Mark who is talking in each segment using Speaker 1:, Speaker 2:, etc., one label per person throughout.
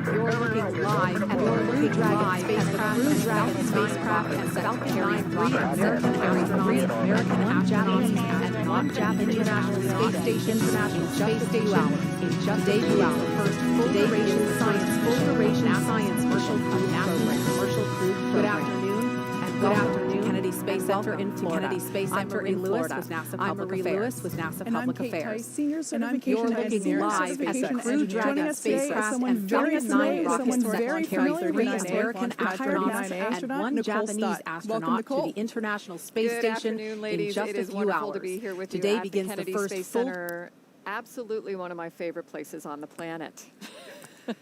Speaker 1: You're looking live at the Crew Dragon spacecraft and Falcon 9 American astronauts and one Japanese International Space Station just a few hours. In just debut our first full-duration science commercial crew program. Good afternoon and good afternoon. Kennedy Space Center in Florida. Kennedy Space Center in Florida. With NASA Public Affairs. With NASA Public Affairs.
Speaker 2: Senior Certification
Speaker 1: Engineer live at the Crew Dragon spacecraft and Falcon 9 rockets that will carry 3 American astronauts and one Japanese astronaut to the International Space Station in just a few hours. Today begins the first full.
Speaker 3: Absolutely one of my favorite places on the planet.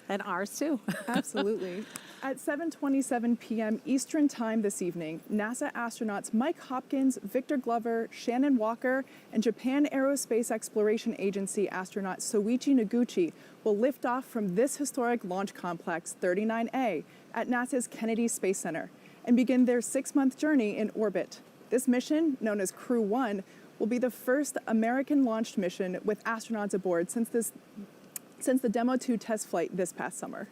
Speaker 1: And ours too.
Speaker 2: Absolutely. At 7:27 p.m. Eastern Time this evening, NASA astronauts Mike Hopkins, Victor Glover, Shannon Walker, and Japan Aerospace Exploration Agency astronaut Soichi Noguchi will lift off from this historic launch complex 39A at NASA's Kennedy Space Center and begin their 6-month journey in orbit. This mission, known as Crew-1, will be the first American-launched mission with astronauts aboard since the Demo 2 test flight this past summer.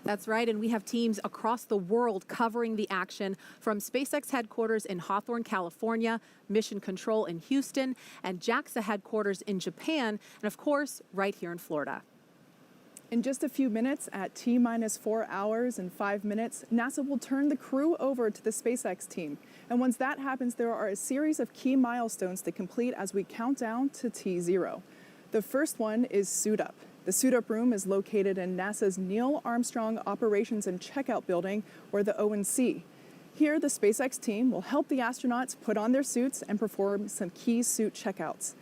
Speaker 1: That's right, and we have teams across the world covering the action from SpaceX headquarters in Hawthorne, California, Mission Control in Houston, and JAXA headquarters in Japan, and of course, right here in Florida.
Speaker 2: In just a few minutes, at T-minus 4 hours and 5 minutes, NASA will turn the crew over to the SpaceX team. And once that happens, there are a series of key milestones to complete as we count down to T0. The first one is suit up. The suit-up room is located in NASA's Neil Armstrong Operations and Checkout Building, or the ONC. Here, the SpaceX team will help the astronauts put on their suits and perform some key suit checkouts.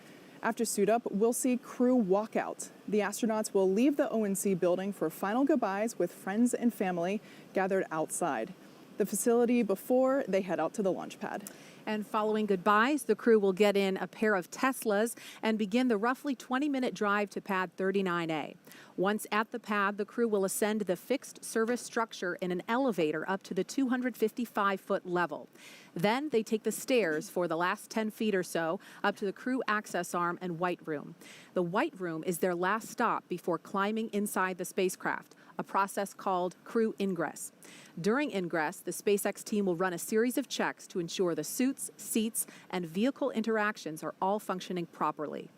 Speaker 2: After suit-up, we'll see crew walkout. The astronauts will leave the ONC building for final goodbyes with friends and family gathered outside the facility before they head out to the launch pad.
Speaker 1: And following goodbyes, the crew will get in a pair of Teslas and begin the roughly 20-minute drive to pad 39A. Once at the pad, the crew will ascend the fixed service structure in an elevator up to the 255-foot level. Then they take the stairs for the last 10 feet or so up to the crew access arm and white room. The white room is their last stop before climbing inside the spacecraft, a process called crew ingress. During ingress, the SpaceX team will run a series of checks to ensure the suits, seats, and vehicle interactions are all functioning properly.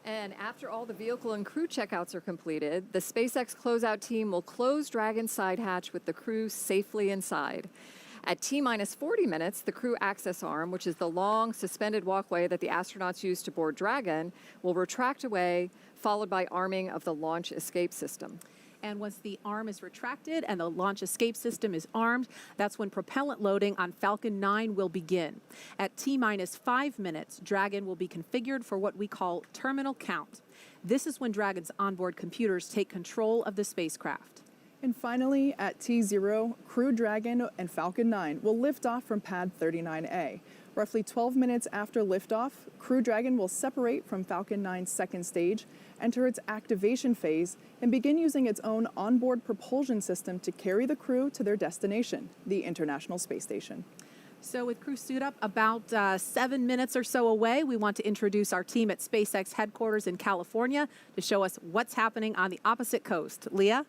Speaker 3: And after all the vehicle and crew checkouts are completed, the SpaceX closeout team will close Dragon's side hatch with the crew safely inside. At T-minus 40 minutes, the crew access arm, which is the long suspended walkway that the astronauts use to board Dragon, will retract away, followed by arming of the launch escape system.
Speaker 1: And once the arm is retracted and the launch escape system is armed, that's when propellant loading on Falcon 9 will begin. At T-minus 5 minutes, Dragon will be configured for what we call terminal count. This is when Dragon's onboard computers take control of the spacecraft.
Speaker 2: And finally, at T0, Crew Dragon and Falcon 9 will lift off from pad 39A. Roughly 12 minutes after liftoff, Crew Dragon will separate from Falcon 9's second stage, enter its activation phase, and begin using its own onboard propulsion system to carry the crew to their destination, the International Space Station.
Speaker 1: So with crew suit up about 7 minutes or so away, we want to introduce our team at SpaceX headquarters in California to show us what's happening on the opposite coast. Leah?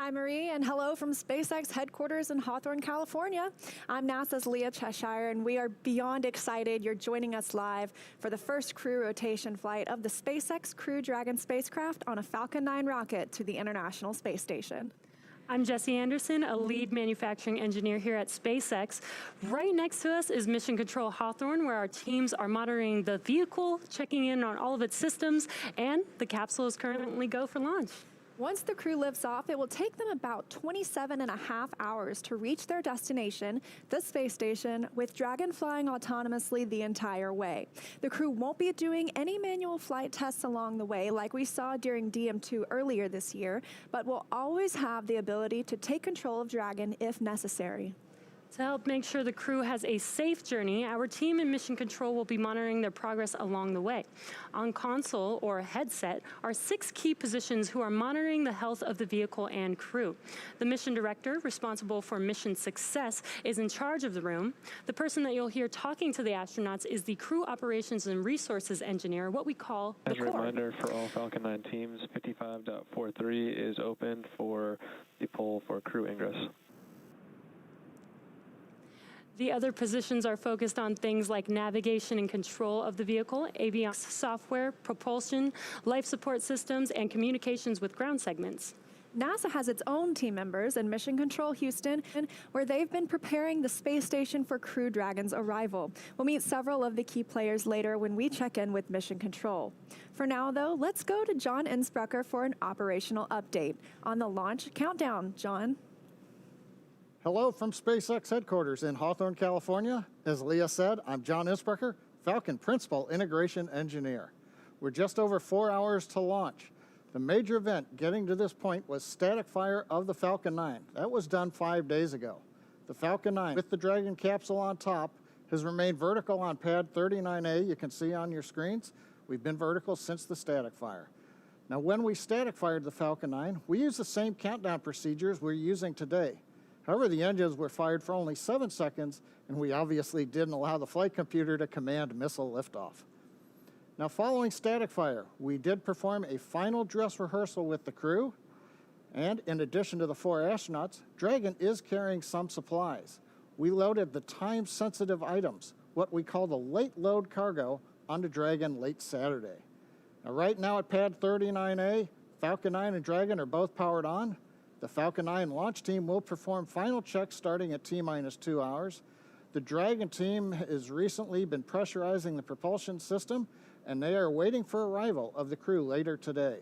Speaker 4: Hi, Marie, and hello from SpaceX headquarters in Hawthorne, California. I'm NASA's Leah Cheshire, and we are beyond excited you're joining us live for the first crew rotation flight of the SpaceX Crew-Dragon spacecraft on a Falcon 9 rocket to the International Space Station.
Speaker 5: I'm Jesse Anderson, a lead manufacturing engineer here at SpaceX. Right next to us is Mission Control Hawthorne, where our teams are monitoring the vehicle, checking in on all of its systems, and the capsule is currently go for launch.
Speaker 4: Once the crew lifts off, it will take them about 27.5 hours to reach their destination, the space station, with Dragon flying autonomously the entire way. The crew won't be doing any manual flight tests along the way like we saw during DM2 earlier this year, but will always have the ability to take control of Dragon if necessary.
Speaker 5: To help make sure the crew has a safe journey, our team in Mission Control will be monitoring their progress along the way. On console or headset are 6 key positions who are monitoring the health of the vehicle and crew. The mission director, responsible for mission success, is in charge of the room. The person that you'll hear talking to the astronauts is the crew operations and resources engineer, what we call the
Speaker 6: As a
Speaker 5: core.
Speaker 6: reminder for all Falcon 9 teams, 55.43 is open for the poll for crew ingress.
Speaker 5: The other positions are focused on things like navigation and control of the vehicle, avionics software, propulsion, life support systems, and communications with ground segments.
Speaker 4: NASA has its own team members in Mission Control Houston, where they've been preparing the space station for Crew Dragon's arrival. We'll meet several of the key players later when we check in with Mission Control. For now, though, let's go to John Innsbrucker for an operational update on the launch countdown. John?
Speaker 7: Hello from SpaceX headquarters in Hawthorne, California. As Leah said, I'm John Innsbrucker, Falcon Principal Integration Engineer. We're just over 4 hours to launch. The major event getting to this point was static fire of the Falcon 9. That was done 5 days ago. The Falcon 9, with the Dragon capsule on top, has remained vertical on pad 39A. You can see on your screens, we've been vertical since the static fire. Now, when we static fired the Falcon 9, we used the same countdown procedures we're using today. However, the engines were fired for only 7 seconds, and we obviously didn't allow the flight computer to command missile liftoff. Now, following static fire, we did perform a final dress rehearsal with the crew, and in addition to the 4 astronauts, Dragon is carrying some supplies. We loaded the time-sensitive items, what we call the late load cargo, onto Dragon late Saturday. Now, right now at pad 39A, Falcon 9 and Dragon are both powered on. The Falcon 9 launch team will perform final checks starting at T-minus 2 hours. The Dragon team has recently been pressurizing the propulsion system, and they are waiting for arrival of the crew later today.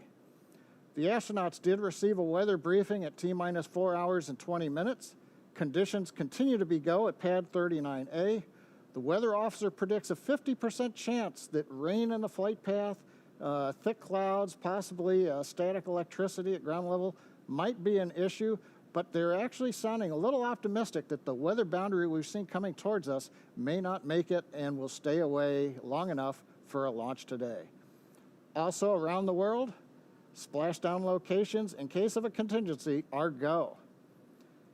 Speaker 7: The astronauts did receive a weather briefing at T-minus 4 hours and 20 minutes. Conditions continue to be go at pad 39A. The weather officer predicts a 50% chance that rain in the flight path, thick clouds, possibly static electricity at ground level might be an issue, but they're actually sounding a little optimistic that the weather boundary we've seen coming towards us may not make it and will stay away long enough for a launch today. Also around the world, splashdown locations in case of a contingency are go.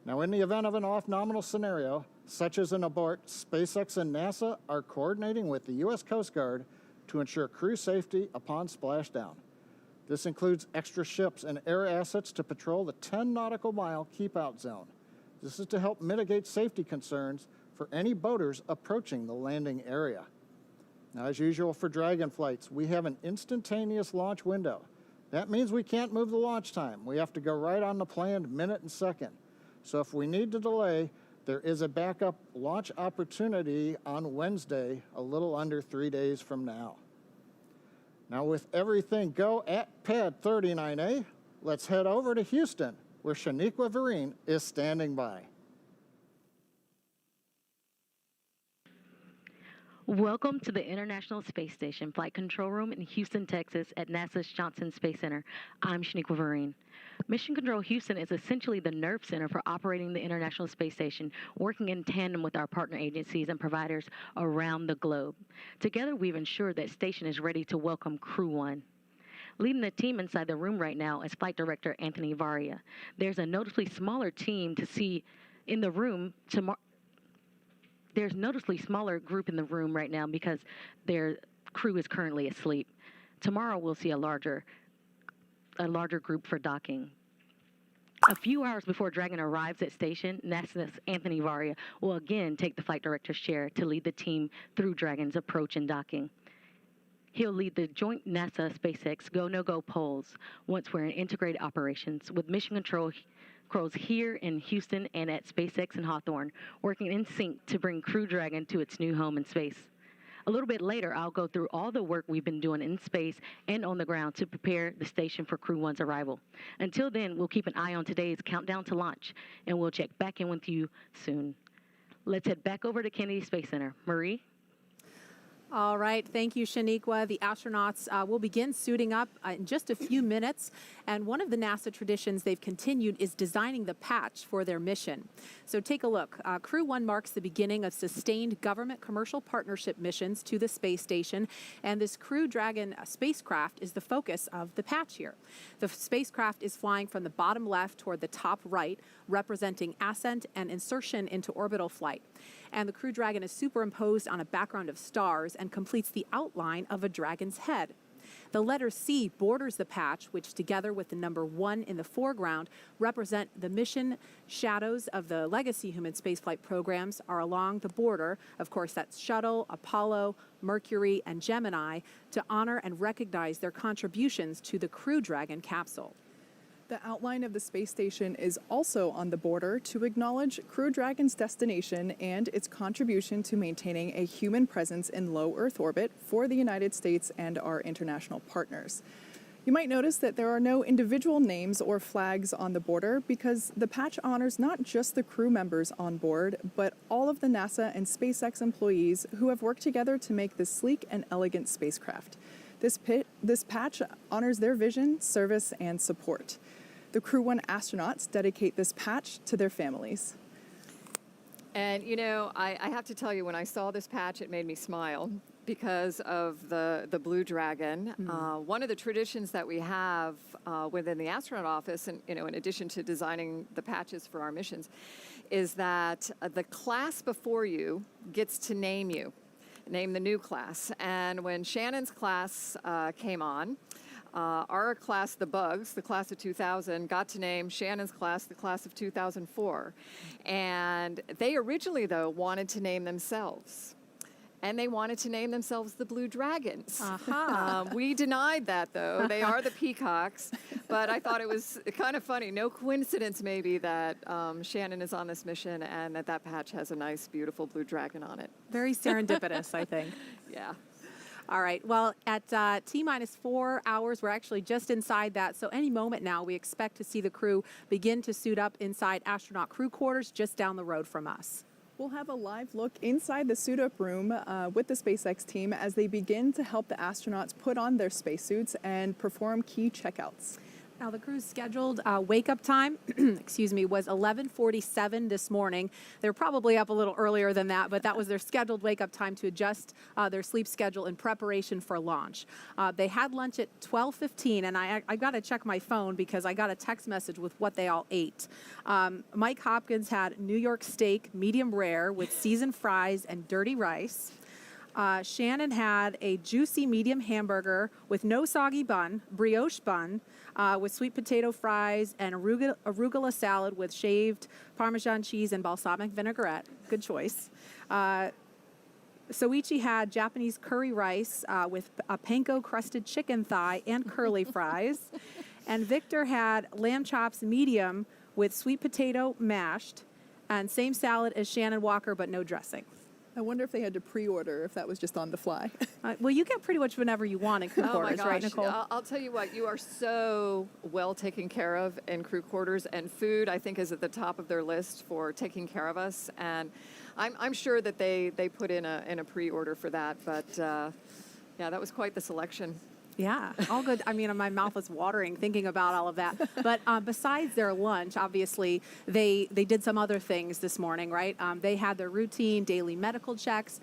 Speaker 7: Now, in the event of an off-nominal scenario, such as an abort, SpaceX and NASA are coordinating with the U.S. Coast Guard to ensure crew safety upon splashdown. This includes extra ships and air assets to patrol the 10 nautical mile keep-out zone. This is to help mitigate safety concerns for any boaters approaching the landing area. Now, as usual for Dragon flights, we have an instantaneous launch window. That means we can't move the launch time. We have to go right on the planned minute and second. So if we need to delay, there is a backup launch opportunity on Wednesday, a little under 3 days from now. Now, with everything go at pad 39A, let's head over to Houston, where Shaniqua Vereen is standing by.
Speaker 8: Welcome to the International Space Station Flight Control Room in Houston, Texas at NASA's Johnson Space Center. I'm Shaniqua Vereen. Mission Control Houston is essentially the nerve center for operating the International Space Station, working in tandem with our partner agencies and providers around the globe. Together, we've ensured that station is ready to welcome Crew-1. Leading the team inside the room right now is Flight Director Anthony Varia. There's a noticeably smaller team to see in the room tomorrow. There's noticeably smaller group in the room right now because their crew is currently asleep. Tomorrow we'll see a larger group for docking. A few hours before Dragon arrives at station, NASA's Anthony Varia will again take the flight director's chair to lead the team through Dragon's approach and docking. He'll lead the joint NASA SpaceX Go No Go polls once we're in integrated operations with mission control crews here in Houston and at SpaceX in Hawthorne, working in sync to bring Crew Dragon to its new home in space. A little bit later, I'll go through all the work we've been doing in space and on the ground to prepare the station for Crew-1's arrival. Until then, we'll keep an eye on today's countdown to launch, and we'll check back in with you soon. Let's head back over to Kennedy Space Center. Marie?
Speaker 1: All right. Thank you, Shaniqua. The astronauts will begin suiting up in just a few minutes. And one of the NASA traditions they've continued is designing the patch for their mission. So take a look. Crew-1 marks the beginning of sustained government commercial partnership missions to the space station. And this Crew Dragon spacecraft is the focus of the patch here. The spacecraft is flying from the bottom left toward the top right, representing ascent and insertion into orbital flight. And the Crew Dragon is superimposed on a background of stars and completes the outline of a dragon's head. The letter C borders the patch, which together with the number 1 in the foreground represent the mission shadows of the legacy human spaceflight programs are along the border. Of course, that's Shuttle, Apollo, Mercury, and Gemini to honor and recognize their contributions to the Crew Dragon capsule.
Speaker 2: The outline of the space station is also on the border to acknowledge Crew Dragon's destination and its contribution to maintaining a human presence in low Earth orbit for the United States and our international partners. You might notice that there are no individual names or flags on the border because the patch honors not just the crew members on board, but all of the NASA and SpaceX employees who have worked together to make this sleek and elegant spacecraft. This patch honors their vision, service, and support. The Crew-1 astronauts dedicate this patch to their families.
Speaker 3: And, you know, I have to tell you, when I saw this patch, it made me smile because of the Blue Dragon. One of the traditions that we have within the astronaut office, and, you know, in addition to designing the patches for our missions, is that the class before you gets to name you. Name the new class. And when Shannon's class came on, our class, the Bugs, the class of 2000, got to name Shannon's class the class of 2004. And they originally, though, wanted to name themselves. And they wanted to name themselves the Blue Dragons. We denied that, though. They are the Peacocks. But I thought it was kind of funny. No coincidence, maybe, that Shannon is on this mission and that patch has a nice, beautiful blue dragon on it.
Speaker 1: Very serendipitous, I think.
Speaker 3: Yeah.
Speaker 1: All right. Well, at T-minus 4 hours, we're actually just inside that. So any moment now, we expect to see the crew begin to suit up inside astronaut crew quarters just down the road from us.
Speaker 2: We'll have a live look inside the suit-up room with the SpaceX team as they begin to help the astronauts put on their spacesuits and perform key checkouts.
Speaker 1: Now, the crew's scheduled wake-up time, excuse me, was 11:47 this morning. They're probably up a little earlier than that, but that was their scheduled wake-up time to adjust their sleep schedule in preparation for launch. They had lunch at 12:15, and I got to check my phone because I got a text message with what they all ate. Mike Hopkins had New York steak, medium rare, with seasoned fries and dirty rice. Shannon had a juicy medium hamburger with no soggy bun, brioche bun, with sweet potato fries and arugula salad with shaved Parmesan cheese and balsamic vinaigrette. Good choice. Soichi had Japanese curry rice with a panko-crusted chicken thigh and curly fries. And Victor had lamb chops medium with sweet potato mashed, and same salad as Shannon Walker, but no dressing.
Speaker 2: I wonder if they had to pre-order, if that was just on the fly.
Speaker 1: Well, you get pretty much whenever you want in crew quarters,
Speaker 3: my gosh.
Speaker 1: right, Nicole?
Speaker 3: I'll tell you what, you are so well taken care of in crew quarters, and food, I think, is at the top of their list for taking care of us. And I'm sure that they put in a pre-order for that, but yeah, that was quite the selection.
Speaker 1: Yeah, all good. I mean, my mouth is watering thinking about all of that. But besides their lunch, obviously, they did some other things this morning, right? They had their routine daily medical checks.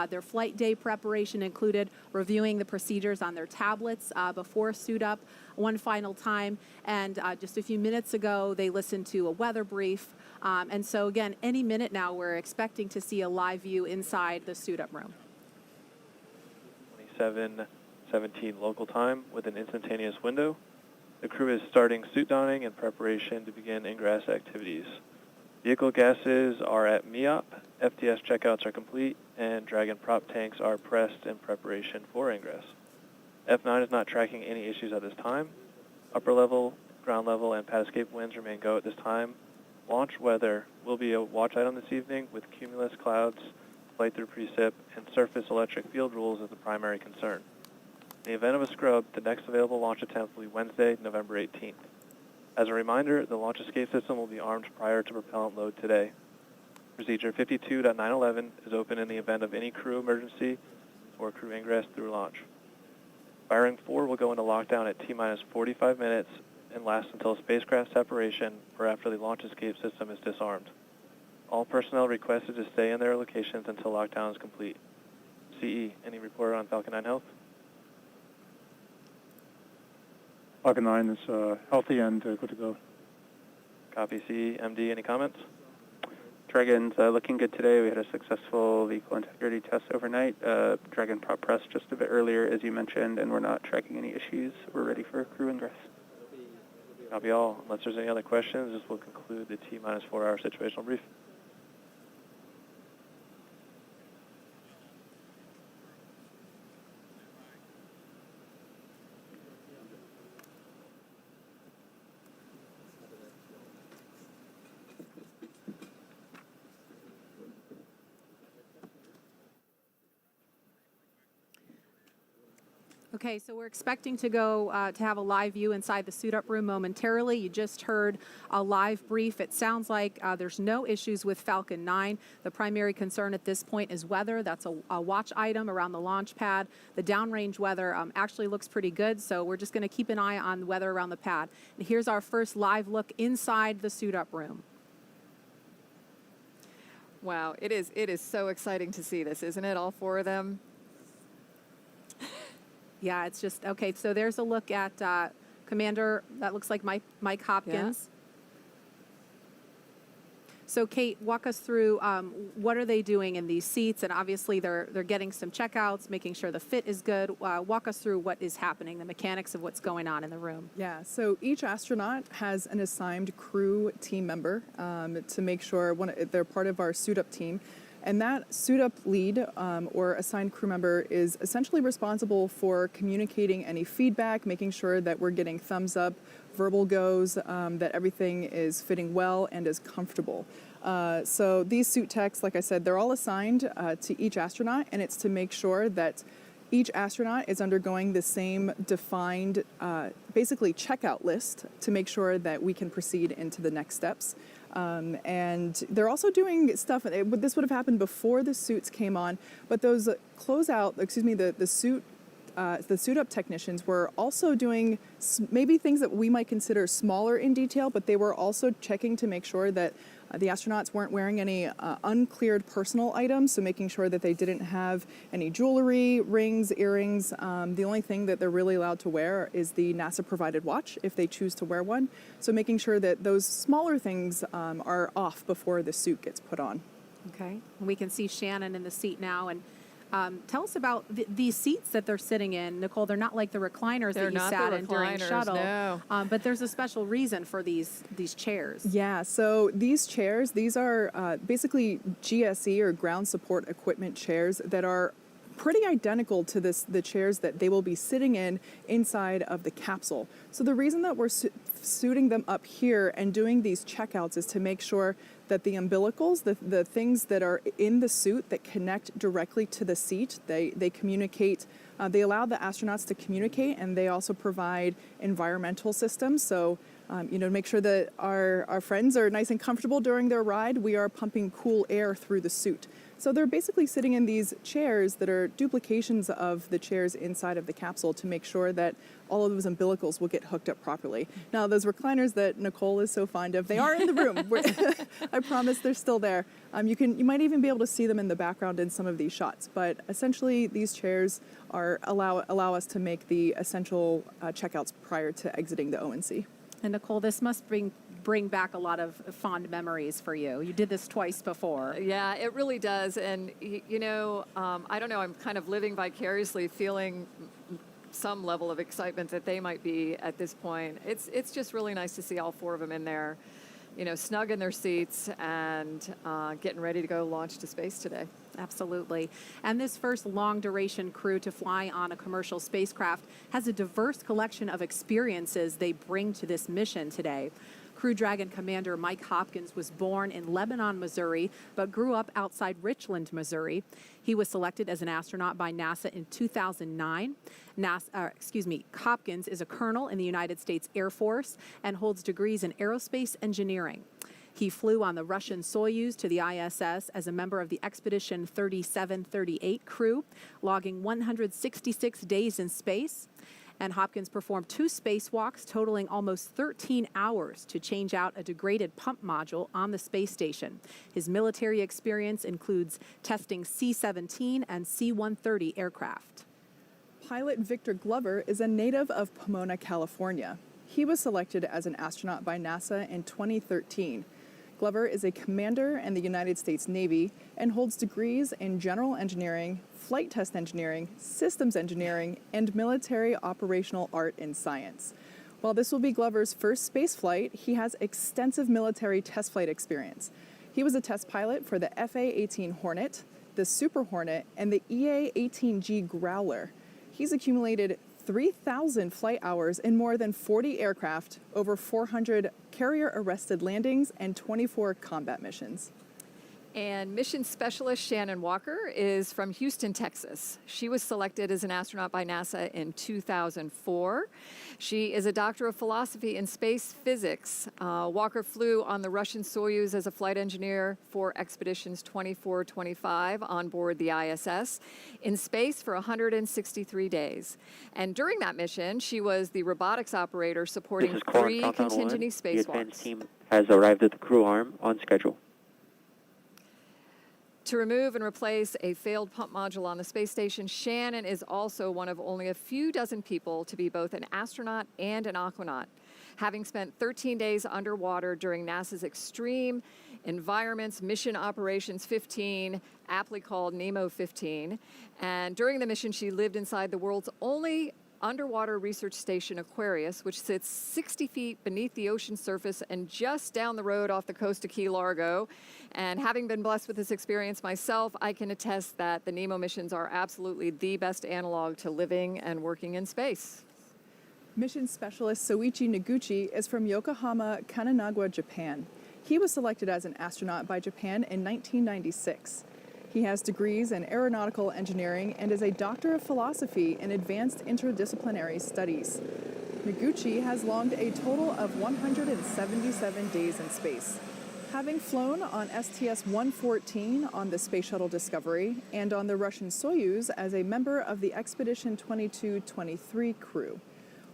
Speaker 1: Their flight day preparation included reviewing the procedures on their tablets before suit up one final time. And just a few minutes ago, they listened to a weather brief. And so, again, any minute now, we're expecting to see a live view inside the suit up room.
Speaker 6: 27:17 local time with an instantaneous window. The crew is starting suit donning in preparation to begin ingress activities. Vehicle gases are at MEOP, FTS checkouts are complete, and Dragon prop tanks are pressed in preparation for ingress. F9 is not tracking any issues at this time. Upper level, ground level, and pad escape winds remain go at this time. Launch weather will be a watch item this evening with cumulus clouds, flight through precip, and surface electric field rules as the primary concern. In the event of a scrub, the next available launch attempt will be Wednesday, November 18th. As a reminder, the launch escape system will be armed prior to propellant load today. Procedure 52.911 is open in the event of any crew emergency for crew ingress through launch. Firing 4 will go into lockdown at T-minus 45 minutes and last until spacecraft separation or after the launch escape system is disarmed. All personnel requested to stay in their locations until lockdown is complete. CE, any report on Falcon 9 health?
Speaker 9: Falcon 9 is healthy and good to go.
Speaker 6: Copy. CE, MD, any comments?
Speaker 10: Dragon's looking good today. We had a successful vehicle integrity test overnight. Dragon prop press just a bit earlier, as you mentioned, and we're not tracking any issues. We're ready for crew ingress.
Speaker 6: Copy all. Unless there's any other questions, this will conclude the T-minus 4-hour situational brief.
Speaker 1: Okay, so we're expecting to go to have a live view inside the suit-up room momentarily. You just heard a live brief. It sounds like there's no issues with Falcon 9. The primary concern at this point is weather. That's a watch item around the launch pad. The downrange weather actually looks pretty good, so we're just going to keep an eye on the weather around the pad. And here's our first live look inside the suit-up room.
Speaker 3: Wow, it is so exciting to see this, isn't it? All 4 of them.
Speaker 1: Yeah, it's just, okay, so there's a look at Commander, that looks like Mike Hopkins.
Speaker 3: Yeah.
Speaker 1: So Kate, walk us through what are they doing in these seats? And obviously they're getting some checkouts, making sure the fit is good. Walk us through what is happening, the mechanics of what's going on in the room.
Speaker 2: Yeah, so each astronaut has an assigned crew team member to make sure they're part of our suit-up team. And that suit-up lead or assigned crew member is essentially responsible for communicating any feedback, making sure that we're getting thumbs up, verbal goes, that everything is fitting well and is comfortable. So these suit techs, like I said, they're all assigned to each astronaut, and it's to make sure that each astronaut is undergoing the same defined, basically checkout list to make sure that we can proceed into the next steps. And they're also doing stuff, this would have happened before the suits came on, but those the suit-up technicians were also doing maybe things that we might consider smaller in detail, but they were also checking to make sure that the astronauts weren't wearing any uncleared personal items, so making sure that they didn't have any jewelry, rings, earrings. The only thing that they're really allowed to wear is the NASA-provided watch, if they choose to wear one. So making sure that those smaller things are off before the suit gets put on.
Speaker 1: Okay, we can see Shannon in the seat now, and tell us about these seats that they're sitting in. Nicole, they're not like the recliners that you sat in during shuttle,
Speaker 3: no.
Speaker 1: But there's a special reason for these chairs.
Speaker 2: Yeah, so these chairs, these are basically GSE or ground support equipment chairs that are pretty identical to the chairs that they will be sitting in inside of the capsule. So the reason that we're suiting them up here and doing these checkouts is to make sure that the umbilicals, the things that are in the suit that connect directly to the seat, they communicate, they allow the astronauts to communicate, and they also provide environmental systems. So, to make sure that our friends are nice and comfortable during their ride, we are pumping cool air through the suit. So they're basically sitting in these chairs that are duplications of the chairs inside of the capsule to make sure that all of those umbilicals will get hooked up properly. Now, those recliners that Nicole is so fond of, they are in the room. I promise they're still there. You might even be able to see them in the background in some of these shots. But essentially, these chairs allow us to make the essential checkouts prior to exiting the ONC.
Speaker 1: And Nicole, this must bring back a lot of fond memories for you. You did this twice before.
Speaker 3: Yeah, it really does. And, I don't know, I'm kind of living vicariously, feeling some level of excitement that they might be at this point. It's just really nice to see all 4 of them in there, snug in their seats and getting ready to go launch to space today.
Speaker 1: Absolutely. And this first long-duration crew to fly on a commercial spacecraft has a diverse collection of experiences they bring to this mission today. Crew Dragon Commander Mike Hopkins was born in Lebanon, Missouri, but grew up outside Richland, Missouri. He was selected as an astronaut by NASA in 2009. Hopkins is a colonel in the United States Air Force and holds degrees in aerospace engineering. He flew on the Russian Soyuz to the ISS as a member of the Expedition 3738 crew, logging 166 days in space. And Hopkins performed 2 spacewalks totaling almost 13 hours to change out a degraded pump module on the space station. His military experience includes testing C-17 and C-130 aircraft.
Speaker 2: Pilot Victor Glover is a native of Pomona, California. He was selected as an astronaut by NASA in 2013. Glover is a commander in the United States Navy and holds degrees in general engineering, flight test engineering, systems engineering, and military operational art and science. While this will be Glover's first space flight, he has extensive military test flight experience. He was a test pilot for the FA-18 Hornet, the Super Hornet, and the EA-18G Growler. He's accumulated 3,000 flight hours in more than 40 aircraft, over 400 carrier-arrested landings, and 24 combat missions.
Speaker 3: And mission specialist Shannon Walker is from Houston, Texas. She was selected as an astronaut by NASA in 2004. She is a doctor of philosophy in space physics. Walker flew on the Russian Soyuz as a flight engineer for expeditions 24-25 on board the ISS in space for 163 days. And during that mission, she was the robotics operator supporting 3 contingency spacewalks.
Speaker 11: The advanced team has arrived at the crew arm on schedule.
Speaker 3: To remove and replace a failed pump module on the space station, Shannon is also one of only a few dozen people to be both an astronaut and an aquanaut, having spent 13 days underwater during NASA's Extreme Environments Mission Operations 15, aptly called NEMO 15. And during the mission, she lived inside the world's only underwater research station, Aquarius, which sits 60 feet beneath the ocean surface and just down the road off the coast of Key Largo. And having been blessed with this experience myself, I can attest that the NEMO missions are absolutely the best analog to living and working in space.
Speaker 2: Mission specialist Soichi Noguchi is from Yokohama, Kanagawa, Japan. He was selected as an astronaut by Japan in 1996. He has degrees in aeronautical engineering and is a doctor of philosophy in advanced interdisciplinary studies. Noguchi has logged a total of 177 days in space, having flown on STS-114 on the Space Shuttle Discovery and on the Russian Soyuz as a member of the Expedition 22-23 crew.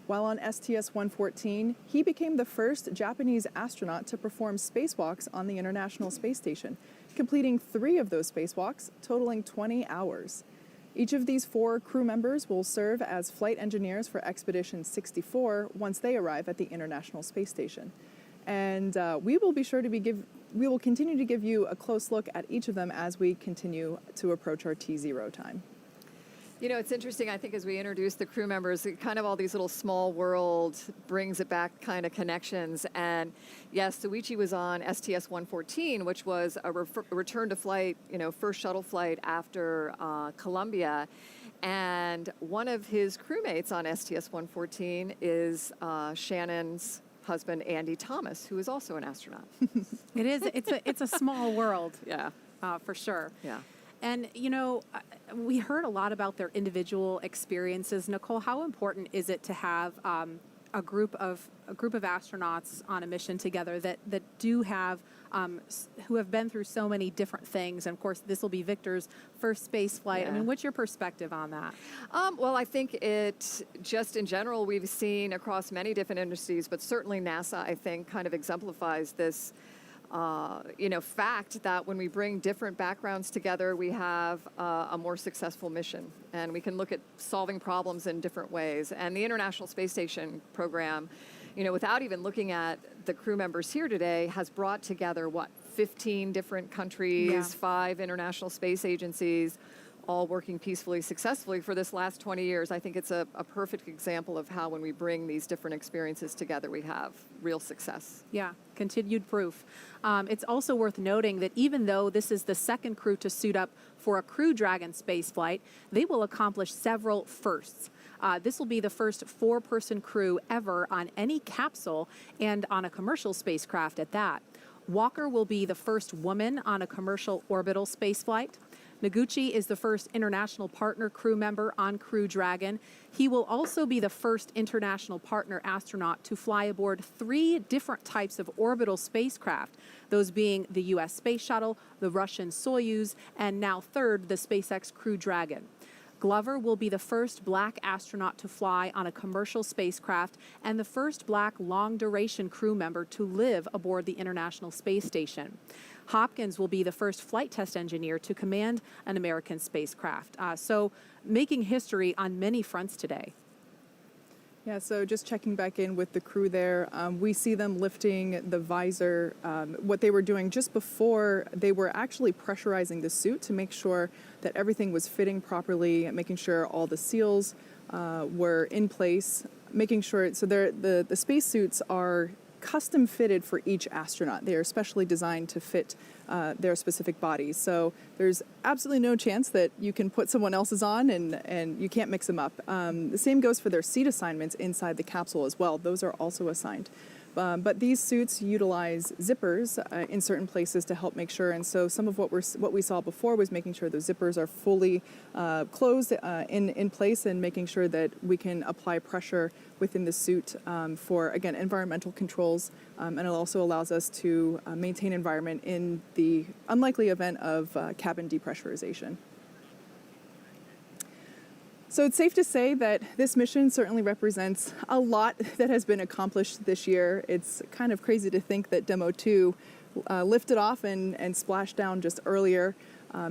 Speaker 2: While on STS-114, he became the first Japanese astronaut to perform spacewalks on the International Space Station, completing 3 of those spacewalks, totaling 20 hours. Each of these 4 crew members will serve as flight engineers for Expedition 64 once they arrive at the International Space Station. And we will continue to give you a close look at each of them as we continue to approach our T0 time.
Speaker 3: You know, it's interesting, I think, as we introduce the crew members, kind of all these little small world brings it back kind of connections. And yes, Soichi was on STS-114, which was a return to flight, first shuttle flight after Columbia. And one of his crewmates on STS-114 is Shannon's husband, Andy Thomas, who is also an astronaut.
Speaker 1: It's a small world.
Speaker 3: Yeah.
Speaker 1: For sure.
Speaker 3: Yeah.
Speaker 1: And, we heard a lot about their individual experiences. Nicole, how important is it to have a group of astronauts on a mission together that do have who have been through so many different things? And of course, this will be Victor's first space flight.
Speaker 3: Yeah.
Speaker 1: I mean, what's your perspective on that?
Speaker 3: Well, I think it just in general we've seen across many different industries, but certainly NASA, I think, kind of exemplifies this. Fact that when we bring different backgrounds together, we have a more successful mission, and we can look at solving problems in different ways. And the International Space Station program, without even looking at the crew members here today, has brought together, 15 different countries, 5 international space agencies, all working peacefully, successfully for this last 20 years. I think it's a perfect example of how when we bring these different experiences together, we have real success.
Speaker 1: Yeah, continued proof. It's also worth noting that even though this is the second crew to suit up for a Crew Dragon spaceflight, they will accomplish several firsts. This will be the first 4-person crew ever on any capsule and on a commercial spacecraft at that. Walker will be the first woman on a commercial orbital spaceflight. Noguchi is the first international partner crew member on Crew Dragon. He will also be the first international partner astronaut to fly aboard 3 different types of orbital spacecraft, those being the U.S. Space Shuttle, the Russian Soyuz, and now third, the SpaceX Crew-Dragon. Glover will be the first black astronaut to fly on a commercial spacecraft and the first black long-duration crew member to live aboard the International Space Station. Hopkins will be the first flight test engineer to command an American spacecraft. So making history on many fronts today.
Speaker 2: Yeah, so just checking back in with the crew there, we see them lifting the visor. What they were doing just before, they were actually pressurizing the suit to make sure that everything was fitting properly, making sure all the seals were in place, making sure, so the spacesuits are custom fitted for each astronaut. They are specially designed to fit their specific bodies. So there's absolutely no chance that you can put someone else's on and you can't mix them up. The same goes for their seat assignments inside the capsule as well. Those are also assigned. But these suits utilize zippers in certain places to help make sure. And so some of what we saw before was making sure those zippers are fully closed in place and making sure that we can apply pressure within the suit for, again, environmental controls. And it also allows us to maintain environment in the unlikely event of cabin depressurization. So it's safe to say that this mission certainly represents a lot that has been accomplished this year. It's kind of crazy to think that Demo 2 lifted off and splashed down just earlier.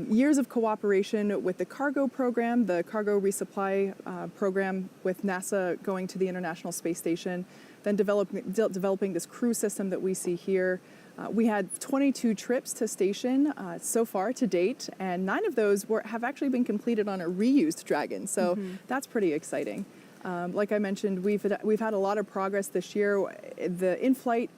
Speaker 2: Years of cooperation with the cargo program, the cargo resupply program with NASA going to the International Space Station, then developing this crew system that we see here. We had 22 trips to station so far to date, and 9 of those have actually been completed on a reused Dragon, so that's pretty exciting. Like I mentioned, we've had a lot of progress this year. The in-flight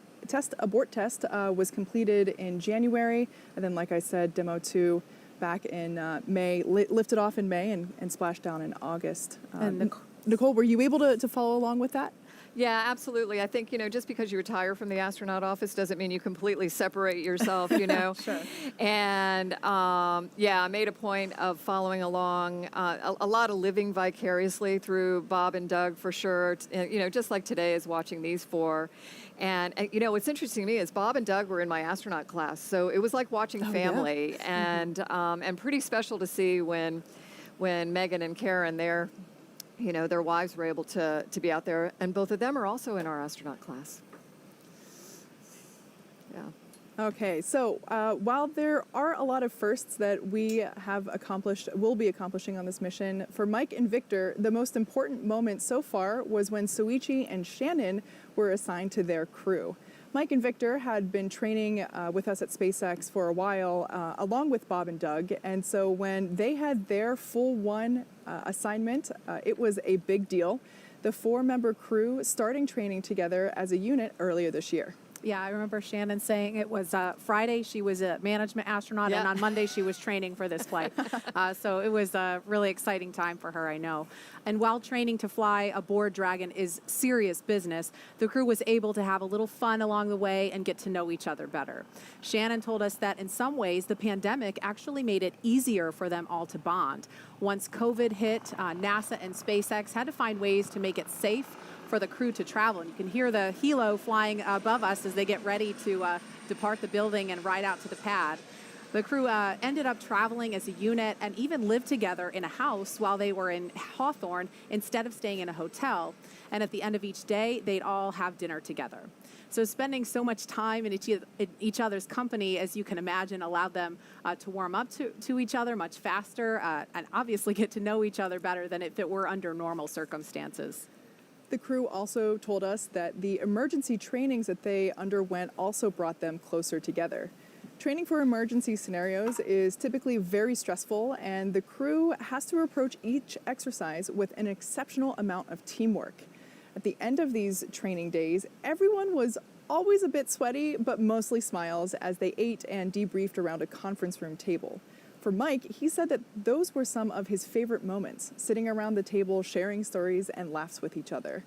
Speaker 2: abort test was completed in January, and then, like I said, Demo 2 back in May, lifted off in May and splashed down in August. And Nicole, were you able to follow along with that?
Speaker 3: Yeah, absolutely. I think, just because you retire from the astronaut office doesn't mean you completely separate yourself, Sure. And, I made a point of following along, a lot of living vicariously through Bob and Doug for sure, just like today is watching these 4. And what's interesting to me is Bob and Doug were in my astronaut class, so it was like watching family, and pretty special to see when Megan and Karen, their wives were able to be out there, and both of them are also in our astronaut class. Yeah.
Speaker 2: Okay, so while there are a lot of firsts that we will be accomplishing on this mission, for Mike and Victor, the most important moment so far was when Soichi and Shannon were assigned to their crew. Mike and Victor had been training with us at SpaceX for a while, along with Bob and Doug, and so when they had their full 1 assignment, it was a big deal. The 4-member crew starting training together as a unit earlier this year.
Speaker 1: Yeah, I remember Shannon saying it was Friday she was a management astronaut, and on Monday she was training for this flight. So it was a really exciting time for her, I know. And while training to fly aboard Dragon is serious business, the crew was able to have a little fun along the way and get to know each other better. Shannon told us that in some ways the pandemic actually made it easier for them all to bond. Once COVID hit, NASA and SpaceX had to find ways to make it safe for the crew to travel. And you can hear the helo flying above us as they get ready to depart the building and ride out to the pad. The crew ended up traveling as a unit and even lived together in a house while they were in Hawthorne instead of staying in a hotel. And at the end of each day, they'd all have dinner together. So spending so much time in each other's company, as you can imagine, allowed them to warm up to each other much faster and obviously get to know each other better than if it were under normal circumstances.
Speaker 2: The crew also told us that the emergency trainings that they underwent also brought them closer together. Training for emergency scenarios is typically very stressful, and the crew has to approach each exercise with an exceptional amount of teamwork. At the end of these training days, everyone was always a bit sweaty, but mostly smiles as they ate and debriefed around a conference room table. For Mike, he said that those were some of his favorite moments, sitting around the table, sharing stories and laughs with each other.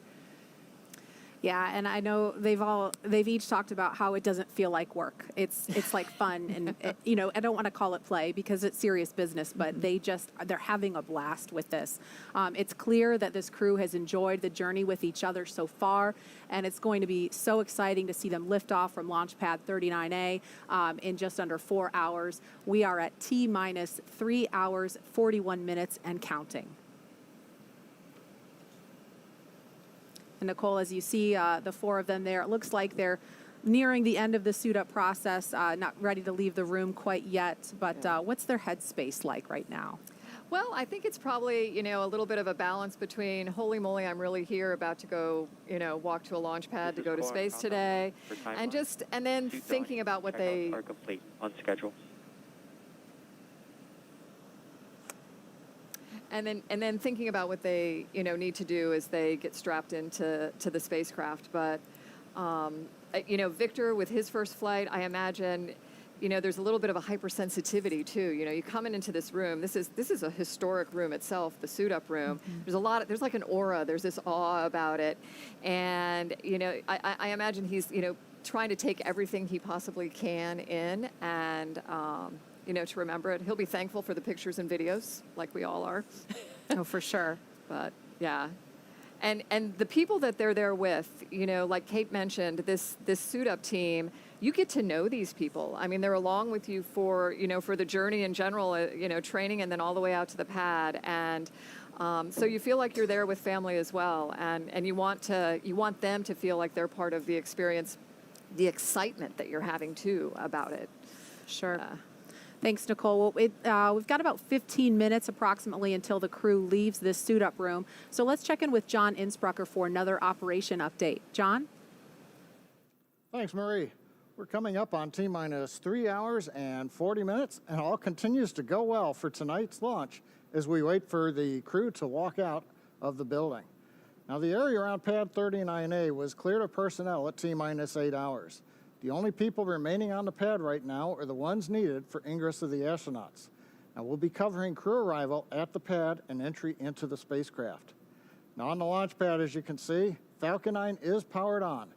Speaker 1: Yeah, and I know they've each talked about how it doesn't feel like work. It's like fun, and I don't want to call it play because it's serious business, but they're having a blast with this. It's clear that this crew has enjoyed the journey with each other so far, and it's going to be so exciting to see them lift off from Launch Pad 39A in just under 4 hours. We are at T-minus 3 hours, 41 minutes, and counting. And Nicole, as you see the four of them there, it looks like they're nearing the end of the suit-up process, not ready to leave the room quite yet, but what's their headspace like right now?
Speaker 3: Well, I think it's probably, a little bit of a balance between, holy moly, I'm really here, about to go, walk to a launch pad to go to space today, and then thinking about what they
Speaker 11: are complete on schedule.
Speaker 3: And then thinking about what they need to do as they get strapped into the spacecraft. But Victor with his first flight, I imagine there's a little bit of a hypersensitivity too. You coming into this room. This is a historic room itself, the suit up room. Mm-hmm. There's like an aura. There's this awe about it, and I imagine he's trying to take everything he possibly can in and. To remember it. He'll be thankful for the pictures and videos, like we all are.
Speaker 1: Oh, for sure.
Speaker 3: But yeah. And the people that they're there with, like Kate mentioned, this suit up team, you get to know these people. I mean, they're along with you for the journey in general, training and then all the way out to the pad. And so you feel like you're there with family as well. And you want them to feel like they're part of the experience, the excitement that you're having too about it.
Speaker 1: Sure. Thanks, Nicole. We've got about 15 minutes approximately until the crew leaves this suit-up room. So let's check in with John Innsbrucker for another operation update. John?
Speaker 7: Thanks, Marie. We're coming up on T-minus 3 hours and 40 minutes, and all continues to go well for tonight's launch as we wait for the crew to walk out of the building. Now, the area around Pad 39A was cleared of personnel at T-minus 8 hours. The only people remaining on the pad right now are the ones needed for ingress of the astronauts. Now, we'll be covering crew arrival at the pad and entry into the spacecraft. Now, on the launch pad, as you can see, Falcon 9 is powered on.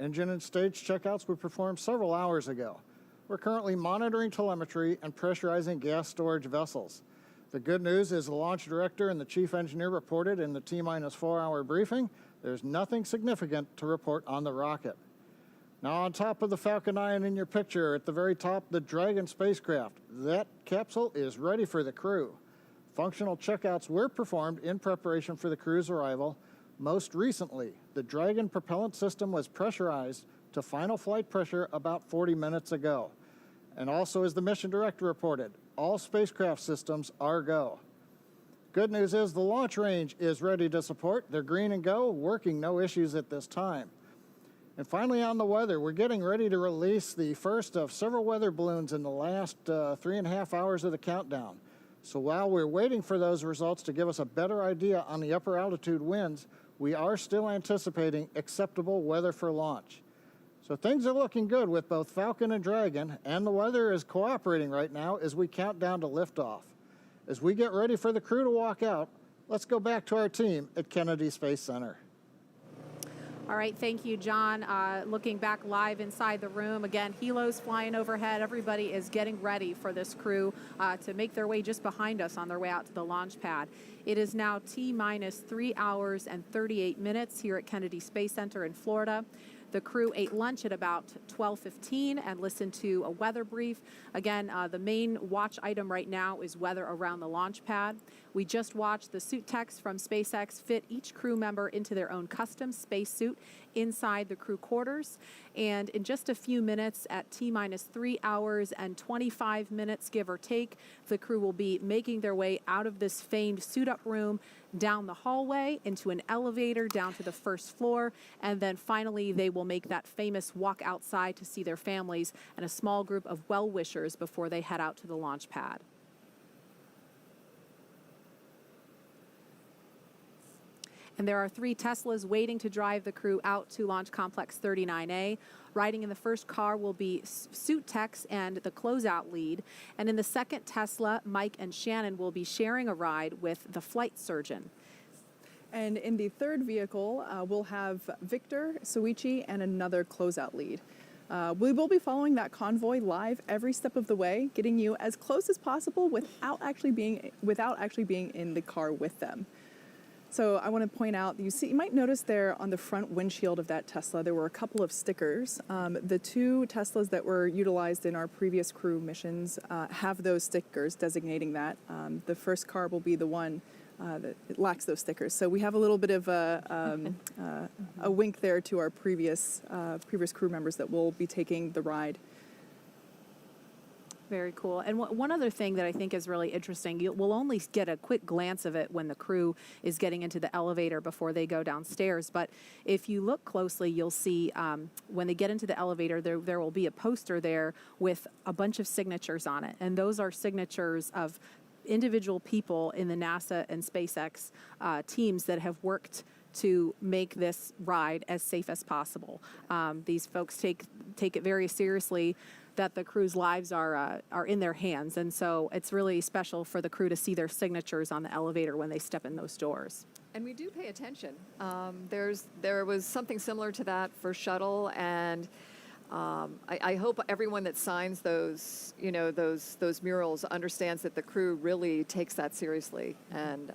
Speaker 7: Engine and stage checkouts were performed several hours ago. We're currently monitoring telemetry and pressurizing gas storage vessels. The good news is the launch director and the chief engineer reported in the T-minus 4 hour briefing, there's nothing significant to report on the rocket. Now, on top of the Falcon 9 in your picture, at the very top, the Dragon spacecraft. That capsule is ready for the crew. Functional checkouts were performed in preparation for the crew's arrival. Most recently, the Dragon propellant system was pressurized to final flight pressure about 40 minutes ago. And also, as the mission director reported, all spacecraft systems are go. Good news is the launch range is ready to support. They're green and go, working no issues at this time. And finally, on the weather, we're getting ready to release the first of several weather balloons in the last 3.5 hours of the countdown. So while we're waiting for those results to give us a better idea on the upper altitude winds, we are still anticipating acceptable weather for launch. So things are looking good with both Falcon and Dragon, and the weather is cooperating right now as we count down to liftoff. As we get ready for the crew to walk out, let's go back to our team at Kennedy Space Center.
Speaker 1: All right, thank you, John. Looking back live inside the room, again, helos flying overhead. Everybody is getting ready for this crew to make their way just behind us on their way out to the launch pad. It is now T-minus 3 hours and 38 minutes here at Kennedy Space Center in Florida. The crew ate lunch at about 12:15 and listened to a weather brief. Again, the main watch item right now is weather around the launch pad. We just watched the suit techs from SpaceX fit each crew member into their own custom spacesuit inside the crew quarters. And in just a few minutes, at T-minus 3 hours and 25 minutes, give or take, the crew will be making their way out of this famed suit-up room, down the hallway, into an elevator, down to the first floor, and then finally they will make that famous walk outside to see their families and a small group of well-wishers before they head out to the launch pad. And there are 3 Teslas waiting to drive the crew out to Launch Complex 39A. Riding in the first car will be suit techs and the closeout lead. And in the second Tesla, Mike and Shannon will be sharing a ride with the flight surgeon.
Speaker 2: And in the third vehicle, we'll have Victor, Soichi, and another closeout lead. We will be following that convoy live every step of the way, getting you as close as possible without actually being in the car with them. So I want to point out, you might notice there on the front windshield of that Tesla, there were a couple of stickers. The two Teslas that were utilized in our previous crew missions have those stickers designating that. The first car will be the one that lacks those stickers. So we have a little bit of a wink there to our previous crew members that will be taking the ride.
Speaker 1: Very cool. And one other thing that I think is really interesting, we'll only get a quick glance of it when the crew is getting into the elevator before they go downstairs. But if you look closely, you'll see when they get into the elevator, there will be a poster there with a bunch of signatures on it. And those are signatures of individual people in the NASA and SpaceX teams that have worked to make this ride as safe as possible. These folks take it very seriously that the crew's lives are in their hands, and so it's really special for the crew to see their signatures on the elevator when they step in those doors.
Speaker 3: And we do pay attention. There was something similar to that for shuttle, and I hope everyone that signs those murals understands that the crew really takes that seriously and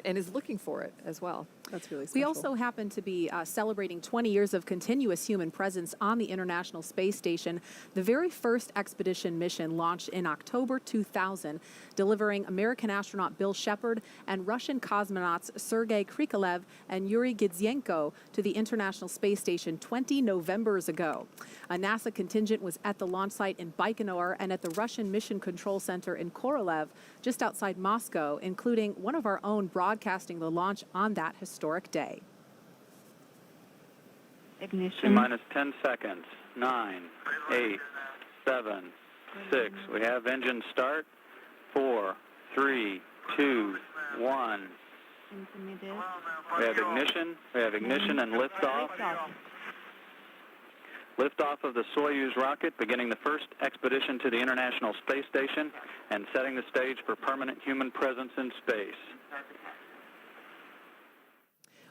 Speaker 3: is looking for it as well.
Speaker 2: That's really special.
Speaker 1: We also happen to be celebrating 20 years of continuous human presence on the International Space Station. The very first expedition mission launched in October 2000, delivering American astronaut Bill Shepard and Russian cosmonauts Sergei Krikalev and Yuri Gidzenko to the International Space Station 20 Novembers ago. A NASA contingent was at the launch site in Baikonur and at the Russian Mission Control Center in Korolev, just outside Moscow, including one of our own broadcasting the launch on that historic day.
Speaker 12: Ignition. T-minus 10 seconds. 9, 8, 7, 6. We have engine start. 4, 3, 2, 1. We have ignition. We have ignition and liftoff. Liftoff of the Soyuz rocket, beginning the first expedition to the International Space Station and setting the stage for permanent human presence in space.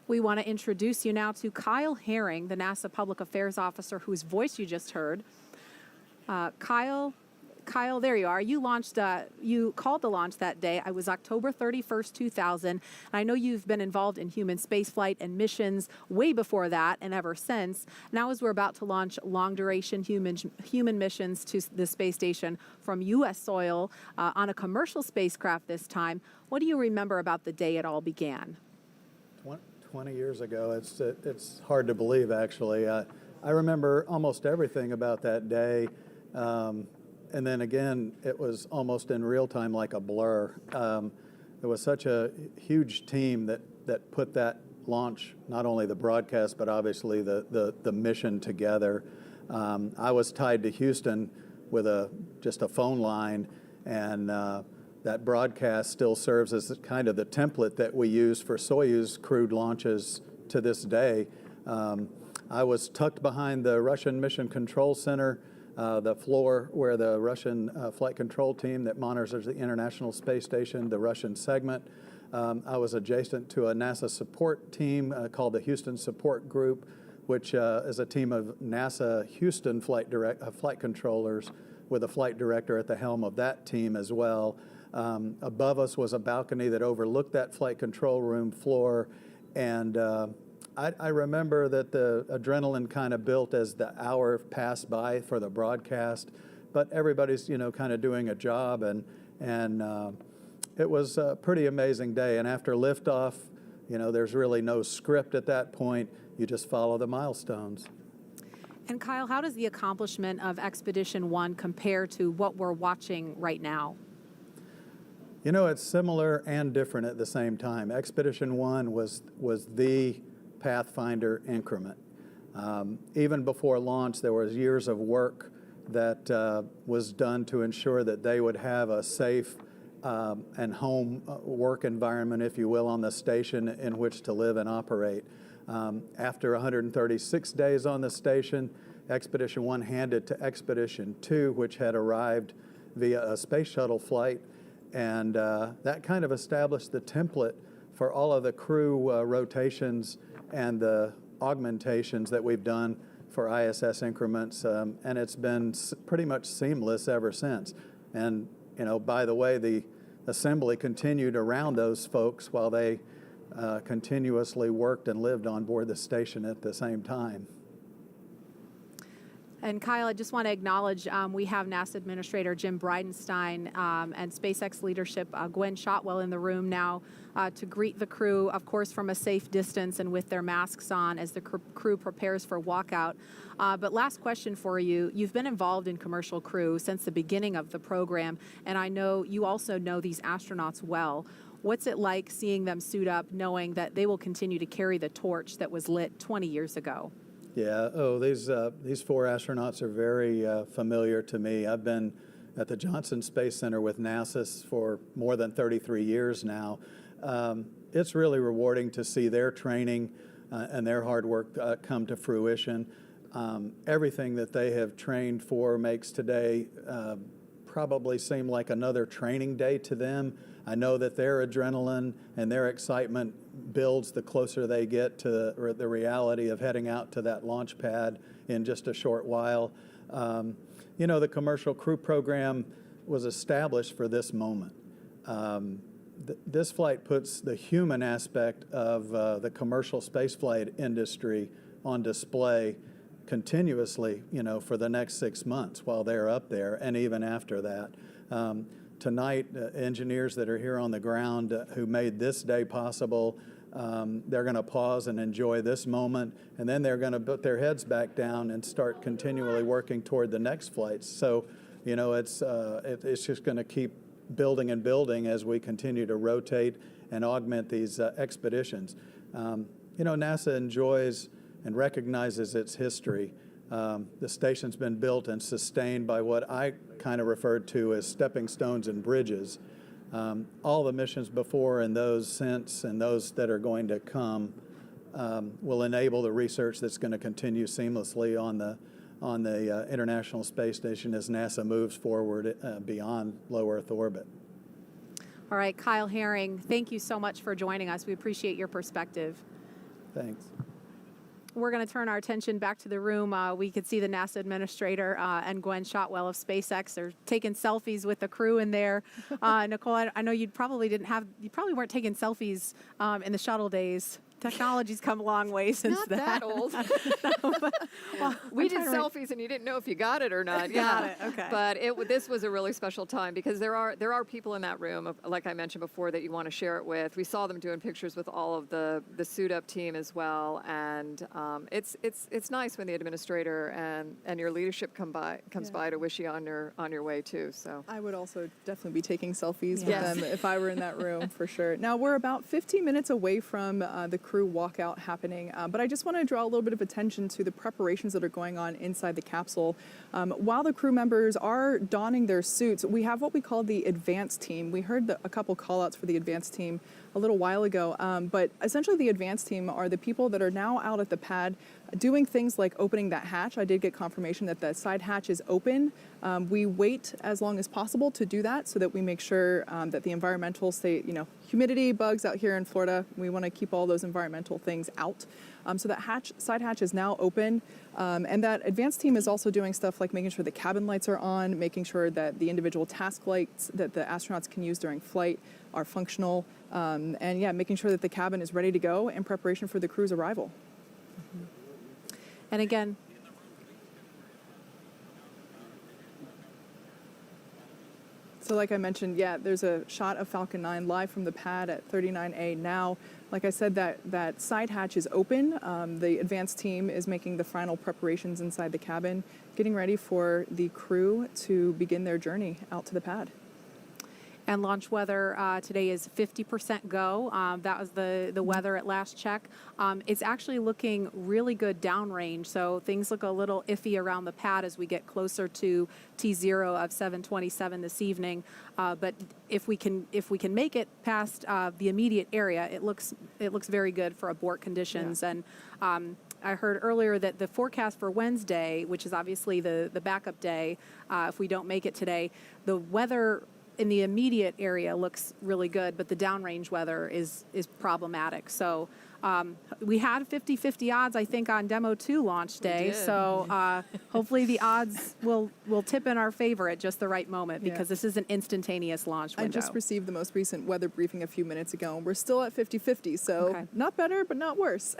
Speaker 1: We want to introduce you now to Kyle Herring, the NASA Public Affairs Officer whose voice you just heard. Kyle, there you are. You called the launch that day. It was October 31st, 2000. And I know you've been involved in human spaceflight and missions way before that and ever since. Now, as we're about to launch long-duration human missions to the space station from U.S. soil on a commercial spacecraft this time, what do you remember about the day it all began?
Speaker 13: 20 years ago. It's hard to believe, actually. I remember almost everything about that day. And then again, it was almost in real time like a blur. It was such a huge team that put that launch, not only the broadcast, but obviously the mission together. I was tied to Houston with just a phone line, and that broadcast still serves as kind of the template that we use for Soyuz crewed launches to this day. I was tucked behind the Russian Mission Control Center, the floor where the Russian flight control team that monitors the International Space Station, the Russian segment. I was adjacent to a NASA support team called the Houston Support Group, which is a team of NASA Houston flight controllers with a flight director at the helm of that team as well. Above us was a balcony that overlooked that flight control room floor, and I remember that the adrenaline kind of built as the hour passed by for the broadcast, but everybody's kind of doing a job, and it was a pretty amazing day. And after liftoff, there's really no script at that point. You just follow the milestones.
Speaker 1: And Kyle, how does the accomplishment of Expedition 1 compare to what we're watching right now?
Speaker 13: It's similar and different at the same time. Expedition 1 was the Pathfinder increment. Even before launch, there was years of work that was done to ensure that they would have a safe and home work environment, if you will, on the station in which to live and operate. After 136 days on the station, Expedition 1 handed to Expedition 2, which had arrived via a space shuttle flight. And that kind of established the template for all of the crew rotations and the augmentations that we've done for ISS increments, and it's been pretty much seamless ever since. And, you know, by the way, the assembly continued around those folks while they continuously worked and lived on board the station at the same time.
Speaker 1: And Kyle, I just want to acknowledge we have NASA Administrator Jim Bridenstine and SpaceX leadership Gwen Shotwell in the room now to greet the crew, of course, from a safe distance and with their masks on as the crew prepares for walkout. But last question for you. You've been involved in commercial crew since the beginning of the program, and I know you also know these astronauts well. What's it like seeing them suit up, knowing that they will continue to carry the torch that was lit 20 years ago?
Speaker 13: Yeah, these four astronauts are very familiar to me. I've been at the Johnson Space Center with NASA for more than 33 years now. It's really rewarding to see their training and their hard work come to fruition. Everything that they have trained for makes today probably seem like another training day to them. I know that their adrenaline and their excitement builds the closer they get to the reality of heading out to that launch pad in just a short while. You know, the commercial crew program was established for this moment. This flight puts the human aspect of the commercial spaceflight industry on display continuously, you know, for the next 6 months while they're up there and even after that. Tonight, engineers that are here on the ground who made this day possible, they're going to pause and enjoy this moment, and then they're going to put their heads back down and start continually working toward the next flights. So, you know, it's just going to keep building and building as we continue to rotate and augment these expeditions. You know, NASA enjoys and recognizes its history. The station's been built and sustained by what I kind of referred to as stepping stones and bridges. All the missions before and those since and those that are going to come will enable the research that's going to continue seamlessly on the International Space Station as NASA moves forward beyond low Earth orbit.
Speaker 1: All right, Kyle Herring, thank you so much for joining us. We appreciate your perspective.
Speaker 13: Thanks.
Speaker 1: We're going to turn our attention back to the room. We could see the NASA Administrator and Gwen Shotwell of SpaceX. They're taking selfies with the crew in there. Nicole, I know you probably weren't taking selfies in the shuttle days. Technology's come a long way since
Speaker 3: Not
Speaker 1: then.
Speaker 3: that old. We did selfies, and you didn't know if you got it or not.
Speaker 1: Got it. Okay.
Speaker 3: But this was a really special time because there are people in that room, like I mentioned before, that you want to share it with. We saw them doing pictures with all of the suit up team as well, and it's nice when the administrator and your leadership comes by to wish you on your way too. So
Speaker 2: I would also definitely be taking selfies with
Speaker 3: Yes.
Speaker 2: them if I were in that room for sure. Now we're about 15 minutes away from the crew walkout happening, but I just want to draw a little bit of attention to the preparations that are going on inside the capsule. While the crew members are donning their suits, we have what we call the advanced team. We heard a couple call outs for the advanced team a little while ago, but essentially the advanced team are the people that are now out at the pad doing things like opening that hatch. I did get confirmation that the side hatch is open. We wait as long as possible to do that so that we make sure that the environmental state, humidity, bugs out here in Florida, we want to keep all those environmental things out. So that side hatch is now open. And that advanced team is also doing stuff like making sure the cabin lights are on, making sure that the individual task lights that the astronauts can use during flight are functional, and making sure that the cabin is ready to go in preparation for the crew's arrival.
Speaker 1: Mm-hmm. And again,
Speaker 2: so like I mentioned, there's a shot of Falcon 9 live from the pad at 39A now. Like I said, that side hatch is open. The advanced team is making the final preparations inside the cabin, getting ready for the crew to begin their journey out to the pad.
Speaker 1: and launch weather today is 50% go. That was the weather at last check. It's actually looking really good downrange, so things look a little iffy around the pad as we get closer to T0 of 727 this evening. But if we can make it past the immediate area, it looks very good for abort conditions. Yeah. And I heard earlier that the forecast for Wednesday, which is obviously the backup day, if we don't make it today, the weather in the immediate area looks really good, but the downrange weather is problematic. So we had 50-50 odds, I think, on Demo 2 launch day. So hopefully the odds will tip in our favor at just the right moment, because this is an instantaneous launch window.
Speaker 2: I just received the most recent weather briefing a few minutes ago, and we're still at 50-50, so not better, but not worse.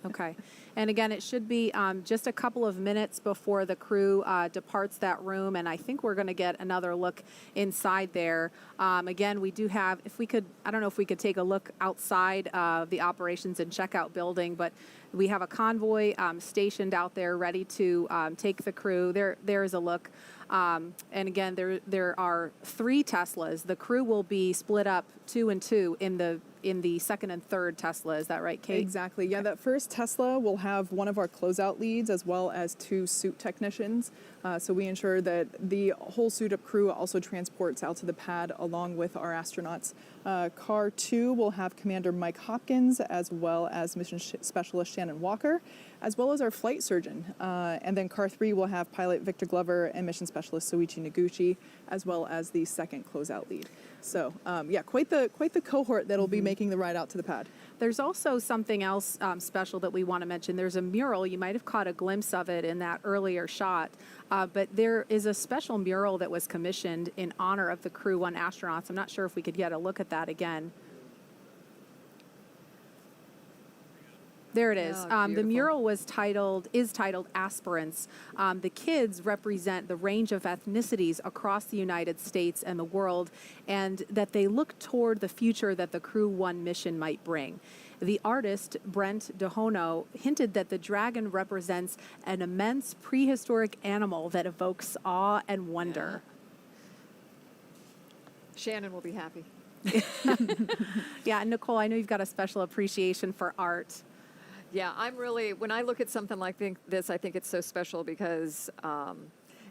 Speaker 1: Okay. And again, it should be just a couple of minutes before the crew departs that room, and I think we're going to get another look inside there. Again, we do have, if we could, I don't know if we could take a look outside the operations and checkout building, but we have a convoy stationed out there ready to take the crew. There is a look. And again, there are 3 Teslas. The crew will be split up 2 and 2 in the second and third Tesla. Is that right, Kate?
Speaker 2: Exactly. Yeah, that first Tesla will have one of our closeout leads as well as 2 suit technicians. So we ensure that the whole suit-up crew also transports out to the pad along with our astronauts. Car 2 will have Commander Mike Hopkins as well as Mission Specialist Shannon Walker, as well as our flight surgeon. And then Car 3 will have Pilot Victor Glover and Mission Specialist Soichi Noguchi, as well as the second closeout lead. So yeah, quite the cohort that'll be making the ride out to the pad.
Speaker 1: There's also something else special that we want to mention. There's a mural. You might have caught a glimpse of it in that earlier shot. But there is a special mural that was commissioned in honor of the Crew-1 astronauts. I'm not sure if we could get a look at that again. There it is. The mural is titled Aspirants. The kids represent the range of ethnicities across the United States and the world, and that they look toward the future that the Crew-1 mission might bring. The artist, Brent DeHono, hinted that the dragon represents an immense prehistoric animal that evokes awe and wonder.
Speaker 3: Shannon will be happy.
Speaker 1: Yeah, and Nicole, I know you've got a special appreciation for art.
Speaker 3: Yeah, when I look at something like this, I think it's so special because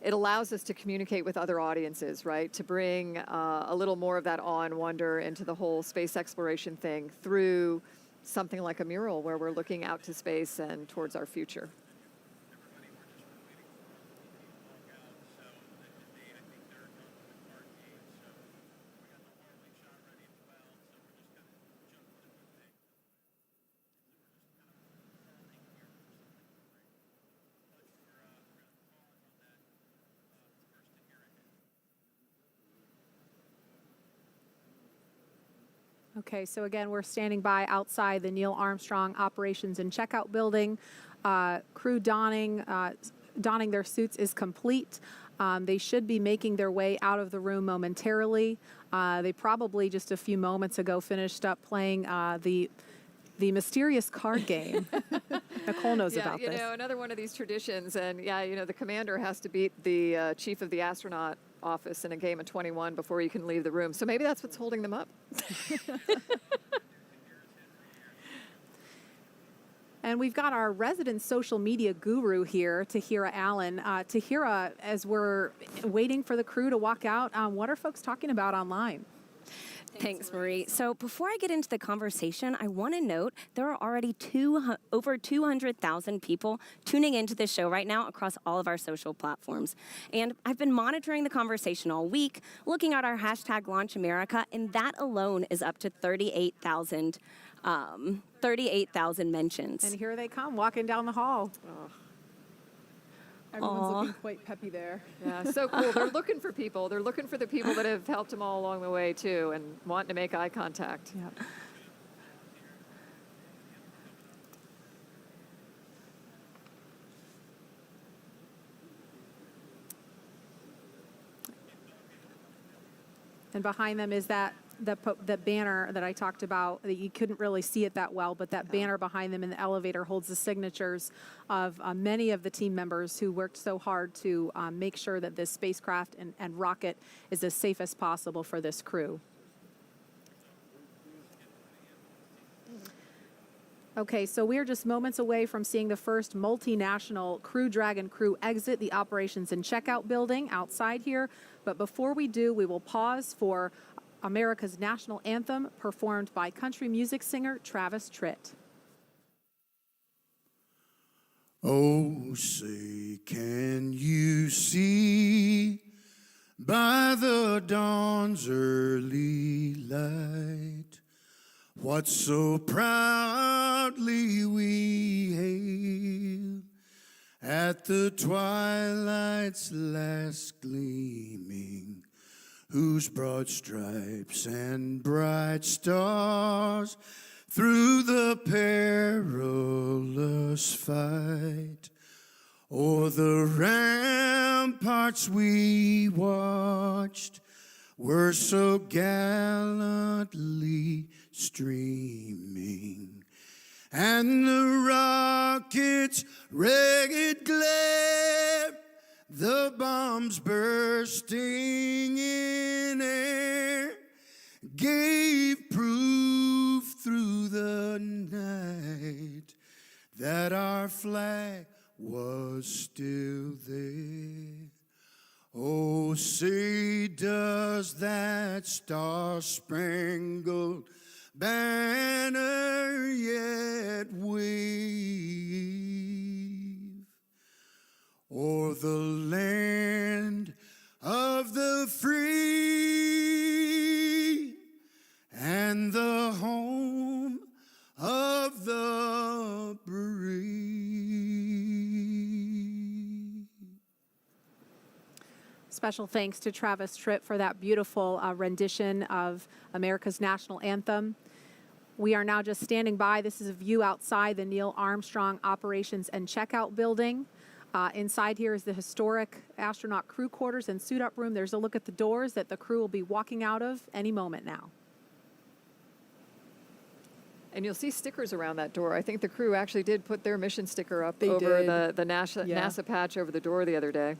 Speaker 3: it allows us to communicate with other audiences, right? To bring a little more of that awe and wonder into the whole space exploration thing through something like a mural where we're looking out to space and towards our future.
Speaker 1: Okay, so again, we're standing by outside the Neil Armstrong Operations and Checkout Building. Crew donning their suits is complete. They should be making their way out of the room momentarily. They probably just a few moments ago finished up playing the mysterious card game. Nicole knows about this.
Speaker 3: Yeah, another one of these traditions. And yeah, the commander has to beat the chief of the astronaut office in a game of 21 before you can leave the room. So maybe that's what's holding them up.
Speaker 1: And we've got our resident social media guru here, Tahira Allen. Tahira, as we're waiting for the crew to walk out, what are folks talking about online?
Speaker 14: Thanks, Marie. So before I get into the conversation, I want to note there are already over 200,000 people tuning into the show right now across all of our social platforms. And I've been monitoring the conversation all week, looking at our hashtag #LaunchAmerica, and that alone is up to 38,000 mentions.
Speaker 1: And here they come, walking down the hall.
Speaker 3: Oh.
Speaker 2: Everyone's looking quite peppy there.
Speaker 3: Yeah, so cool. They're looking for people. They're looking for the people that have helped them all along the way, too, and wanting to make eye contact.
Speaker 1: Yep. And behind them is that the banner that I talked about. That you couldn't really see it that well, but that banner behind them in the elevator holds the signatures of many of the team members who worked so hard to make sure that this spacecraft and rocket is as safe as possible for this crew. Okay, so we're just moments away from seeing the first multinational Crew Dragon crew exit the operations and checkout building outside here. But before we do, we will pause for America's national anthem performed by country music singer Travis Tritt.
Speaker 15: Oh, say, can you see by the dawn's early light, what so proudly we hail at the twilight's last gleaming, whose broad stripes and bright stars through the perilous fight o'er the ramparts we watched were so gallantly streaming, and the rocket's ragged glare, the bombs bursting in air, gave proof through the night that our flag was still there. Oh, say does that star-spangled banner yet wave o'er the land of the free and the home of the brave?
Speaker 1: Special thanks to Travis Tripp for that beautiful rendition of America's national anthem. We are now just standing by. This is a view outside the Neil Armstrong Operations and Checkout Building. Inside here is the historic astronaut crew quarters and suit-up room. There's a look at the doors that the crew will be walking out of any moment now.
Speaker 3: And you'll see stickers around that door. I think the crew actually did put their mission sticker up
Speaker 2: They
Speaker 3: over
Speaker 2: did.
Speaker 3: the NASA patch over the door the other day.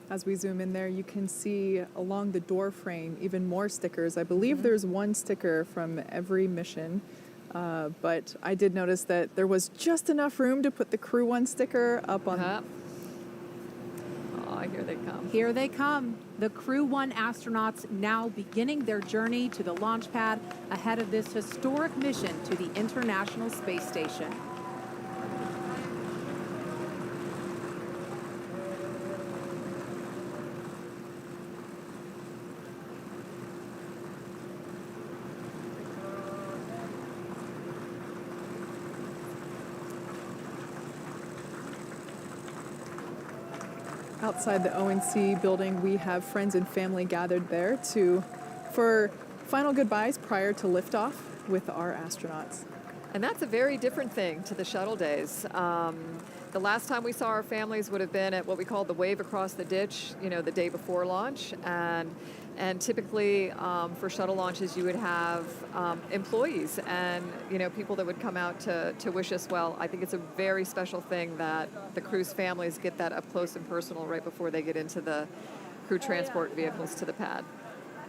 Speaker 2: As we zoom in there, you can see along the door frame even more stickers. I believe there's one sticker from every mission, but I did notice that there was just enough room to put the Crew-1 sticker up on.
Speaker 3: Oh, here they come.
Speaker 1: Here they come. The Crew-1 astronauts now beginning their journey to the launch pad ahead of this historic mission to the International Space Station.
Speaker 2: Outside the ONC building, we have friends and family gathered there for final goodbyes prior to liftoff with our astronauts.
Speaker 3: And that's a very different thing to the shuttle days. The last time we saw our families would have been at what we call the wave across the ditch, the day before launch. And typically for shuttle launches, you would have employees and people that would come out to wish us well. I think it's a very special thing that the crew's families get that up close and personal right before they get into the crew transport vehicles to the pad.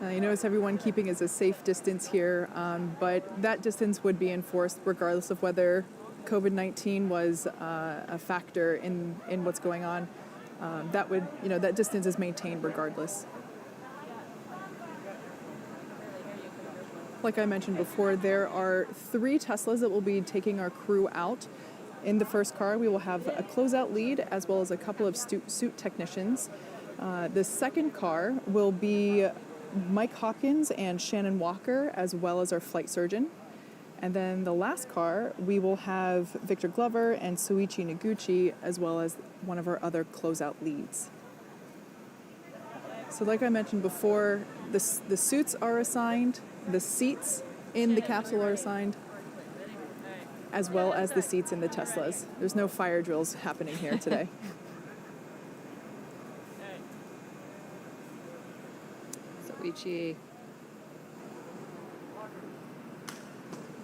Speaker 2: You notice everyone keeping is a safe distance here, but that distance would be enforced regardless of whether COVID-19 was a factor in what's going on. That distance is maintained regardless. Like I mentioned before, there are 3 Teslas that will be taking our crew out. In the first car, we will have a closeout lead as well as a couple of suit technicians. The second car will be Mike Hopkins and Shannon Walker, as well as our flight surgeon. And then the last car, we will have Victor Glover and Soichi Noguchi, as well as one of our other closeout leads. So like I mentioned before, the suits are assigned, the seats in the capsule are assigned, as well as the seats in the Teslas. There's no fire drills happening here today.
Speaker 3: Soichi.
Speaker 1: You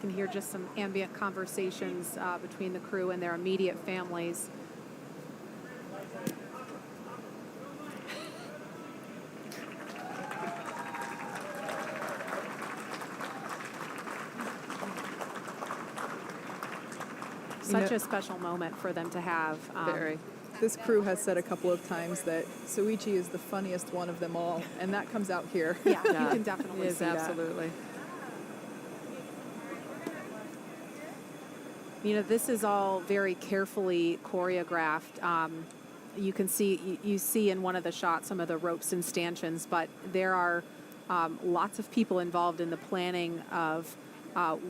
Speaker 1: can hear just some ambient conversations between the crew and their immediate families. Such a special moment for them to have.
Speaker 3: Very.
Speaker 2: This crew has said a couple of times that Soichi is the funniest one of them all, and that comes out here.
Speaker 1: Yeah, you can definitely
Speaker 3: Yes,
Speaker 1: see that.
Speaker 3: absolutely.
Speaker 1: You know, this is all very carefully choreographed. You can see, you see in one of the shots some of the ropes and stanchions, but there are lots of people involved in the planning of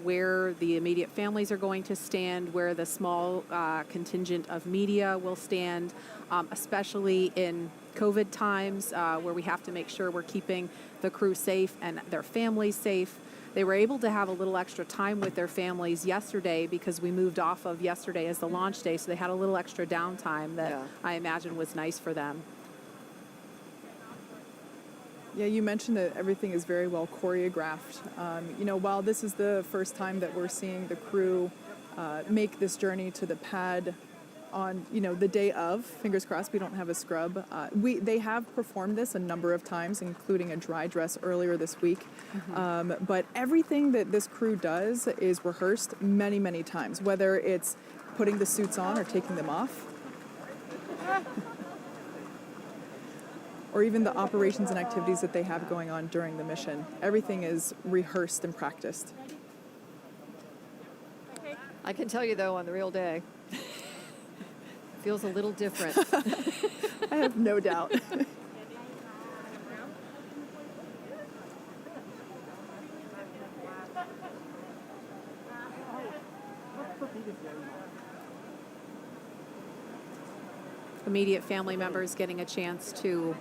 Speaker 1: where the immediate families are going to stand, where the small contingent of media will stand, especially in COVID times where we have to make sure we're keeping the crew safe and their families safe. They were able to have a little extra time with their families yesterday because we moved off of yesterday as the launch day, so they had a little extra downtime that I imagine was nice for them.
Speaker 2: Yeah, you mentioned that everything is very well choreographed. You know, while this is the first time that we're seeing the crew make this journey to the pad on, you know, the day of, fingers crossed we don't have a scrub. They have performed this a number of times, including a dry dress earlier this week. But everything that this crew does is rehearsed many, many times, whether it's putting the suits on or taking them off, or even the operations and activities that they have going on during the mission. Everything is rehearsed and practiced.
Speaker 3: I can tell you, though, on the real day, feels a little different.
Speaker 2: I have no doubt.
Speaker 1: Immediate family members getting a chance to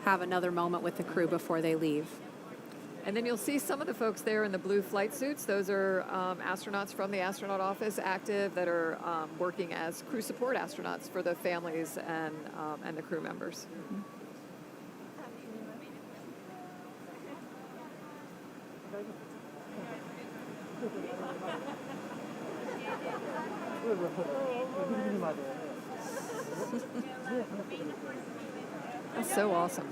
Speaker 1: have another moment with the crew before they leave.
Speaker 3: And then you'll see some of the folks there in the blue flight suits. Those are astronauts from the astronaut office active that are working as crew support astronauts for the families and the crew members. That's so awesome.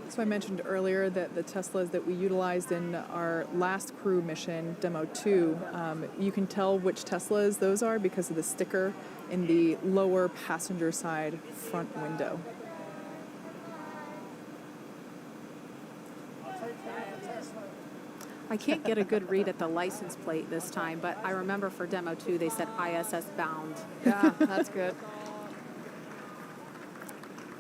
Speaker 2: So I mentioned earlier that the Teslas that we utilized in our last crew mission, Demo 2, you can tell which Teslas those are because of the sticker in the lower passenger side front window.
Speaker 1: I can't get a good read at the license plate this time, but I remember for Demo 2 they said ISS bound.
Speaker 3: Yeah, that's good.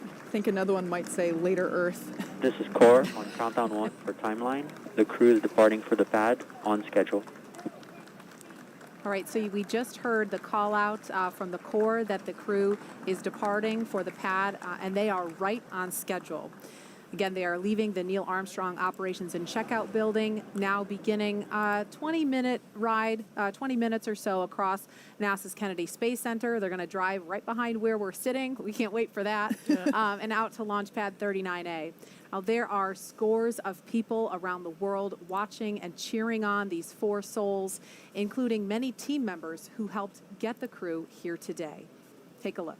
Speaker 2: I think another one might say later Earth.
Speaker 11: This is Core on countdown 1 for timeline. The crew is departing for the pad on schedule.
Speaker 1: All right, so we just heard the call out from the Corps that the crew is departing for the pad, and they are right on schedule. Again, they are leaving the Neil Armstrong Operations and Checkout Building, now beginning a 20-minute ride, 20 minutes or so across NASA's Kennedy Space Center. They're going to drive right behind where we're sitting. We can't wait for that. And out to Launch Pad 39A. Now, there are scores of people around the world watching and cheering on these four souls, including many team members who helped get the crew here today. Take a look.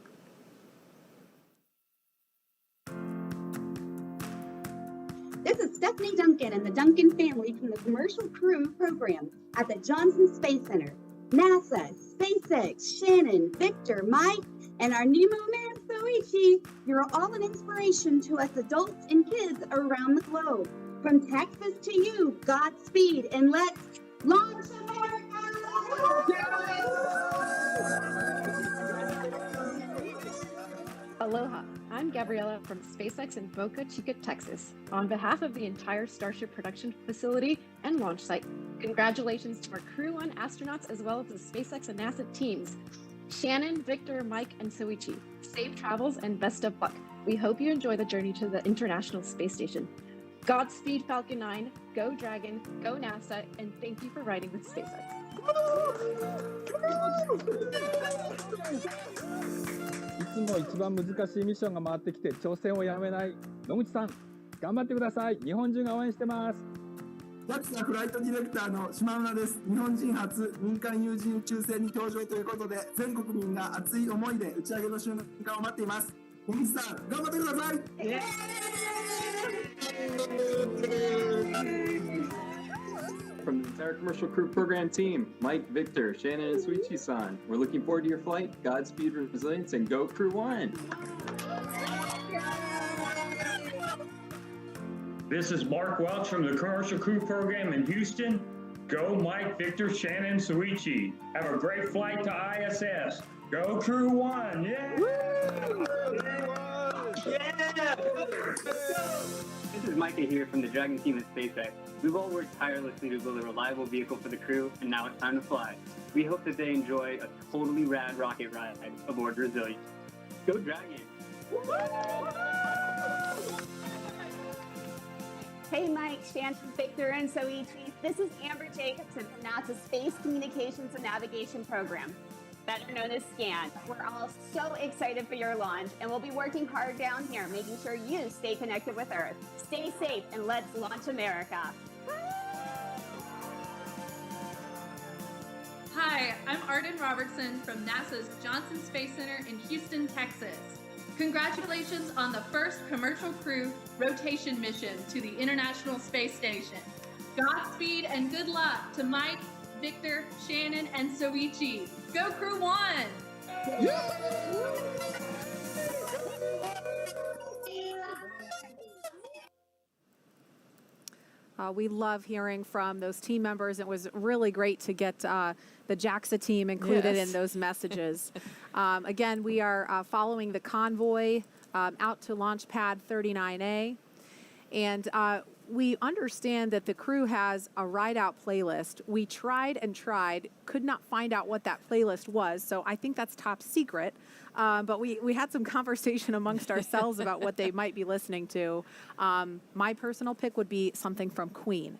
Speaker 16: This is Stephanie Duncan and the Duncan family from the Commercial Crew program at the Johnson Space Center. NASA, SpaceX, Shannon, Victor, Mike, and our Nemo man, Soichi, you're all an inspiration to us adults and kids around the globe. From Texas to you, Godspeed, and let's launch
Speaker 17: Aloha, I'm Gabriella from SpaceX in Boca Chica, Texas. On behalf of the entire Starship production facility and launch site, congratulations to our Crew-1 astronauts as well as the SpaceX and NASA teams. Shannon, Victor, Mike, and Soichi, safe travels and best of luck. We hope you enjoy the journey to the International Space Station. Godspeed Falcon 9, go Dragon, go NASA, and thank you for riding with SpaceX.
Speaker 18: いつも一番難しいミッションが回ってきて挑戦をやめない野口さん、頑張ってください。日本中が応援してます。
Speaker 19: JAXA フライトディレクターの島村です。日本人初民間有人宇宙船に搭乗ということで、全国民が熱い思いで打ち上げの瞬間を待っています。野口さん、頑張ってください。
Speaker 20: From the entire Commercial Crew program team, Mike, Victor, Shannon, and Soichi-san, we're looking forward to your flight. Godspeed, resilience, and go Crew-1!
Speaker 21: This is Mark Welch from the Commercial Crew Program in Houston. Go Mike, Victor, Shannon, Soichi. Have a great flight to ISS. Go Crew-1, yeah!
Speaker 22: Yeah! This is Micah here from the Dragon team at SpaceX. We've all worked tirelessly to build a reliable vehicle for the crew, and now it's time to fly. We hope that they enjoy a totally rad rocket ride aboard Resilience. Go Dragon!
Speaker 23: Hey Mike, Shannon, Victor, and Soichi. This is Amber Jacobson from NASA's Space Communications and Navigation Program, better known as SCAN. We're all so excited for your launch, and we'll be working hard down here, making sure you stay connected with Earth. Stay safe, and let's launch America.
Speaker 24: Hi, I'm Arden Robertson from NASA's Johnson Space Center in Houston, Texas. Congratulations on the first commercial crew rotation mission to the International Space Station. Godspeed and good luck to Mike, Victor, Shannon, and Soichi. Go Crew-1!
Speaker 1: We love hearing from those team members. It was really great to get the JAXA team included in those messages. Again, we are following the convoy out to launch pad 39A. And we understand that the crew has a ride-out playlist. We tried and tried, could not find out what that playlist was, so I think that's top secret. But we had some conversation amongst ourselves about what they might be listening to. My personal pick would be something from Queen.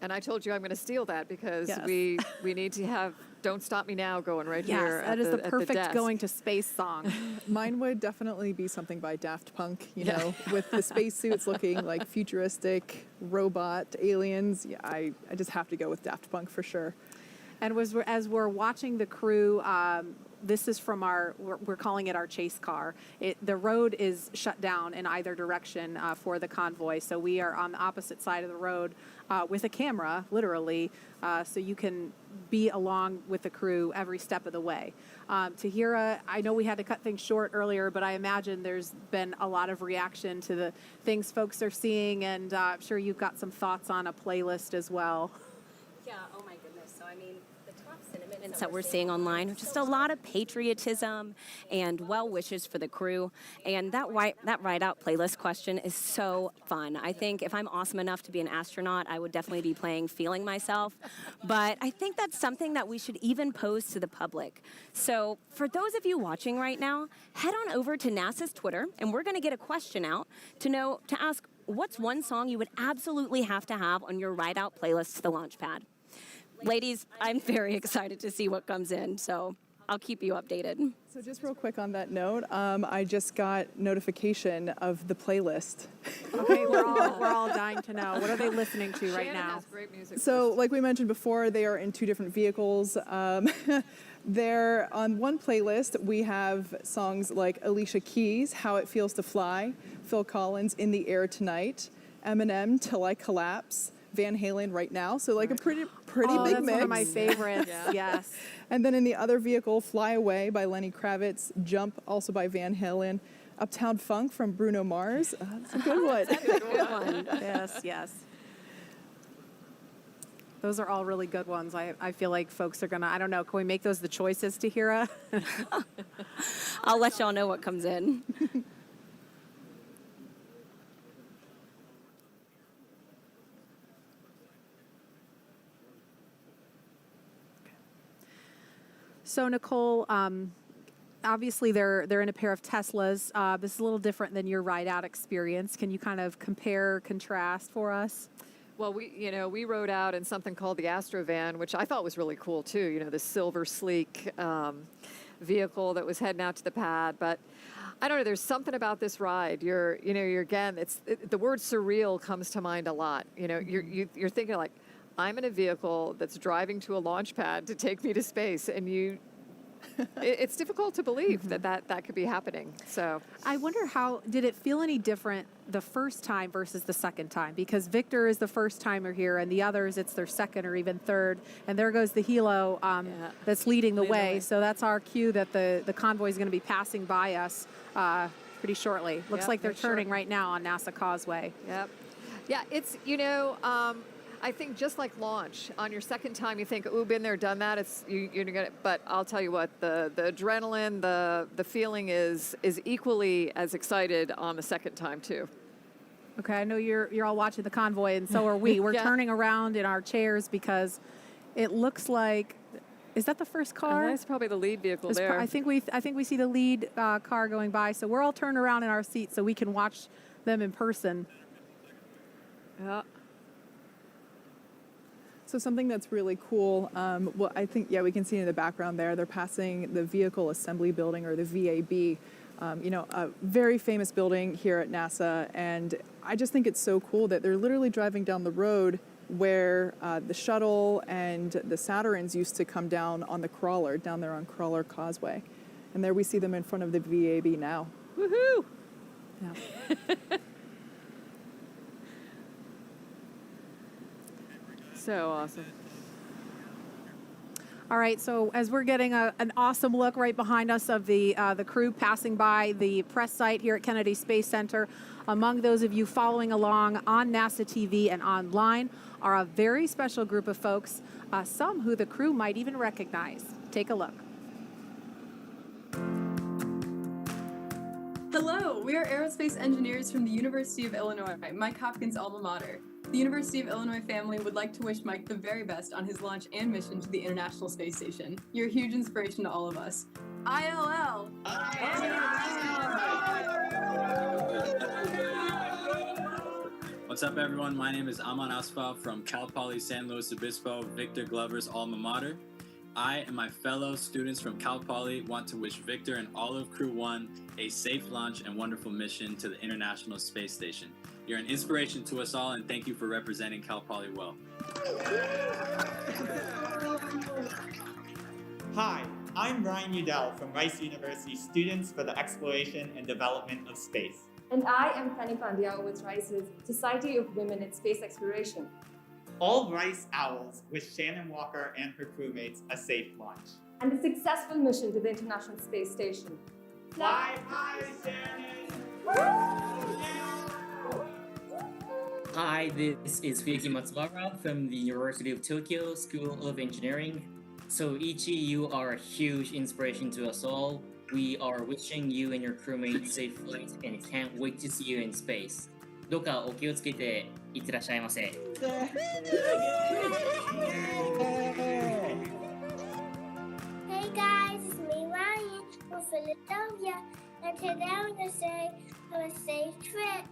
Speaker 3: And I told you I'm going to steal that because we need to have Don't Stop Me Now going right here.
Speaker 1: Yes, that is the perfect going to space song.
Speaker 2: Mine would definitely be something by Daft Punk, you know, with the spacesuits looking like futuristic robot aliens. Yeah, I just have to go with Daft Punk for sure.
Speaker 1: And as we're watching the crew, this is from we're calling it our chase car. The road is shut down in either direction for the convoy, so we are on the opposite side of the road with a camera, literally, so you can be along with the crew every step of the way. Tahira, I know we had to cut things short earlier, but I imagine there's been a lot of reaction to the things folks are seeing, and I'm sure you've got some thoughts on a playlist as well.
Speaker 14: Yeah, oh my goodness. So, I mean, the top sentiments that we're seeing online are just a lot of patriotism and well wishes for the crew. And that ride-out playlist question is so fun. I think if I'm awesome enough to be an astronaut, I would definitely be playing Feeling Myself. But I think that's something that we should even pose to the public. So for those of you watching right now, head on over to NASA's Twitter, and we're going to get a question out to ask, what's one song you would absolutely have to have on your ride-out playlist to the launch pad? Ladies, I'm very excited to see what comes in, so I'll keep you updated.
Speaker 2: So just real quick on that note, I just got notification of the playlist.
Speaker 1: Okay, we're all dying to know. What are they listening to right
Speaker 3: Shannon
Speaker 1: now?
Speaker 3: has great music.
Speaker 2: So like we mentioned before, they are in two different vehicles. They're on one playlist. We have songs like Alicia Keys, How It Feels to Fly, Phil Collins, In the Air Tonight, Eminem, Till I Collapse, Van Halen, Right Now. So like a pretty big
Speaker 1: that's
Speaker 2: mix.
Speaker 1: one of my favorites. Yes.
Speaker 2: And then in the other vehicle, Fly Away by Lenny Kravitz, Jump also by Van Halen, Uptown Funk from Bruno Mars. That's a good one.
Speaker 1: That's a good one. Yes. Those are all really good ones. I feel like folks are going to, I don't know, can we make those the choices, Tahira?
Speaker 14: I'll let y'all know what comes in.
Speaker 1: So Nicole, obviously they're in a pair of Teslas. This is a little different than your ride-out experience. Can you kind of compare, contrast for us?
Speaker 3: Well, we rode out in something called the Astrovan, which I thought was really cool too. You know, the silver sleek vehicle that was heading out to the pad. But I don't know. There's something about this ride. You're again. The word surreal comes to mind a lot. You know, you're thinking like, I'm in a vehicle that's driving to a launch pad to take me to space, and it's difficult to believe that could be happening. So
Speaker 1: I wonder did it feel any different the first time versus the second time? Because Victor is the first timer here, and the others, it's their second or even third. And there goes the helo that's leading the way. So that's our cue that the convoy is going to be passing by us pretty shortly. Looks like they're turning right now on NASA Causeway.
Speaker 3: Yep. Yeah, it's, I think just like launch, on your second time you think, ooh, been there, done that. You're gonna, but I'll tell you what, the adrenaline, the feeling is equally as excited on the second time too.
Speaker 1: Okay, I know you're all watching the convoy, and so are we. We're
Speaker 3: Yeah.
Speaker 1: turning around in our chairs because it looks like, is that the first car?
Speaker 3: That's probably the lead vehicle there.
Speaker 1: I think we see the lead car going by, so we're all turned around in our seats so we can watch them in person.
Speaker 3: Yeah.
Speaker 2: So something that's really cool, well, I think, we can see in the background there, they're passing the Vehicle Assembly Building, or the VAB, a very famous building here at NASA. And I just think it's so cool that they're literally driving down the road where the shuttle and the Saturns used to come down on the crawler, down there on Crawler Causeway. And there we see them in front of the VAB now.
Speaker 3: Woohoo!
Speaker 1: Yeah.
Speaker 3: So awesome.
Speaker 1: All right, so as we're getting an awesome look right behind us of the crew passing by the press site here at Kennedy Space Center, among those of you following along on NASA TV and online are a very special group of folks, some who the crew might even recognize. Take a look.
Speaker 4: Hello, we are aerospace engineers from the University of Illinois, Mike Hopkins' alma mater. The University of Illinois family would like to wish Mike the very best on his launch and mission to the International Space Station. You're a huge inspiration to all of us. ILL!
Speaker 5: What's up, everyone? My name is Aman Asfal from Cal Poly San Luis Obispo, Victor Glover's alma mater. I and my fellow students from Cal Poly want to wish Victor and all of Crew-1 a safe launch and wonderful mission to the International Space Station. You're an inspiration to us all, and thank you for representing Cal Poly well.
Speaker 8: Hi, I'm Ryan Udell from Rice University Students for the Exploration and Development of Space.
Speaker 9: And I am Fanny Pandiao with Rice's Society of Women in Space Exploration.
Speaker 8: All Rice Owls wish Shannon Walker and her crewmates a safe launch.
Speaker 9: And a successful mission to the International Space Station.
Speaker 8: Fly high, Shannon!
Speaker 25: Hi, this is Fuyuki Matsubara from the University of Tokyo School of Engineering. Soichi, you are a huge inspiration to us all. We are wishing you and your crewmates safe flight and can't wait to see you in space. どうかお気をつけていってらっしゃいませ。
Speaker 26: Hey guys, it's me Ryan from Philadelphia, and today I'm going to say have a safe trip.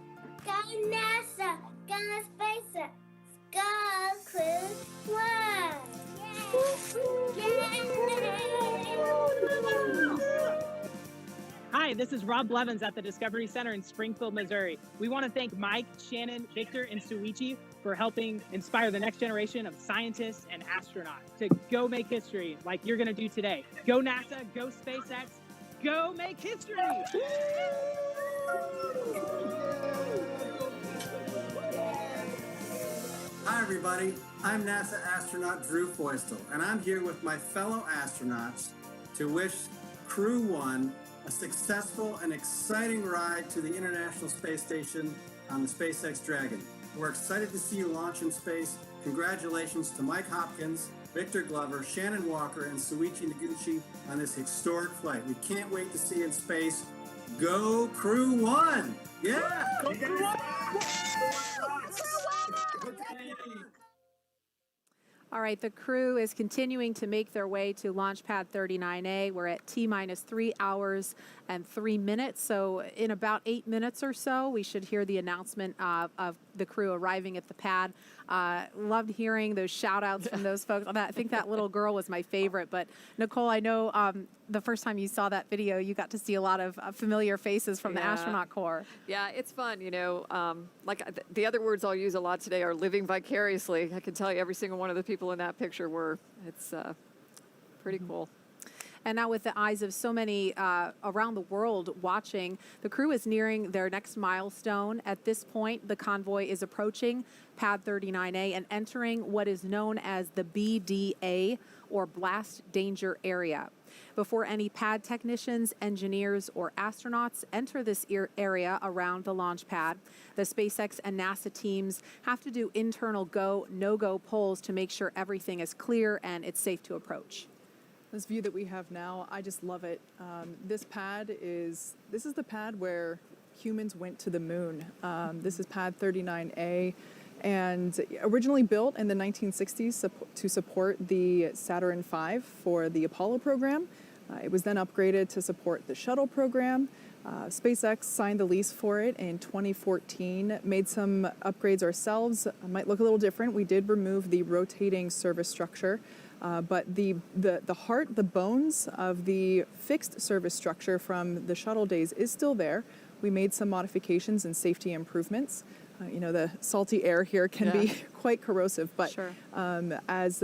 Speaker 26: Go NASA, go SpaceX, go Crew-1.
Speaker 27: Hi, this is Rob Blevins at the Discovery Center in Springfield, Missouri. We want to thank Mike, Shannon, Victor, and Soichi for helping inspire the next generation of scientists and astronauts to go make history like you're going to do today. Go NASA, go SpaceX, go make history!
Speaker 28: Hi, everybody. I'm NASA astronaut Drew Feustel, and I'm here with my fellow astronauts to wish Crew-1 a successful and exciting ride to the International Space Station on the SpaceX Dragon. We're excited to see you launch in space. Congratulations to Mike Hopkins, Victor Glover, Shannon Walker, and Soichi Noguchi on this historic flight. We can't wait to see you in space. Go Crew-1! Yeah! Go Crew-1!
Speaker 1: All right, the crew is continuing to make their way to Launch Pad 39A. We're at T-minus 3 hours and 3 minutes. So in about 8 minutes or so, we should hear the announcement of the crew arriving at the pad. Loved hearing those shout outs from those folks. I think that little girl was my favorite. But Nicole, I know the first time you saw that video, you got to see a lot of familiar faces from the astronaut corps.
Speaker 3: Yeah, it's fun, the other words I'll use a lot today are living vicariously. I can tell you every single one of the people in that picture it's pretty cool.
Speaker 1: And now with the eyes of so many around the world watching, the crew is nearing their next milestone. At this point, the convoy is approaching Pad 39A and entering what is known as the BDA, or Blast Danger Area. Before any pad technicians, engineers, or astronauts enter this area around the launch pad, the SpaceX and NASA teams have to do internal go, no-go polls to make sure everything is clear and it's safe to approach.
Speaker 2: This view that we have now, I just love it. This is the pad where humans went to the moon. This is pad 39A, and originally built in the 1960s to support the Saturn V for the Apollo program. It was then upgraded to support the shuttle program. SpaceX signed the lease for it in 2014, made some upgrades ourselves. It might look a little different. We did remove the rotating service structure, but the heart, the bones of the fixed service structure from the shuttle days is still there. We made some modifications and safety improvements. The salty air here can be quite corrosive, but as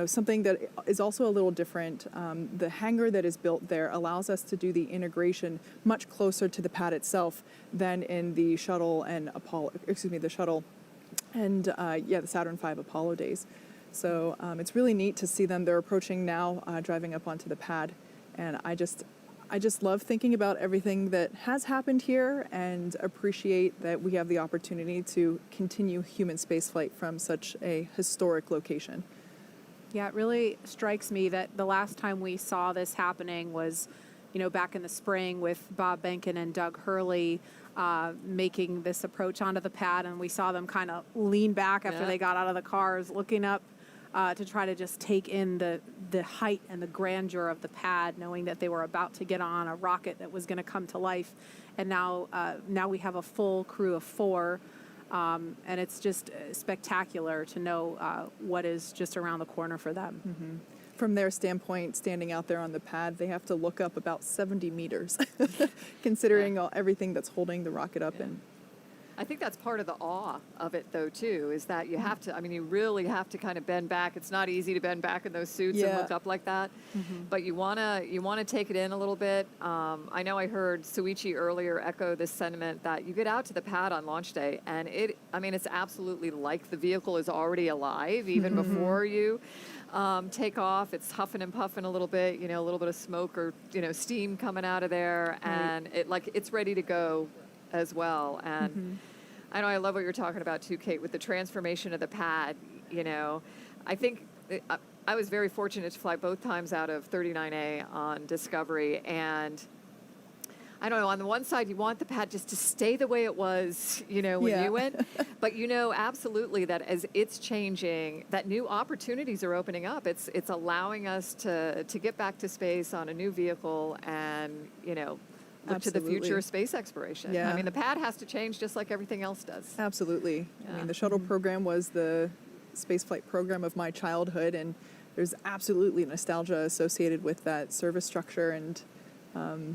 Speaker 2: something that is also a little different, the hangar that is built there allows us to do the integration much closer to the pad itself than in the shuttle and the Saturn V Apollo days. So it's really neat to see them. They're approaching now, driving up onto the pad, and I just love thinking about everything that has happened here and appreciate that we have the opportunity to continue human spaceflight from such a historic location.
Speaker 1: Yeah, it really strikes me that the last time we saw this happening was, back in the spring with Bob Behnken and Doug Hurley making this approach onto the pad, and we saw them kind of lean back after they got out of the cars, looking up to try to just take in the height and the grandeur of the pad, knowing that they were about to get on a rocket that was going to come to life. And now we have a full crew of 4, and it's just spectacular to know what is just around the corner for them.
Speaker 2: Mm-hmm. From their standpoint, standing out there on the pad, they have to look up about 70 meters, considering everything that's holding the rocket up. And
Speaker 3: I think that's part of the awe of it, though, too, is that you have to, you really have to kind of bend back. It's not easy to bend back in those suits and look up like that, but you want to take it in a little bit. I know I heard Soichi earlier echo this sentiment that you get out to the pad on launch day, and it's absolutely like the vehicle is already alive, even before you take off. It's huffing and puffing a little bit, a little bit of smoke or, steam coming out of there, and it's ready to go as well. And I know I love what you're talking about too, Kate, with the transformation of the pad. I think I was very fortunate to fly both times out of 39A on Discovery, and I don't know, on the one side you want the pad just to stay the way it was, when you went, but absolutely that as it's changing, that new opportunities are opening up. It's allowing us to get back to space on a new vehicle and, look to the future of space exploration.
Speaker 2: Yeah.
Speaker 3: The pad has to change just like everything else does.
Speaker 2: Absolutely. Yeah. The shuttle program was the spaceflight program of my childhood, and there's absolutely nostalgia associated with that service structure. And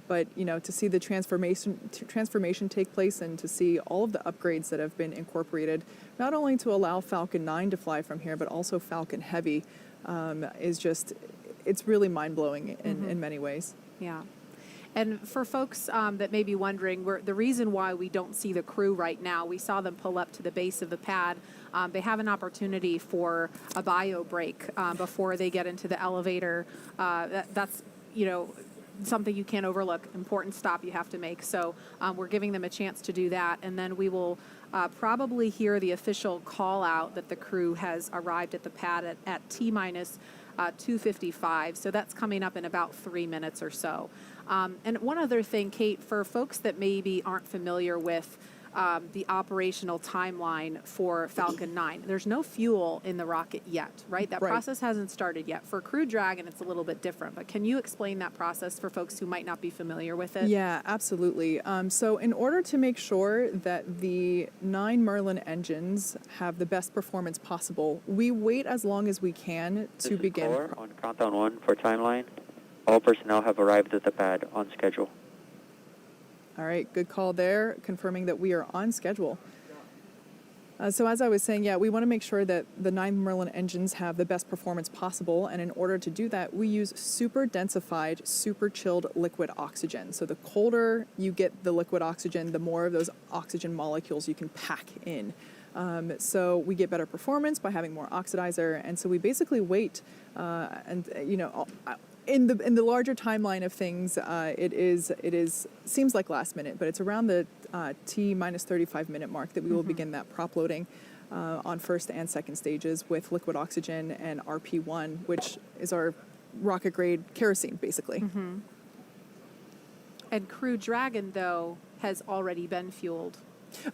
Speaker 2: but to see the transformation take place and to see all of the upgrades that have been incorporated, not only to allow Falcon 9 to fly from here, but also Falcon Heavy, it's really mind-blowing in many ways.
Speaker 1: Yeah. And for folks that may be wondering, the reason why we don't see the crew right now, we saw them pull up to the base of the pad. They have an opportunity for a bio break before they get into the elevator. That's something you can't overlook, important stop you have to make. So we're giving them a chance to do that. And then we will probably hear the official call out that the crew has arrived at the pad at T-minus 2:55. So that's coming up in about 3 minutes or so. And one other thing, Kate, for folks that maybe aren't familiar with the operational timeline for Falcon 9, there's no fuel in the rocket yet, right? That process hasn't started yet. For Crew Dragon, it's a little bit different. But can you explain that process for folks who might not be familiar with it?
Speaker 2: Yeah, absolutely. So in order to make sure that the 9 Merlin engines have the best performance possible, we wait as long as we can to begin.
Speaker 6: Core on countdown 1 for timeline. All personnel have arrived at the pad on schedule.
Speaker 2: All right, good call there, confirming that we are on schedule. So as I was saying, we want to make sure that the 9 Merlin engines have the best performance possible, and in order to do that, we use super densified, super chilled liquid oxygen. So the colder you get the liquid oxygen, the more of those oxygen molecules you can pack in. So we get better performance by having more oxidizer, and so we basically wait in the larger timeline of things, it seems like last minute, but it's around the T minus 35 minute mark that we will begin that prop loading on first and second stages with liquid oxygen and RP1, which is our rocket grade kerosene, basically.
Speaker 1: And Crew Dragon, though, has already been fueled.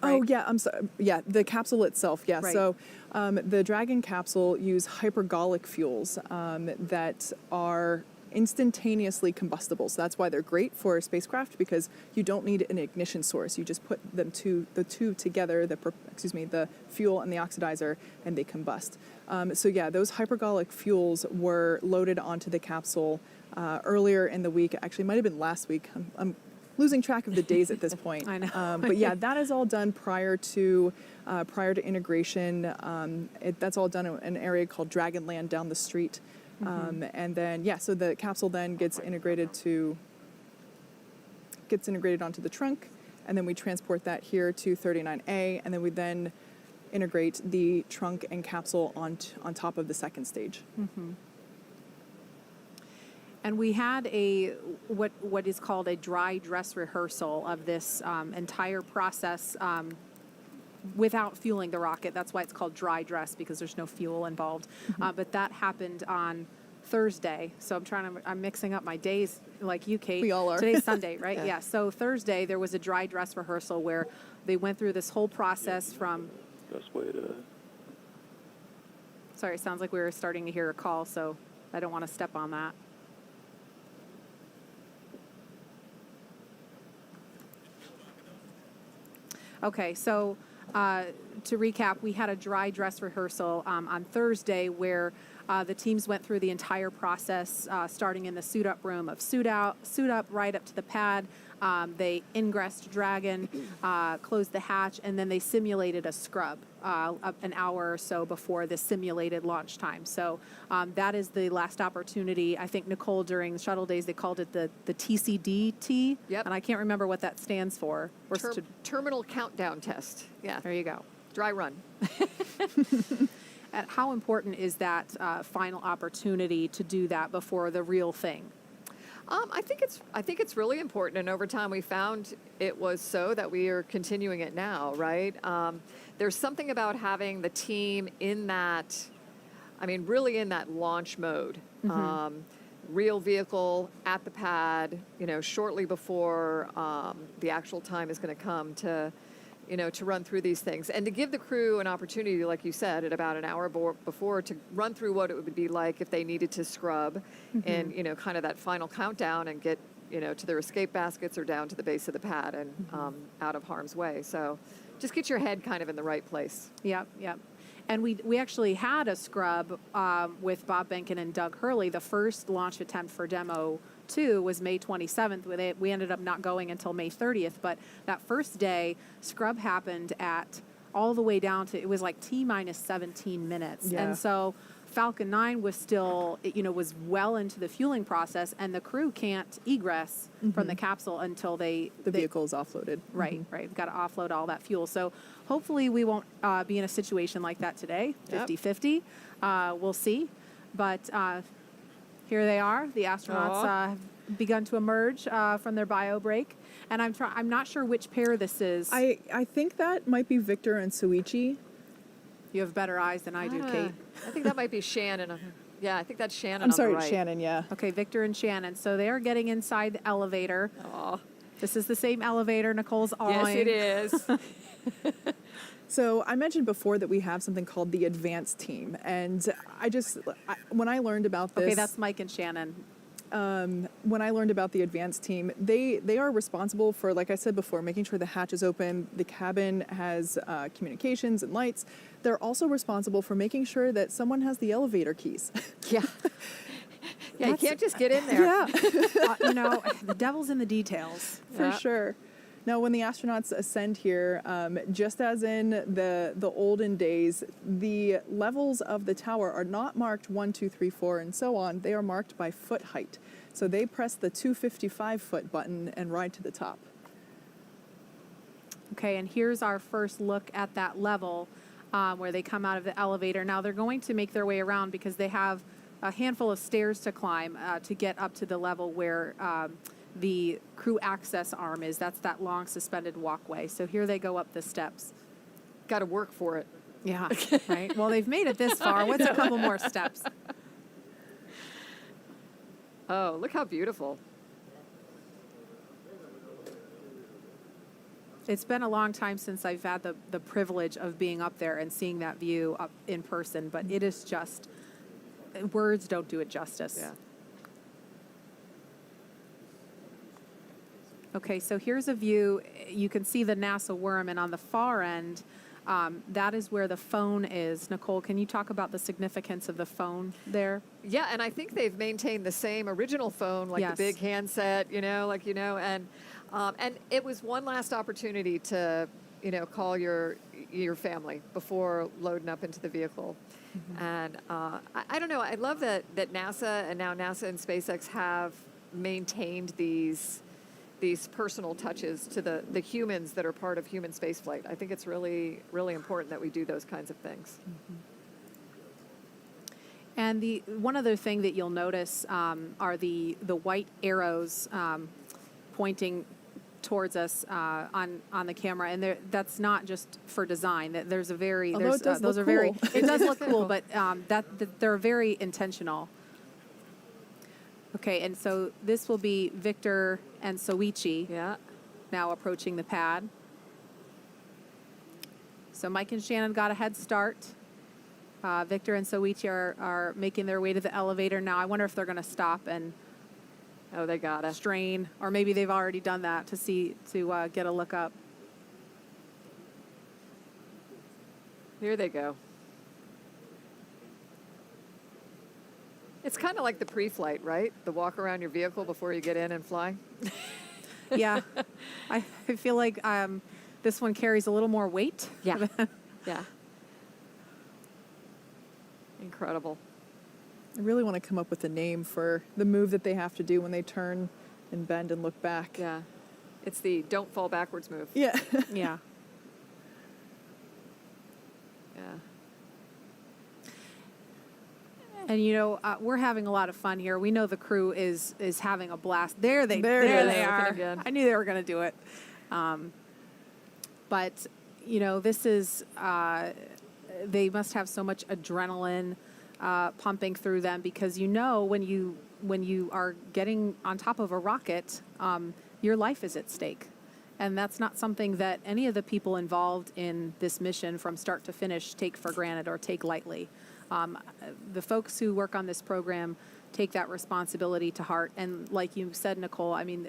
Speaker 2: Oh, yeah, I'm sorry. Yeah, the capsule itself, yeah.
Speaker 1: Right.
Speaker 2: So the Dragon capsule use hypergolic fuels that are instantaneously combustible. So that's why they're great for a spacecraft, because you don't need an ignition source. You just put the two together, the fuel and the oxidizer, and they combust. So yeah, those hypergolic fuels were loaded onto the capsule earlier in the week. Actually, it might have been last week. I'm losing track of the days at this point.
Speaker 1: I know.
Speaker 2: But yeah, that is all done prior to integration. That's all done in an area called Dragonland down the street. And then, yeah, so the capsule then gets integrated onto the trunk, and then we transport that here to 39A, and then we then integrate the trunk and capsule on top of the second stage.
Speaker 1: And we had what is called a dry dress rehearsal of this entire process without fueling the rocket. That's why it's called dry dress, because there's no fuel involved. But that happened on Thursday. So I'm mixing up my days like you, Kate.
Speaker 2: We all are.
Speaker 1: Today's Sunday, right? Yeah. So Thursday there was a dry dress rehearsal where they went through this whole process from.
Speaker 6: Best way to.
Speaker 1: Sorry, it sounds like we were starting to hear a call, so I don't want to step on that. Okay, so to recap, we had a dry dress rehearsal on Thursday where the teams went through the entire process, starting in the suit up room of suit up, right up to the pad. They ingressed Dragon, closed the hatch, and then they simulated a scrub an hour or so before the simulated launch time. So that is the last opportunity. I think, Nicole, during shuttle days, they called it the TCDT.
Speaker 3: Yep.
Speaker 1: And I can't remember what that stands for.
Speaker 3: Terminal countdown test. Yeah.
Speaker 1: There you go.
Speaker 3: Dry run.
Speaker 1: And how important is that final opportunity to do that before the real thing?
Speaker 3: I think it's really important, and over time we found it was so that we are continuing it now, right? There's something about having the team in that, really in that launch mode. Real vehicle at the pad, shortly before the actual time is going to come to run through these things, and to give the crew an opportunity, like you said, at about an hour before, to run through what it would be like if they needed to scrub, and kind of that final countdown, and get to their escape baskets or down to the base of the pad and out of harm's way. So just get your head kind of in the right place.
Speaker 1: Yep. And we actually had a scrub with Bob Benkin and Doug Hurley. The first launch attempt for Demo 2 was May 27th. We ended up not going until May 30th. But that first day, scrub happened at all the way down to, it was like T minus 17 minutes.
Speaker 2: Yeah.
Speaker 1: And so Falcon 9 was still, was well into the fueling process, and the crew can't egress from the capsule until the
Speaker 2: vehicle is offloaded.
Speaker 1: Right. We've got to offload all that fuel. So hopefully we won't be in a situation like that today, 50-50. We'll see. But here they are. The astronauts have begun to emerge from their bio break. And I'm not sure which pair this is.
Speaker 2: I think that might be Victor and Soichi.
Speaker 1: You have better eyes than I do, Kate.
Speaker 3: I think that might be Shannon. Yeah, I think that's Shannon.
Speaker 2: I'm sorry,
Speaker 3: on the right.
Speaker 2: Shannon, yeah.
Speaker 1: Okay, Victor and Shannon. So they are getting inside the elevator. This is the same elevator Nicole's on.
Speaker 3: Yes, it is.
Speaker 2: So I mentioned before that we have something called the advanced team. And when I learned about this...
Speaker 1: Okay, that's Mike and Shannon.
Speaker 2: When I learned about the advanced team, they are responsible for, like I said before, making sure the hatch is open, the cabin has communications and lights. They're also responsible for making sure that someone has the elevator keys.
Speaker 3: Yeah. Yeah, you can't just get in there.
Speaker 2: Yeah.
Speaker 1: The devil's in the details.
Speaker 2: For sure. Now, when the astronauts ascend here, just as in the olden days, the levels of the tower are not marked 1, 2, 3, 4, and so on. They are marked by foot height. So they press the 255-foot button and ride to the top.
Speaker 1: Okay, and here's our first look at that level where they come out of the elevator. Now, they're going to make their way around because they have a handful of stairs to climb to get up to the level where the crew access arm is. That's that long suspended walkway. So here they go up the steps.
Speaker 3: Got to work for it.
Speaker 1: Yeah, right. Well, they've made it this far. What's a couple more steps?
Speaker 3: Oh, look how beautiful.
Speaker 1: It's been a long time since I've had the privilege of being up there and seeing that view up in person, but it is just, words don't do it justice.
Speaker 3: Yeah.
Speaker 1: Okay, so here's a view. You can see the NASA worm, and on the far end, that is where the phone is. Nicole, can you talk about the significance of the phone there?
Speaker 3: Yeah, and I think they've maintained the same original phone, like
Speaker 1: Yes.
Speaker 3: the big handset, and it was one last opportunity to, call your family before loading up into the vehicle.
Speaker 1: Mm-hmm.
Speaker 3: And I don't know, I love that NASA and now NASA and SpaceX have maintained these personal touches to the humans that are part of human spaceflight. I think it's really, really important that we do those kinds of things.
Speaker 1: Mm-hmm. And the one other thing that you'll notice are the white arrows pointing towards us on the camera, and that's not just for design. That there's a very
Speaker 2: Although it does
Speaker 1: those
Speaker 2: look
Speaker 1: are very
Speaker 2: cool.
Speaker 1: it does look cool, but that they're very intentional. Okay, and so this will be Victor and Soichi.
Speaker 3: Yeah.
Speaker 1: Now approaching the pad. So Mike and Shannon got a head start. Victor and Soichi are making their way to the elevator now. I wonder if they're going to stop and
Speaker 3: they gotta
Speaker 1: strain, or maybe they've already done that to get a look up.
Speaker 3: Here they go. It's kind of like the pre-flight, right? The walk around your vehicle before you get in and fly.
Speaker 1: Yeah, I feel like this one carries a little more weight.
Speaker 3: Yeah. Yeah. Incredible.
Speaker 2: I really want to come up with a name for the move that they have to do when they turn and bend and look back.
Speaker 3: Yeah. It's the don't fall backwards move.
Speaker 2: Yeah.
Speaker 1: Yeah.
Speaker 3: Yeah.
Speaker 1: And we're having a lot of fun here. We know the crew is having a blast. There they are.
Speaker 3: Again.
Speaker 1: I knew they were going to do it. But this is they must have so much adrenaline pumping through them, because when you are getting on top of a rocket, your life is at stake. And that's not something that any of the people involved in this mission from start to finish take for granted or take lightly. The folks who work on this program take that responsibility to heart. And like you said, Nicole, I mean,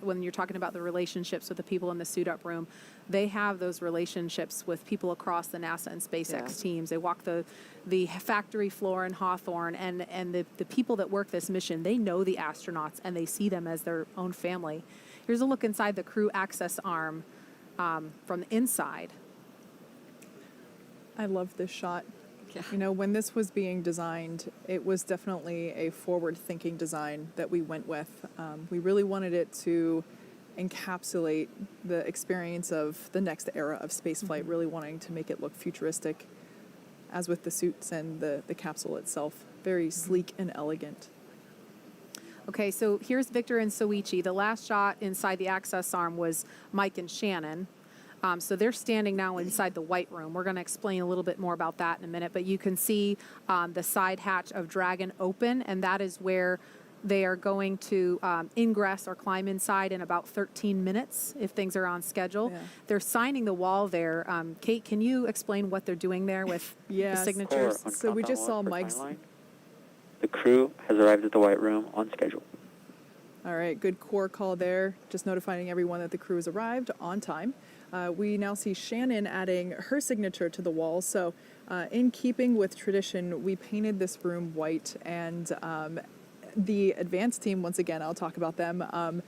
Speaker 1: when you're talking about the relationships with the people in the suit-up room, they have those relationships with people across the NASA and SpaceX teams. They walk the factory floor in Hawthorne, and the people that work this mission, they know the astronauts, and they see them as their own family. Here's a look inside the crew access arm from the inside.
Speaker 2: I love this shot.
Speaker 3: Yeah.
Speaker 2: When this was being designed, it was definitely a forward-thinking design that we went with. We really wanted it to encapsulate the experience of the next era of spaceflight, really wanting to make it look futuristic, as with the suits and the capsule itself. Very sleek and elegant.
Speaker 1: Okay, so here's Victor and Soichi. The last shot inside the access arm was Mike and Shannon. So they're standing now inside the white room. We're going to explain a little bit more about that in a minute, but you can see the side hatch of Dragon open, and that is where they are going to ingress or climb inside in about 13 minutes if things are on schedule.
Speaker 2: Yeah.
Speaker 1: They're signing the wall there. Kate, can you explain what they're doing there with the signatures?
Speaker 2: So we just saw Mike's...
Speaker 6: The crew has arrived at the white room on schedule.
Speaker 2: All right, good core call there. Just notifying everyone that the crew has arrived on time. We now see Shannon adding her signature to the wall. So in keeping with tradition, we painted this room white, and the advanced team, once again, I'll talk about them.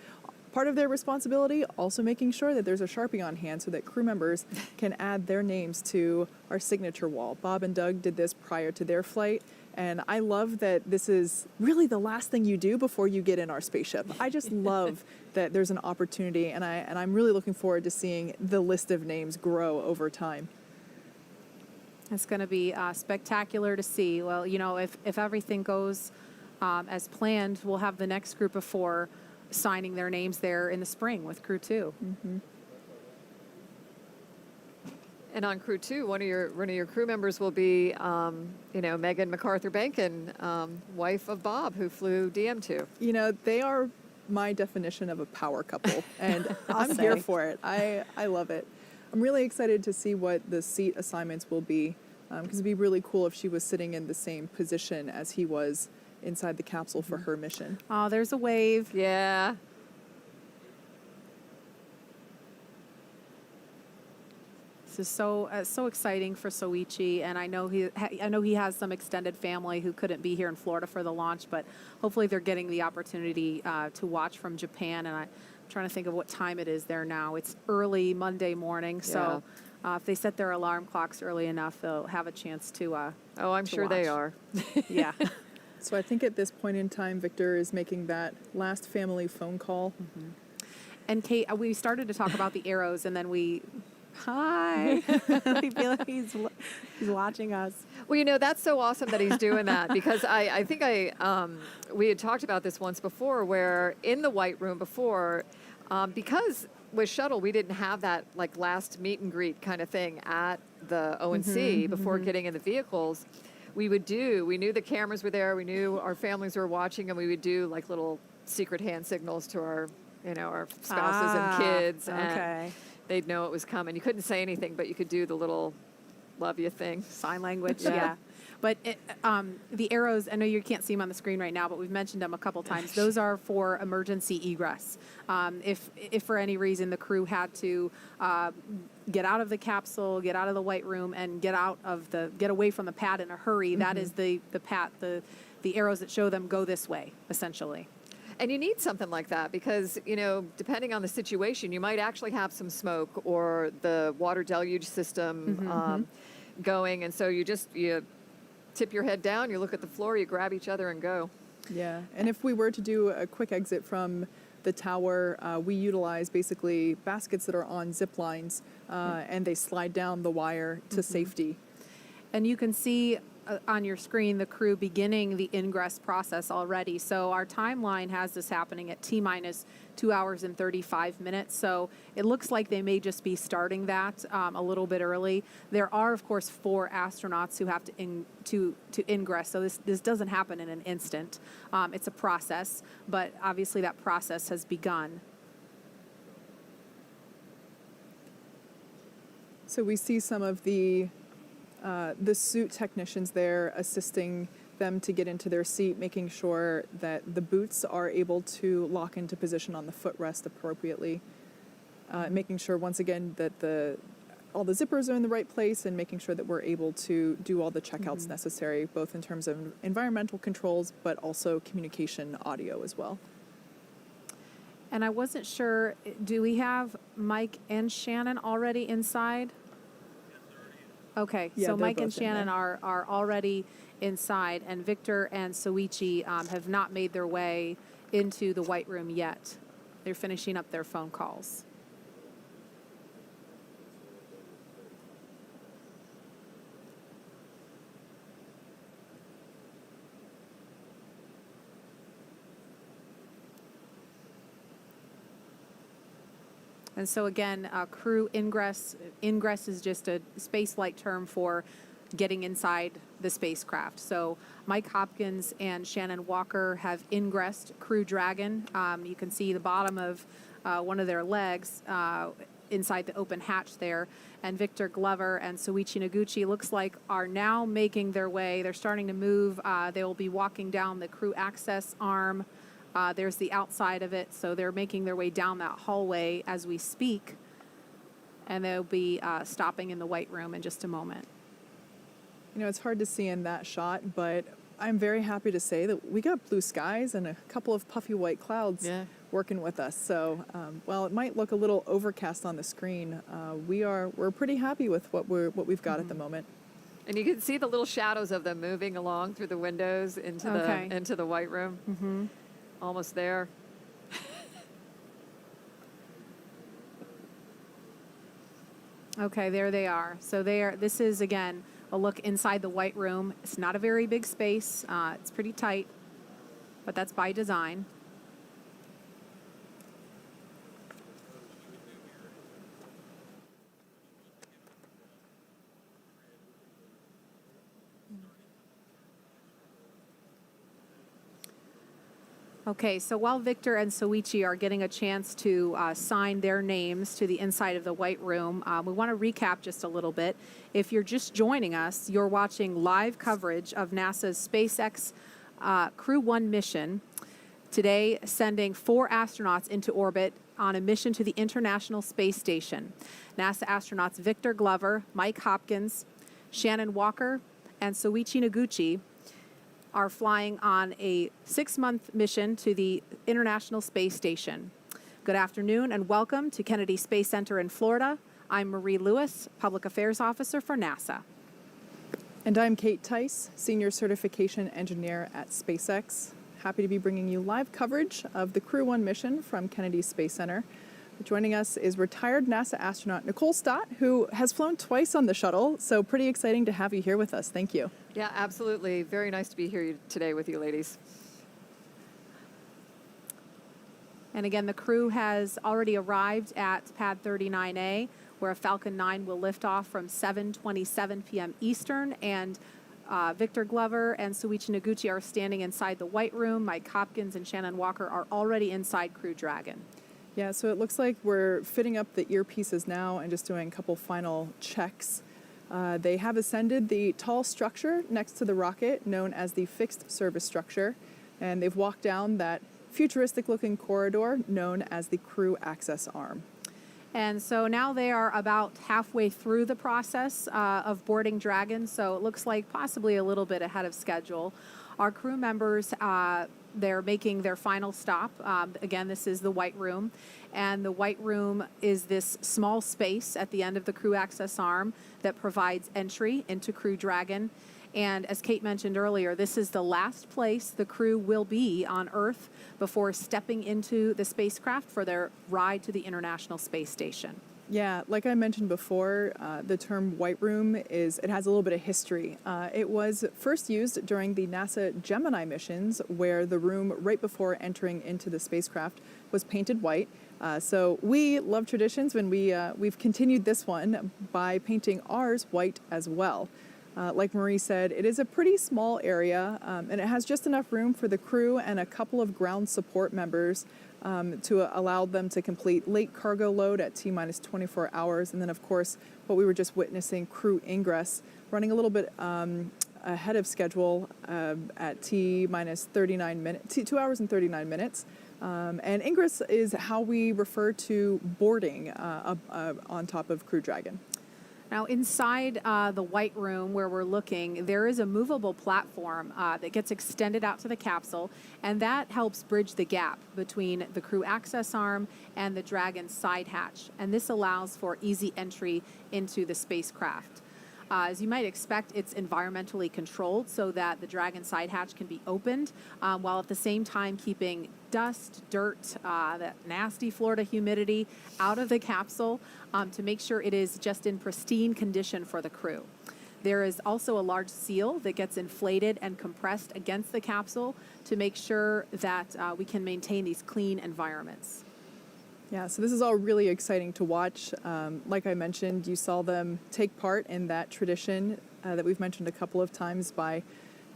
Speaker 2: Part of their responsibility, also making sure that there's a Sharpie on hand so that crew members can add their names to our signature wall. Bob and Doug did this prior to their flight. And I love that this is really the last thing you do before you get in our spaceship. I just love that there's an opportunity, and I'm really looking forward to seeing the list of names grow over time.
Speaker 1: It's going to be spectacular to see. Well, you know, if everything goes as planned, we'll have the next group of 4 signing their names there in the spring with Crew 2.
Speaker 2: Mm-hmm.
Speaker 3: And on Crew 2, one of your crew members will be, you know, Megan MacArthur Bankin, wife of Bob, who flew DM2.
Speaker 2: You know, they are my definition of a power couple, and I'm here for it. I love it. I'm really excited to see what the seat assignments will be, because it'd be really cool if she was sitting in the same position as he was inside the capsule for her mission.
Speaker 1: Oh, there's a wave.
Speaker 3: Yeah.
Speaker 1: This is so exciting for Soichi, and I know he has some extended family who couldn't be here in Florida for the launch, but hopefully they're getting the opportunity to watch from Japan. And I'm trying to think of what time it is there now. It's early Monday morning, so if they set their alarm clocks early enough, they'll have a chance to.
Speaker 3: Oh, I'm sure they are.
Speaker 1: Yeah.
Speaker 2: So I think at this point in time, Victor is making that last family phone call.
Speaker 1: Mm-hmm. And Kate, we started to talk about the arrows, and then Hi. I feel like he's watching us.
Speaker 3: Well, you know, that's so awesome that he's doing that, because I think we had talked about this once before, where in the White Room before, because with shuttle, we didn't have that like last meet and greet kind of thing at the ONC before getting in the vehicles. We knew the cameras were there, we knew our families were watching, and we would do like little secret hand signals to our spouses and kids.
Speaker 1: Okay.
Speaker 3: And they'd know it was coming. You couldn't say anything, but you could do the little love you thing.
Speaker 1: Sign language, yeah. But the arrows, I know you can't see them on the screen right now, but we've mentioned them a couple times. Those are for emergency egress. If for any reason the crew had to get out of the capsule, get out of the White Room, and get away from the pad in a hurry, that is the arrows that show them go this way, essentially.
Speaker 3: And you need something like that because, you know, depending on the situation, you might actually have some smoke or the water deluge system going. And so you tip your head down, you look at the floor, you grab each other and go.
Speaker 2: Yeah. And if we were to do a quick exit from the tower, we utilize basically baskets that are on zip lines and they slide down the wire to safety.
Speaker 1: And you can see on your screen the crew beginning the ingress process already. So our timeline has this happening at T-minus 2 hours and 35 minutes. So it looks like they may just be starting that a little bit early. There are, of course, 4 astronauts who have to ingress. So this doesn't happen in an instant. It's a process, but obviously that process has begun.
Speaker 2: So we see some of the suit technicians there assisting them to get into their seat, making sure that the boots are able to lock into position on the footrest appropriately, making sure once again that all the zippers are in the right place, and making sure that we're able to do all the checkouts necessary, both in terms of environmental controls, but also communication audio as well.
Speaker 1: And I wasn't sure, do we have Mike and Shannon already inside? Okay,
Speaker 2: Yeah,
Speaker 1: so
Speaker 2: they're
Speaker 1: Mike and
Speaker 2: both in
Speaker 1: Shannon
Speaker 2: there.
Speaker 1: are already inside, and Victor and Soichi have not made their way into the White Room yet. They're finishing up their phone calls. And so again, crew ingress is just a space-like term for getting inside the spacecraft. So Mike Hopkins and Shannon Walker have ingressed Crew Dragon. You can see the bottom of one of their legs inside the open hatch there. And Victor Glover and Soichi Noguchi looks like are now making their way. They're starting to move. They will be walking down the crew access arm. There's the outside of it, so they're making their way down that hallway as we speak, and they'll be stopping in the White Room in just a moment.
Speaker 2: You know, it's hard to see in that shot, but I'm very happy to say that we got blue skies and a couple of puffy white clouds working with us. So while it might look a little overcast on the screen, we're pretty happy with what we've got at the moment.
Speaker 3: And you can see the little shadows of them moving along through the windows into the White Room.
Speaker 1: Mm-hmm.
Speaker 3: Almost there.
Speaker 1: Okay, there they are. So this is, again, A look inside the White Room. It's not a very big space. It's pretty tight, but that's by design. Okay, so while Victor and Soichi are getting a chance to sign their names to the inside of the White Room, we want to recap just a little bit. If you're just joining us, you're watching live coverage of NASA's SpaceX Crew-1 mission, today sending 4 astronauts into orbit on a mission to the International Space Station. NASA astronauts Victor Glover, Mike Hopkins, Shannon Walker, and Soichi Noguchi are flying on a 6-month mission to the International Space Station. Good afternoon and welcome to Kennedy Space Center in Florida. I'm Marie Lewis, Public Affairs Officer for NASA.
Speaker 2: And I'm Kate Tice, Senior Certification Engineer at SpaceX. Happy to be bringing you live coverage of the Crew-1 mission from Kennedy Space Center. Joining us is retired NASA astronaut Nicole Stott, who has flown twice on the shuttle, so pretty exciting to have you here with us. Thank you.
Speaker 3: Yeah, absolutely. Very nice to be here today with you ladies.
Speaker 1: And again, the crew has already arrived at Pad 39A, where a Falcon 9 will lift off from 7:27 p.m. Eastern, and Victor Glover and Soichi Noguchi are standing inside the White Room. Mike Hopkins and Shannon Walker are already inside Crew Dragon.
Speaker 2: Yeah, so it looks like we're fitting up the earpieces now and just doing a couple final checks. They have ascended the tall structure next to the rocket, known as the fixed service structure, and they've walked down that futuristic-looking corridor known as the crew access arm.
Speaker 1: And so now they are about halfway through the process of boarding Dragon, so it looks like possibly a little bit ahead of schedule. Our crew members, they're making their final stop. Again, this is the White Room, and the White Room is this small space at the end of the crew access arm that provides entry into Crew Dragon. And as Kate mentioned earlier, this is the last place the crew will be on Earth before stepping into the spacecraft for their ride to the International Space Station.
Speaker 2: Yeah, like I mentioned before, the term White Room it has a little bit of history. It was first used during the NASA Gemini missions, where the room right before entering into the spacecraft was painted white. So we love traditions when we've continued this one by painting ours white as well. Like Marie said, it is a pretty small area, and it has just enough room for the crew and a couple of ground support members to allow them to complete late cargo load at T-minus 24 hours. And then, of course, what we were just witnessing, crew ingress, running a little bit ahead of schedule at T-minus 39 minutes, 2 hours and 39 minutes. And ingress is how we refer to boarding on top of Crew Dragon.
Speaker 1: Now, inside the White Room where we're looking, there is a movable platform that gets extended out to the capsule, and that helps bridge the gap between the crew access arm and the Dragon side hatch. And this allows for easy entry into the spacecraft. As you might expect, it's environmentally controlled so that the Dragon side hatch can be opened while at the same time keeping dust, dirt, that nasty Florida humidity out of the capsule to make sure it is just in pristine condition for the crew. There is also a large seal that gets inflated and compressed against the capsule to make sure that we can maintain these clean environments.
Speaker 2: Yeah, so this is all really exciting to watch. Like I mentioned, you saw them take part in that tradition that we've mentioned a couple of times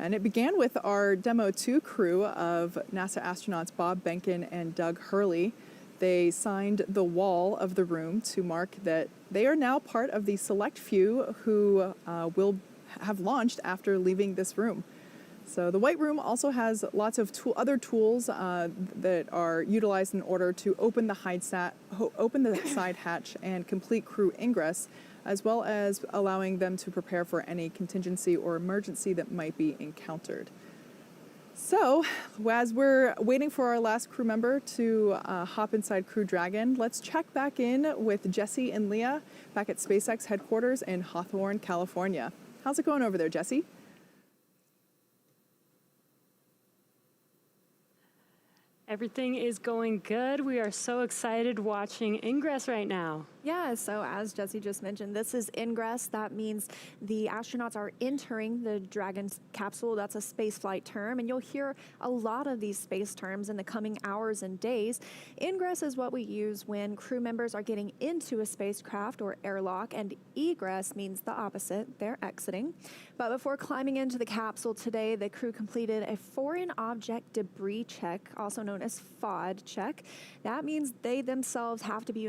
Speaker 2: and it began with our Demo 2 crew of NASA astronauts Bob Behnken and Doug Hurley. They signed the wall of the room to mark that they are now part of the select few who will have launched after leaving this room. So the White Room also has lots of other tools that are utilized in order to open the side hatch and complete crew ingress, as well as allowing them to prepare for any contingency or emergency that might be encountered. So, as we're waiting for our last crew member to hop inside Crew Dragon, let's check back in with Jesse and Leah back at SpaceX headquarters in Hawthorne, California. How's it going over there, Jesse?
Speaker 7: Everything is going good. We are so excited watching ingress right now. Yeah, so as Jesse just mentioned, this is ingress. That means the astronauts are entering the Dragon capsule. That's a spaceflight term, and you'll hear a lot of these space terms in the coming hours and days. Ingress is what we use when crew members are getting into a spacecraft or airlock, and egress means the opposite. They're exiting. But before climbing into the capsule today, the crew completed a foreign object debris check, also known as FOD check. That means they themselves have to be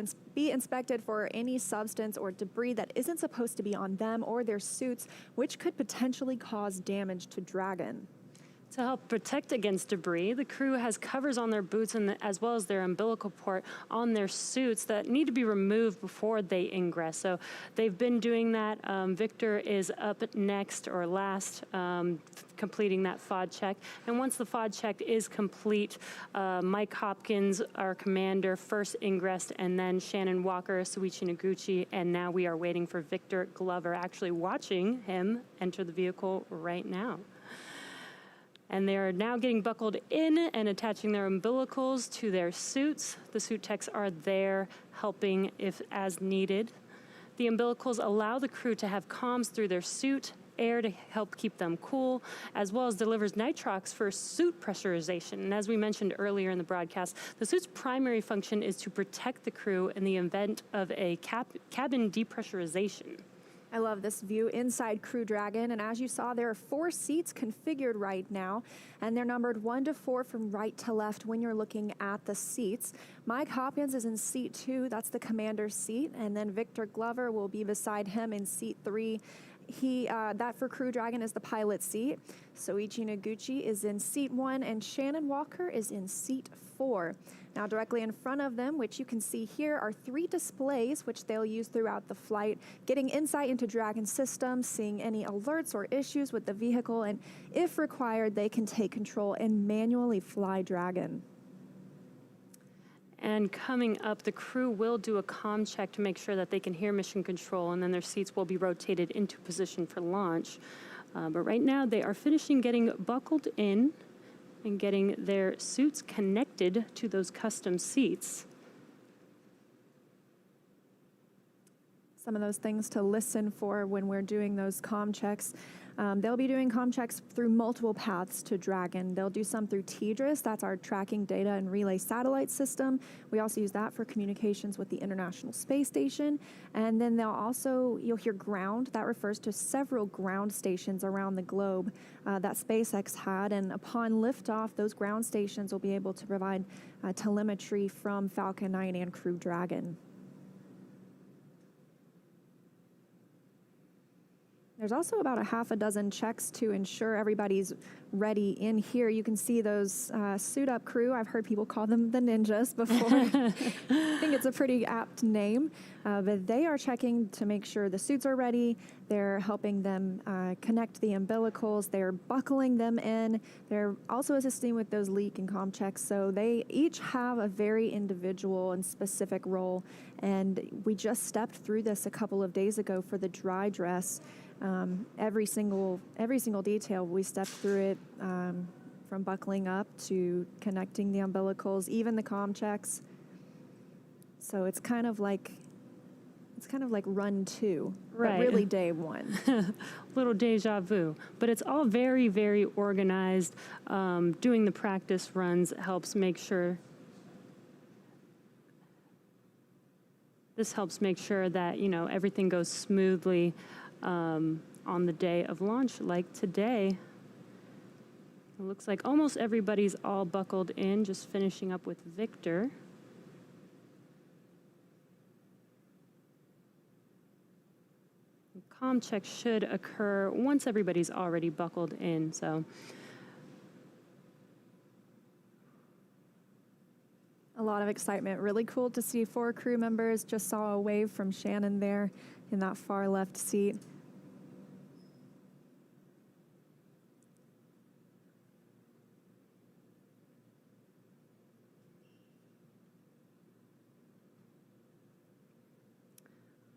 Speaker 7: inspected for any substance or debris that isn't supposed to be on them or their suits, which could potentially cause damage to Dragon.
Speaker 10: To help protect against debris, the crew has covers on their boots as well as their umbilical port on their suits that need to be removed before they ingress. So they've been doing that. Victor is up next or last, completing that FOD check. And once the FOD check is complete, Mike Hopkins, our commander, first ingressed, and then Shannon Walker, Soichi Noguchi, and now we are waiting for Victor Glover, actually watching him enter the vehicle right now. And they are now getting buckled in and attaching their umbilicals to their suits. The suit techs are there helping if as needed. The umbilicals allow the crew to have comms through their suit, air to help keep them cool, as well as delivers nitrox for suit pressurization. And as we mentioned earlier in the broadcast, the suit's primary function is to protect the crew in the event of a cabin depressurization.
Speaker 7: I love this view inside Crew Dragon, and as you saw, there are 4 seats configured right now, and they're numbered 1 to 4 from right to left when you're looking at the seats. Mike Hopkins is in seat 2, that's the commander's seat, and then Victor Glover will be beside him in seat 3. That for Crew Dragon is the pilot seat. Soichi Noguchi is in seat 1, and Shannon Walker is in seat 4. Now, directly in front of them, which you can see here, are 3 displays which they'll use throughout the flight, getting insight into Dragon systems, seeing any alerts or issues with the vehicle, and if required, they can take control and manually fly Dragon.
Speaker 10: And coming up, the crew will do a comm check to make sure that they can hear mission control, and then their seats will be rotated into position for launch. But right now, they are finishing getting buckled in and getting their suits connected to those custom seats.
Speaker 7: Some of those things to listen for when we're doing those comm checks. They'll be doing comm checks through multiple paths to Dragon. They'll do some through TDRS, that's our tracking data and relay satellite system. We also use that for communications with the International Space Station. And then you'll hear ground, that refers to several ground stations around the globe that SpaceX had. And upon liftoff, those ground stations will be able to provide telemetry from Falcon 9 and Crew Dragon. There's also about a half a dozen checks to ensure everybody's ready in here. You can see those suit-up crew. I've heard people call them the ninjas before. I think it's a pretty apt name. But they are checking to make sure the suits are ready. They're helping them connect the umbilicals. They're buckling them in. They're also assisting with those leak and comm checks. So they each have a very individual and specific role. And we just stepped through this a couple of days ago for the dry dress. Every single detail, we stepped through it, from buckling up to connecting the umbilicals, even the comm checks. So it's kind of like run 2,
Speaker 10: right?
Speaker 7: But really day 1.
Speaker 10: Little deja vu, but it's all very, very organized. Doing the practice runs helps make sure. This helps make sure that everything goes smoothly. On the day of launch, like today. It looks like almost everybody's all buckled in, just finishing up with Victor. Comm check should occur once everybody's already buckled in, so.
Speaker 7: A lot of excitement. Really cool to see 4 crew members. Just saw a wave from Shannon there in that far left seat.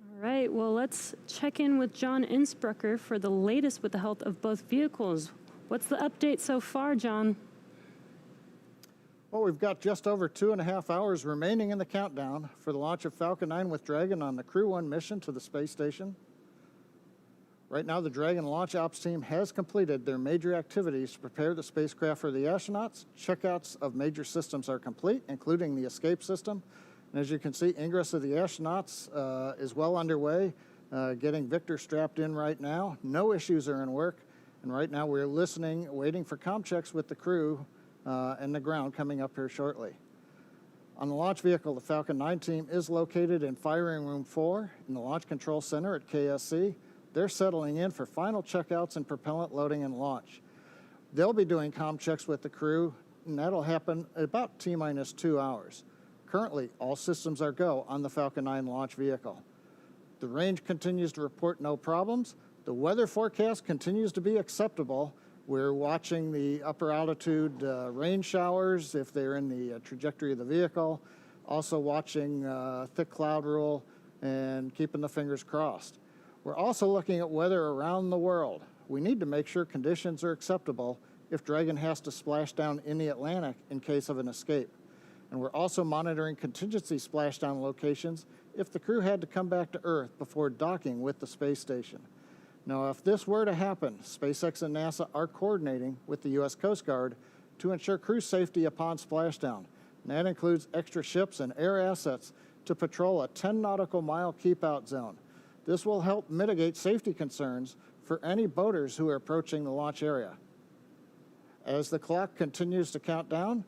Speaker 10: All right, well, let's check in with John Innsbrucker for the latest with the health of both vehicles. What's the update so far, John?
Speaker 11: Well, we've got just over 2.5 hours remaining in the countdown for the launch of Falcon 9 with Dragon on the Crew-1 mission to the space station. Right now, the Dragon launch ops team has completed their major activities to prepare the spacecraft for the astronauts. Checkouts of major systems are complete, including the escape system. And as you can see, ingress of the astronauts is well underway, getting Victor strapped in right now. No issues are in work. And right now, we're listening, waiting for comm checks with the crew and the ground coming up here shortly. On the launch vehicle, the Falcon 9 team is located in Firing Room 4 in the Launch Control Center at KSC. They're settling in for final checkouts and propellant loading and launch. They'll be doing comm checks with the crew, and that'll happen at about T-minus 2 hours. Currently, all systems are go on the Falcon 9 launch vehicle. The range continues to report no problems. The weather forecast continues to be acceptable. We're watching the upper altitude rain showers if they're in the trajectory of the vehicle. Also watching thick cloud rule and keeping the fingers crossed. We're also looking at weather around the world. We need to make sure conditions are acceptable if Dragon has to splash down in the Atlantic in case of an escape. And we're also monitoring contingency splashdown locations if the crew had to come back to Earth before docking with the space station. Now, if this were to happen, SpaceX and NASA are coordinating with the U.S. Coast Guard to ensure crew safety upon splashdown. And that includes extra ships and air assets to patrol a 10 nautical mile keep-out zone. This will help mitigate safety concerns for any boaters who are approaching the launch area. As the clock continues to count down,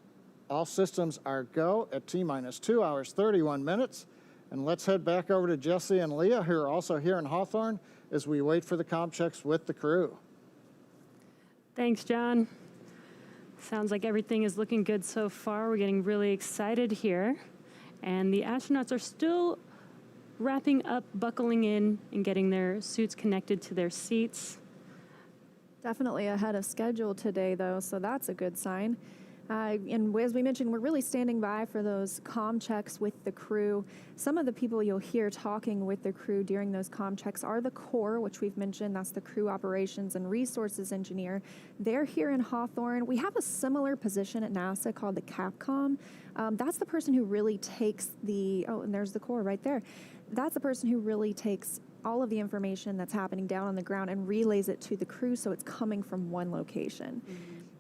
Speaker 11: all systems are go at T-minus 2 hours, 31 minutes. And let's head back over to Jesse and Leah, who are also here in Hawthorne, as we wait for the comm checks with the crew.
Speaker 10: Thanks, John. Sounds like everything is looking good so far. We're getting really excited here. And the astronauts are still wrapping up, buckling in, and getting their suits connected to their seats.
Speaker 7: Definitely ahead of schedule today, though, so that's a good sign. And as we mentioned, we're really standing by for those comm checks with the crew. Some of the people you'll hear talking with the crew during those comm checks are the core, which we've mentioned. That's the Crew Operations and Resources Engineer. They're here in Hawthorne. We have a similar position at NASA called the CAPCOM. That's the person who really takes and there's the core right there. That's the person who really takes all of the information that's happening down on the ground and relays it to the crew so it's coming from one location.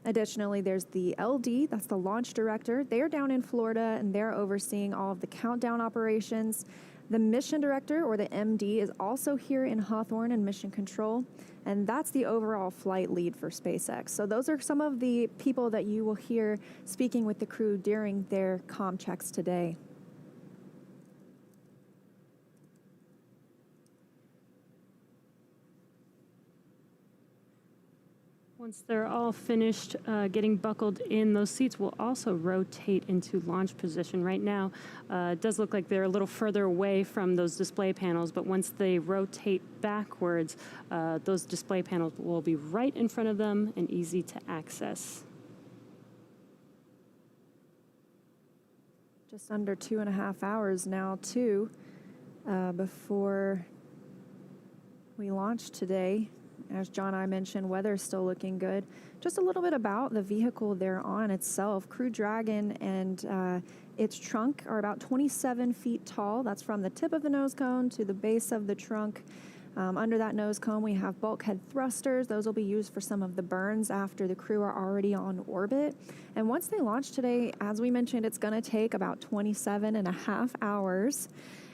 Speaker 7: Additionally, there's the LD, that's the launch director. They're down in Florida and they're overseeing all of the countdown operations. The mission director, or the MD, is also here in Hawthorne in mission control, and that's the overall flight lead for SpaceX. So those are some of the people that you will hear speaking with the crew during their comm checks today.
Speaker 10: Once they're all finished getting buckled in, those seats will also rotate into launch position. Right now, it does look like they're a little further away from those display panels, but once they rotate backwards, those display panels will be right in front of them and easy to access.
Speaker 7: Just under 2.5 hours now, too, before we launch today. As John and I mentioned, weather's still looking good. Just a little bit about the vehicle they're on itself. Crew Dragon and its trunk are about 27 feet tall. That's from the tip of the nose cone to the base of the trunk. Under that nose cone, we have bulkhead thrusters. Those will be used for some of the burns after the crew are already on orbit. And once they launch today, as we mentioned, it's going to take about 27.5 hours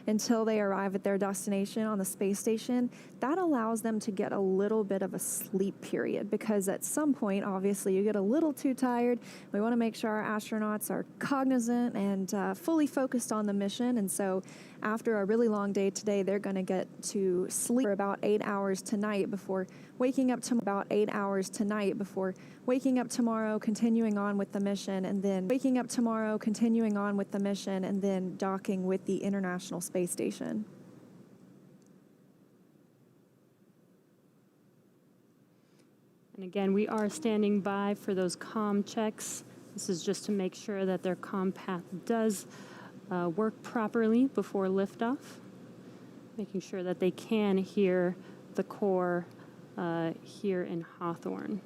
Speaker 7: until they arrive at their destination on the space station. That allows them to get a little bit of a sleep period, because at some point, obviously, you get a little too tired. We want to make sure our astronauts are cognizant and fully focused on the mission. And so after a really long day today, they're going to get to sleep for about 8 hours tonight before waking up tomorrow, continuing on with the mission, and then docking with the International Space Station.
Speaker 10: And again, we are standing by for those comm checks. This is just to make sure that their comm path does work properly before liftoff, making sure that they can hear the core here in Hawthorne.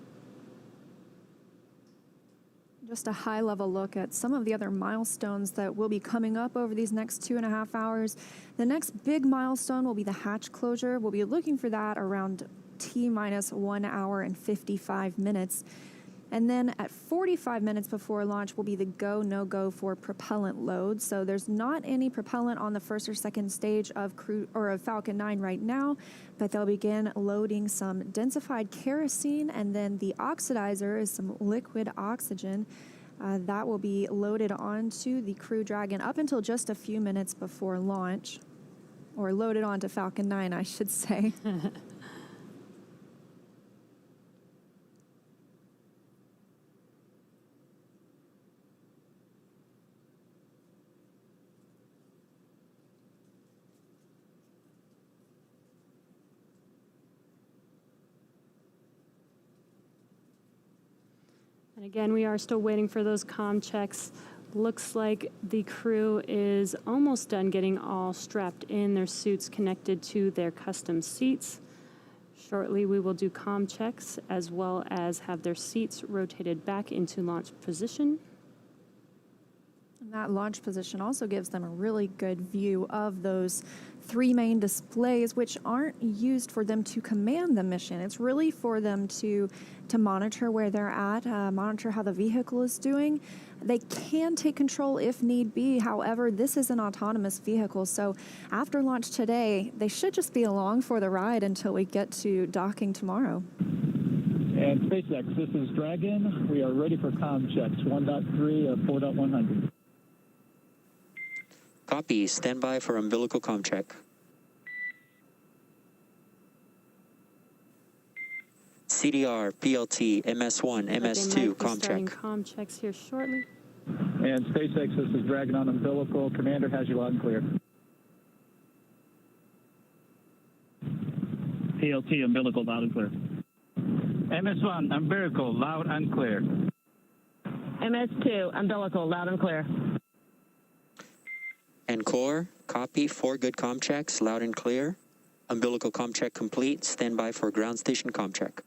Speaker 7: Just a high-level look at some of the other milestones that will be coming up over these next 2.5 hours. The next big milestone will be the hatch closure. We'll be looking for that around T-minus 1 hour and 55 minutes. And then at 45 minutes before launch will be the go, no-go for propellant load. So there's not any propellant on the first or second stage of Falcon 9 right now, but they'll begin loading some densified kerosene, and then the oxidizer is some liquid oxygen. That will be loaded onto the Crew Dragon up until just a few minutes before launch, or loaded onto Falcon 9, I should say.
Speaker 10: And again, we are still waiting for those comm checks. Looks like the crew is almost done getting all strapped in, their suits connected to their custom seats. Shortly, we will do comm checks as well as have their seats rotated back into launch position.
Speaker 7: And that launch position also gives them a really good view of those 3 main displays, which aren't used for them to command the mission. It's really for them to monitor where they're at, monitor how the vehicle is doing. They can take control if need be. However, this is an autonomous vehicle, so after launch today, they should just be along for the ride until we get to docking tomorrow.
Speaker 12: And SpaceX, this is Dragon. We are ready for comm checks, 1.3 of 4.100.
Speaker 6: Copy. Stand by for umbilical comm check. CDR, PLT, MS1, MS2, comm check.
Speaker 10: Comm checks here shortly.
Speaker 12: And SpaceX, this is Dragon on umbilical. Commander has you loud and clear.
Speaker 13: PLT, umbilical, loud and clear. MS1, umbilical, loud and clear.
Speaker 15: MS2, umbilical, loud and clear.
Speaker 6: And core, copy. 4 good comm checks, loud and clear. Umbilical comm check complete. Stand by for ground station comm check.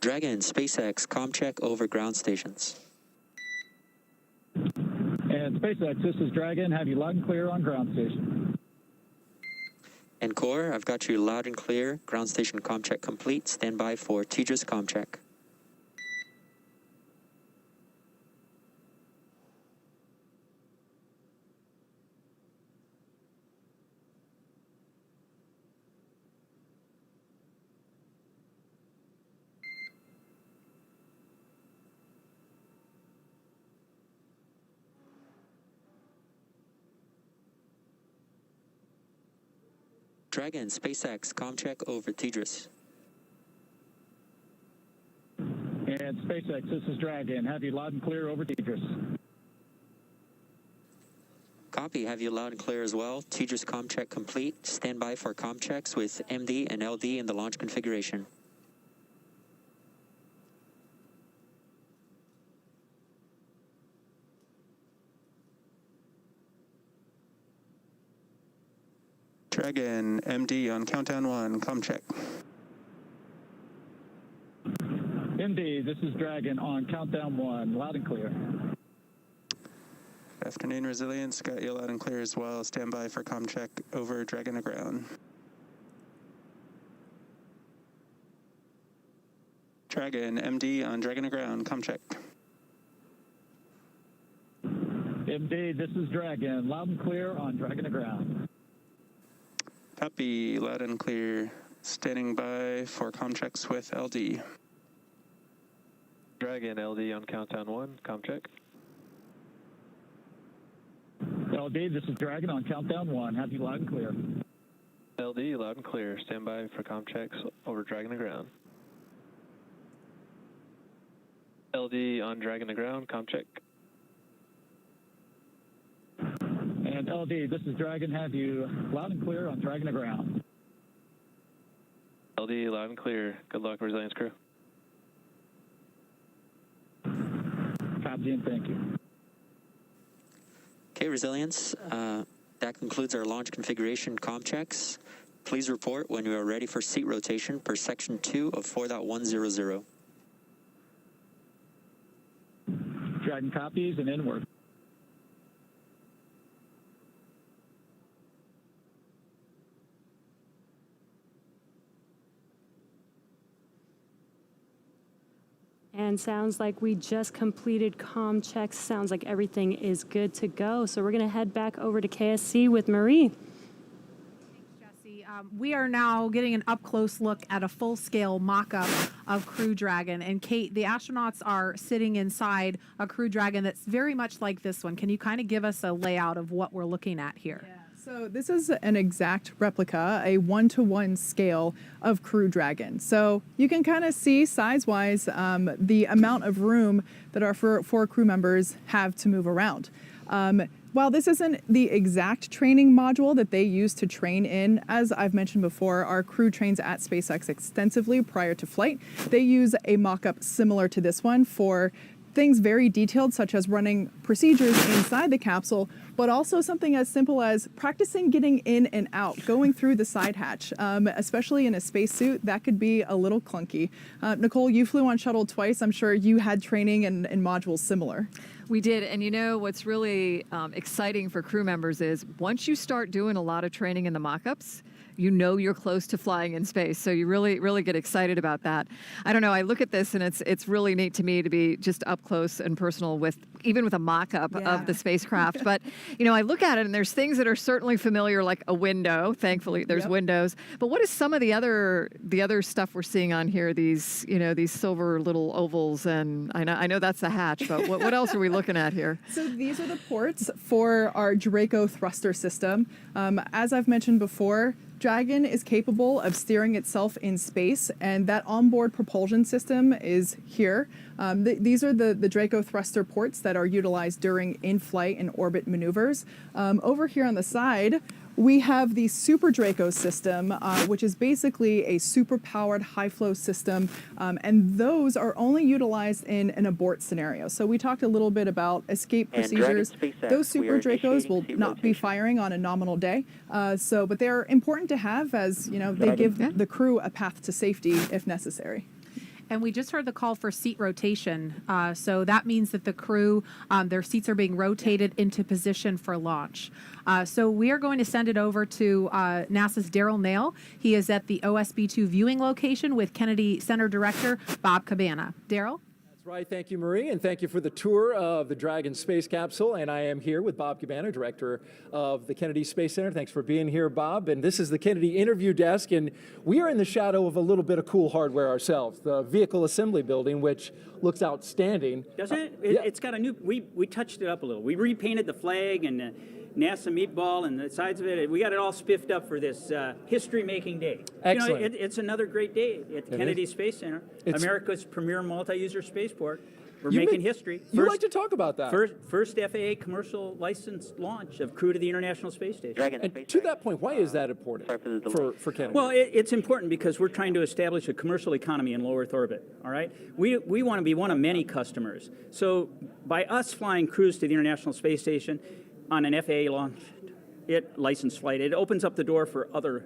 Speaker 6: Dragon, SpaceX, comm check over ground stations.
Speaker 12: And SpaceX, this is Dragon. Have you loud and clear on ground station.
Speaker 6: And core, I've got you loud and clear. Ground station comm check complete. Stand by for TDRS comm check. Dragon, SpaceX, comm check over TDRS.
Speaker 12: And SpaceX, this is Dragon. Have you loud and clear over TDRS.
Speaker 6: Copy, have you loud and clear as well. TDRS comm check complete. Stand by for comm checks with MD and LD in the launch configuration.
Speaker 16: Dragon, MD on countdown 1, comm check.
Speaker 12: MD, this is Dragon on countdown 1, loud and clear.
Speaker 16: Good afternoon, Resilience. Got you loud and clear as well. Stand by for comm check over Dragon to ground. Dragon, MD on Dragon to ground, comm check.
Speaker 12: MD, this is Dragon. Loud and clear on Dragon to ground.
Speaker 16: Copy, loud and clear. Standing by for comm checks with LD.
Speaker 17: Dragon, LD on countdown 1, comm check.
Speaker 12: LD, this is Dragon on countdown 1. Have you loud and clear.
Speaker 17: LD, loud and clear. Stand by for comm checks over Dragon to ground. LD on Dragon to ground, comm check.
Speaker 12: And LD, this is Dragon. Have you loud and clear on Dragon to ground.
Speaker 17: LD, loud and clear. Good luck, Resilience crew.
Speaker 12: Copy and thank you.
Speaker 6: Okay, Resilience. That concludes our launch configuration comm checks. Please report when you are ready for seat rotation per Section 2 of 4.100.
Speaker 12: Dragon copies and inward.
Speaker 10: And sounds like we just completed comm checks. Sounds like everything is good to go. So we're going to head back over to KSC with Marie.
Speaker 1: We are now getting an up-close look at a full-scale mock-up of Crew Dragon. And Kate, the astronauts are sitting inside a Crew Dragon that's very much like this one. Can you kind of give us a layout of what we're looking at here?
Speaker 2: Yeah. So this is an exact replica, a 1-to-1 scale of Crew Dragon. So you can kind of see size-wise the amount of room that our four crew members have to move around. While this isn't the exact training module that they use to train in, as I've mentioned before, our crew trains at SpaceX extensively prior to flight. They use a mock-up similar to this one for things very detailed, such as running procedures inside the capsule, but also something as simple as practicing getting in and out, going through the side hatch, especially in a spacesuit. That could be a little clunky. Nicole, you flew on shuttle twice. I'm sure you had training and modules similar.
Speaker 3: We did, and you know what's really exciting for crew members is once you start doing a lot of training in the mock-ups, you know you're close to flying in space. So you really get excited about that. I don't know, I look at this and it's really neat to me to be just up close and personal with, even with a mock-up of the spacecraft. But, you know, I look at it and there's things that are certainly familiar, like a window. Thankfully, there's windows. But what is some of the other stuff we're seeing on here? These, you know, these silver little ovals, and I know that's the hatch, but what else are we looking at here?
Speaker 2: So these are the ports for our Draco thruster system. As I've mentioned before, Dragon is capable of steering itself in space, and that onboard propulsion system is here. These are the Draco thruster ports that are utilized during in-flight and orbit maneuvers. Over here on the side, we have the Super Draco system, which is basically a super-powered high-flow system, and those are only utilized in an abort scenario. So we talked a little bit about escape procedures. Those Super Dracos will not be firing on a nominal day, but they're important to have, as you know, they give the crew a path to safety if necessary.
Speaker 1: And we just heard the call for seat rotation. So that means that the crew, their seats are being rotated into position for launch. So we are going to send it over to NASA's Daryl Nail. He is at the OSB-2 viewing location with Kennedy Center Director Bob Cabana. Daryl?
Speaker 15: That's right. Thank you, Marie, and thank you for the tour of the Dragon space capsule. And I am here with Bob Cabana, Director of the Kennedy Space Center. Thanks for being here, Bob. And this is the Kennedy interview desk, and we are in the shadow of a little bit of cool hardware ourselves, the Vehicle Assembly Building, which looks outstanding.
Speaker 18: Doesn't it? It's got a new, we touched it up a little. We repainted the flag and the NASA meatball and the sides of it. We got it all spiffed up for this history-making day.
Speaker 15: Excellent.
Speaker 18: You know, it's another great day at the Kennedy Space Center, America's premier multi-user spaceport. We're making history.
Speaker 15: You like to talk about that.
Speaker 18: First FAA commercial licensed launch of crew to the International Space Station.
Speaker 15: And to that point, why is that important for Kennedy?
Speaker 18: Well, it's important because we're trying to establish a commercial economy in low Earth orbit, all right? We want to be one of many customers. So by us flying crews to the International Space Station on an FAA launched licensed flight, it opens up the door for other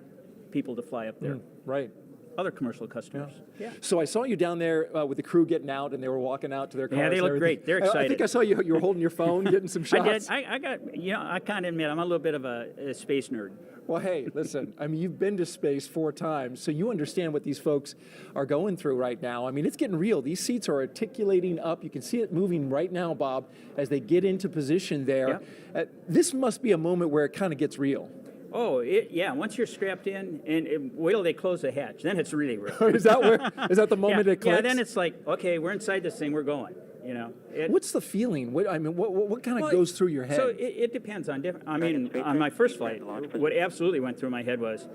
Speaker 18: people to fly up there.
Speaker 15: Right.
Speaker 18: Other commercial customers. Yeah.
Speaker 15: So I saw you down there with the crew getting out, and they were walking out to their cars.
Speaker 18: Yeah, they look great. They're excited.
Speaker 15: I think I saw you were holding your phone, getting some shots.
Speaker 18: I did. I got, you know, I kind of admit I'm a little bit of a space nerd.
Speaker 15: Well, hey, listen, I mean, you've been to space 4 times, so you understand what these folks are going through right now. I mean, it's getting real. These seats are articulating up. You can see it moving right now, Bob, as they get into position there. Yeah. This must be a moment where it kind of gets real.
Speaker 18: Oh, yeah. Once you're strapped in, and wait till they close the hatch, then it's really real.
Speaker 15: Is that the moment it clicks?
Speaker 18: Yeah, then it's like, okay, we're inside this thing, we're going. You know,
Speaker 15: what's the feeling? What kind of goes through your head?
Speaker 18: So it depends on different. I mean, on my first flight, what absolutely went through my head was,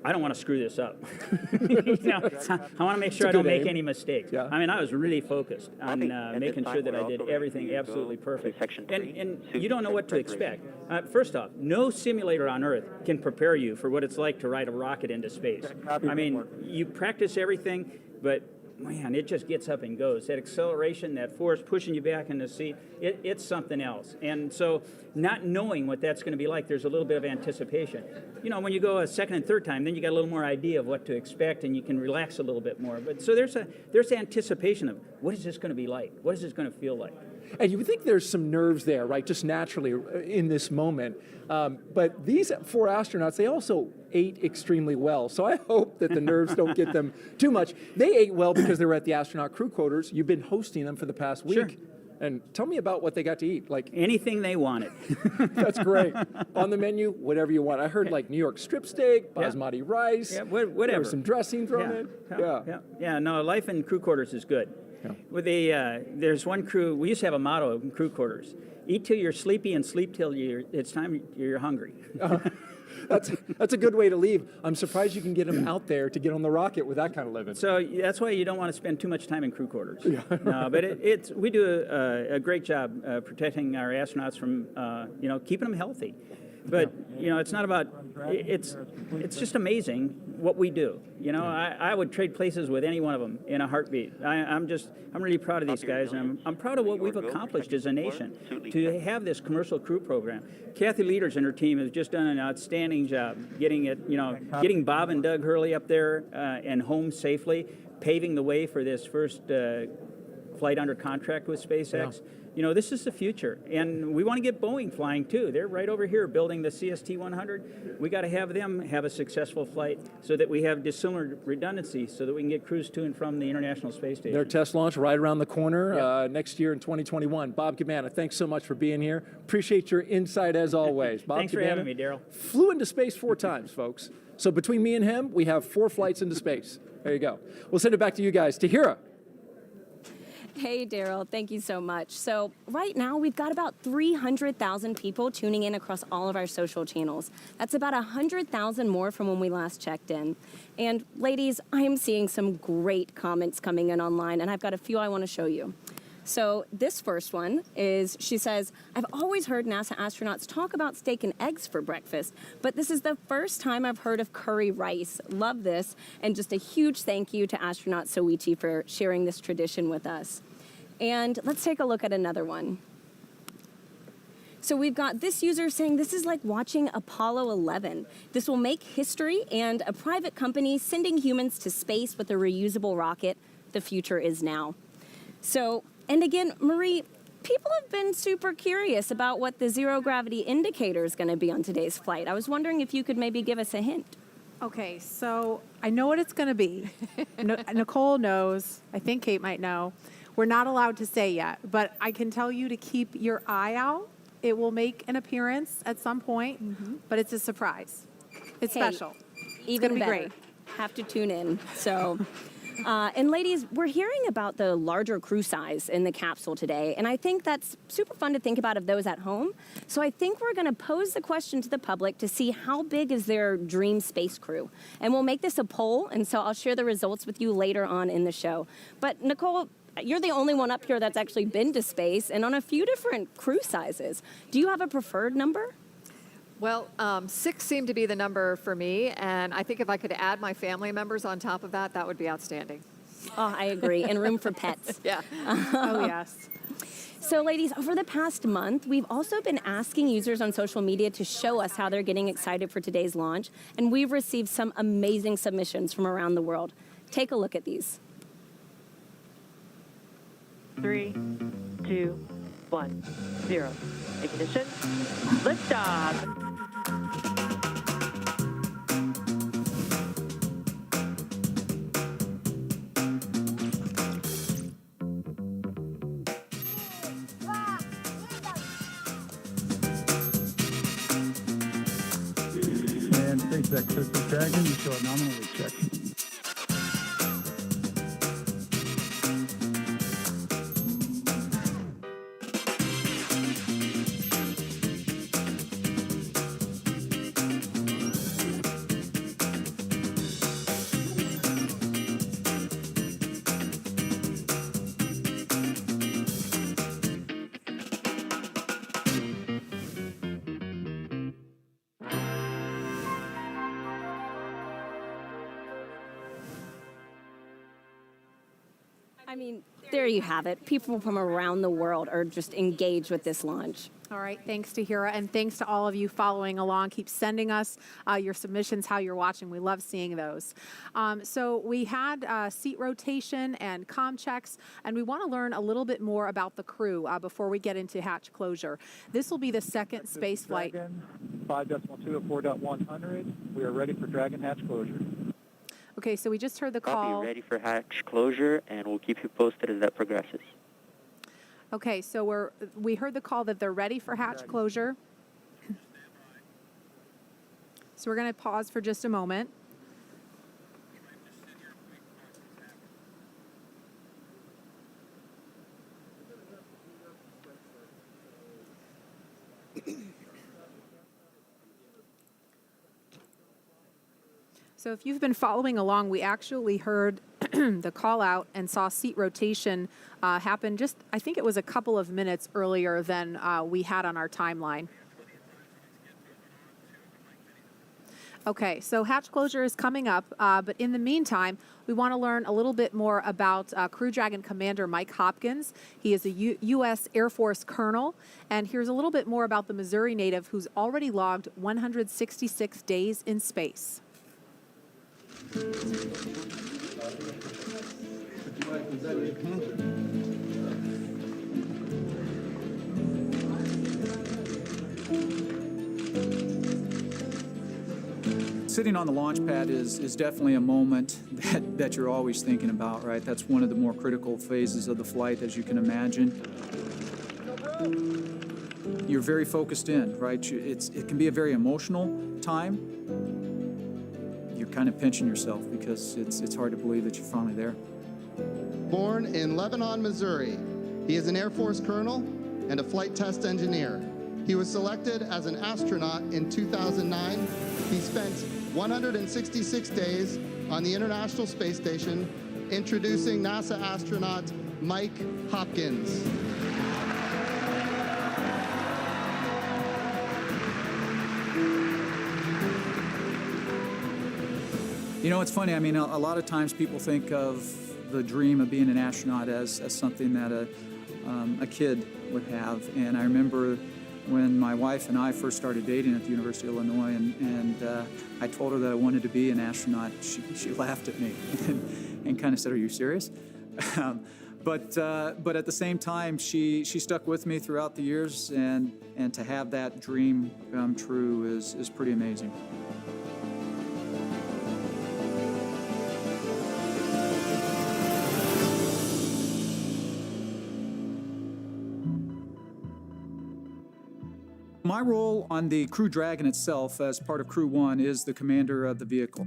Speaker 18: I don't want to screw this up. I want to make sure I don't make any mistakes.
Speaker 15: Yeah.
Speaker 18: I mean, I was really focused on making sure that I did everything absolutely perfect. And you don't know what to expect. First off, no simulator on Earth can prepare you for what it's like to ride a rocket into space. I mean, you practice everything, but man, it just gets up and goes. That acceleration, that force pushing you back in the seat, it's something else. And so not knowing what that's going to be like, there's a little bit of anticipation. You know, when you go a second and third time, then you got a little more idea of what to expect, and you can relax a little bit more. But so there's anticipation of what is this going to be like? What is this going to feel like?
Speaker 15: And you would think there's some nerves there, right, just naturally in this moment. But these 4 astronauts, they also ate extremely well. So I hope that the nerves don't get them too much. They ate well because they were at the astronaut crew quarters. You've been hosting them for the past week.
Speaker 18: Sure.
Speaker 15: And tell me about what they got to eat. Like
Speaker 18: anything they wanted.
Speaker 15: That's great. On the menu, whatever you want. I heard like New York strip steak, basmati rice.
Speaker 18: Yeah, whatever.
Speaker 15: There was some dressing thrown in.
Speaker 18: Yeah, no, life in crew quarters is good.
Speaker 15: Yeah.
Speaker 18: With there's one crew, we used to have a motto in crew quarters: eat till you're sleepy and sleep till it's time you're hungry.
Speaker 15: That's a good way to leave. I'm surprised you can get them out there to get on the rocket with that kind of living.
Speaker 18: So that's why you don't want to spend too much time in crew quarters. No, but we do a great job protecting our astronauts from keeping them healthy. But it's not about it's just amazing what we do. I would trade places with any one of them in a heartbeat. I'm really proud of these guys, and I'm proud of what we've accomplished as a nation to have this commercial crew program. Kathy Leaders and her team have just done an outstanding job getting Bob and Doug Hurley up there and home safely, paving the way for this first flight under contract with SpaceX. This is the future, and we want to get Boeing flying too. They're right over here building the CST-100. We got to have them have a successful flight so that we have dissimilar redundancy so that we can get crews to and from the International Space Station.
Speaker 15: Their test launch right around the corner next year in 2021. Bob Cabana, thanks so much for being here. Appreciate your insight as always. Bob
Speaker 18: Thanks for having me, Daryl.
Speaker 15: Flew into space 4 times, folks. So between me and him, we have 4 flights into space. There you go. We'll send it back to you guys. Tahira.
Speaker 4: Hey, Daryl, thank you so much. So right now, we've got about 300,000 people tuning in across all of our social channels. That's about 100,000 more from when we last checked in. And ladies, I am seeing some great comments coming in online, and I've got a few I want to show you. So this first one is, she says, I've always heard NASA astronauts talk about steak and eggs for breakfast, but this is the first time I've heard of curry rice. Love this. And just a huge thank you to astronaut Soichi for sharing this tradition with us. And let's take a look at another one. So we've got this user saying this is like watching Apollo 11. This will make history, and a private company sending humans to space with a reusable rocket. The future is now. So, and again, Marie, people have been super curious about what the zero gravity indicator is going to be on today's flight. I was wondering if you could maybe give us a hint.
Speaker 1: Okay, so I know what it's going to be. Nicole knows. I think Kate might know. We're not allowed to say yet, but I can tell you to keep your eye out. It will make an appearance at some point, but it's a surprise. It's special.
Speaker 4: Even
Speaker 1: be
Speaker 4: better.
Speaker 1: great.
Speaker 4: Have to tune in. So, and ladies, we're hearing about the larger crew size in the capsule today, and I think that's super fun to think about of those at home. So I think we're going to pose the question to the public to see how big is their dream space crew, and we'll make this a poll. And so I'll share the results with you later on in the show. But Nicole, you're the only one up here that's actually been to space and on a few different crew sizes. Do you have a preferred number?
Speaker 3: Well, 6 seemed to be the number for me, and I think if I could add my family members on top of that, that would be outstanding.
Speaker 4: Oh, I agree. And room for pets.
Speaker 3: Yeah.
Speaker 1: Oh, yes.
Speaker 4: So, ladies, over the past month, we've also been asking users on social media to show us how they're getting excited for today's launch, and we've received some amazing submissions from around the world. Take a look at these.
Speaker 14: 3, 2, 1, 0. Ignition. Liftoff.
Speaker 12: And SpaceX, this is Dragon. You show a nominally check.
Speaker 4: I mean, there you have it. People from around the world are just engaged with this launch.
Speaker 1: All right, thanks to Hira, and thanks to all of you following along. Keep sending us your submissions, how you're watching. We love seeing those. So we had seat rotation and comm checks, and we want to learn a little bit more about the crew before we get into hatch closure. This will be the second space flight.
Speaker 12: Dragon 5.2 of 4.100. We are ready for Dragon hatch closure.
Speaker 1: Okay, so we just heard the call.
Speaker 6: I'll be ready for hatch closure, and we'll keep you posted as that progresses.
Speaker 1: Okay, so we heard the call that they're ready for hatch closure. So we're going to pause for just a moment. So if you've been following along, we actually heard the call out and saw seat rotation happen just, I think it was a couple of minutes earlier than we had on our timeline. Okay, so hatch closure is coming up, but in the meantime, we want to learn a little bit more about Crew Dragon Commander Mike Hopkins. He is a U.S. Air Force colonel, and here's a little bit more about the Missouri native who's already logged 166 days in space.
Speaker 18: Sitting on the launch pad is definitely a moment that you're always thinking about, right? That's one of the more critical phases of the flight, as you can imagine. You're very focused in, right? It can be a very emotional time. You're kind of pinching yourself because it's hard to believe that you're finally there.
Speaker 5: Born in Lebanon, Missouri, he is an Air Force colonel and a flight test engineer. He was selected as an astronaut in 2009. He spent 166 days on the International Space Station, introducing NASA astronaut Mike Hopkins.
Speaker 18: You know, it's funny. I mean, a lot of times people think of the dream of being an astronaut as something that a kid would have. And I remember when my wife and I first started dating at the University of Illinois, and I told her that I wanted to be an astronaut. She laughed at me and kind of said, "Are you serious?" But at the same time, she stuck with me throughout the years, and to have that dream come true is pretty amazing. My role on the Crew Dragon itself, as part of Crew-1, is the commander of the vehicle.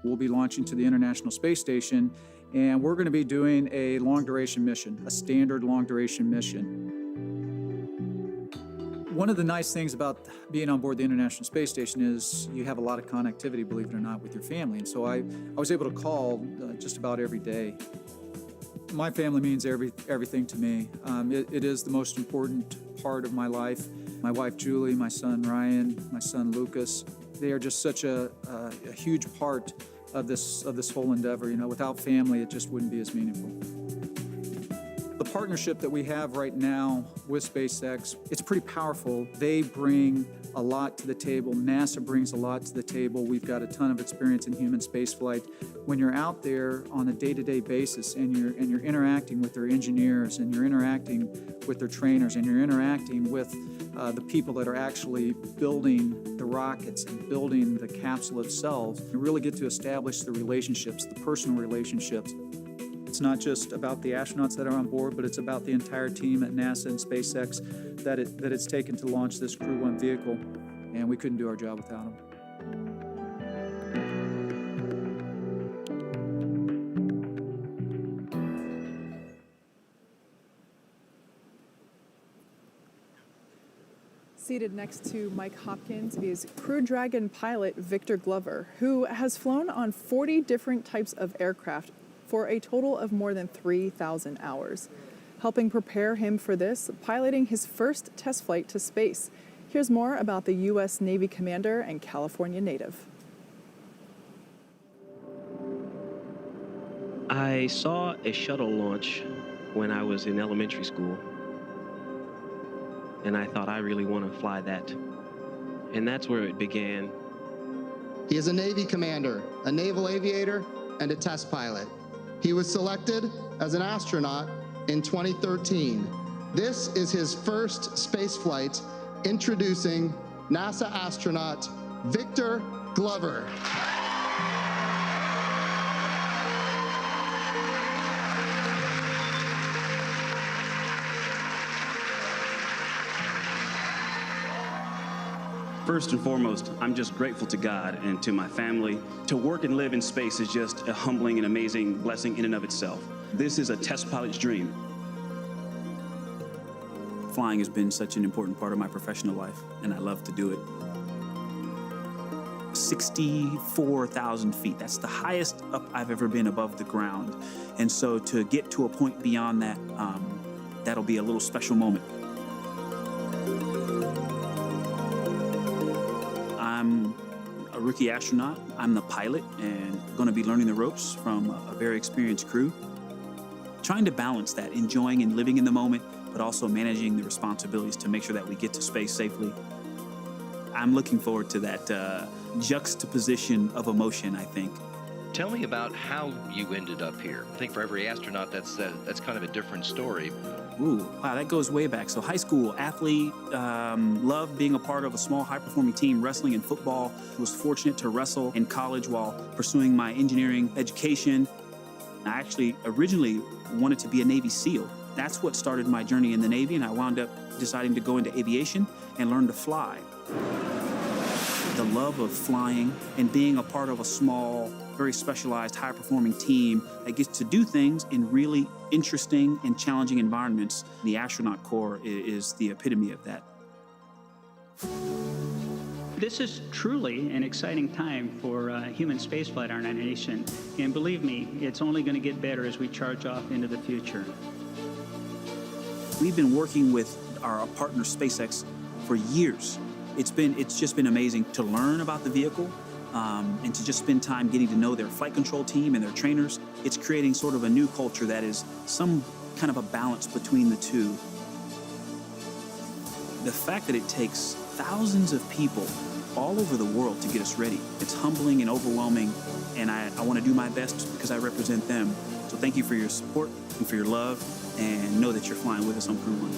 Speaker 18: We'll be launching to the International Space Station, and we're going to be doing a long-duration mission, a standard long-duration mission. One of the nice things about being on board the International Space Station is you have a lot of connectivity, believe it or not, with your family. And so I was able to call just about every day. My family means everything to me. It is the most important part of my life. My wife Julie, my son Ryan, my son Lucas, they are just such a huge part of this whole endeavor. You know, without family, it just wouldn't be as meaningful. The partnership that we have right now with SpaceX, it's pretty powerful. They bring a lot to the table. NASA brings a lot to the table. We've got a ton of experience in human spaceflight. When you're out there on a day-to-day basis and you're interacting with their engineers and you're interacting with their trainers and you're interacting with the people that are actually building the rockets and building the capsule itself, you really get to establish the relationships, the personal relationships. It's not just about the astronauts that are on board, but it's about the entire team at NASA and SpaceX that it's taken to launch this Crew-1 vehicle, and we couldn't do our job without them.
Speaker 2: Seated next to Mike Hopkins is Crew Dragon pilot Victor Glover, who has flown on 40 different types of aircraft for a total of more than 3,000 hours. Helping prepare him for this, piloting his first test flight to space. Here's more about the U.S. Navy commander and California native.
Speaker 8: I saw a shuttle launch when I was in elementary school, and I thought I really want to fly that. And that's where it began.
Speaker 5: He is a Navy commander, a naval aviator, and a test pilot. He was selected as an astronaut in 2013. This is his first space flight, introducing NASA astronaut Victor Glover.
Speaker 9: First and foremost, I'm just grateful to God and to my family. To work and live in space is just a humbling and amazing blessing in and of itself. This is a test pilot's dream.
Speaker 19: Flying has been such an important part of my professional life, and I love to do it. 64,000 feet, that's the highest up I've ever been above the ground. And so to get to a point beyond that, that'll be a little special moment. I'm a rookie astronaut. I'm the pilot and going to be learning the ropes from a very experienced crew. Trying to balance that, enjoying and living in the moment, but also managing the responsibilities to make sure that we get to space safely. I'm looking forward to that juxtaposition of emotion, I think.
Speaker 20: Tell me about how you ended up here. I think for every astronaut, that's kind of a different story.
Speaker 19: Ooh, wow, that goes way back. So high school athlete, loved being a part of a small high-performing team, wrestling and football. Was fortunate to wrestle in college while pursuing my engineering education. I actually originally wanted to be a Navy SEAL. That's what started my journey in the Navy, and I wound up deciding to go into aviation and learn to fly. The love of flying and being a part of a small, very specialized, high-performing team that gets to do things in really interesting and challenging environments. The astronaut corps is the epitome of that.
Speaker 18: This is truly an exciting time for human spaceflight in our nation. And believe me, it's only going to get better as we charge off into the future.
Speaker 19: We've been working with our partner SpaceX for years. It's just been amazing to learn about the vehicle and to just spend time getting to know their flight control team and their trainers. It's creating sort of a new culture that is some kind of a balance between the two. The fact that it takes thousands of people all over the world to get us ready, it's humbling and overwhelming, and I want to do my best because I represent them. So thank you for your support and for your love, and know that you're flying with us on Crew-1.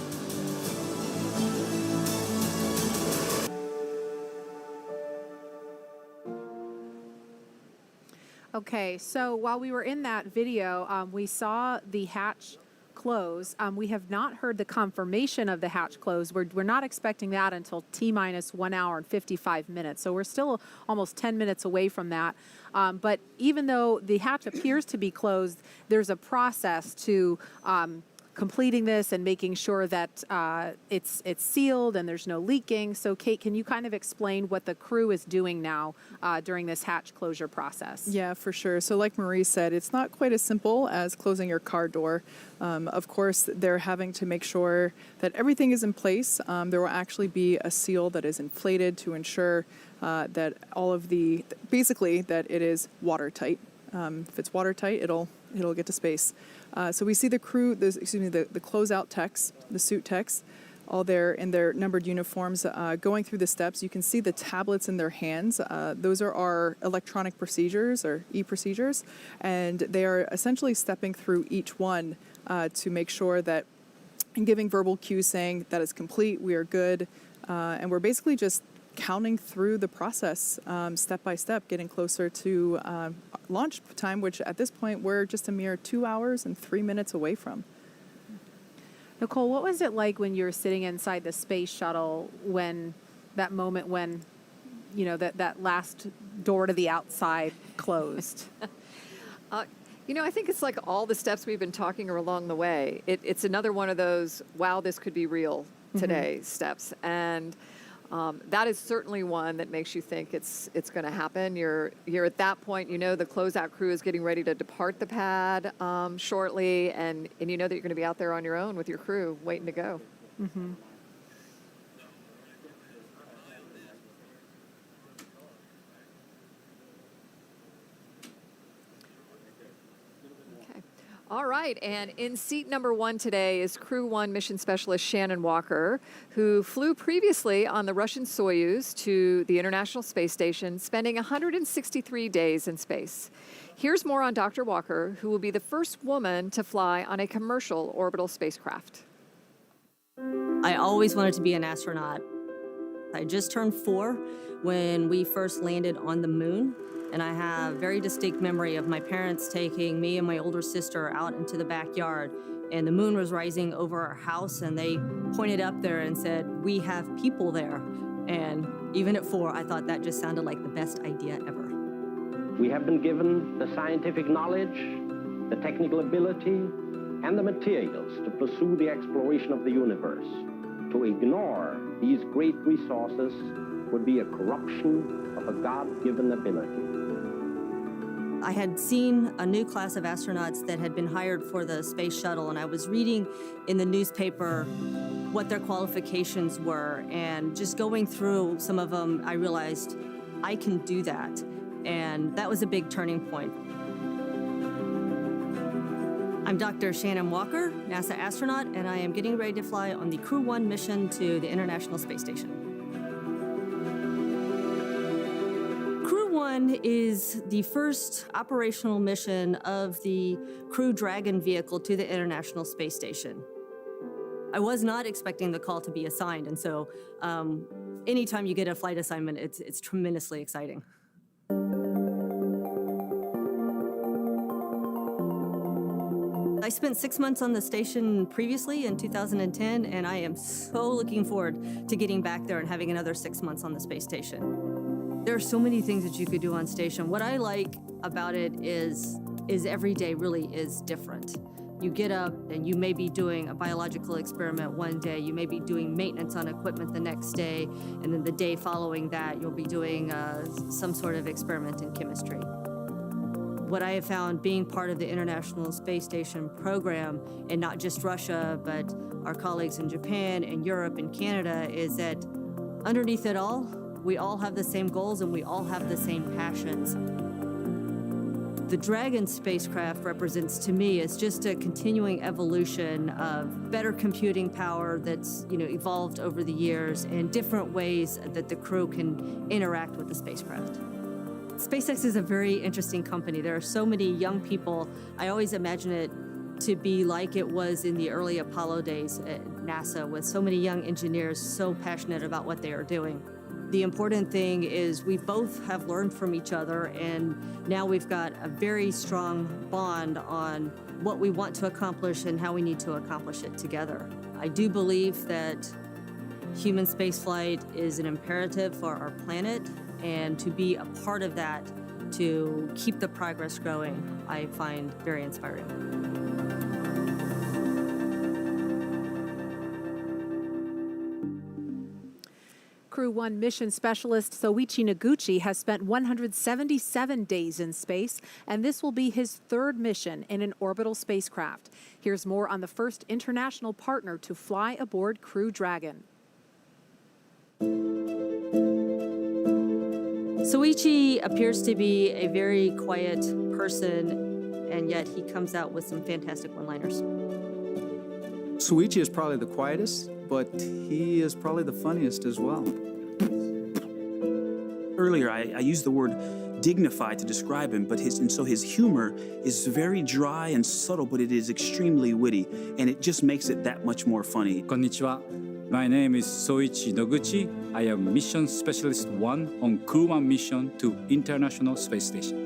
Speaker 1: Okay, so while we were in that video, we saw the hatch close. We have not heard the confirmation of the hatch close. We're not expecting that until T-minus 1 hour and 55 minutes. So we're still almost 10 minutes away from that. But even though the hatch appears to be closed, there's a process to completing this and making sure that it's sealed and there's no leaking. So Kate, can you kind of explain what the crew is doing now during this hatch closure process?
Speaker 2: Yeah, for sure. So like Marie said, it's not quite as simple as closing your car door. Of course, they're having to make sure that everything is in place. There will actually be a seal that is inflated to ensure that all of basically that it is watertight. If it's watertight, it'll get to space. So we see the crew, the closeout techs, the suit techs, all there in their numbered uniforms going through the steps. You can see the tablets in their hands. Those are our electronic procedures or e-procedures, and they are essentially stepping through each one to make sure that, and giving verbal cues saying that it's complete, we are good, and we're basically just counting through the process step by step, getting closer to launch time, which at this point we're just a mere 2 hours and 3 minutes away from.
Speaker 1: Nicole, what was it like when you were sitting inside the space shuttle when that moment when, you know, that last door to the outside closed?
Speaker 3: You know, I think it's like all the steps we've been talking along the way. It's another one of those, wow, this could be real today steps. And that is certainly one that makes you think it's going to happen. You're at that point, you know, the closeout crew is getting ready to depart the pad shortly, and you know that you're going to be out there on your own with your crew waiting to go.
Speaker 1: Mm-hmm.
Speaker 3: All right, and in seat number 1 today is Crew-1 mission specialist Shannon Walker, who flew previously on the Russian Soyuz to the International Space Station, spending 163 days in space. Here's more on Dr. Walker, who will be the first woman to fly on a commercial orbital spacecraft.
Speaker 21: I always wanted to be an astronaut. I just turned 4 when we first landed on the moon. And I have very distinct memory of my parents taking me and my older sister out into the backyard, and the moon was rising over our house, and they pointed up there and said, "We have people there." And even at 4, I thought that just sounded like the best idea ever.
Speaker 22: We have been given the scientific knowledge, the technical ability, and the materials to pursue the exploration of the universe. To ignore these great resources would be a corruption of a God-given ability.
Speaker 21: I had seen a new class of astronauts that had been hired for the space shuttle, and I was reading in the newspaper what their qualifications were, and just going through some of them, I realized I can do that, and that was a big turning point. I'm Dr. Shannon Walker, NASA astronaut, and I am getting ready to fly on the Crew-1 mission to the International Space Station. Crew-1 is the first operational mission of the Crew Dragon vehicle to the International Space Station. I was not expecting the call to be assigned, and so anytime you get a flight assignment, it's tremendously exciting. I spent 6 months on the station previously in 2010, and I am so looking forward to getting back there and having another 6 months on the space station. There are so many things that you could do on station. What I like about it is every day really is different. You get up and you may be doing a biological experiment one day, you may be doing maintenance on equipment the next day, and then the day following that you'll be doing some sort of experiment in chemistry. What I have found being part of the International Space Station program, and not just Russia, but our colleagues in Japan and Europe and Canada, is that underneath it all, we all have the same goals and we all have the same passions. The Dragon spacecraft represents to me is just a continuing evolution of better computing power that's evolved over the years and different ways that the crew can interact with the spacecraft. SpaceX is a very interesting company. There are so many young people. I always imagine it to be like it was in the early Apollo days at NASA, with so many young engineers so passionate about what they are doing. The important thing is we both have learned from each other, and now we've got a very strong bond on what we want to accomplish and how we need to accomplish it together. I do believe that human spaceflight is an imperative for our planet, and to be a part of that, to keep the progress growing, I find very inspiring.
Speaker 1: Crew-1 mission specialist Soichi Noguchi has spent 177 days in space, and this will be his 3rd mission in an orbital spacecraft. Here's more on the first international partner to fly aboard Crew Dragon.
Speaker 21: Soichi appears to be a very quiet person, and yet he comes out with some fantastic one-liners.
Speaker 23: Soichi is probably the quietest, but he is probably the funniest as well.
Speaker 9: Earlier, I used the word dignified to describe him, but his humor is very dry and subtle, but it is extremely witty, and it just makes it that much more funny.
Speaker 24: Konnichiwa. My name is Soichi Noguchi. I am Mission Specialist 1 on Crew-1 mission to International Space Station.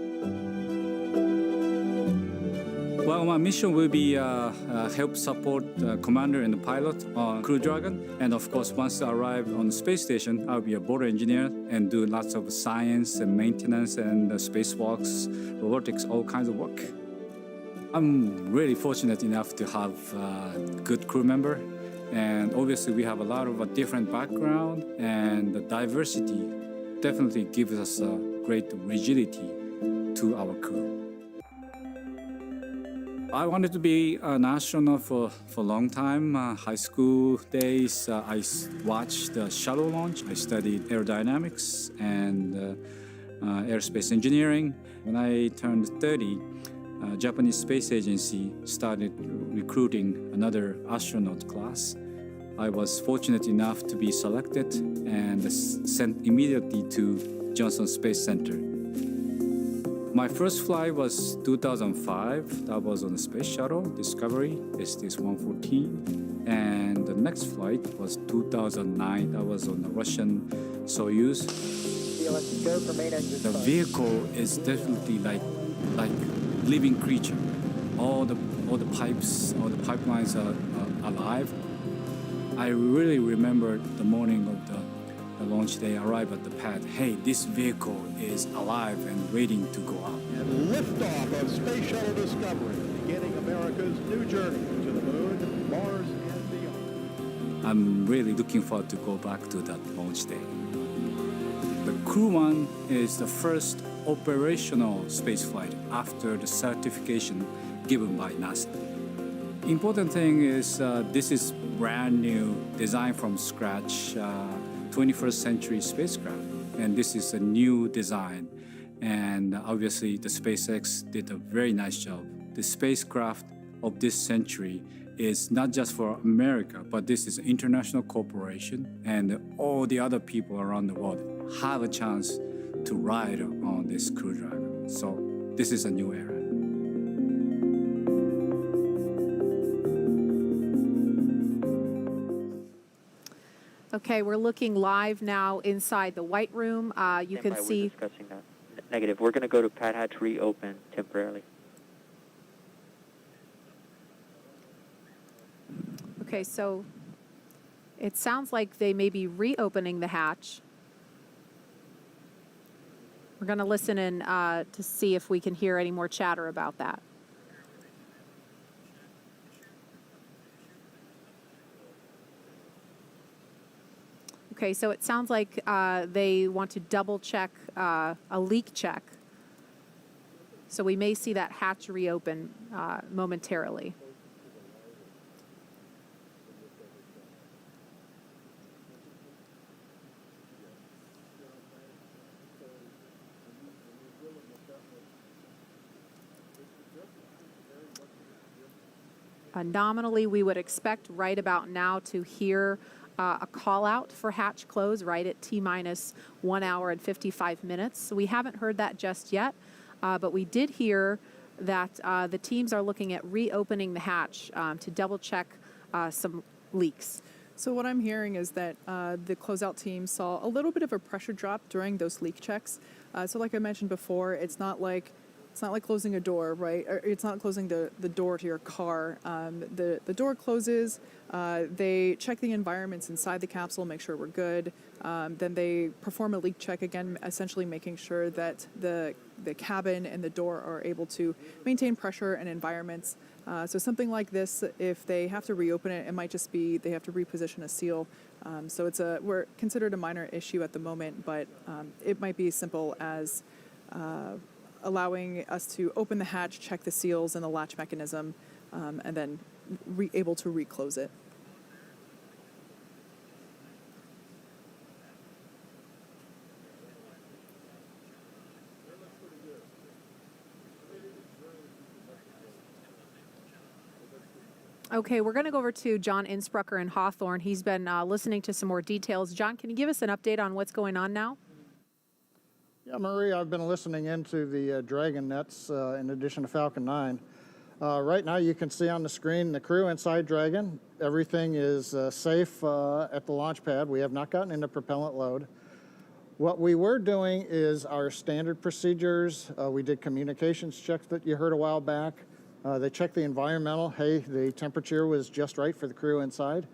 Speaker 24: Well, my mission will be help support commander and pilot on Crew Dragon. And of course, once I arrive on the space station, I'll be a board engineer and do lots of science and maintenance and spacewalks, robotics, all kinds of work. I'm really fortunate enough to have a good crew member. And obviously, we have a lot of a different background, and the diversity definitely gives us a great rigidity to our crew. I wanted to be an astronaut for a long time. High school days, I watched the shuttle launch. I studied aerodynamics and aerospace engineering. When I turned 30, Japanese Space Agency started recruiting another astronaut class. I was fortunate enough to be selected and sent immediately to Johnson Space Center. My first flight was 2005. That was on the Space Shuttle Discovery, STS-114. And the next flight was 2009. That was on the Russian Soyuz. The vehicle is definitely like living creature. All the pipes, all the pipelines are alive. I really remember the morning of the launch day, arrive at the pad. Hey, this vehicle is alive and waiting to go out.
Speaker 7: And liftoff of Space Shuttle Discovery, beginning America's new journey to the moon, Mars, and beyond.
Speaker 24: I'm really looking forward to go back to that launch day. The Crew-1 is the first operational spaceflight after the certification given by NASA. Important thing is this is brand new, designed from scratch, 21st century spacecraft, and this is a new design. And obviously the SpaceX did a very nice job. The spacecraft of this century is not just for America, but this is an international corporation, and all the other people around the world have a chance to ride on this Crew Dragon. So this is a new era.
Speaker 1: Okay, we're looking live now inside the White Room. You can see.
Speaker 6: We're discussing that. Negative. We're going to go to pad hatch reopen temporarily.
Speaker 1: Okay, so it sounds like they may be reopening the hatch. We're going to listen in to see if we can hear any more chatter about that. Okay, so it sounds like they want to double check a leak check. So we may see that hatch reopen momentarily. Nominally, we would expect right about now to hear a call out for hatch close right at T-minus 1 hour and 55 minutes. So we haven't heard that just yet, but we did hear that the teams are looking at reopening the hatch to double check some leaks.
Speaker 2: So what I'm hearing is that the closeout team saw a little bit of a pressure drop during those leak checks. So like I mentioned before, it's not like closing a door, right? Or it's not closing the door to your car. The door closes. They check the environments inside the capsule, make sure we're good. Then they perform a leak check again, essentially making sure that the cabin and the door are able to maintain pressure and environments. So something like this, if they have to reopen it, it might just be they have to reposition a seal. So we're considered a minor issue at the moment, but it might be as simple as allowing us to open the hatch, check the seals and the latch mechanism, and then able to reclose it.
Speaker 1: Okay, we're going to go over to John Insprucker in Hawthorne. He's been listening to some more details. John, can you give us an update on what's going on now?
Speaker 11: Yeah, Marie, I've been listening into the Dragon nets in addition to Falcon 9. Right now you can see on the screen the crew inside Dragon. Everything is safe at the launch pad. We have not gotten into propellant load. What we were doing is our standard procedures. We did communications checks that you heard a while back. They checked the environmental. Hey, the temperature was just right for the crew inside.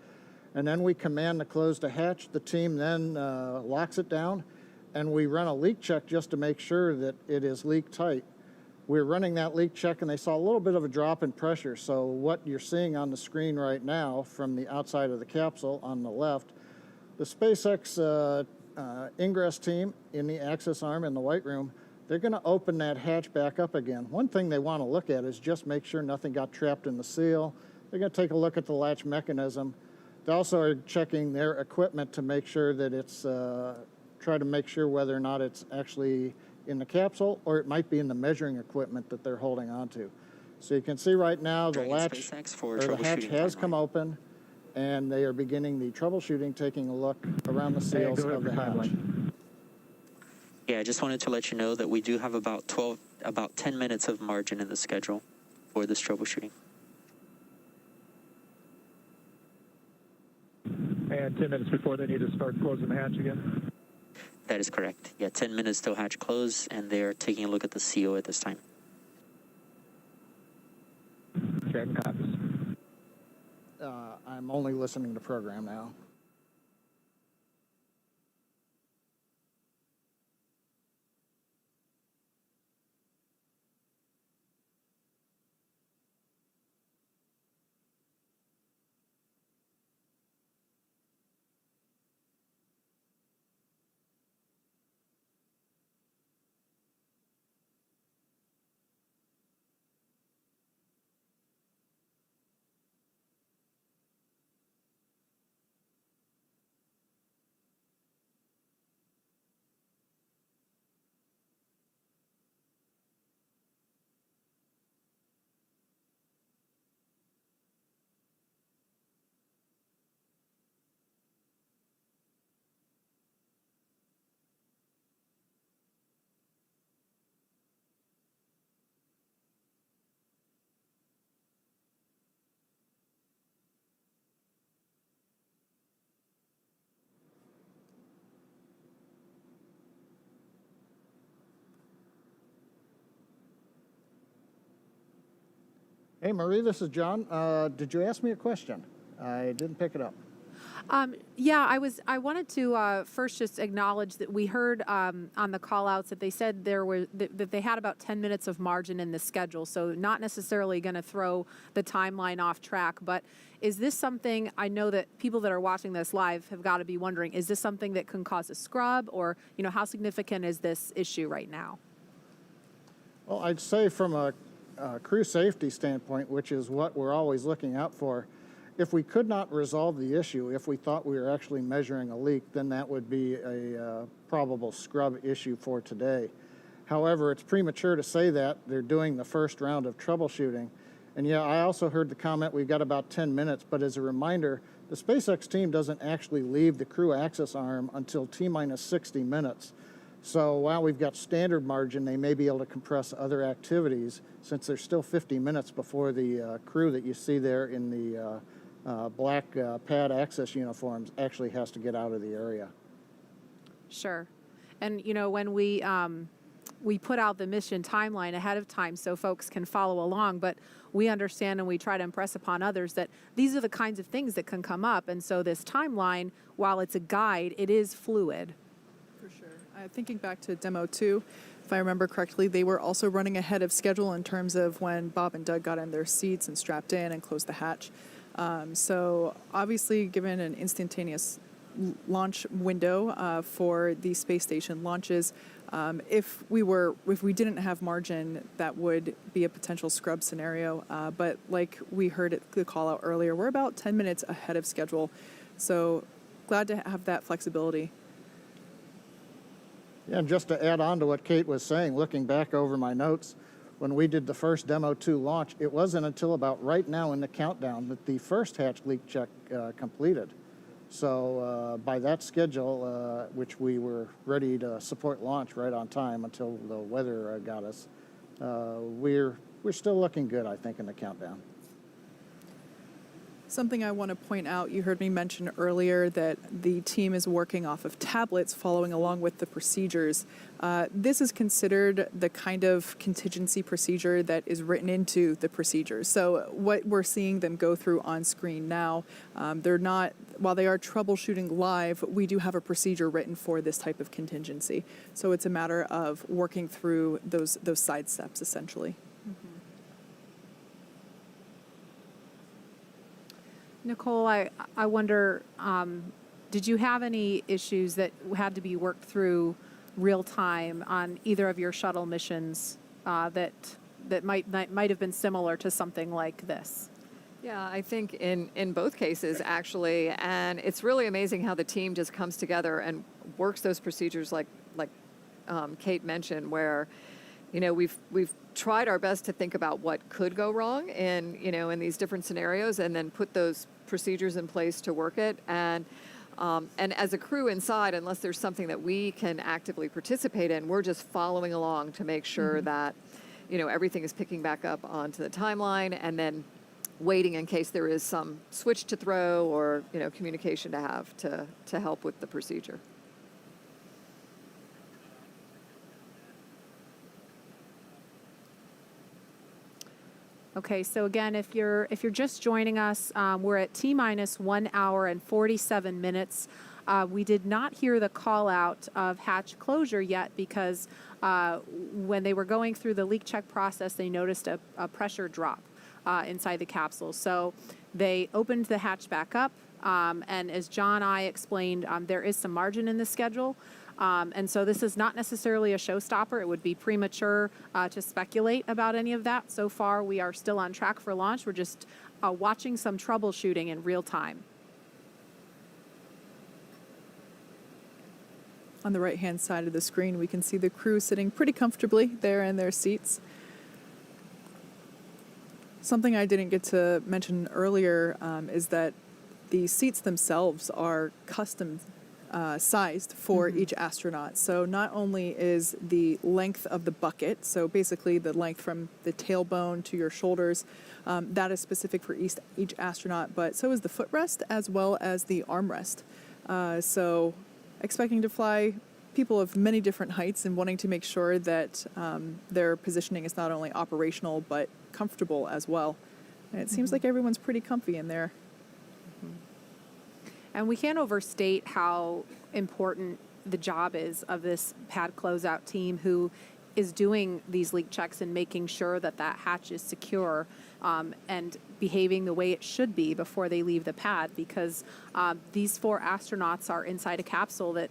Speaker 11: And then we command to close the hatch. The team then locks it down, and we run a leak check just to make sure that it is leak tight. We're running that leak check, and they saw a little bit of a drop in pressure. So what you're seeing on the screen right now from the outside of the capsule on the left, the SpaceX ingress team in the access arm in the White Room, they're going to open that hatch back up again. One thing they want to look at is just make sure nothing got trapped in the seal. They're going to take a look at the latch mechanism. They also are checking their equipment to make sure that it's, try to make sure whether or not it's actually in the capsule, or it might be in the measuring equipment that they're holding onto. So you can see right now the latch, or the hatch has come open, and they are beginning the troubleshooting, taking a look around the seals of the hatch.
Speaker 6: Yeah, I just wanted to let you know that we do have about 10 minutes of margin in the schedule for this troubleshooting.
Speaker 12: And 10 minutes before they need to start closing the hatch again?
Speaker 6: That is correct. Yeah, 10 minutes till hatch close, and they're taking a look at the CO at this time.
Speaker 12: Check copies.
Speaker 11: I'm only listening to program now. Hey, Marie, this is John. Did you ask me a question? I didn't pick it up.
Speaker 1: Yeah, I wanted to first just acknowledge that we heard on the call-outs that they said that they had about 10 minutes of margin in the schedule, so not necessarily going to throw the timeline off track. But is this something, I know that people that are watching this live have got to be wondering, is this something that can cause a scrub, or how significant is this issue right now?
Speaker 11: Well, I'd say from a crew safety standpoint, which is what we're always looking out for, if we could not resolve the issue, if we thought we were actually measuring a leak, then that would be a probable scrub issue for today. However, it's premature to say that. They're doing the first round of troubleshooting. And yeah, I also heard the comment, we've got about 10 minutes, but as a reminder, the SpaceX team doesn't actually leave the crew access arm until T-minus 60 minutes. So while we've got standard margin, they may be able to compress other activities since there's still 50 minutes before the crew that you see there in the black pad access uniforms actually has to get out of the area.
Speaker 1: Sure. And, when we put out the mission timeline ahead of time so folks can follow along, but we understand and we try to impress upon others that these are the kinds of things that can come up. And so this timeline, while it's a guide, it is fluid.
Speaker 2: For sure. Thinking back to Demo 2, if I remember correctly, they were also running ahead of schedule in terms of when Bob and Doug got in their seats and strapped in and closed the hatch. So obviously, given an instantaneous launch window for the space station launches, if we didn't have margin, that would be a potential scrub scenario. But like we heard at the call out earlier, we're about 10 minutes ahead of schedule. So glad to have that flexibility.
Speaker 11: Yeah, and just to add on to what Kate was saying, looking back over my notes, when we did the first Demo 2 launch, it wasn't until about right now in the countdown that the first hatch leak check completed. So by that schedule, which we were ready to support launch right on time until the weather got us, we're still looking good, I think, in the countdown.
Speaker 2: Something I want to point out, you heard me mention earlier that the team is working off of tablets following along with the procedures. This is considered the kind of contingency procedure that is written into the procedures. So what we're seeing them go through on screen now, while they are troubleshooting live, we do have a procedure written for this type of contingency. So it's a matter of working through those side steps, essentially.
Speaker 1: Nicole, I wonder, did you have any issues that had to be worked through real time on either of your shuttle missions that might have been similar to something like this?
Speaker 3: Yeah, I think in both cases, actually, and it's really amazing how the team just comes together and works those procedures like Kate mentioned, where, we've tried our best to think about what could go wrong in these different scenarios, and then put those procedures in place to work it. And as a crew inside, unless there's something that we can actively participate in, we're just following along to make sure that, everything is picking back up onto the timeline, and then waiting in case there is some switch to throw or, communication to have to help with the procedure.
Speaker 1: Okay, so again, if you're just joining us, we're at T-minus 1 hour and 47 minutes. We did not hear the call out of hatch closure yet because when they were going through the leak check process, they noticed a pressure drop inside the capsule. So they opened the hatch back up, and as John I explained, there is some margin in the schedule. And so this is not necessarily a showstopper. It would be premature to speculate about any of that. So far, we are still on track for launch. We're just watching some troubleshooting in real time.
Speaker 2: On the right-hand side of the screen, we can see the crew sitting pretty comfortably there in their seats. Something I didn't get to mention earlier is that the seats themselves are custom sized for each astronaut. So not only is the length of the bucket, so basically the length from the tailbone to your shoulders, that is specific for each astronaut, but so is the footrest as well as the armrest. So expecting to fly people of many different heights and wanting to make sure that their positioning is not only operational but comfortable as well. And it seems like everyone's pretty comfy in there.
Speaker 1: And we can't overstate how important the job is of this pad closeout team who is doing these leak checks and making sure that that hatch is secure and behaving the way it should be before they leave the pad, because these 4 astronauts are inside a capsule that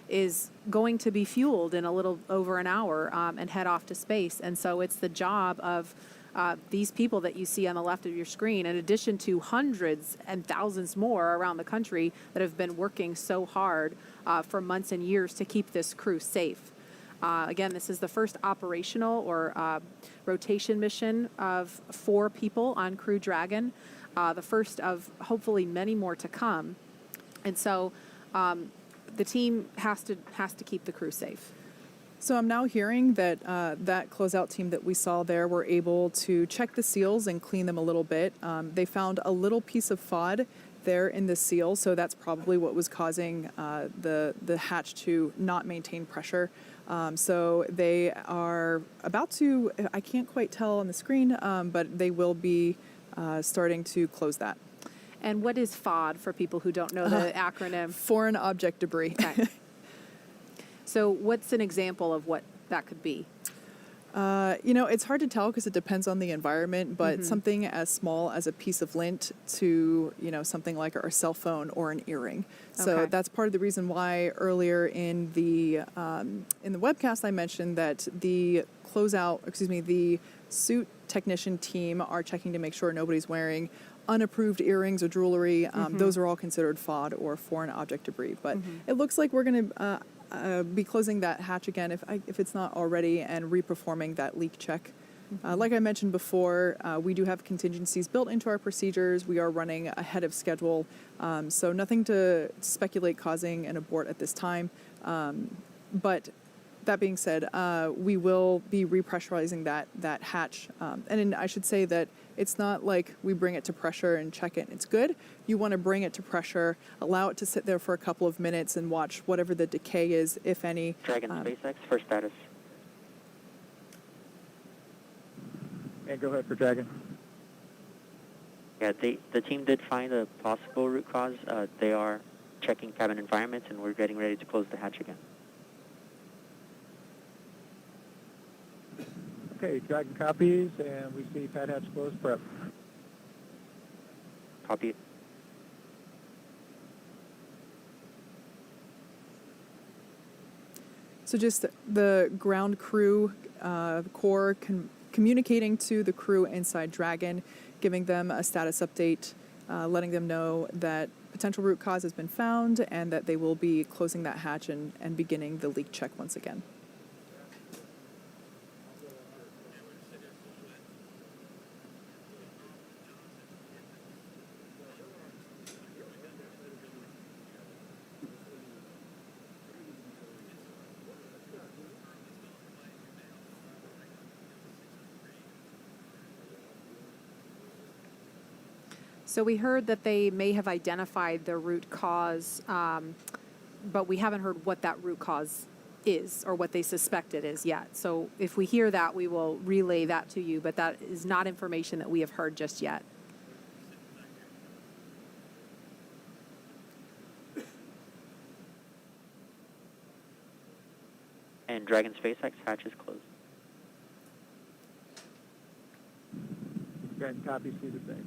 Speaker 1: is going to be fueled in a little over an hour and head off to space. And so it's the job of these people that you see on the left of your screen, in addition to hundreds and thousands more around the country that have been working so hard for months and years to keep this crew safe. Again, this is the first operational or rotation mission of 4 people on Crew Dragon, the first of hopefully many more to come. And so the team has to keep the crew safe.
Speaker 2: So I'm now hearing that that closeout team that we saw there were able to check the seals and clean them a little bit. They found a little piece of FOD there in the seal, so that's probably what was causing the hatch to not maintain pressure. So they are about to, I can't quite tell on the screen, but they will be starting to close that.
Speaker 1: And what is FOD for people who don't know the acronym?
Speaker 2: Foreign object debris.
Speaker 1: Okay. So what's an example of what that could be?
Speaker 2: It's hard to tell because it depends on the environment, but something as small as a piece of lint to, something like our cell phone or an earring. So that's part of the reason why earlier in the webcast I mentioned that the suit technician team are checking to make sure nobody's wearing unapproved earrings or jewelry. Those are all considered FOD or foreign object debris. But it looks like we're going to be closing that hatch again if it's not already, and reperforming that leak check. Like I mentioned before, we do have contingencies built into our procedures. We are running ahead of schedule, so nothing to speculate causing an abort at this time. But that being said, we will be repressurizing that hatch. And I should say that it's not like we bring it to pressure and check it. It's good. You want to bring it to pressure, allow it to sit there for a couple of minutes and watch whatever the decay is, if any.
Speaker 6: Dragon SpaceX for status.
Speaker 12: And go ahead for Dragon.
Speaker 6: Yeah, the team did find a possible root cause. They are checking cabin environments, and we're getting ready to close the hatch again.
Speaker 12: Okay, Dragon copies, and we see pad hatch closed. Prep.
Speaker 6: Copy.
Speaker 2: So just the ground crew core communicating to the crew inside Dragon, giving them a status update, letting them know that potential root cause has been found and that they will be closing that hatch and beginning the leak check once again.
Speaker 1: So we heard that they may have identified the root cause, but we haven't heard what that root cause is or what they suspect it is yet. So if we hear that, we will relay that to you, but that is not information that we have heard just yet.
Speaker 6: And Dragon SpaceX hatch is closed.
Speaker 12: Dragon copy, see the same.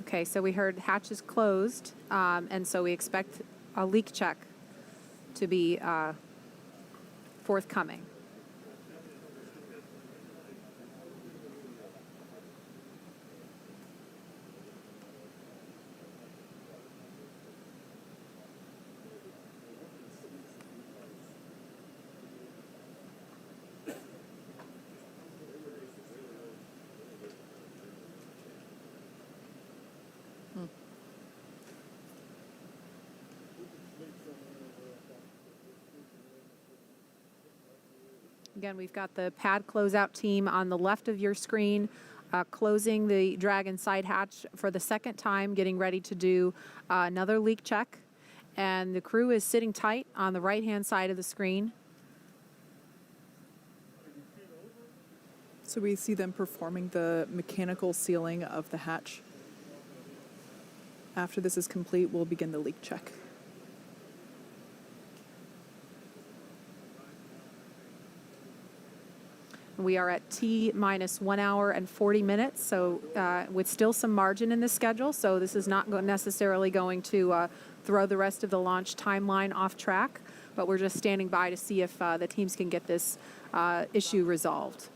Speaker 1: Okay, so we heard hatch is closed, and so we expect a leak check to be forthcoming. Again, we've got the pad closeout team on the left of your screen, closing the Dragon side hatch for the second time, getting ready to do another leak check. And the crew is sitting tight on the right-hand side of the screen.
Speaker 2: So we see them performing the mechanical sealing of the hatch. After this is complete, we'll begin the leak check.
Speaker 1: We are at T minus 1 hour and 40 minutes, so with still some margin in the schedule, so this is not necessarily going to throw the rest of the launch timeline off track, but we're just standing by to see if the teams can get this issue resolved.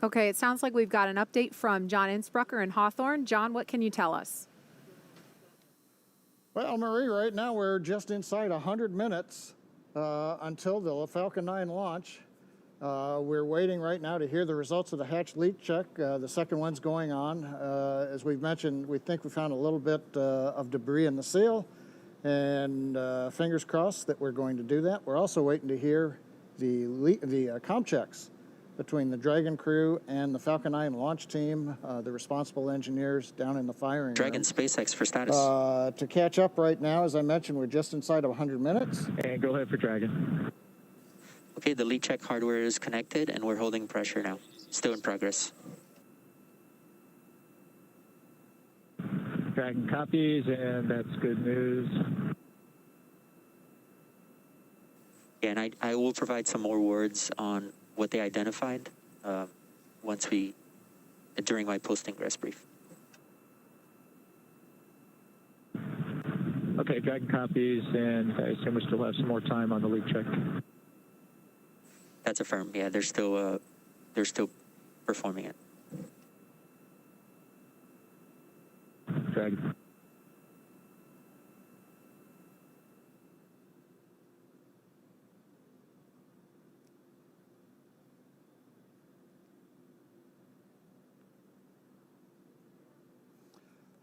Speaker 1: Okay, it sounds like we've got an update from John Innsbrucker in Hawthorne. John, what can you tell us?
Speaker 11: Well, Marie, right now we're just inside 100 minutes until the Falcon 9 launch. We're waiting right now to hear the results of the hatch leak check. The second one's going on. As we've mentioned, we think we found a little bit of debris in the seal, and fingers crossed that we're going to do that. We're also waiting to hear the com checks between the Dragon crew and the Falcon 9 launch team, the responsible engineers down in the firing
Speaker 6: Dragon
Speaker 11: room.
Speaker 6: SpaceX for status.
Speaker 11: To catch up right now, as I mentioned, we're just inside of 100 minutes.
Speaker 12: And go ahead for Dragon.
Speaker 6: Okay, the leak check hardware is connected and we're holding pressure now. Still in progress.
Speaker 12: Dragon copies, and that's good news.
Speaker 6: Yeah, and I will provide some more words on what they identified during my post-ingress brief.
Speaker 12: Okay, Dragon copies, and I assume we still have some more time on the leak check.
Speaker 6: That's affirmed. Yeah, they're still performing it.
Speaker 12: Dragon.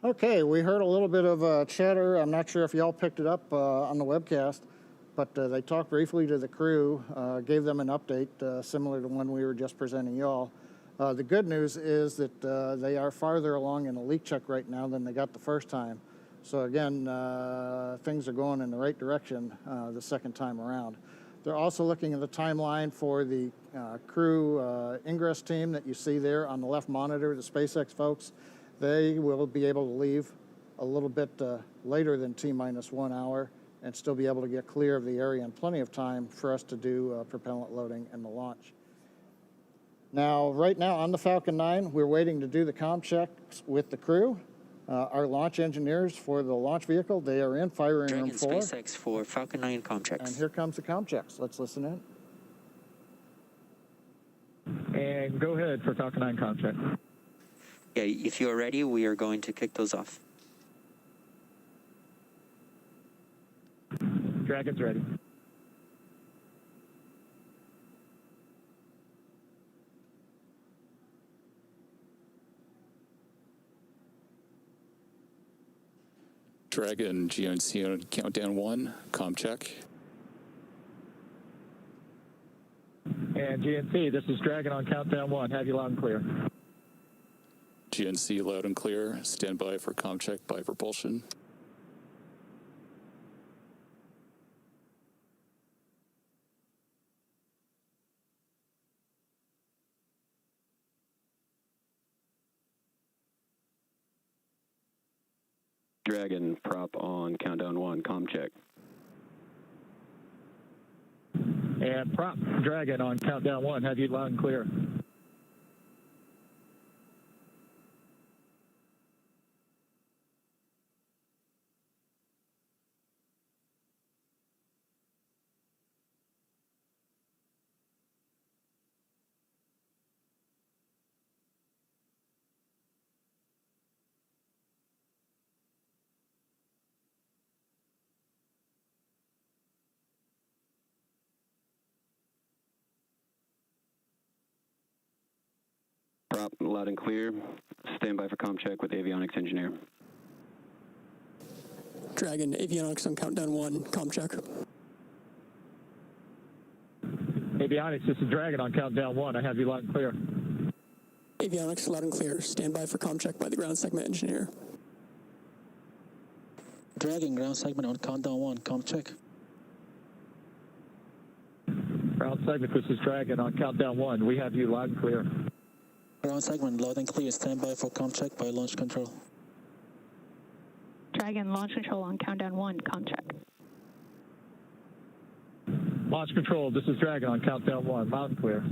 Speaker 11: Okay, we heard a little bit of chatter. I'm not sure if y'all picked it up on the webcast, but they talked briefly to the crew, gave them an update similar to one we were just presenting y'all. The good news is that they are farther along in the leak check right now than they got the first time. So again, things are going in the right direction the second time around. They're also looking at the timeline for the crew ingress team that you see there on the left monitor, the SpaceX folks. They will be able to leave a little bit later than T-minus 1 hour and still be able to get clear of the area in plenty of time for us to do propellant loading and the launch. Now, right now on the Falcon 9, we're waiting to do the comm checks with the crew. Our launch engineers for the launch vehicle, they are in firing room 4.
Speaker 6: SpaceX for Falcon 9 comm checks.
Speaker 11: And here comes the comm checks. Let's listen in.
Speaker 12: And go ahead for Falcon 9 comm check.
Speaker 6: Yeah, if you are ready, we are going to kick those off.
Speaker 12: Dragon's ready.
Speaker 10: Dragon GNC on countdown 1, comm check.
Speaker 12: And GNC, this is Dragon on countdown 1. Have you loud and clear.
Speaker 10: GNC loud and clear. Stand by for comm check by propulsion.
Speaker 13: Dragon prop on countdown 1, comm check.
Speaker 12: And prop Dragon on countdown 1. Have you loud and clear.
Speaker 13: Prop loud and clear. Stand by for comm check with avionics engineer.
Speaker 16: Dragon, avionics on countdown 1, comm check.
Speaker 12: Avionics, this is Dragon on countdown 1. I have you loud and clear.
Speaker 16: Avionics loud and clear. Stand by for comm check by the ground segment engineer.
Speaker 17: Dragon, ground segment on countdown 1, comm check.
Speaker 12: Ground segment, this is Dragon on countdown 1. We have you loud and clear.
Speaker 17: Ground segment loud and clear. Stand by for comm check by launch control.
Speaker 25: Dragon, launch control on countdown 1, comm check.
Speaker 12: Launch control, this is Dragon on countdown 1. Loud and clear.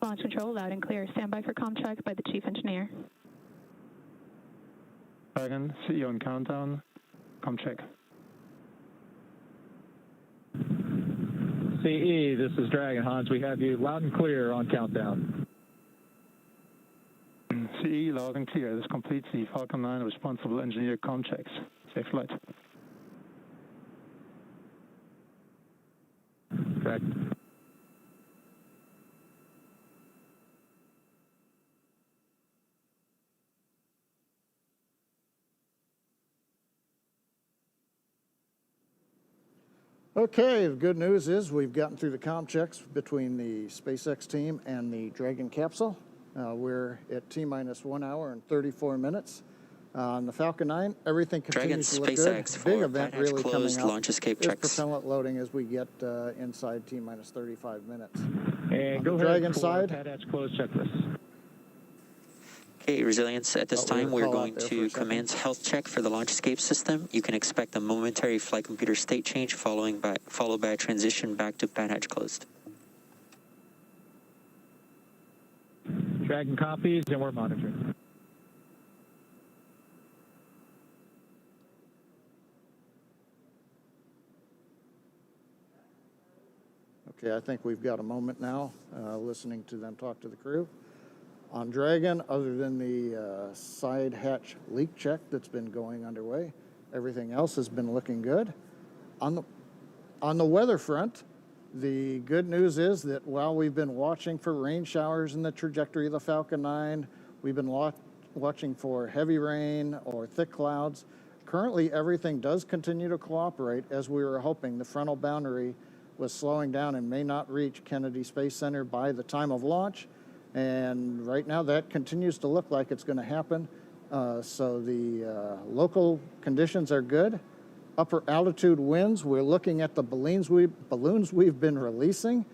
Speaker 25: Launch control, loud and clear. Stand by for comm check by the chief engineer.
Speaker 12: Dragon, see you on countdown. Comm check. CE, this is Dragon. Hans, we have you loud and clear on countdown.
Speaker 26: CE, loud and clear. This completes the Falcon 9 responsible engineer comm checks. Safe flight.
Speaker 12: Correct.
Speaker 11: Okay, the good news is we've gotten through the comm checks between the SpaceX team and the Dragon capsule. We're at T-minus 1 hour and 34 minutes. On the Falcon 9, everything continues to look good. Big event really coming up
Speaker 6: launch escape
Speaker 11: is
Speaker 6: checks.
Speaker 11: propellant loading as we get inside T-minus 35 minutes.
Speaker 12: And
Speaker 11: on
Speaker 12: go
Speaker 11: the
Speaker 12: ahead
Speaker 11: Dragon
Speaker 12: for
Speaker 11: side,
Speaker 12: pad hatch close checklist.
Speaker 6: Okay, Resilience, at this time we're
Speaker 11: call out
Speaker 6: going
Speaker 11: there for
Speaker 6: to
Speaker 11: a second.
Speaker 6: commence health check for the launch escape system. You can expect a momentary flight computer state change followed by a transition back to pad hatch closed.
Speaker 12: Dragon copies, and we're monitoring.
Speaker 11: Okay, I think we've got a moment now listening to them talk to the crew. On Dragon, other than the side hatch leak check that's been going underway, everything else has been looking good. On the weather front, the good news is that while we've been watching for rain showers in the trajectory of the Falcon 9, we've been watching for heavy rain or thick clouds. Currently, everything does continue to cooperate as we were hoping. The frontal boundary was slowing down and may not reach Kennedy Space Center by the time of launch. And right now that continues to look like it's going to happen. So the local conditions are good. upper altitude winds. We're looking at the balloons we've been releasing,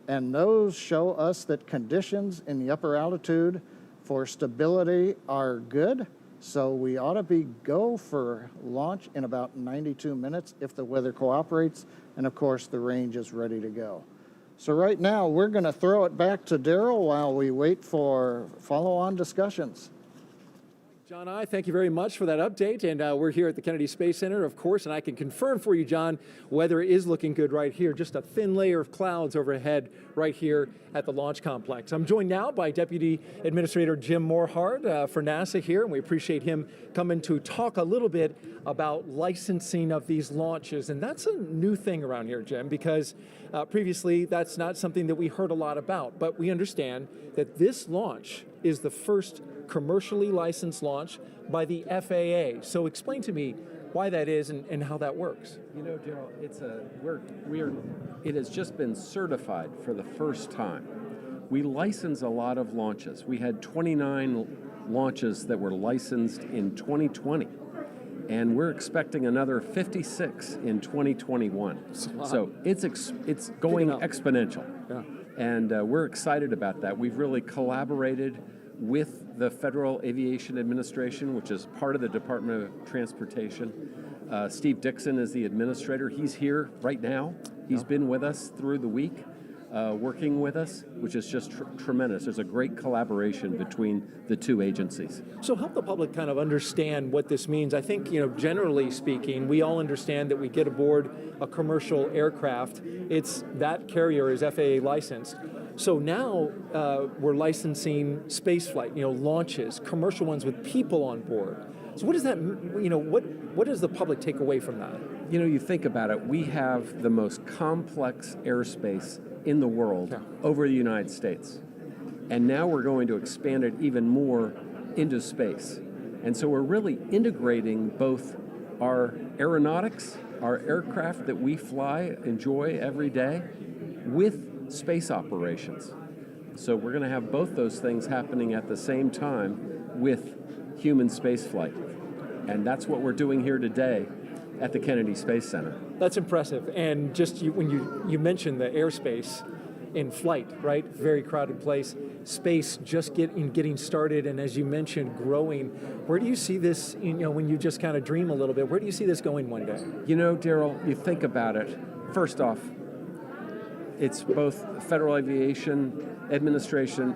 Speaker 11: and those show us that conditions in the upper altitude for stability are good. So we ought to go for launch in about 92 minutes if the weather cooperates, and of course the range is ready to go. So right now we're going to throw it back to Daryl while we wait for follow-on discussions.
Speaker 4: John, thank you very much for that update. And we're here at the Kennedy Space Center, of course, and I can confirm for you, John, weather is looking good right here. Just a thin layer of clouds overhead right here at the launch complex. I'm joined now by Deputy Administrator Jim Morhard for NASA here, and we appreciate him coming to talk a little bit about licensing of these launches. And that's a new thing around here, Jim, because previously that's not something that we heard a lot about. But we understand that this launch is the first commercially licensed launch by the FAA. So explain to me why that is and how that works.
Speaker 5: You know, Daryl, it has just been certified for the first time. We license a lot of launches. We had 29 launches that were licensed in 2020, and we're expecting another 56 in 2021. So it's going exponential, and we're excited about that. We've really collaborated with the Federal Aviation Administration, which is part of the Department of Transportation. Steve Dixon is the administrator. He's here right now. He's been with us through the week, working with us, which is just tremendous. There's a great collaboration between the two agencies.
Speaker 4: So help the public kind of understand what this means. I think, generally speaking, we all understand that we get aboard a commercial aircraft. That carrier is FAA licensed. So now we're licensing space flight, launches, commercial ones with people on board. So what does that, what does the public take away from that?
Speaker 5: You think about it, we have the most complex airspace in the world over the United States. And now we're going to expand it even more into space. And so we're really integrating both our aeronautics, our aircraft that we fly, enjoy every day, with space operations. So we're going to have both those things happening at the same time with human space flight. And that's what we're doing here today at the Kennedy Space Center.
Speaker 4: That's impressive. And just when you mentioned the airspace in flight, right? Very crowded place. Space just getting started, and as you mentioned, growing. Where do you see this, when you just kind of dream a little bit, where do you see this going one day?
Speaker 5: Daryl, you think about it. First off, it's both Federal Aviation Administration,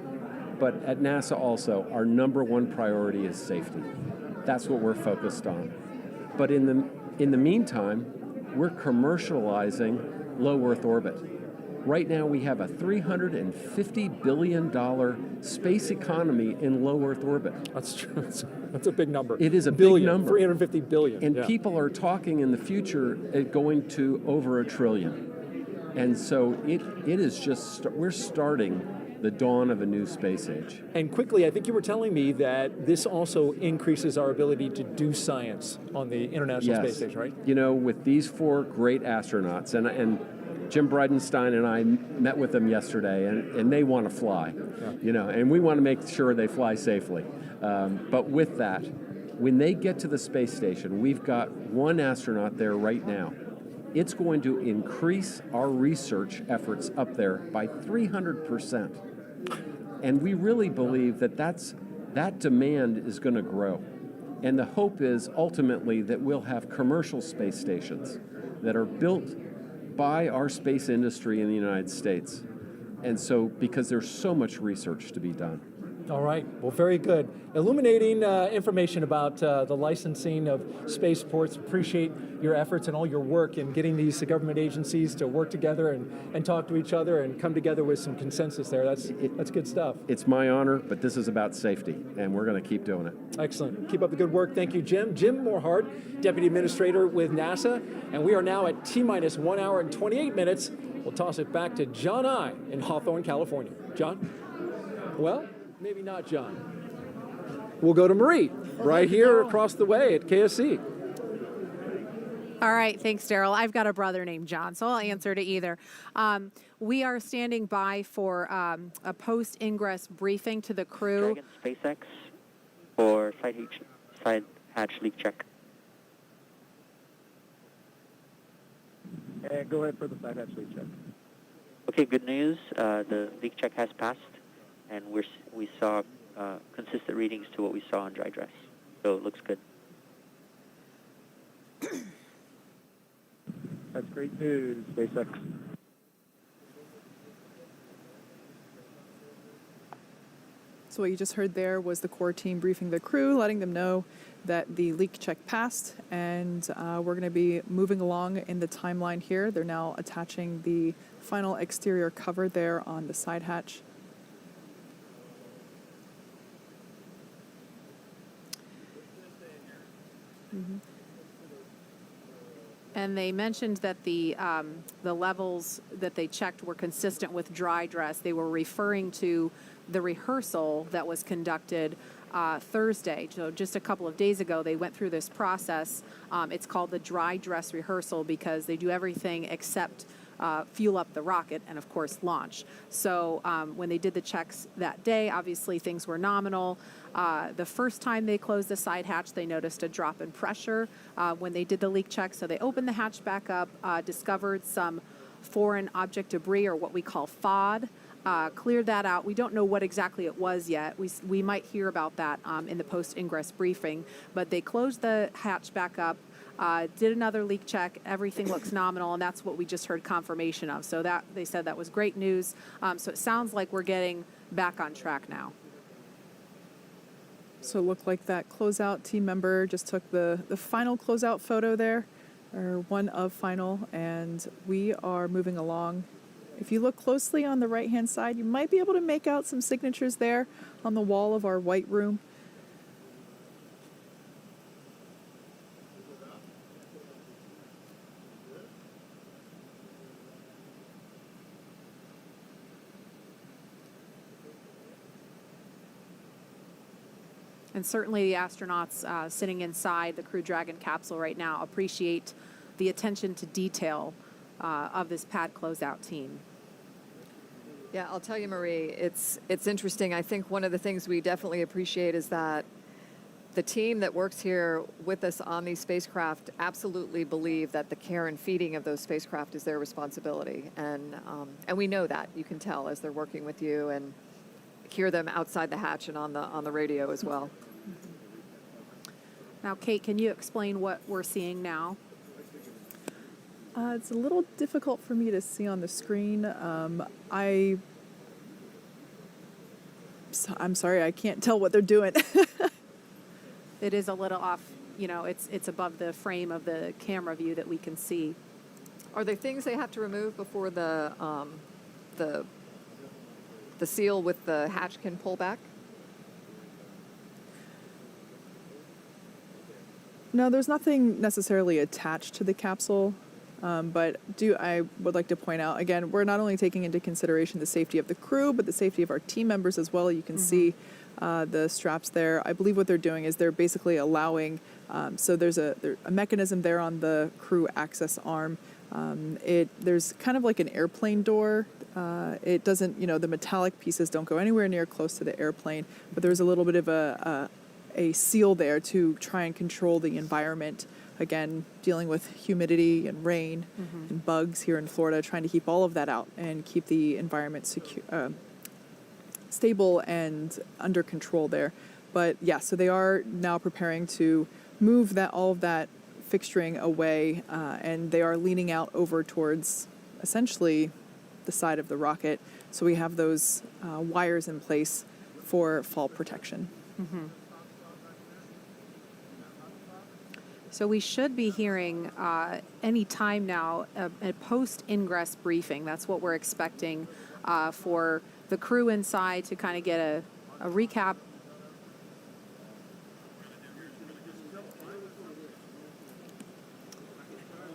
Speaker 5: but at NASA also, our number one priority is safety. That's what we're focused on. But in the meantime, we're commercializing low Earth orbit. Right now, we have a $350 billion space economy in low Earth orbit.
Speaker 4: That's true. That's a big number.
Speaker 5: It is a big number.
Speaker 4: 350 billion.
Speaker 5: And people are talking in the future at going to over $1 trillion. And so it is just, we're starting the dawn of a new space age.
Speaker 4: And quickly, I think you were telling me that this also increases our ability to do science on the International Space Station, right?
Speaker 5: With these 4 great astronauts, and Jim Bridenstine and I met with them yesterday, and they want to fly, and we want to make sure they fly safely. But with that, when they get to the space station, we've got 1 astronaut there right now. It's going to increase our research efforts up there by 300%. And we really believe that demand is going to grow. And the hope is ultimately that we'll have commercial space stations that are built by our space industry in the United States. And so, because there's so much research to be done.
Speaker 4: All right. Well, very good. Illuminating information about the licensing of spaceports. Appreciate your efforts and all your work in getting these government agencies to work together and talk to each other and come together with some consensus there. That's good stuff.
Speaker 5: It's my honor, but this is about safety, and we're going to keep doing it.
Speaker 4: Excellent. Keep up the good work. Thank you, Jim. Jim Morhard, Deputy Administrator with NASA. And we are now at T-minus 1 hour and 28 minutes. We'll toss it back to John I. in Hawthorne, California. John? Well, maybe not John. We'll go to Marie, right here across the way at KSC.
Speaker 1: All right, thanks, Daryl. I've got a brother named John, so I'll answer to either. We are standing by for a post-ingress briefing to the crew.
Speaker 6: Dragon SpaceX for side hatch leak check.
Speaker 12: And go ahead for the side hatch leak check.
Speaker 6: Okay, good news. The leak check has passed, and we saw consistent readings to what we saw on dry dress. So it looks good.
Speaker 12: That's great news, SpaceX.
Speaker 2: So what you just heard there was the core team briefing the crew, letting them know that the leak check passed, and we're going to be moving along in the timeline here. They're now attaching the final exterior cover there on the side hatch.
Speaker 1: Mm-hmm. And they mentioned that the levels that they checked were consistent with dry dress. They were referring to the rehearsal that was conducted Thursday. So just a couple of days ago, they went through this process. It's called the dry dress rehearsal because they do everything except fuel up the rocket and, of course, launch. So when they did the checks that day, obviously things were nominal. The first time they closed the side hatch, they noticed a drop in pressure when they did the leak check. So they opened the hatch back up, discovered some foreign object debris, or what we call FOD, cleared that out. We don't know what exactly it was yet. We might hear about that in the post-ingress briefing. But they closed the hatch back up, did another leak check. Everything looks nominal, and that's what we just heard confirmation of. So that they said that was great news. So it sounds like we're getting back on track now.
Speaker 2: So it looked like that closeout team member just took the final closeout photo there, or one of final, and we are moving along. If you look closely on the right-hand side, you might be able to make out some signatures there on the wall of our white room.
Speaker 1: And certainly the astronauts sitting inside the Crew Dragon capsule right now appreciate the attention to detail of this pad closeout team.
Speaker 3: Yeah, I'll tell you, Marie, it's interesting. I think one of the things we definitely appreciate is that the team that works here with us on these spacecraft absolutely believe that the care and feeding of those spacecraft is their responsibility. And we know that. You can tell as they're working with you and hear them outside the hatch and on the radio as well.
Speaker 1: Now, Kate, can you explain what we're seeing now?
Speaker 2: It's a little difficult for me to see on the screen. I'm sorry, I can't tell what they're doing.
Speaker 1: It is a little off, you know, it's above the frame of the camera view that we can see.
Speaker 3: Are there things they have to remove before the seal with the hatch can pull back?
Speaker 2: No, there's nothing necessarily attached to the capsule, but I would like to point out, again, we're not only taking into consideration the safety of the crew, but the safety of our team members as well. You can see the straps there. I believe what they're doing is they're basically allowing, so there's a mechanism there on the crew access arm. There's kind of like an airplane door. It doesn't, the metallic pieces don't go anywhere near close to the airplane, but there's a little bit of a seal there to try and control the environment. Again, dealing with humidity and rain and bugs here in Florida, trying to keep all of that out and keep the environment stable and under control there. But yeah, so they are now preparing to move all of that fixturing away, and they are leaning out over towards essentially the side of the rocket. So we have those wires in place for fall protection.
Speaker 1: So we should be hearing any time now a post-ingress briefing. That's what we're expecting for the crew inside to kind of get a recap.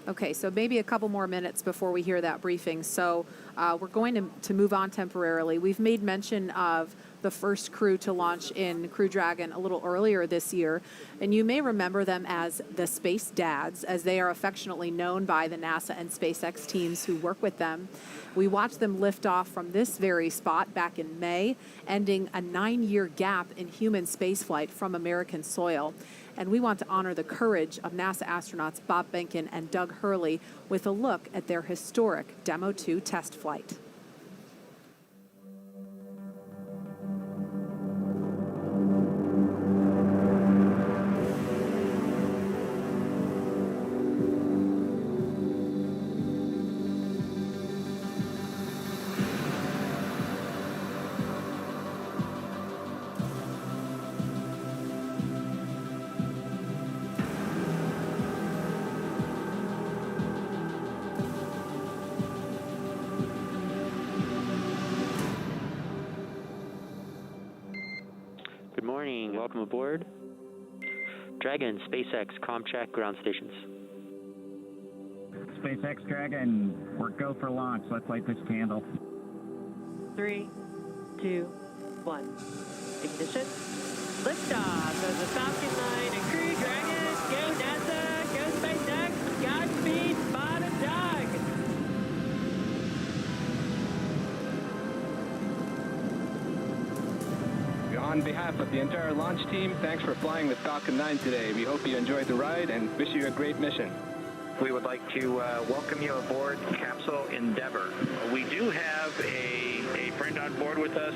Speaker 1: Okay, so maybe a couple more minutes before we hear that briefing. So we're going to move on temporarily. We've made mention of the first crew to launch in Crew Dragon a little earlier this year. And you may remember them as the Space Dads, as they are affectionately known by the NASA and SpaceX teams who work with them. We watched them lift off from this very spot back in May, ending a 9-year gap in human spaceflight from American soil. And we want to honor the courage of NASA astronauts Bob Behnken and Doug Hurley with a look at their historic Demo 2 test flight.
Speaker 6: Good morning. Welcome aboard. Dragon, SpaceX, ComCheck, ground stations.
Speaker 12: SpaceX Dragon, we're go for launch. Let's light this candle.
Speaker 8: 3, 2, 1. Ignition. Liftoff of the Falcon 9 and Crew Dragon. Go NASA, go SpaceX, Godspeed, Bob and Doug.
Speaker 14: On behalf of the entire launch team, thanks for flying the Falcon 9 today. We hope you enjoyed the ride and wish you a great mission.
Speaker 15: We would like to welcome you aboard Capsule Endeavour. We do have a friend on board with us,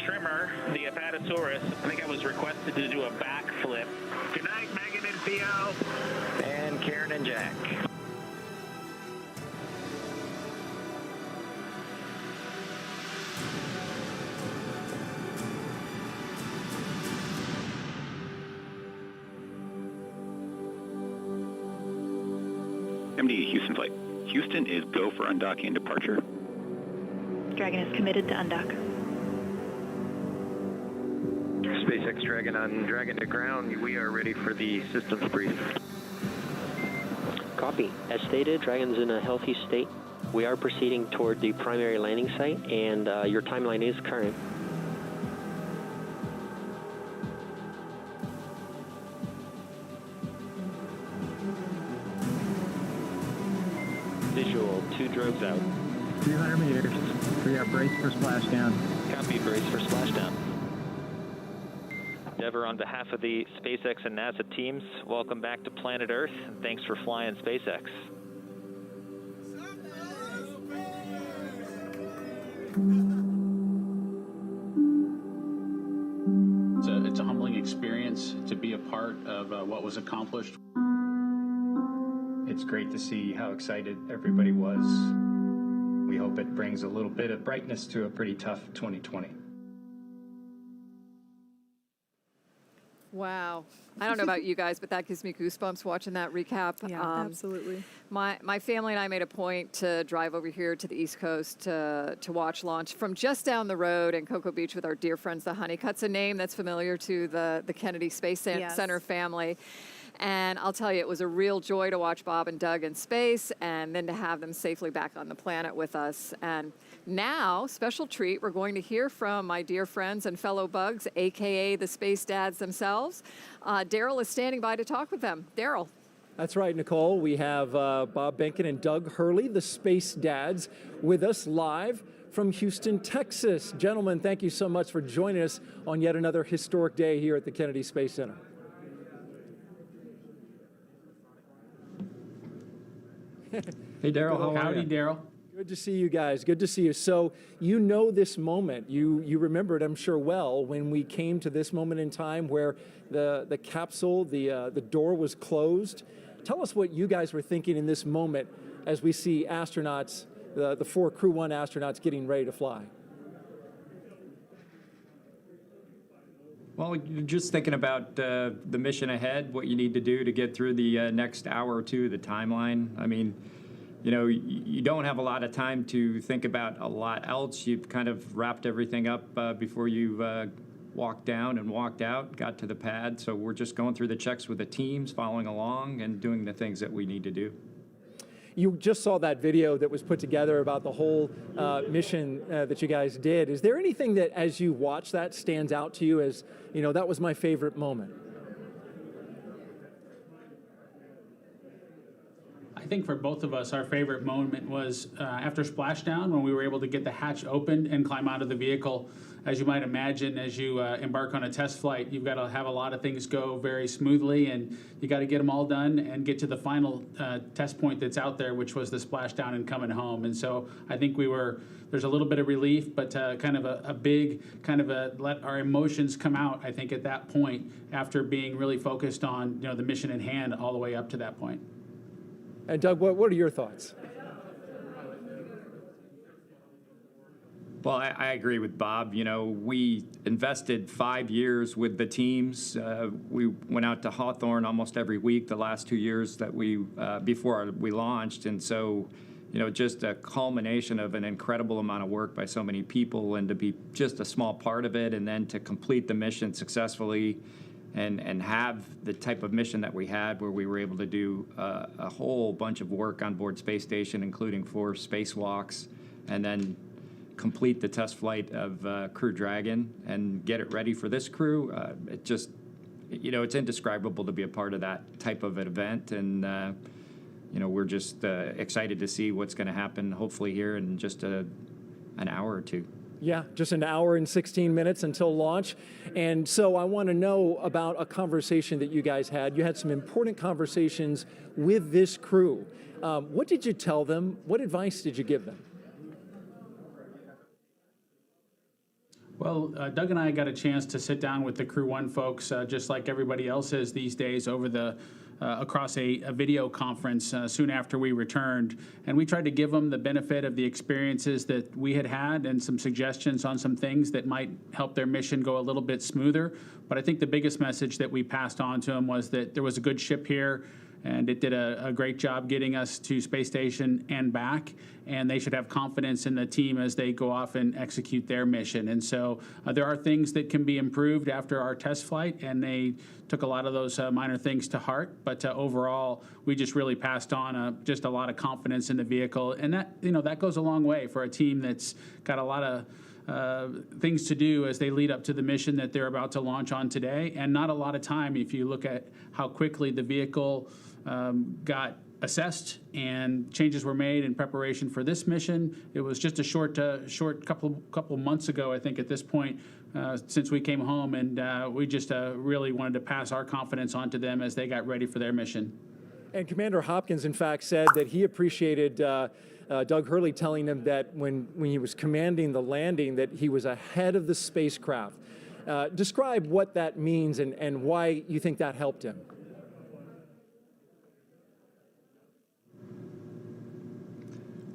Speaker 15: Trimmer, the Apatosaurus. I think I was requested to do a backflip. Good night, Megan and Theo. And Karen and Jack.
Speaker 18: MD Houston flight. Houston is go for undocking and departure.
Speaker 8: Dragon is committed to undock.
Speaker 15: SpaceX Dragon on Dragon to ground. We are ready for the systems brief.
Speaker 6: Copy. As stated, Dragon's in a healthy state. We are proceeding toward the primary landing site, and your timeline is current. Visual, 2 drogues out.
Speaker 12: 300 meters. We are braced for splashdown.
Speaker 15: Copy, brace for splashdown. Endeavour, on behalf of the SpaceX and NASA teams, welcome back to planet Earth, and thanks for flying SpaceX.
Speaker 19: It's a humbling experience to be a part of what was accomplished. It's great to see how excited everybody was. We hope it brings a little bit of brightness to a pretty tough 2020.
Speaker 3: Wow. I don't know about you guys, but that gives me goosebumps watching that recap.
Speaker 2: Yeah, absolutely.
Speaker 3: My family and I made a point to drive over here to the East Coast to watch launch from just down the road in Cocoa Beach with our dear friends, the Honeycutts, a name that's familiar to the Kennedy Space Center family. And I'll tell you, it was a real joy to watch Bob and Doug in space and then to have them safely back on the planet with us. And now, special treat, we're going to hear from my dear friends and fellow bugs, AKA the Space Dads themselves. Daryl is standing by to talk with them. Daryl.
Speaker 4: That's right, Nicole. We have Bob Behnken and Doug Hurley, the Space Dads, with us live from Houston, Texas. Gentlemen, thank you so much for joining us on yet another historic day here at the Kennedy Space Center.
Speaker 19: Hey, Daryl. How are you? Howdy, Daryl.
Speaker 4: Good to see you guys. Good to see you. So you know this moment. You remember it, I'm sure, well, when we came to this moment in time where the capsule, the door was closed. Tell us what you guys were thinking in this moment as we see astronauts, the 4 Crew-1 astronauts getting ready to fly.
Speaker 19: Well, you're just thinking about the mission ahead, what you need to do to get through the next hour or two of the timeline. I mean, you know, you don't have a lot of time to think about a lot else. You've kind of wrapped everything up before you walked down and walked out, got to the pad. So we're just going through the checks with the teams, following along and doing the things that we need to do.
Speaker 4: You just saw that video that was put together about the whole mission that you guys did. Is there anything that, as you watch that, stands out to you as, that was my favorite moment?
Speaker 7: I think for both of us, our favorite moment was after splashdown, when we were able to get the hatch opened and climb out of the vehicle. As you might imagine, as you embark on a test flight, you've got to have a lot of things go very smoothly, and you got to get them all done and get to the final test point that's out there, which was the splashdown and coming home. And so I think there's a little bit of relief, but kind of a big, let our emotions come out, I think, at that point, after being really focused on, the mission in hand all the way up to that point.
Speaker 4: And Doug, what are your thoughts?
Speaker 19: Well, I agree with Bob. We invested 5 years with the teams. We went out to Hawthorne almost every week the last 2 years that before we launched. And so, just a culmination of an incredible amount of work by so many people, and to be just a small part of it, and then to complete the mission successfully and have the type of mission that we had, where we were able to do a whole bunch of work on board Space Station, including 4 spacewalks, and then complete the test flight of Crew Dragon and get it ready for this crew. It just, it's indescribable to be a part of that type of an event. And, we're just excited to see what's going to happen, hopefully here in just an hour or two.
Speaker 4: Yeah, just an hour and 16 minutes until launch. And so I want to know about a conversation that you guys had. You had some important conversations with this crew. What did you tell them? What advice did you give them?
Speaker 7: Well, Doug and I got a chance to sit down with the Crew-1 folks, just like everybody else is these days, across a video conference soon after we returned. And we tried to give them the benefit of the experiences that we had and some suggestions on some things that might help their mission go a little bit smoother. But I think the biggest message that we passed on to them was that there was a good ship here, and it did a great job getting us to Space Station and back, and they should have confidence in the team as they go off and execute their mission. And so there are things that can be improved after our test flight, and they took a lot of those minor things to heart. But overall, we just really passed on just a lot of confidence in the vehicle, and that goes a long way for a team that's got a lot of things to do as they lead up to the mission that they're about to launch on today, and not a lot of time if you look at how quickly the vehicle got assessed and changes were made in preparation for this mission. It was just a short couple months ago, I think, at this point, since we came home, and we just really wanted to pass our confidence on to them as they got ready for their mission.
Speaker 4: And Commander Hopkins, in fact, said that he appreciated Doug Hurley telling him that when he was commanding the landing, that he was ahead of the spacecraft. Describe what that means and why you think that helped him.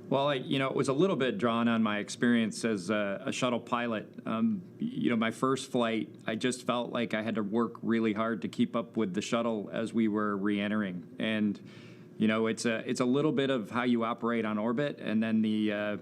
Speaker 19: Well, it was a little bit drawn on my experience as a shuttle pilot. My first flight, I just felt like I had to work really hard to keep up with the shuttle as we were re-entering. And, it's a little bit of how you operate on orbit, and then the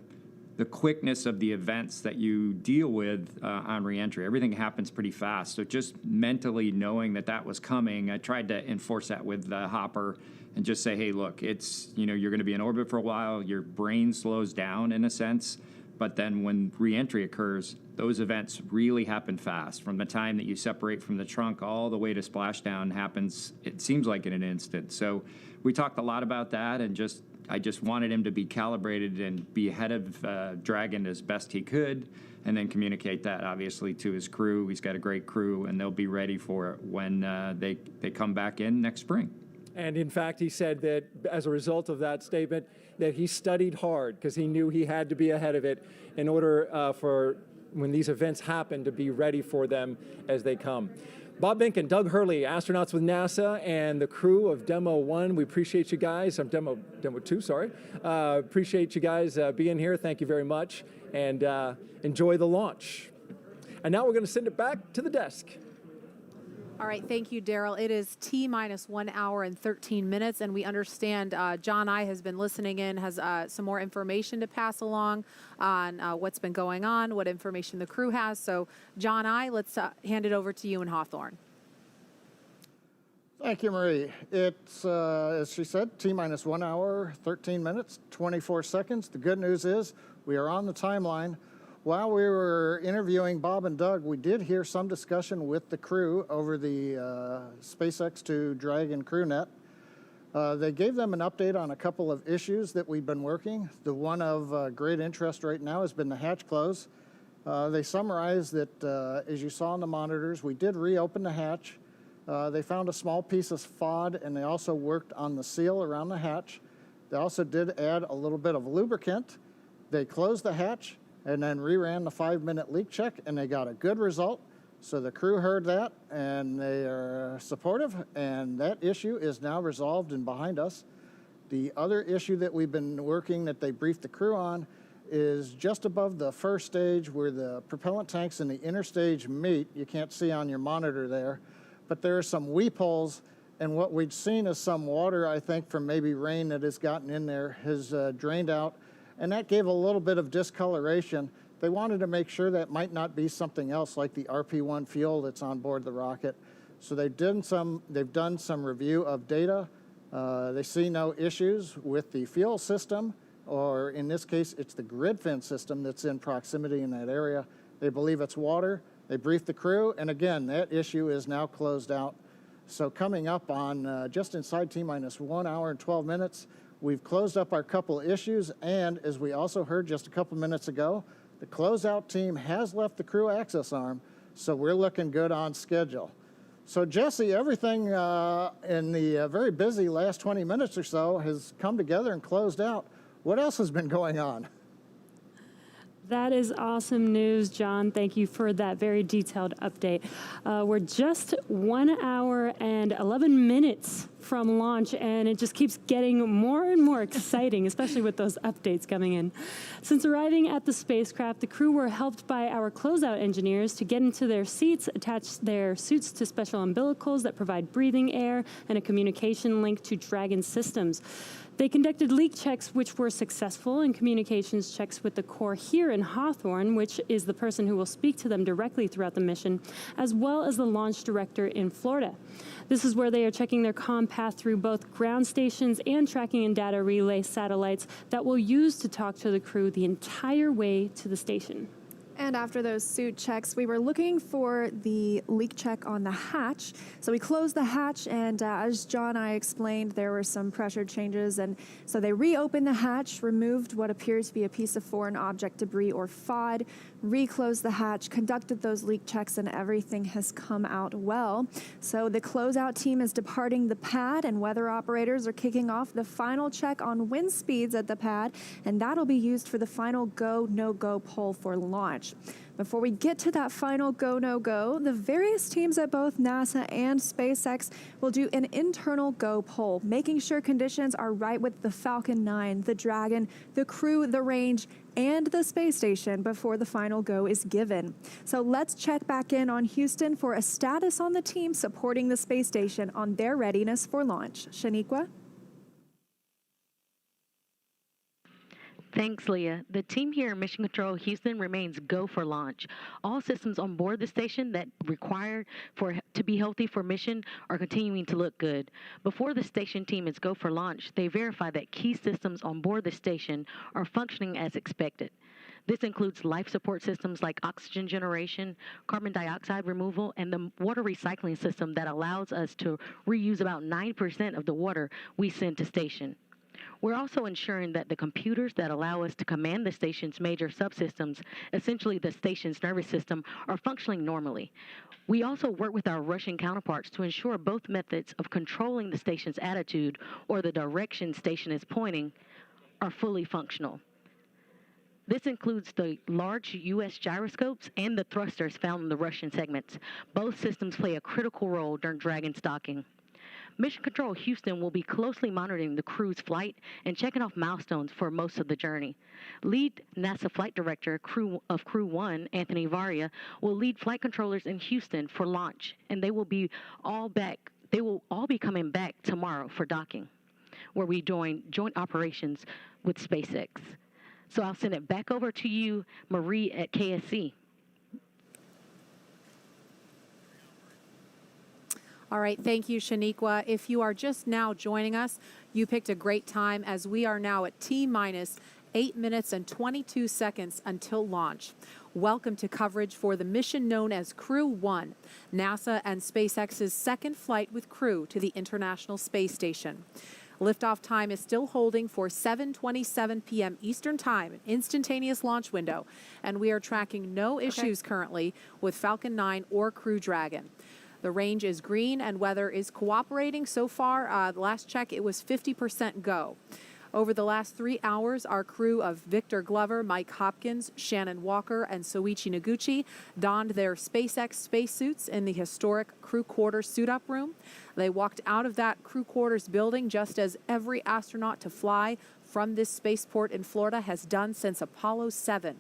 Speaker 19: quickness of the events that you deal with on re-entry. Everything happens pretty fast. So just mentally knowing that was coming, I tried to enforce that with Hopper and just say, hey, look, it's, you're going to be in orbit for a while. Your brain slows down in a sense. But then when re-entry occurs, those events really happen fast. From the time that you separate from the trunk all the way to splashdown happens, it seems like in an instant. So we talked a lot about that, and I just wanted him to be calibrated and be ahead of Dragon as best he could, and then communicate that, obviously, to his crew. He's got a great crew, and they'll be ready for it when they come back in next spring.
Speaker 4: And in fact, he said that as a result of that statement, that he studied hard because he knew he had to be ahead of it in order for when these events happen to be ready for them as they come. Bob Behnken, Doug Hurley, astronauts with NASA, and the crew of Demo 1. We appreciate you guys. Demo 2, sorry. Appreciate you guys being here. Thank you very much. And enjoy the launch. And now we're going to send it back to the desk.
Speaker 1: All right, thank you, Daryl. It is T-minus 1 hour and 13 minutes, and we understand John I has been listening in, has some more information to pass along on what's been going on, what information the crew has. So, John I, let's hand it over to you in Hawthorne.
Speaker 11: Thank you, Marie. It's, as she said, T-minus 1 hour, 13 minutes, 24 seconds. The good news is we are on the timeline. While we were interviewing Bob and Doug, we did hear some discussion with the crew over the SpaceX to Dragon CrewNet. They gave them an update on a couple of issues that we've been working. The one of great interest right now has been the hatch close. They summarized that, as you saw on the monitors, we did reopen the hatch. They found a small piece of FOD, and they also worked on the seal around the hatch. They also did add a little bit of lubricant. They closed the hatch and then reran the 5-minute leak check, and they got a good result. So the crew heard that, and they are supportive, and that issue is now resolved and behind us. The other issue that we've been working that they briefed the crew on is just above the first stage where the propellant tanks and the inner stage meet. You can't see on your monitor there, but there are some weep holes, and what we've seen is some water, I think, from maybe rain that has gotten in there has drained out, and that gave a little bit of discoloration. They wanted to make sure that might not be something else like the RP1 fuel that's on board the rocket. So they've done some review of data. They see no issues with the fuel system, or in this case, it's the grid fin system that's in proximity in that area. They believe it's water. They briefed the crew, and again, that issue is now closed out. So coming up on just inside T-minus 1 hour and 12 minutes, we've closed up our couple issues, and as we also heard just a couple minutes ago, the closeout team has left the crew access arm, so we're looking good on schedule. So Jesse, everything in the very busy last 20 minutes or so has come together and closed out. What else has been going on?
Speaker 9: That is awesome news, John. Thank you for that very detailed update. We're just 1 hour and 11 minutes from launch, and it just keeps getting more and more exciting, especially with those updates coming in. Since arriving at the spacecraft, the crew were helped by our closeout engineers to get into their seats, attach their suits to special umbilicals that provide breathing air and a communication link to Dragon systems. They conducted leak checks, which were successful, and communications checks with the core here in Hawthorne, which is the person who will speak to them directly throughout the mission, as well as the launch director in Florida. This is where they are checking their comm path through both ground stations and tracking and data relay satellites that will use to talk to the crew the entire way to the station.
Speaker 20: And after those suit checks, we were looking for the leak check on the hatch. So we closed the hatch, and as John and I explained, there were some pressure changes. And so they reopened the hatch, removed what appears to be a piece of foreign object debris or FOD, reclosed the hatch, conducted those leak checks, and everything has come out well. So the closeout team is departing the pad, and weather operators are kicking off the final check on wind speeds at the pad, and that'll be used for the final go, no-go poll for launch. Before we get to that final go, no-go, the various teams at both NASA and SpaceX will do an internal go poll, making sure conditions are right with the Falcon 9, the Dragon, the crew, the range, and the space station before the final go is given. So let's check back in on Houston for a status on the team supporting the space station on their readiness for launch. Shaniqua?
Speaker 21: Thanks, Leah. The team here in Mission Control Houston remains go for launch. All systems on board the station that required to be healthy for mission are continuing to look good. Before the station team is go for launch, they verify that key systems on board the station are functioning as expected. This includes life support systems like oxygen generation, carbon dioxide removal, and the water recycling system that allows us to reuse about 9% of the water we send to station. We're also ensuring that the computers that allow us to command the station's major subsystems, essentially the station's nervous system, are functioning normally. We also work with our Russian counterparts to ensure both methods of controlling the station's attitude or the direction station is pointing are fully functional. This includes the large U.S. gyroscopes and the thrusters found in the Russian segments. Both systems play a critical role during Dragon's docking. Mission Control Houston will be closely monitoring the crew's flight and checking off milestones for most of the journey. Lead NASA Flight Director of Crew-1, Anthony Varia, will lead flight controllers in Houston for launch, and they will all be coming back tomorrow for docking, where we join joint operations with SpaceX. So I'll send it back over to you, Marie at KSC.
Speaker 1: All right, thank you, Shaniqua. If you are just now joining us, you picked a great time as we are now at T-minus 8 minutes and 22 seconds until launch. Welcome to coverage for the mission known as Crew-1, NASA and SpaceX's second flight with crew to the International Space Station. Liftoff time is still holding for 7:27 p.m. Eastern Time, an instantaneous launch window, and we are tracking no issues currently with Falcon 9 or Crew Dragon. The range is green and weather is cooperating so far. The last check, it was 50% go. Over the last 3 hours, our crew of Victor Glover, Mike Hopkins, Shannon Walker, and Soichi Noguchi donned their SpaceX spacesuits in the historic crew quarters suit-up room. They walked out of that crew quarters building just as every astronaut to fly from this spaceport in Florida has done since Apollo 7.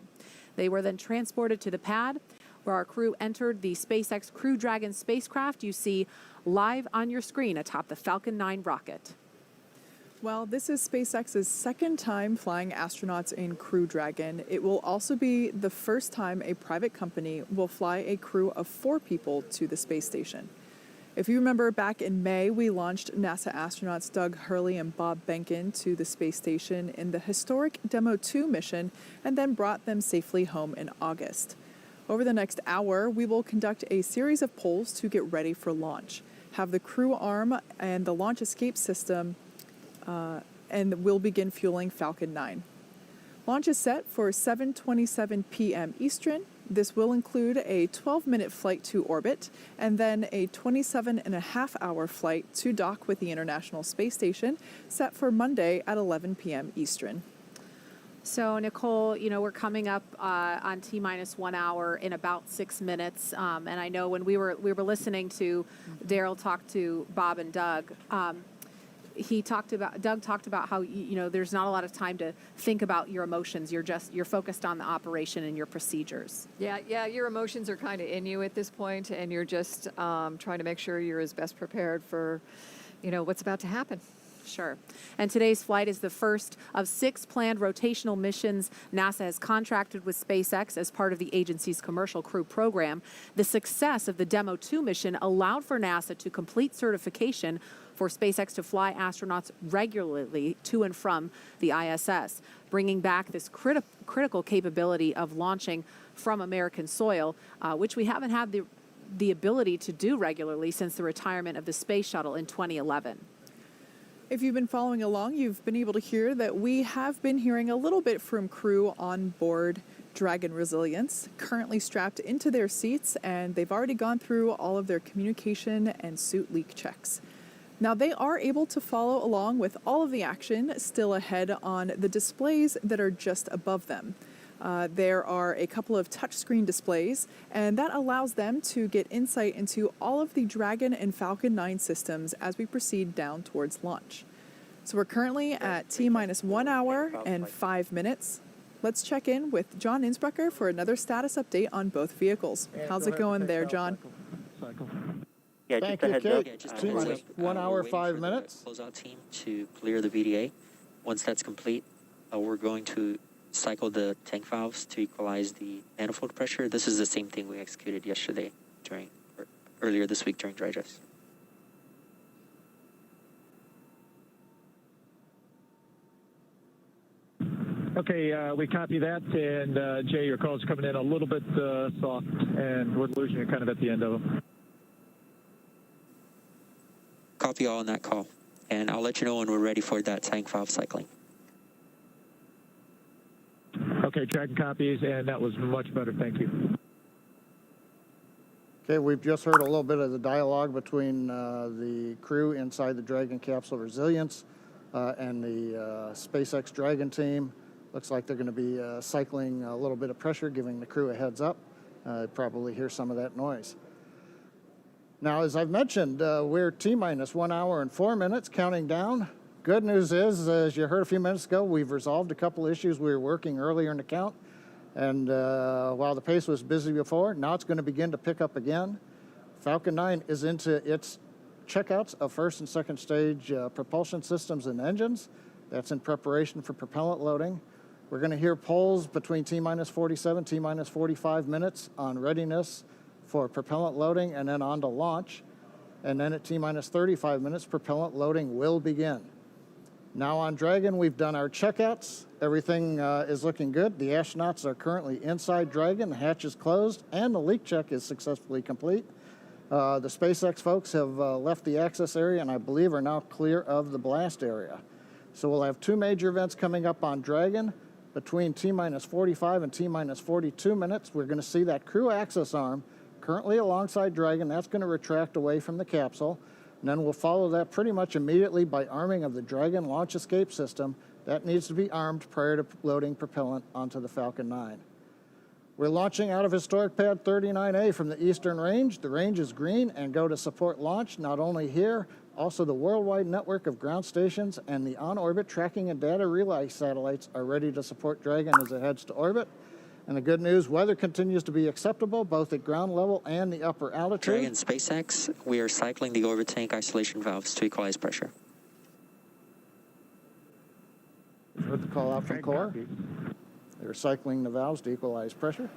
Speaker 1: They were then transported to the pad, where our crew entered the SpaceX Crew-Dragon spacecraft you see live on your screen atop the Falcon 9 rocket.
Speaker 2: Well, this is SpaceX's second time flying astronauts in Crew Dragon. It will also be the first time a private company will fly a crew of 4 people to the space station. If you remember, back in May, we launched NASA astronauts Doug Hurley and Bob Behnken to the space station in the historic Demo 2 mission and then brought them safely home in August. Over the next hour, we will conduct a series of polls to get ready for launch, have the crew arm and the launch escape system, and we'll begin fueling Falcon 9. Launch is set for 7:27 p.m. Eastern. This will include a 12-minute flight to orbit and then a 27.5-hour flight to dock with the International Space Station, set for Monday at 11 p.m. Eastern.
Speaker 1: So, Nicole, we're coming up on T-minus 1 hour in about 6 minutes. And I know when we were listening to Daryl talk to Bob and Doug, Doug talked about how, there's not a lot of time to think about your emotions. You're focused on the operation and your procedures.
Speaker 3: Yeah, your emotions are kind of in you at this point, and you're just trying to make sure you're as best prepared for, what's about to happen.
Speaker 1: Sure. And today's flight is the first of 6 planned rotational missions NASA has contracted with SpaceX as part of the agency's Commercial Crew program. The success of the Demo 2 mission allowed for NASA to complete certification for SpaceX to fly astronauts regularly to and from the ISS, bringing back this critical capability of launching from American soil, which we haven't had the ability to do regularly since the retirement of the space shuttle in 2011.
Speaker 2: If you've been following along, you've been able to hear that we have been hearing a little bit from crew on board Dragon Resilience, currently strapped into their seats, and they've already gone through all of their communication and suit leak checks. Now, they are able to follow along with all of the action still ahead on the displays that are just above them. There are a couple of touchscreen displays, and that allows them to get insight into all of the Dragon and Falcon 9 systems as we proceed down towards launch. So we're currently at T-minus 1 hour and 5 minutes. Let's check in with John Innsbrucker for another status update on both vehicles. How's it going there, John?
Speaker 6: Yeah,
Speaker 11: Thank
Speaker 6: just a
Speaker 11: you,
Speaker 6: heads
Speaker 11: Kate.
Speaker 6: up.
Speaker 11: T-minus 1 hour, 5
Speaker 6: For
Speaker 11: minutes.
Speaker 6: the closeout team to clear the VDA. Once that's complete, we're going to cycle the tank valves to equalize the manifold pressure. This is the same thing we executed yesterday earlier this week during dry dress.
Speaker 12: Okay, we copy that, and Jay, your call's coming in a little bit soft, and we're losing you kind of at the end of them.
Speaker 6: Copy all on that call, and I'll let you know when we're ready for that tank valve cycling.
Speaker 12: Okay, Dragon copies, and that was much better. Thank you.
Speaker 11: Okay, we've just heard a little bit of the dialogue between the crew inside the Dragon capsule Resilience and the SpaceX Dragon team. Looks like they're going to be cycling a little bit of pressure, giving the crew a heads up. Probably hear some of that noise. Now, as I've mentioned, we're T-minus 1 hour and 4 minutes, counting down. Good news is, as you heard a few minutes ago, we've resolved a couple issues we were working earlier in the count. And while the pace was busy before, now it's going to begin to pick up again. Falcon 9 is into its checkouts of first and second stage propulsion systems and engines. That's in preparation for propellant loading. We're going to hear polls between T-minus 47, T-minus 45 minutes on readiness for propellant loading and then on to launch. And then at T-minus 35 minutes, propellant loading will begin. Now on Dragon, we've done our checkouts. Everything is looking good. The astronauts are currently inside Dragon. The hatch is closed, and the leak check is successfully complete. The SpaceX folks have left the access area and I believe are now clear of the blast area. So we'll have two major events coming up on Dragon. Between T-minus 45 and T-minus 42 minutes, we're going to see that crew access arm currently alongside Dragon. That's going to retract away from the capsule. And then we'll follow that pretty much immediately by arming of the Dragon launch escape system. That needs to be armed prior to loading propellant onto the Falcon 9. We're launching out of historic pad 39A from the Eastern Range. The range is green and go to support launch, not only here, also the worldwide network of ground stations and the on-orbit tracking and data relay satellites are ready to support Dragon as it heads to orbit. And the good news, weather continues to be acceptable, both at ground level and the upper altitude.
Speaker 6: Dragon SpaceX, we are cycling the orbit tank isolation valves to equalize pressure.
Speaker 11: Heard the call out from Core. They're cycling the valves to equalize pressure.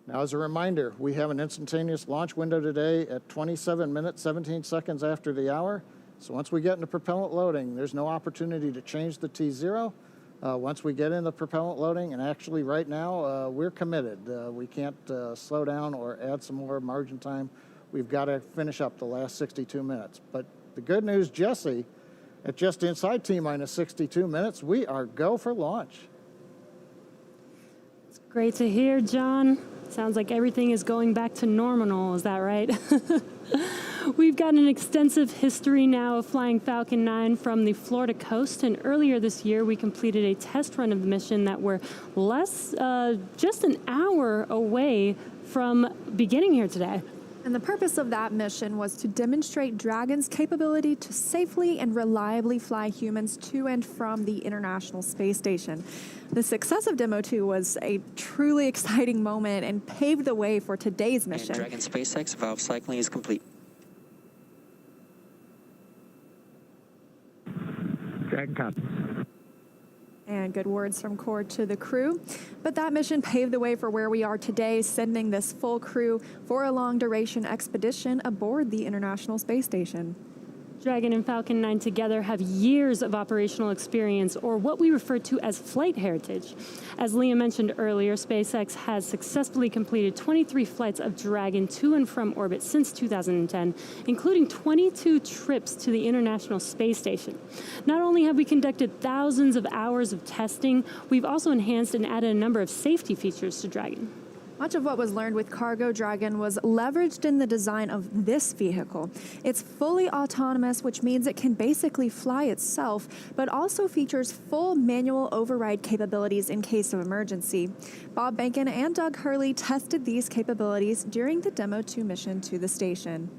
Speaker 11: Now, as a reminder, we have an instantaneous launch window today at 27 minutes, 17 seconds after the hour. So once we get into propellant loading, there's no opportunity to change the T0. Once we get in the propellant loading, and actually right now, we're committed. We can't slow down or add some more margin time. We've got to finish up the last 62 minutes. But the good news, Jesse, at just inside T-minus 62 minutes, we are go for launch.
Speaker 9: It's great to hear, John. Sounds like everything is going back to normal, is that right? We've got an extensive history now of flying Falcon 9 from the Florida coast, and earlier this year we completed a test run of the mission that we're just an hour away from beginning here today.
Speaker 20: And the purpose of that mission was to demonstrate Dragon's capability to safely and reliably fly humans to and from the International Space Station. The success of Demo 2 was a truly exciting moment and paved the way for today's mission.
Speaker 6: And Dragon SpaceX valve cycling is complete.
Speaker 12: Dragon copies.
Speaker 20: And good words from Core to the crew. But that mission paved the way for where we are today, sending this full crew for a long-duration expedition aboard the International Space Station.
Speaker 9: Dragon and Falcon 9 together have years of operational experience, or what we refer to as flight heritage. As Liam mentioned earlier, SpaceX has successfully completed 23 flights of Dragon to and from orbit since 2010, including 22 trips to the International Space Station. Not only have we conducted thousands of hours of testing, we've also enhanced and added a number of safety features to Dragon.
Speaker 20: Much of what was learned with Cargo Dragon was leveraged in the design of this vehicle. It's fully autonomous, which means it can basically fly itself, but also features full manual override capabilities in case of emergency. Bob Bankin and Doug Hurley tested these capabilities during the Demo 2 mission to the station.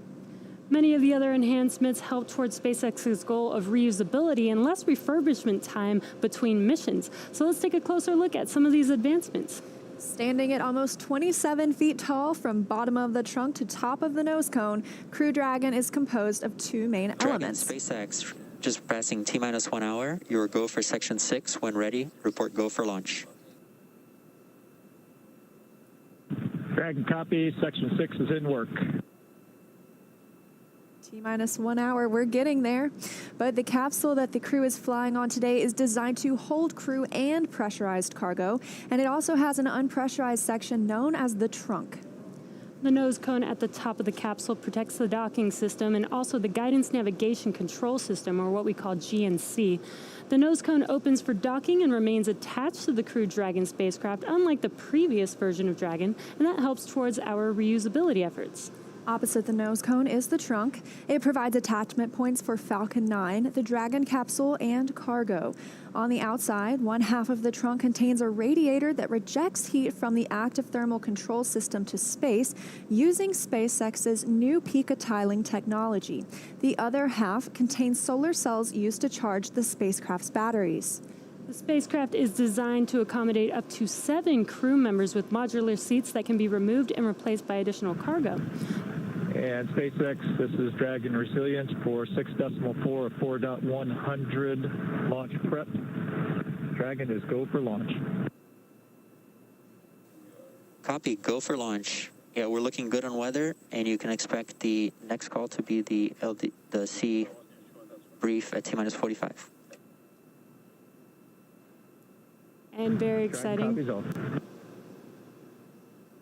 Speaker 9: Many of the other enhancements help towards SpaceX's goal of reusability and less refurbishment time between missions. So let's take a closer look at some of these advancements.
Speaker 20: Standing at almost 27 feet tall from bottom of the trunk to top of the nose cone, Crew Dragon is composed of two main elements.
Speaker 6: SpaceX, just passing T-minus 1 hour. Your go for Section 6. When ready, report go for launch.
Speaker 12: Dragon copy. Section 6 is in work.
Speaker 20: T-minus 1 hour, we're getting there. But the capsule that the crew is flying on today is designed to hold crew and pressurized cargo, and it also has an unpressurized section known as the trunk.
Speaker 9: The nose cone at the top of the capsule protects the docking system and also the guidance navigation control system, or what we call GNC. The nose cone opens for docking and remains attached to the Crew Dragon spacecraft, unlike the previous version of Dragon, and that helps towards our reusability efforts.
Speaker 20: Opposite the nose cone is the trunk. It provides attachment points for Falcon 9, the Dragon capsule, and cargo. On the outside, one half of the trunk contains a radiator that rejects heat from the active thermal control system to space using SpaceX's new picotiling technology. The other half contains solar cells used to charge the spacecraft's batteries.
Speaker 9: The spacecraft is designed to accommodate up to 7 crew members with modular seats that can be removed and replaced by additional cargo.
Speaker 12: And SpaceX, this is Dragon Resilience for 6.4 of 4.100 launch prep. Dragon is go for launch.
Speaker 6: Copy, go for launch. Yeah, we're looking good on weather, and you can expect the next call to be the C brief at T-minus 45.
Speaker 9: And very exciting.
Speaker 12: Copies all.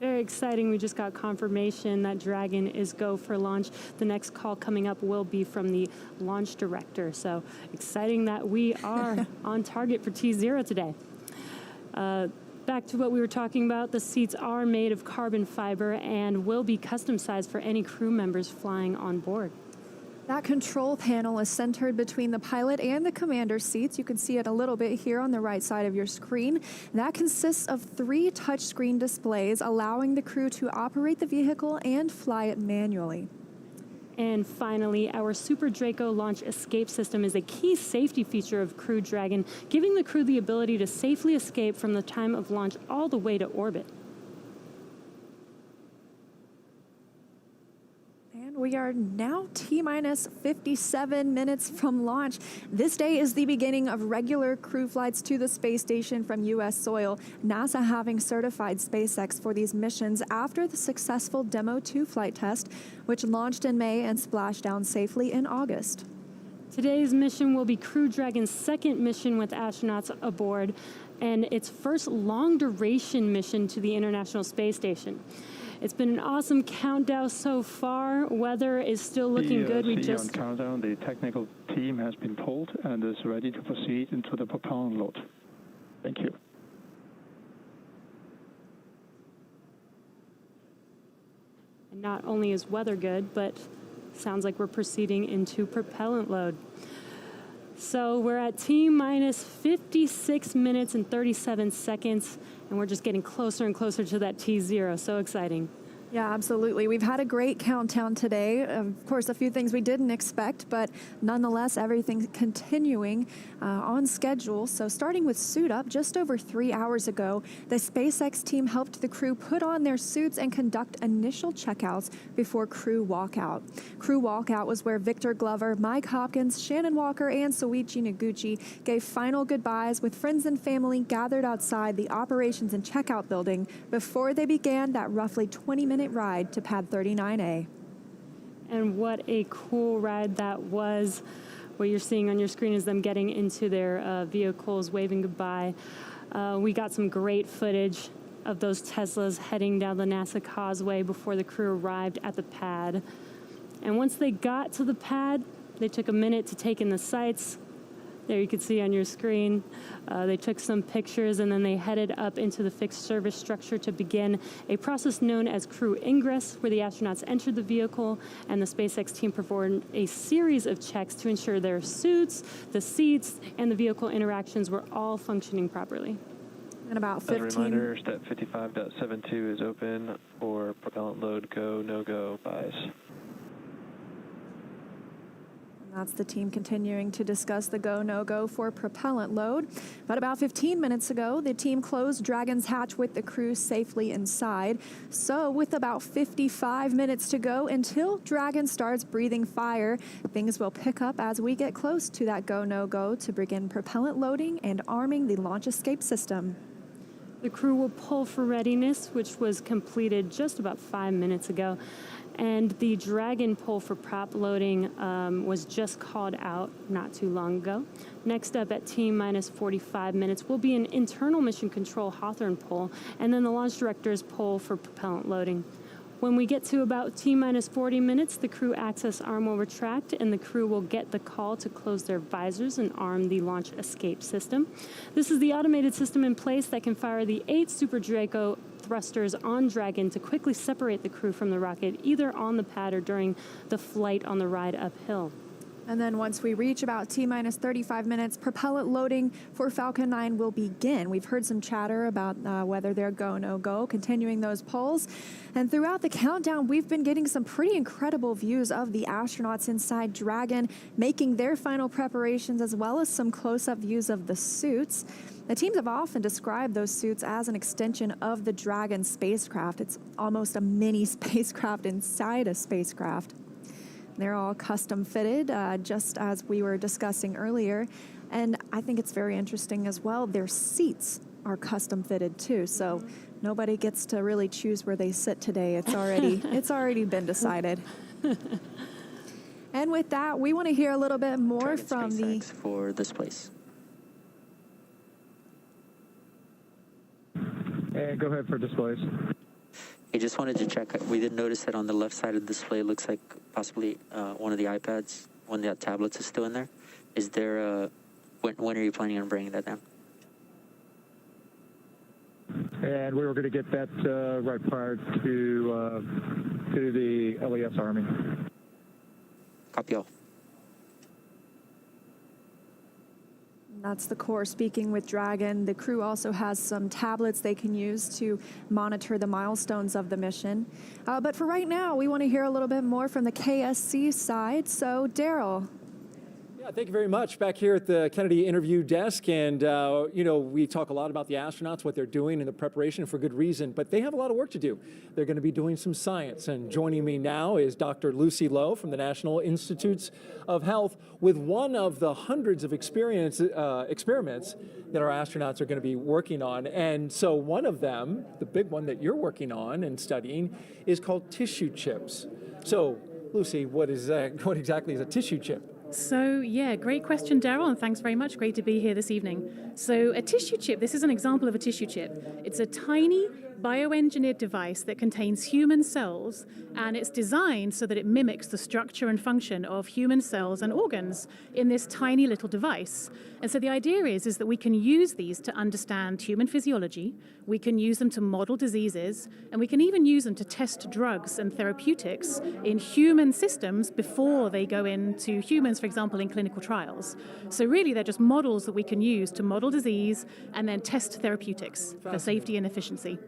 Speaker 9: Very exciting. We just got confirmation that Dragon is go for launch. The next call coming up will be from the launch director. So exciting that we are on target for T0 today. Back to what we were talking about, the seats are made of carbon fiber and will be custom sized for any crew members flying on board.
Speaker 20: That control panel is centered between the pilot and the commander seats. You can see it a little bit here on the right side of your screen. That consists of 3 touchscreen displays, allowing the crew to operate the vehicle and fly it manually.
Speaker 9: And finally, our Super Draco launch escape system is a key safety feature of Crew Dragon, giving the crew the ability to safely escape from the time of launch all the way to orbit.
Speaker 20: We are now T-minus 57 minutes from launch. This day is the beginning of regular crew flights to the space station from U.S. soil, NASA having certified SpaceX for these missions after the successful Demo 2 flight test, which launched in May and splashed down safely in August.
Speaker 9: Today's mission will be Crew Dragon's second mission with astronauts aboard and its first long-duration mission to the International Space Station. It's been an awesome countdown so far. Weather is still looking good. We just
Speaker 26: on countdown. The technical team has been pulled and is ready to proceed into the propellant load. Thank you.
Speaker 9: And not only is weather good, but sounds like we're proceeding into propellant load. So we're at T-minus 56 minutes and 37 seconds, and we're just getting closer and closer to that T0. So exciting.
Speaker 20: Yeah, absolutely. We've had a great countdown today. Of course, a few things we didn't expect, but nonetheless, everything continuing on schedule. So starting with suit up, just over 3 hours ago, the SpaceX team helped the crew put on their suits and conduct initial checkouts before crew walkout. Crew walkout was where Victor Glover, Mike Hopkins, Shannon Walker, and Soichi Noguchi gave final goodbyes with friends and family gathered outside the operations and checkout building before they began that roughly 20-minute ride to pad 39A.
Speaker 9: And what a cool ride that was. What you're seeing on your screen is them getting into their vehicles, waving goodbye. We got some great footage of those Teslas heading down the NASA causeway before the crew arrived at the pad. And once they got to the pad, they took a minute to take in the sights. There you can see on your screen. They took some pictures and then they headed up into the fixed service structure to begin a process known as crew ingress, where the astronauts entered the vehicle and the SpaceX team performed a series of checks to ensure their suits, the seats, and the vehicle interactions were all functioning properly.
Speaker 20: And about 15.
Speaker 10: As a reminder, step 55.72 is open for propellant load go, no-go buys.
Speaker 20: That's the team continuing to discuss the go, no-go for propellant load. But about 15 minutes ago, the team closed Dragon's hatch with the crew safely inside. So with about 55 minutes to go until Dragon starts breathing fire, things will pick up as we get close to that go, no-go to begin propellant loading and arming the launch escape system.
Speaker 9: The crew will pull for readiness, which was completed just about 5 minutes ago. And the Dragon pull for prop loading was just called out not too long ago. Next up at T-minus 45 minutes will be an internal mission control Hawthorne pull, and then the launch director's pull for propellant loading. When we get to about T-minus 40 minutes, the crew access arm will retract, and the crew will get the call to close their visors and arm the launch escape system. This is the automated system in place that can fire the 8 Super Draco thrusters on Dragon to quickly separate the crew from the rocket, either on the pad or during the flight on the ride uphill.
Speaker 20: And then once we reach about T-minus 35 minutes, propellant loading for Falcon 9 will begin. We've heard some chatter about whether they're go, no-go, continuing those polls. And throughout the countdown, we've been getting some pretty incredible views of the astronauts inside Dragon, making their final preparations, as well as some close-up views of the suits. The teams have often described those suits as an extension of the Dragon spacecraft. It's almost a mini spacecraft inside a spacecraft. They're all custom fitted, just as we were discussing earlier. And I think it's very interesting as well. Their seats are custom fitted too. So nobody gets to really choose where they sit today. It's already been decided. And with that, we want to hear a little bit more from
Speaker 6: SpaceX for this place.
Speaker 12: And go ahead for displays.
Speaker 6: I just wanted to check. We did notice that on the left side of the display looks like possibly one of the iPads, one of the tablets is still in there. Is there when are you planning on bringing that down?
Speaker 12: And we were going to get that right prior to the LES Army.
Speaker 6: Copy all.
Speaker 20: That's the core speaking with Dragon. The crew also has some tablets they can use to monitor the milestones of the mission. But for right now, we want to hear a little bit more from the KSC side. So, Daryl.
Speaker 4: Yeah, thank you very much. Back here at the Kennedy interview desk, and we talk a lot about the astronauts, what they're doing in the preparation for good reason, but they have a lot of work to do. They're going to be doing some science, and joining me now is Dr. Lucy Lowe from the National Institutes of Health with one of the hundreds of experiments that our astronauts are going to be working on. And so one of them, the big one that you're working on and studying, is called tissue chips. So, Lucy, what exactly is a tissue chip?
Speaker 13: So, yeah, great question, Daryl, and thanks very much. Great to be here this evening. So, a tissue chip, this is an example of a tissue chip. It's a tiny bioengineered device that contains human cells, and it's designed so that it mimics the structure and function of human cells and organs in this tiny little device. And so the idea is that we can use these to understand human physiology, we can use them to model diseases, and we can even use them to test drugs and therapeutics in human systems before they go into humans, for example, in clinical trials. So really, they're just models that we can use to model disease and then test therapeutics for safety and efficiency.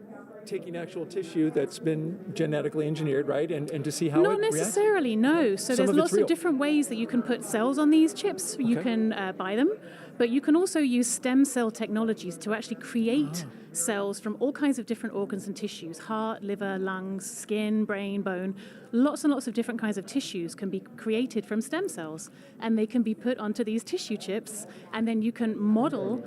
Speaker 4: Taking actual tissue that's been genetically engineered, right, and to see how it
Speaker 13: reacts? Not necessarily, no. So there's lots of different ways that you can put cells on these chips. You can buy them, but you can also use stem cell technologies to actually create cells from all kinds of different organs and tissues: heart, liver, lungs, skin, brain, bone. Lots and lots of different kinds of tissues can be created from stem cells, and they can be put onto these tissue chips, and then you can model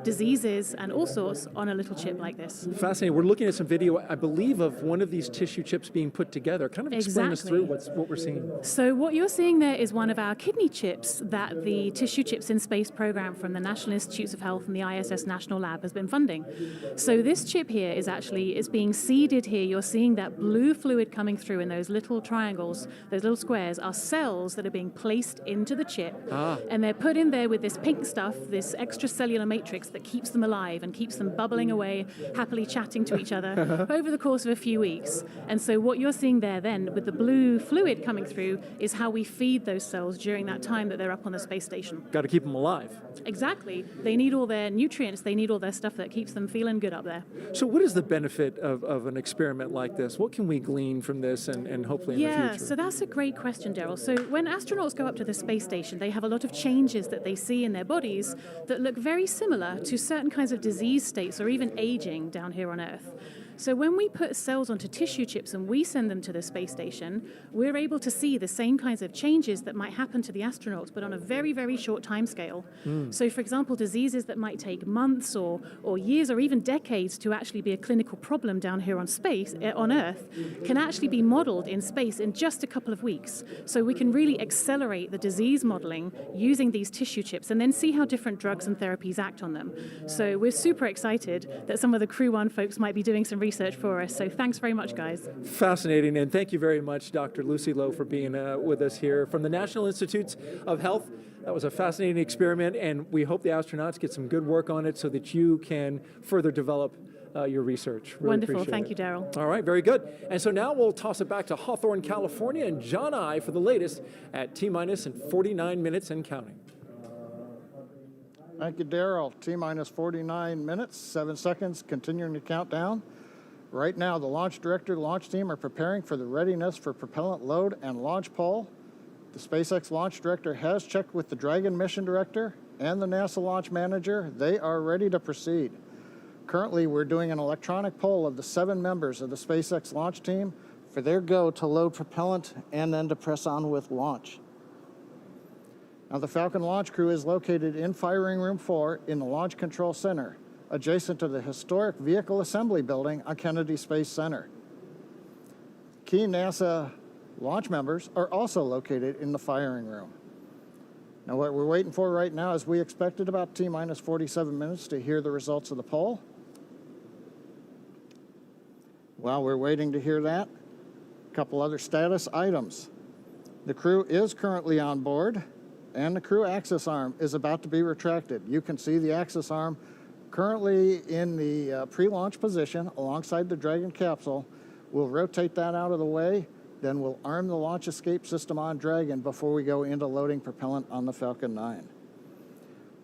Speaker 13: diseases and all sorts on a little chip like this.
Speaker 4: Fascinating. We're looking at some video, I believe, of one of these tissue chips being put together. Kind of explain us through what we're seeing.
Speaker 13: So what you're seeing there is one of our kidney chips that the Tissue Chips in Space program from the National Institutes of Health and the ISS National Lab has been funding. So this chip here is being seeded here. You're seeing that blue fluid coming through in those little triangles, those little squares are cells that are being placed into the chip. And they're put in there with this pink stuff, this extracellular matrix that keeps them alive and keeps them bubbling away, happily chatting to each other over the course of a few weeks. And so what you're seeing there then with the blue fluid coming through is how we feed those cells during that time that they're up on the space station.
Speaker 4: Got to keep them alive.
Speaker 13: Exactly. They need all their nutrients. They need all their stuff that keeps them feeling good up there.
Speaker 4: So what is the benefit of an experiment like this? What can we glean from this and hopefully in the future?
Speaker 13: Yeah, so that's a great question, Daryl. So when astronauts go up to the space station, they have a lot of changes that they see in their bodies that look very similar to certain kinds of disease states or even aging down here on Earth. So when we put cells onto tissue chips and we send them to the space station, we're able to see the same kinds of changes that might happen to the astronauts, but on a very, very short time scale. So for example, diseases that might take months or years or even decades to actually be a clinical problem down here on Earth, can actually be modeled in space in just a couple of weeks. So we can really accelerate the disease modeling using these tissue chips and then see how different drugs and therapies act on them. So we're super excited that some of the Crew-1 folks might be doing some research for us. So thanks very much, guys.
Speaker 4: Fascinating, and thank you very much, Dr. Lucy Lowe, for being with us here from the National Institutes of Health. That was a fascinating experiment, and we hope the astronauts get some good work on it so that you can further develop your research. Really
Speaker 13: Wonderful. Thank you, Daryl.
Speaker 4: All right, very good. And so now we'll toss it back to Hawthorne, California, and John I for the latest at T-minus and 49 minutes and counting.
Speaker 11: Thank you, Daryl. T-minus 49 minutes, 7 seconds, continuing to count down. Right now, the launch director and launch team are preparing for the readiness for propellant load and launch pole. The SpaceX launch director has checked with the Dragon mission director and the NASA launch manager. They are ready to proceed. Currently, we're doing an electronic poll of the 7 members of the SpaceX launch team for their go to load propellant and then to press on with launch. Now, the Falcon launch crew is located in Firing Room 4 in the Launch Control Center. adjacent to the historic Vehicle Assembly Building on Kennedy Space Center. Key NASA launch members are also located in the firing room. Now what we're waiting for right now is we expected about T-minus 47 minutes to hear the results of the poll. While we're waiting to hear that, a couple other status items. The crew is currently on board, and the crew access arm is about to be retracted. You can see the access arm currently in the pre-launch position alongside the Dragon capsule. We'll rotate that out of the way, then we'll arm the launch escape system on Dragon before we go into loading propellant on the Falcon 9.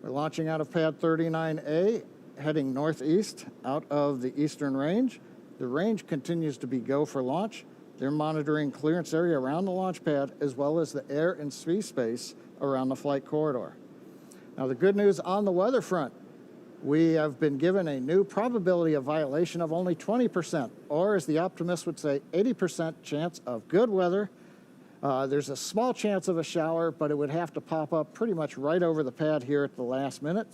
Speaker 11: We're launching out of pad 39A, heading northeast out of the eastern range. The range continues to be go for launch. They're monitoring clearance area around the launch pad as well as the air and sea space around the flight corridor. Now the good news on the weather front, we have been given a new probability of violation of only 20%, or as the optimist would say, 80% chance of good weather. There's a small chance of a shower, but it would have to pop up pretty much right over the pad here at the last minute.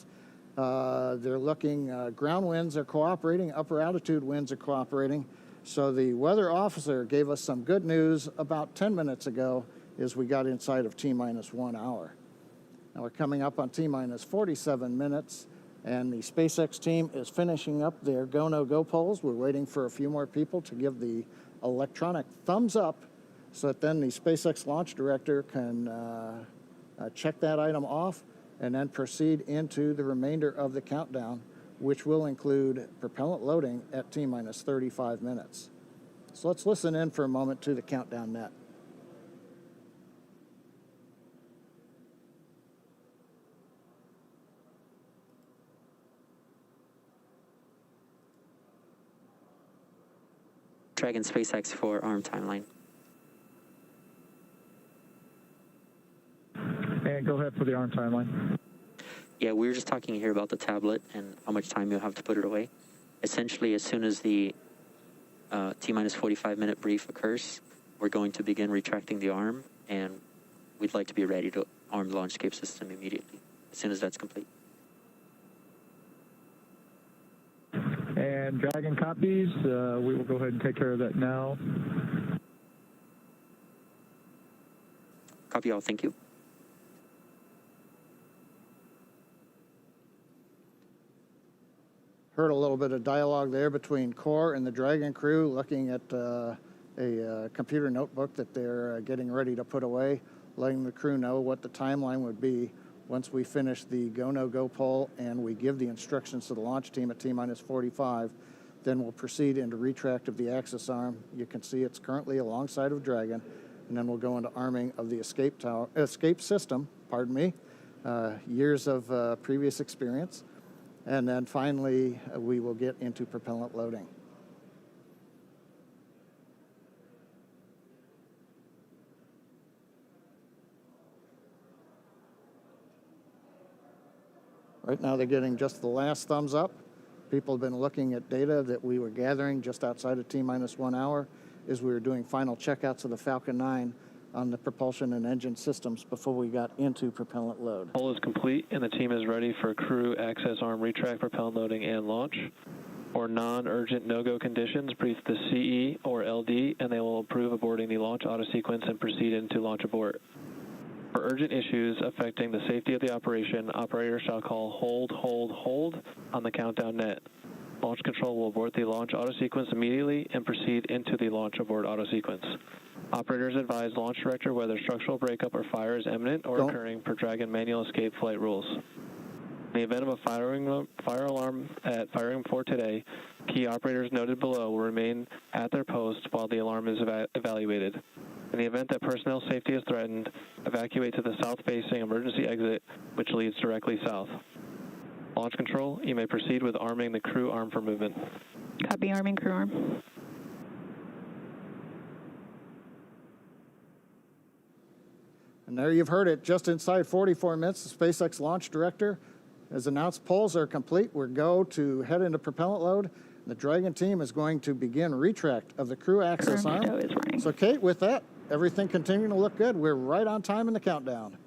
Speaker 11: They're looking, ground winds are cooperating, upper altitude winds are cooperating. So the weather officer gave us some good news about 10 minutes ago as we got inside of T-minus 1 hour. Now we're coming up on T-minus 47 minutes, and the SpaceX team is finishing up their go, no go polls. We're waiting for a few more people to give the electronic thumbs up so that then the SpaceX launch director can check that item off and then proceed into the remainder of the countdown, which will include propellant loading at T-minus 35 minutes. So let's listen in for a moment to the countdown net.
Speaker 6: Dragon SpaceX for arm timeline.
Speaker 12: And go ahead for the arm timeline.
Speaker 6: Yeah, we were just talking here about the tablet and how much time you'll have to put it away. Essentially, as soon as the T-minus 45 minute brief occurs, we're going to begin retracting the arm, and we'd like to be ready to arm the launch escape system immediately, as soon as that's complete.
Speaker 12: And Dragon copies, we will go ahead and take care of that now.
Speaker 6: Copy all, thank you.
Speaker 11: Heard a little bit of dialogue there between Core and the Dragon crew looking at a computer notebook that they're getting ready to put away, letting the crew know what the timeline would be once we finish the go, no go poll and we give the instructions to the launch team at T-minus 45. Then we'll proceed into retract of the access arm. You can see it's currently alongside of Dragon, and then we'll go into arming of the escape system, pardon me, years of previous experience. And then finally, we will get into propellant loading. Right now, they're getting just the last thumbs up. People have been looking at data that we were gathering just outside of T-minus 1 hour as we were doing final checkouts of the Falcon 9 on the propulsion and engine systems before we got into propellant load.
Speaker 10: Poll is complete, and the team is ready for crew access arm retract, propellant loading, and launch. For non-urgent no-go conditions, brief the CE or LD, and they will approve aborting the launch auto sequence and proceed into launch abort. For urgent issues affecting the safety of the operation, operators shall call hold on the countdown net. Launch control will abort the launch auto sequence immediately and proceed into the launch abort auto sequence. Operators advise launch director whether structural breakup or fire is imminent or occurring per Dragon manual escape flight rules. In the event of a fire alarm at firing 4 today, key operators noted below will remain at their post while the alarm is evaluated. In the event that personnel safety is threatened, evacuate to the south-facing emergency exit, which leads directly south. Launch control, you may proceed with arming the crew arm for movement.
Speaker 16: Copy, arming crew arm.
Speaker 11: And there you've heard it, just inside 44 minutes, the SpaceX launch director has announced polls are complete. We're go to head into propellant load. The Dragon team is going to begin retract of the crew access arm. So Kate, with that, everything continuing to look good. We're right on time in the countdown.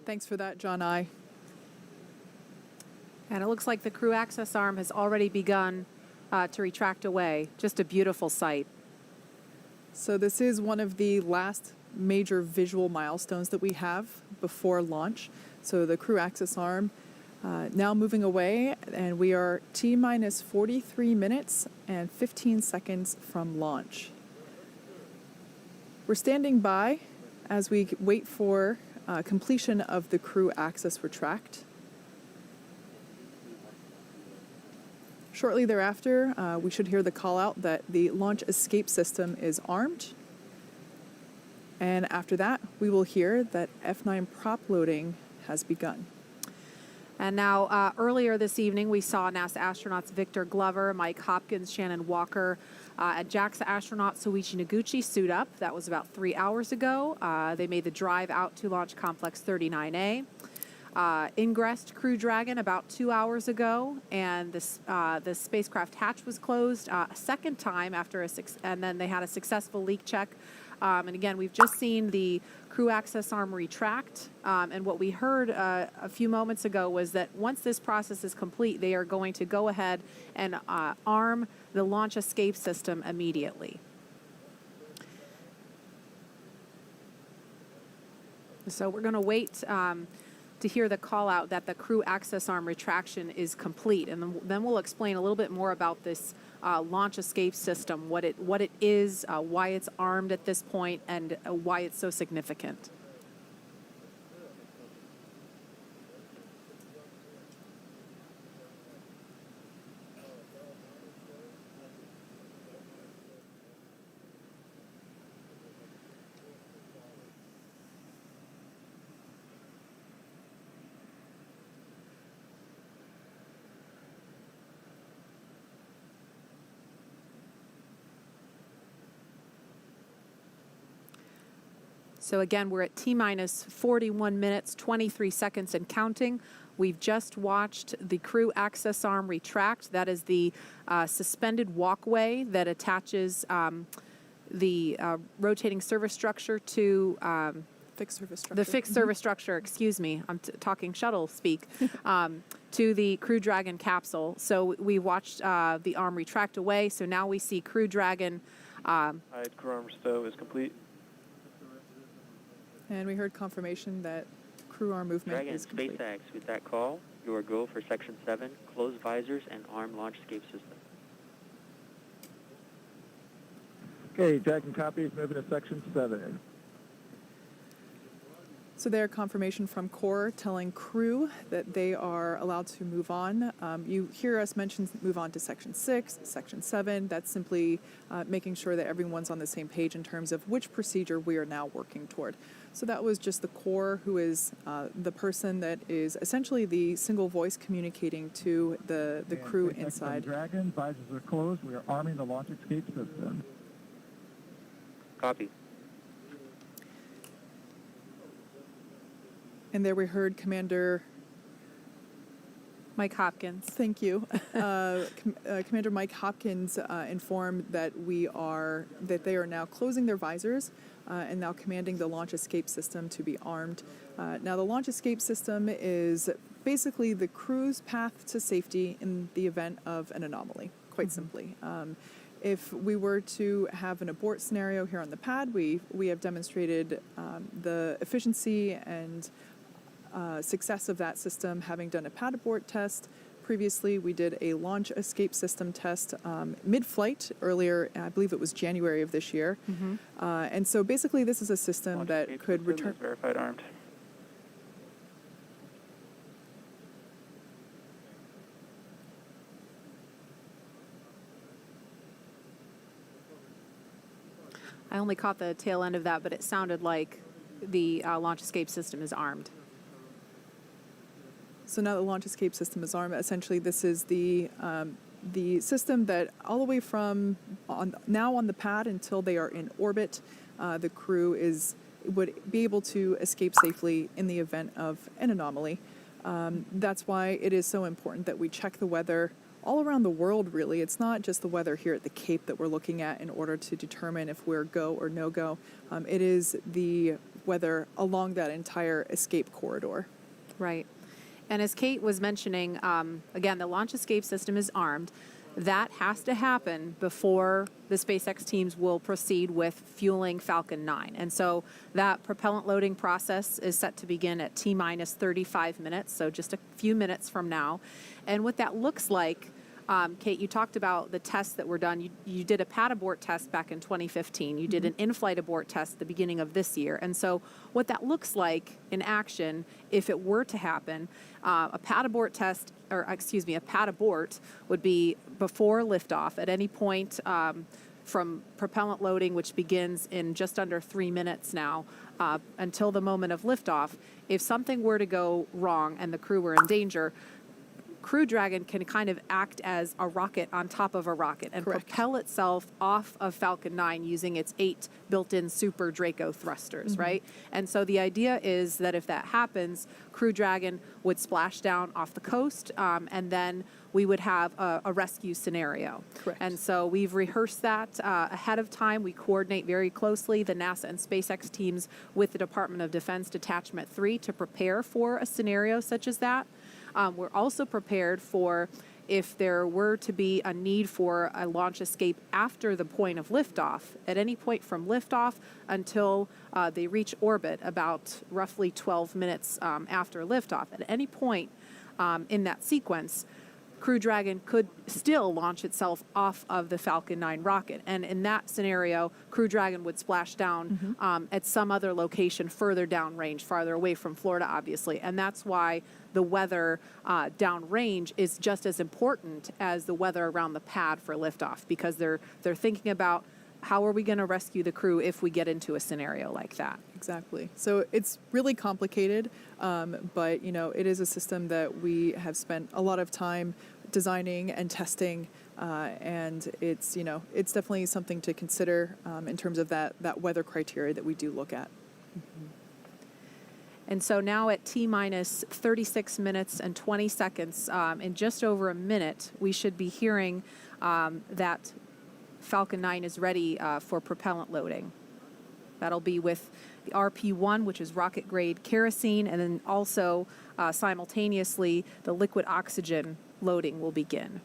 Speaker 2: Thanks for that, John I.
Speaker 1: And it looks like the crew access arm has already begun to retract away. Just a beautiful sight.
Speaker 2: So this is one of the last major visual milestones that we have before launch. So the crew access arm now moving away, and we are T-minus 43 minutes and 15 seconds from launch. We're standing by as we wait for completion of the crew access retract. Shortly thereafter, we should hear the call out that the launch escape system is armed. And after that, we will hear that F9 prop loading has begun.
Speaker 1: And now, earlier this evening, we saw NASA astronauts Victor Glover, Mike Hopkins, Shannon Walker, and JAXA astronaut Soichi Noguchi suit up. That was about 3 hours ago. They made the drive out to Launch Complex 39A. Ingressed Crew Dragon about 2 hours ago, and the spacecraft hatch was closed a second time and then they had a successful leak check. And again, we've just seen the crew access arm retract, and what we heard a few moments ago was that once this process is complete, they are going to go ahead and arm the launch escape system immediately. So we're going to wait to hear the call out that the crew access arm retraction is complete, and then we'll explain a little bit more about this launch escape system, what it is, why it's armed at this point, and why it's so significant. So again, we're at T-minus 41 minutes, 23 seconds and counting. We've just watched the crew access arm retract. That is the suspended walkway that attaches the rotating service structure to
Speaker 2: fixed service structure.
Speaker 1: The fixed service structure, excuse me, I'm talking shuttle speak, to the Crew Dragon capsule. So we watched the arm retract away. So now we see Crew Dragon.
Speaker 10: Crew arm stow is complete.
Speaker 2: And we heard confirmation that crew arm movement
Speaker 6: Dragon,
Speaker 2: is complete.
Speaker 6: SpaceX, with that call, you are go for Section 7, close visors and arm launch escape system.
Speaker 12: Okay, Dragon copies, moving to Section 7.
Speaker 2: So their confirmation from Core telling crew that they are allowed to move on. You hear us mention move on to Section 6, Section 7. That's simply making sure that everyone's on the same page in terms of which procedure we are now working toward. So that was just the Core, who is the person that is essentially the single voice communicating to the crew inside.
Speaker 12: Dragon, visors are closed. We are arming the launch escape system.
Speaker 6: Copy.
Speaker 2: And there we heard Commander
Speaker 1: Mike Hopkins.
Speaker 2: Thank you. Commander Mike Hopkins informed that they are now closing their visors and now commanding the launch escape system to be armed. Now the launch escape system is basically the crew's path to safety in the event of an anomaly, quite simply. If we were to have an abort scenario here on the pad, we have demonstrated the efficiency and success of that system, having done a pad abort test. Previously, we did a launch escape system test mid-flight earlier, I believe it was January of this year. And so basically, this is a system
Speaker 10: Launch
Speaker 2: that
Speaker 10: escape
Speaker 2: could
Speaker 10: system
Speaker 2: return.
Speaker 10: is verified armed.
Speaker 1: I only caught the tail end of that, but it sounded like the launch escape system is armed.
Speaker 2: So now the launch escape system is armed. Essentially, this is the system that all the way from now on the pad until they are in orbit, the crew would be able to escape safely in the event of an anomaly. That's why it is so important that we check the weather all around the world, really. It's not just the weather here at the Cape that we're looking at in order to determine if we're go or no go. It is the weather along that entire escape corridor.
Speaker 1: Right. And as Kate was mentioning, again, the launch escape system is armed. That has to happen before the SpaceX teams will proceed with fueling Falcon 9. And so that propellant loading process is set to begin at T-minus 35 minutes, so just a few minutes from now. And what that looks like, Kate, you talked about the tests that were done. You did a pad abort test back in 2015. You did an in-flight abort test at the beginning of this year. And so what that looks like in action, if it were to happen, a pad abort test, or excuse me, a pad abort would be before liftoff at any point from propellant loading, which begins in just under 3 minutes now, until the moment of liftoff. If something were to go wrong and the crew were in danger, Crew Dragon can kind of act as a rocket on top of a rocket and propel itself off of Falcon 9 using its 8 built-in Super Draco thrusters, right? And so the idea is that if that happens, Crew Dragon would splash down off the coast, and then we would have a rescue scenario.
Speaker 2: Correct.
Speaker 1: And so we've rehearsed that ahead of time. We coordinate very closely, the NASA and SpaceX teams, with the Department of Defense Detachment 3 to prepare for a scenario such as that. We're also prepared for if there were to be a need for a launch escape after the point of liftoff, at any point from liftoff until they reach orbit, about roughly 12 minutes after liftoff. At any point in that sequence, Crew Dragon could still launch itself off of the Falcon 9 rocket. And in that scenario, Crew Dragon would splash down at some other location further downrange, farther away from Florida, obviously. And that's why the weather downrange is just as important as the weather around the pad for liftoff, because they're thinking about how are we going to rescue the crew if we get into a scenario like that.
Speaker 2: Exactly. So it's really complicated, but it is a system that we have spent a lot of time designing and testing, and it's definitely something to consider in terms of that weather criteria that we do look at.
Speaker 1: And so now at T-minus 36 minutes and 20 seconds, in just over a minute, we should be hearing that Falcon 9 is ready for propellant loading. That'll be with the RP-1, which is rocket-grade kerosene, and then also simultaneously the liquid oxygen loading will begin.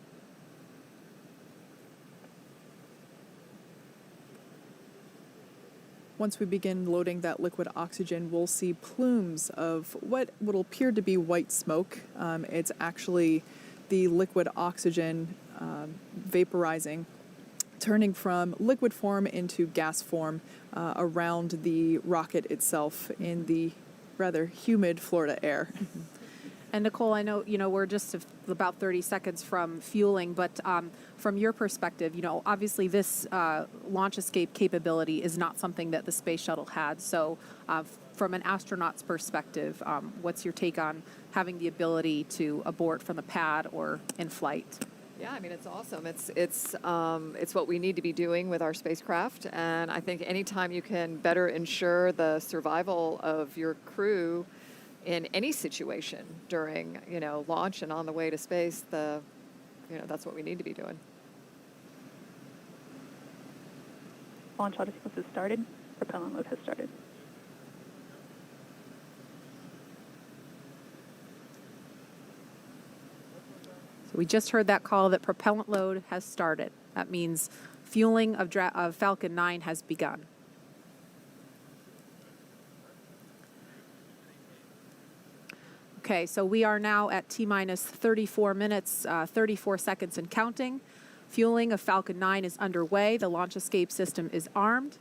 Speaker 2: Once we begin loading that liquid oxygen, we'll see plumes of what will appear to be white smoke. It's actually the liquid oxygen vaporizing, turning from liquid form into gas form around the rocket itself in the rather humid Florida air.
Speaker 1: And Nicole, I know, we're just about 30 seconds from fueling, but from your perspective, obviously this launch escape capability is not something that the space shuttle had. So from an astronaut's perspective, what's your take on having the ability to abort from the pad or in flight?
Speaker 3: Yeah, I mean, it's awesome. It's what we need to be doing with our spacecraft. And I think anytime you can better ensure the survival of your crew in any situation during, launch and on the way to space, that's what we need to be doing.
Speaker 16: Launch auto sequence has started. Propellant load has started.
Speaker 1: So we just heard that call that propellant load has started. That means fueling of Falcon 9 has begun. Okay, so we are now at T-minus 34 minutes, 34 seconds and counting. Fueling of Falcon 9 is underway. The launch escape system is armed.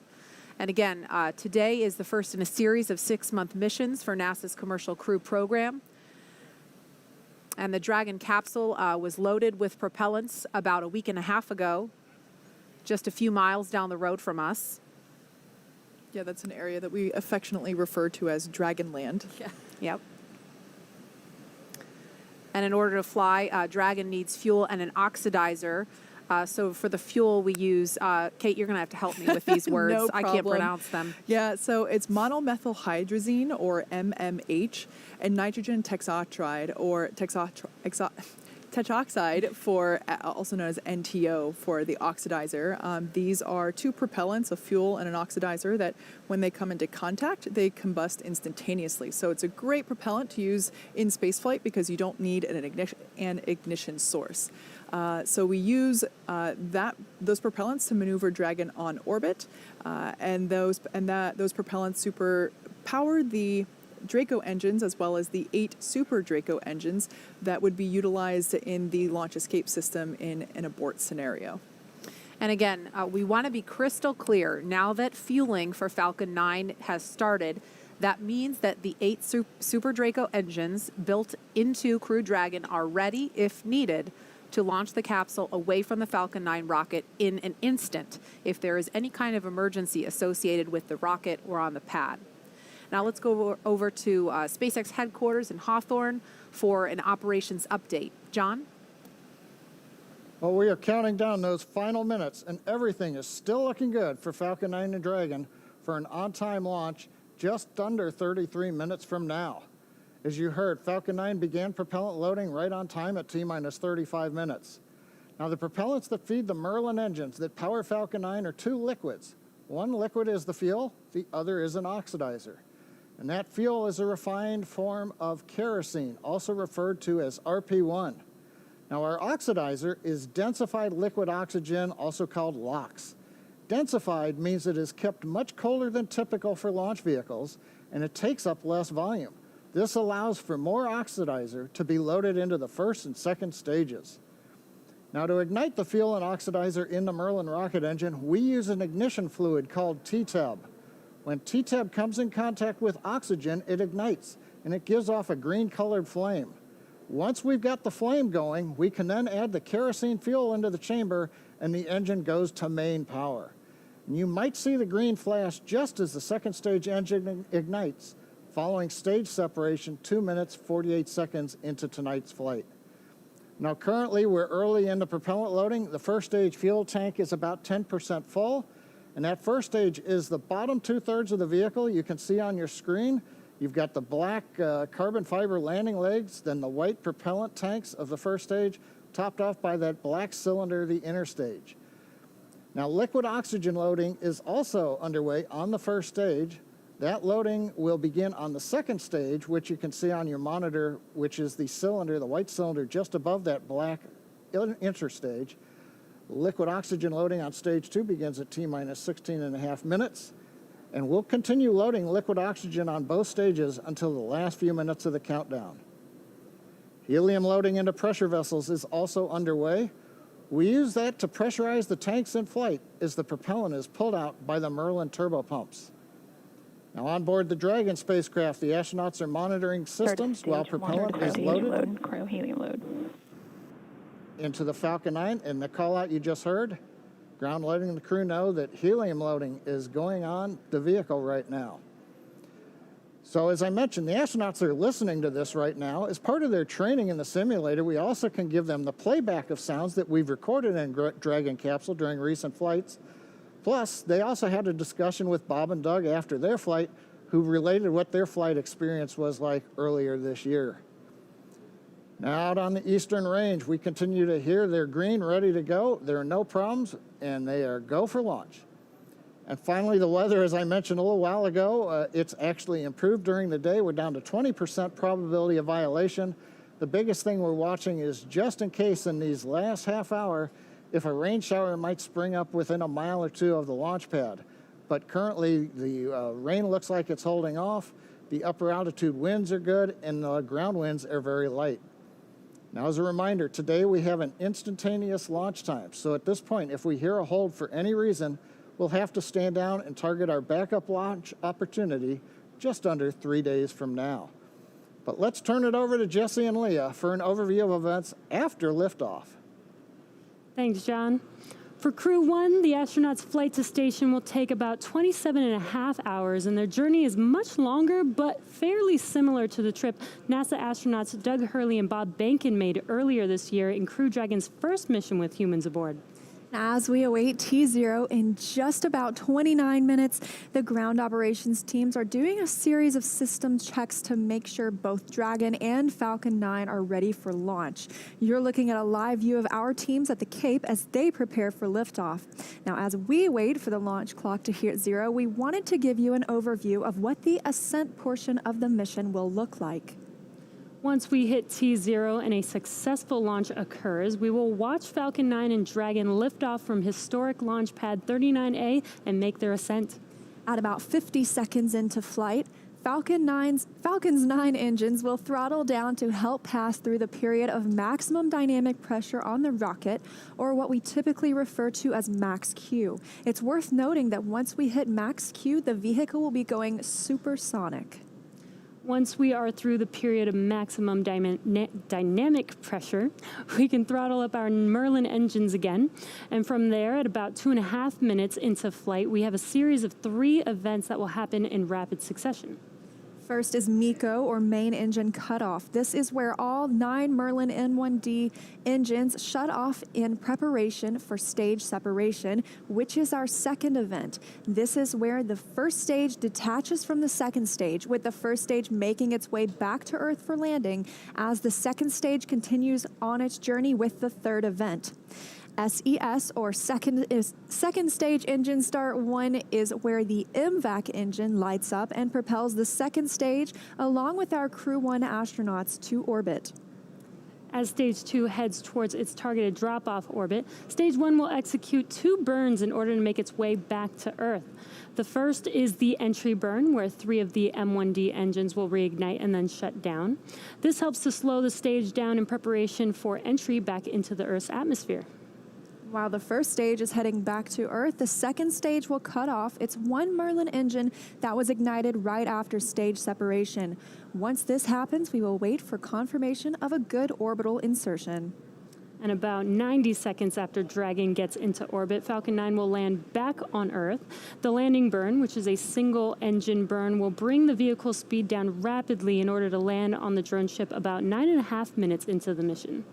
Speaker 1: And again, today is the first in a series of 6-month missions for NASA's Commercial Crew program. And the Dragon capsule was loaded with propellants about a week and a half ago, just a few miles down the road from us.
Speaker 2: Yeah, that's an area that we affectionately refer to as Dragonland.
Speaker 1: Yeah. Yep. And in order to fly, Dragon needs fuel and an oxidizer. So for the fuel we use, Kate, you're going to have to help me with these words.
Speaker 2: No
Speaker 1: I can't pronounce them.
Speaker 2: Yeah, so it's monomethylhydrazine, or MMH, and nitrogen texotride, or tetroxide, also known as NTO for the oxidizer. These are two propellants, a fuel and an oxidizer, that when they come into contact, they combust instantaneously. So it's a great propellant to use in spaceflight because you don't need an ignition source. So we use those propellants to maneuver Dragon on orbit, and those propellants super power the Draco engines as well as the 8 Super Draco engines that would be utilized in the launch escape system in an abort scenario.
Speaker 1: And again, we want to be crystal clear. Now that fueling for Falcon 9 has started, that means that the 8 Super Draco engines built into Crew Dragon are ready, if needed, to launch the capsule away from the Falcon 9 rocket in an instant if there is any kind of emergency associated with the rocket or on the pad. Now let's go over to SpaceX headquarters in Hawthorne for an operations update. John?
Speaker 11: Well, we are counting down those final minutes, and everything is still looking good for Falcon 9 and Dragon for an on-time launch just under 33 minutes from now. As you heard, Falcon 9 began propellant loading right on time at T-minus 35 minutes. Now, the propellants that feed the Merlin engines that power Falcon 9 are 2 liquids. One liquid is the fuel, the other is an oxidizer. And that fuel is a refined form of kerosene, also referred to as RP1. Now, our oxidizer is densified liquid oxygen, also called LOX. Densified means it is kept much colder than typical for launch vehicles, and it takes up less volume. This allows for more oxidizer to be loaded into the first and second stages. Now, to ignite the fuel and oxidizer in the Merlin rocket engine, we use an ignition fluid called T-Tab. When T-Tab comes in contact with oxygen, it ignites, and it gives off a green-colored flame. Once we've got the flame going, we can then add the kerosene fuel into the chamber, and the engine goes to main power. And you might see the green flash just as the second stage engine ignites, following stage separation 2 minutes, 48 seconds into tonight's flight. Now, currently, we're early in the propellant loading. The first stage fuel tank is about 10% full. And that first stage is the bottom 2/3 of the vehicle. You can see on your screen, you've got the black carbon fiber landing legs, then the white propellant tanks of the first stage, topped off by that black cylinder, the inner stage. Now, liquid oxygen loading is also underway on the first stage. That loading will begin on the second stage, which you can see on your monitor, which is the cylinder, the white cylinder just above that black interstage. Liquid oxygen loading on stage 2 begins at T-minus 16.5 minutes, and we'll continue loading liquid oxygen on both stages until the last few minutes of the countdown. Helium loading into pressure vessels is also underway. We use that to pressurize the tanks in flight as the propellant is pulled out by the Merlin turbopumps. Now, on board the Dragon spacecraft, the astronauts are monitoring systems while propellant is loaded
Speaker 16: Helium load.
Speaker 11: into the Falcon 9. And the call out you just heard, ground loading and the crew know that helium loading is going on the vehicle right now. So as I mentioned, the astronauts are listening to this right now. As part of their training in the simulator, we also can give them the playback of sounds that we've recorded in Dragon capsule during recent flights. Plus, they also had a discussion with Bob and Doug after their flight, who related what their flight experience was like earlier this year. Now, out on the eastern range, we continue to hear they're green, ready to go. There are no problems, and they are go for launch. And finally, the weather, as I mentioned a little while ago, it's actually improved during the day. We're down to 20% probability of violation. The biggest thing we're watching is just in case in these last half hour, if a rain shower might spring up within a mile or 2 of the launch pad. But currently, the rain looks like it's holding off. The upper altitude winds are good, and the ground winds are very light. Now, as a reminder, today we have an instantaneous launch time. So at this point, if we hear a hold for any reason, we'll have to stand down and target our backup launch opportunity just under 3 days from now. But let's turn it over to Jesse and Leah for an overview of events after liftoff.
Speaker 9: Thanks, John. For Crew-1, the astronauts' flight to station will take about 27.5 hours, and their journey is much longer but fairly similar to the trip NASA astronauts Doug Hurley and Bob Behnken made earlier this year in Crew Dragon's first mission with humans aboard.
Speaker 20: As we await T0 in just about 29 minutes, the ground operations teams are doing a series of system checks to make sure both Dragon and Falcon 9 are ready for launch. You're looking at a live view of our teams at the Cape as they prepare for liftoff. Now, as we wait for the launch clock to hit 0, we wanted to give you an overview of what the ascent portion of the mission will look like.
Speaker 9: Once we hit T0 and a successful launch occurs, we will watch Falcon 9 and Dragon lift off from historic launch pad 39A and make their ascent.
Speaker 20: At about 50 seconds into flight, Falcon's 9 engines will throttle down to help pass through the period of maximum dynamic pressure on the rocket, or what we typically refer to as max Q. It's worth noting that once we hit max Q, the vehicle will be going supersonic.
Speaker 9: Once we are through the period of maximum dynamic pressure, we can throttle up our Merlin engines again. And from there, at about 2.5 minutes into flight, we have a series of 3 events that will happen in rapid succession.
Speaker 20: First is MECO, or main engine cutoff. This is where all 9 Merlin N1D engines shut off in preparation for stage separation, which is our second event. This is where the first stage detaches from the second stage, with the first stage making its way back to Earth for landing as the second stage continues on its journey with the third event. SES, or second stage engine start 1, is where the MVAC engine lights up and propels the second stage along with our Crew-1 astronauts to orbit.
Speaker 9: As Stage 2 heads towards its targeted drop-off orbit, Stage 1 will execute 2 burns in order to make its way back to Earth. The first is the entry burn, where 3 of the M1D engines will reignite and then shut down. This helps to slow the stage down in preparation for entry back into the Earth's atmosphere.
Speaker 20: While the first stage is heading back to Earth, the second stage will cut off its 1 Merlin engine that was ignited right after stage separation. Once this happens, we will wait for confirmation of a good orbital insertion.
Speaker 9: And about 90 seconds after Dragon gets into orbit, Falcon 9 will land back on Earth. The landing burn, which is a single engine burn, will bring the vehicle speed down rapidly in order to land on the drone ship about 9.5 minutes into the mission.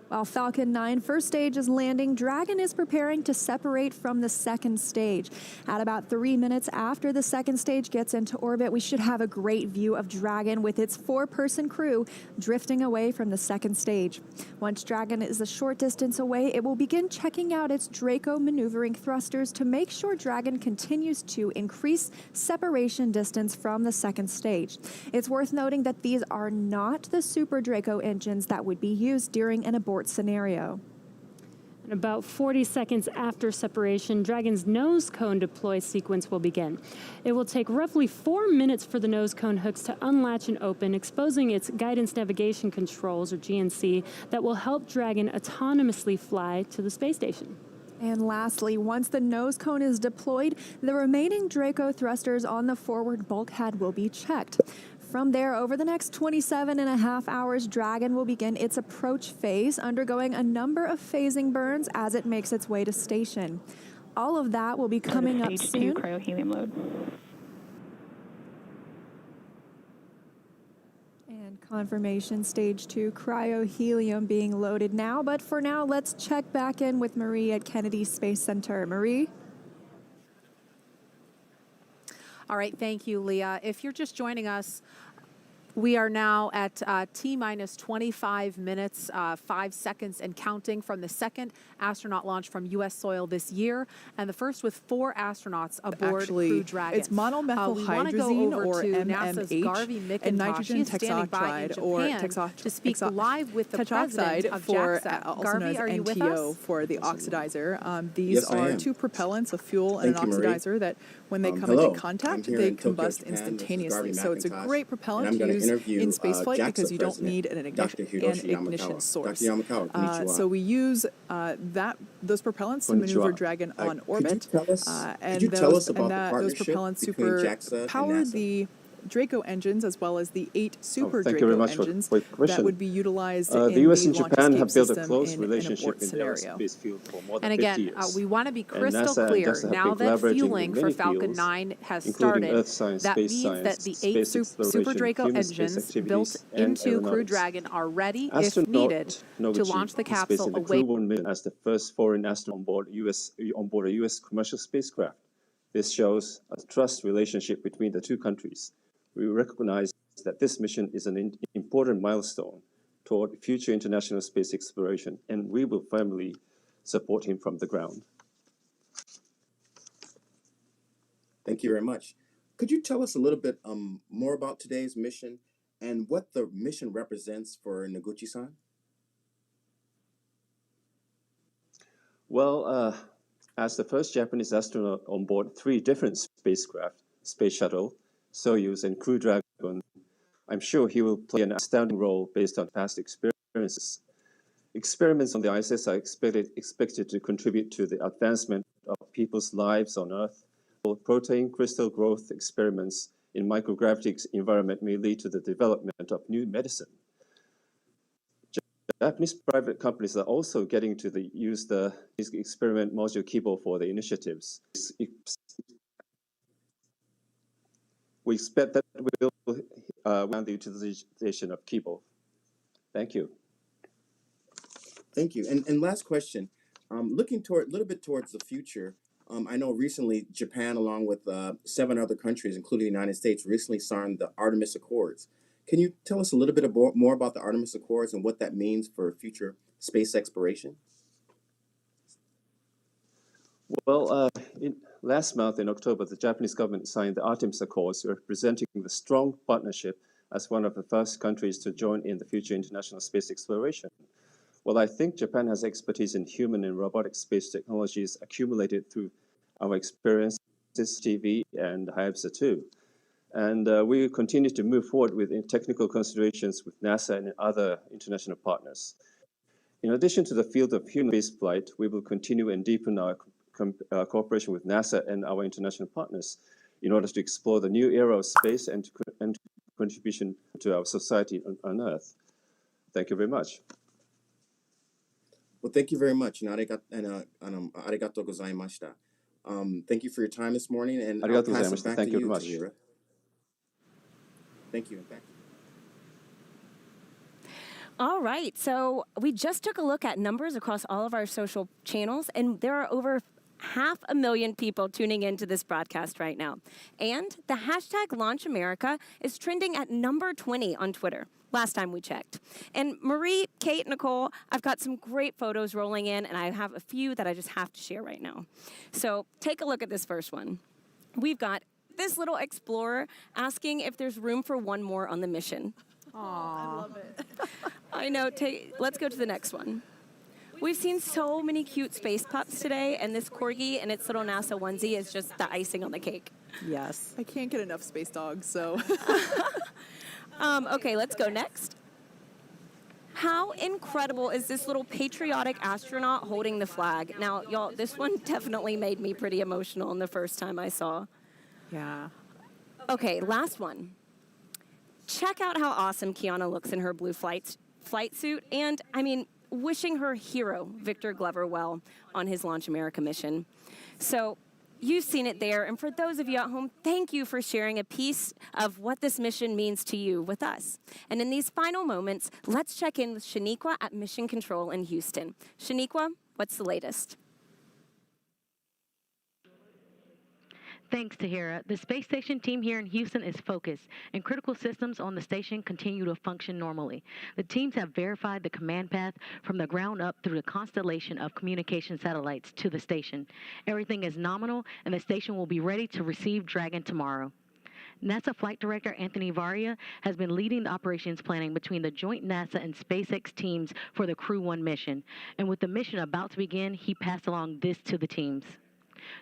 Speaker 20: While Falcon 9 first stage is landing, Dragon is preparing to separate from the second stage. At about 3 minutes after the second stage gets into orbit, we should have a great view of Dragon with its 4-person crew drifting away from the second stage. Once Dragon is a short distance away, it will begin checking out its Draco maneuvering thrusters to make sure Dragon continues to increase separation distance from the second stage. It's worth noting that these are not the Super Draco engines that would be used during an abort scenario.
Speaker 9: And about 40 seconds after separation, Dragon's nose cone deploy sequence will begin. It will take roughly 4 minutes for the nose cone hooks to unlatch and open, exposing its guidance navigation controls, or GNC, that will help Dragon autonomously fly to the space station.
Speaker 20: And lastly, once the nose cone is deployed, the remaining Draco thrusters on the forward bulkhead will be checked. From there, over the next 27.5 hours, Dragon will begin its approach phase, undergoing a number of phasing burns as it makes its way to station. All of that will be coming up soon.
Speaker 16: Stage 2 cryo-helium load.
Speaker 20: And confirmation, Stage 2 cryo-helium being loaded now. But for now, let's check back in with Marie at Kennedy Space Center. Marie?
Speaker 1: All right, thank you, Leah. If you're just joining us, we are now at T-minus 25 minutes, 5 seconds and counting from the second astronaut launch from U.S. soil this year, and the first with 4 astronauts aboard Crew Dragon.
Speaker 2: It's monomethylhydrazine, or MMH, and nitrogen tetroxide, or
Speaker 1: to speak live with the president of JAXA.
Speaker 2: also known as
Speaker 1: Garvey,
Speaker 2: NTO for the oxidizer. These are 2 propellants, a fuel and an oxidizer, that when they come into contact, they combust instantaneously. So it's a great propellant to use in spaceflight because you don't need an ignition source. So we use those propellants to maneuver Dragon on orbit.
Speaker 5: Could you tell us about the partnership
Speaker 2: those propellants
Speaker 5: between JAXA and
Speaker 2: power
Speaker 5: NASA?
Speaker 2: the Draco engines, as well as the 8 Super
Speaker 5: thank you very
Speaker 2: Draco
Speaker 5: much
Speaker 2: engines
Speaker 5: for your question.
Speaker 2: that would be utilized in
Speaker 5: The U.S. and
Speaker 2: launch
Speaker 5: Japan
Speaker 2: escape
Speaker 5: have built a
Speaker 2: system
Speaker 5: close
Speaker 2: in an
Speaker 5: relationship
Speaker 2: abort
Speaker 5: in the
Speaker 2: scenario.
Speaker 5: aerospace field for more than
Speaker 1: And
Speaker 5: 50
Speaker 1: again,
Speaker 5: years.
Speaker 1: we want to be
Speaker 5: And
Speaker 1: crystal
Speaker 5: NASA and
Speaker 1: clear.
Speaker 5: JAXA have
Speaker 1: Now
Speaker 5: been
Speaker 1: that
Speaker 5: collaborating in
Speaker 1: fueling
Speaker 5: many
Speaker 1: for Falcon
Speaker 5: fields,
Speaker 1: 9 has
Speaker 5: including
Speaker 1: started,
Speaker 5: Earth science,
Speaker 1: that
Speaker 5: space
Speaker 1: means
Speaker 5: science,
Speaker 1: that the 8
Speaker 5: space
Speaker 1: Super
Speaker 5: exploration,
Speaker 1: Draco
Speaker 5: human space
Speaker 1: engines built
Speaker 5: activities, and
Speaker 1: into Crew
Speaker 5: aeronautics.
Speaker 1: Dragon are ready, if
Speaker 5: Astronaut
Speaker 1: needed, to
Speaker 5: Noguchi
Speaker 1: launch the
Speaker 5: is based
Speaker 1: capsule
Speaker 5: in the
Speaker 1: away.
Speaker 5: Crew-1 mission as the first foreign astronaut on board a U.S. commercial spacecraft. This shows a trust relationship between the two countries. We recognize that this mission is an important milestone toward future international space exploration, and we will firmly support him from the ground.
Speaker 17: Thank you very much. Could you tell us a little bit more about today's mission and what the mission represents for Noguchi-san?
Speaker 5: Well, as the first Japanese astronaut on board 3 different spacecraft, Space Shuttle, Soyuz, and Crew Dragon, I'm sure he will play an outstanding role based on past experiences. Experiments on the ISS are expected to contribute to the advancement of people's lives on Earth. Protein crystal growth experiments in microgravity environment may lead to the development of new medicine. Japanese private companies are also getting to use the experiment module Kibo for the initiatives. We expect that we will the utilization of Kibo. Thank you.
Speaker 17: Thank you. And last question, looking a little bit towards the future, I know recently Japan, along with 7 other countries, including the United States, recently signed the Artemis Accords. Can you tell us a little bit more about the Artemis Accords and what that means for future space exploration?
Speaker 5: Well, last month in October, the Japanese government signed the Artemis Accords, representing the strong partnership as one of the first countries to join in the future international space exploration. Well, I think Japan has expertise in human and robotic space technologies accumulated through our experiences, TV, and Hayabusa 2. And we continue to move forward with technical considerations with NASA and other international partners. In addition to the field of human spaceflight, we will continue and deepen our cooperation with NASA and our international partners in order to explore the new era of space and contribution to our society on Earth. Thank you very much.
Speaker 17: Well, thank you very much, and arigatou gozaimashita. Thank you for your time this morning, and I'll pass it back to you, Tahira. Thank you.
Speaker 22: All right, so we just took a look at numbers across all of our social channels, and there are over 500,000 people tuning into this broadcast right now. And the hashtag LaunchAmerica is trending at number 20 on Twitter, last time we checked. And Marie, Kate, Nicole, I've got some great photos rolling in, and I have a few that I just have to share right now. So take a look at this first one. We've got this little explorer asking if there's room for one more on the mission.
Speaker 2: Aww. I love it.
Speaker 22: I know. Let's go to the next one. We've seen so many cute space pups today, and this corgi and its little NASA onesie is just the icing on the cake.
Speaker 1: Yes.
Speaker 2: I can't get enough space dogs, so.
Speaker 22: Okay, let's go next. How incredible is this little patriotic astronaut holding the flag? Now, y'all, this one definitely made me pretty emotional in the first time I saw.
Speaker 1: Yeah.
Speaker 22: Okay, last one. Check out how awesome Kiana looks in her blue flight suit, and, wishing her hero, Victor Glover, well on his Launch America mission. So you've seen it there, and for those of you at home, thank you for sharing a piece of what this mission means to you with us. And in these final moments, let's check in with Shaniqua at Mission Control in Houston. Shaniqua, what's the latest?
Speaker 21: Thanks, Tahira. The space station team here in Houston is focused, and critical systems on the station continue to function normally. The teams have verified the command path from the ground up through the constellation of communication satellites to the station. Everything is nominal, and the station will be ready to receive Dragon tomorrow. NASA Flight Director Anthony Varia has been leading the operations planning between the joint NASA and SpaceX teams for the Crew-1 mission. And with the mission about to begin, he passed along this to the teams.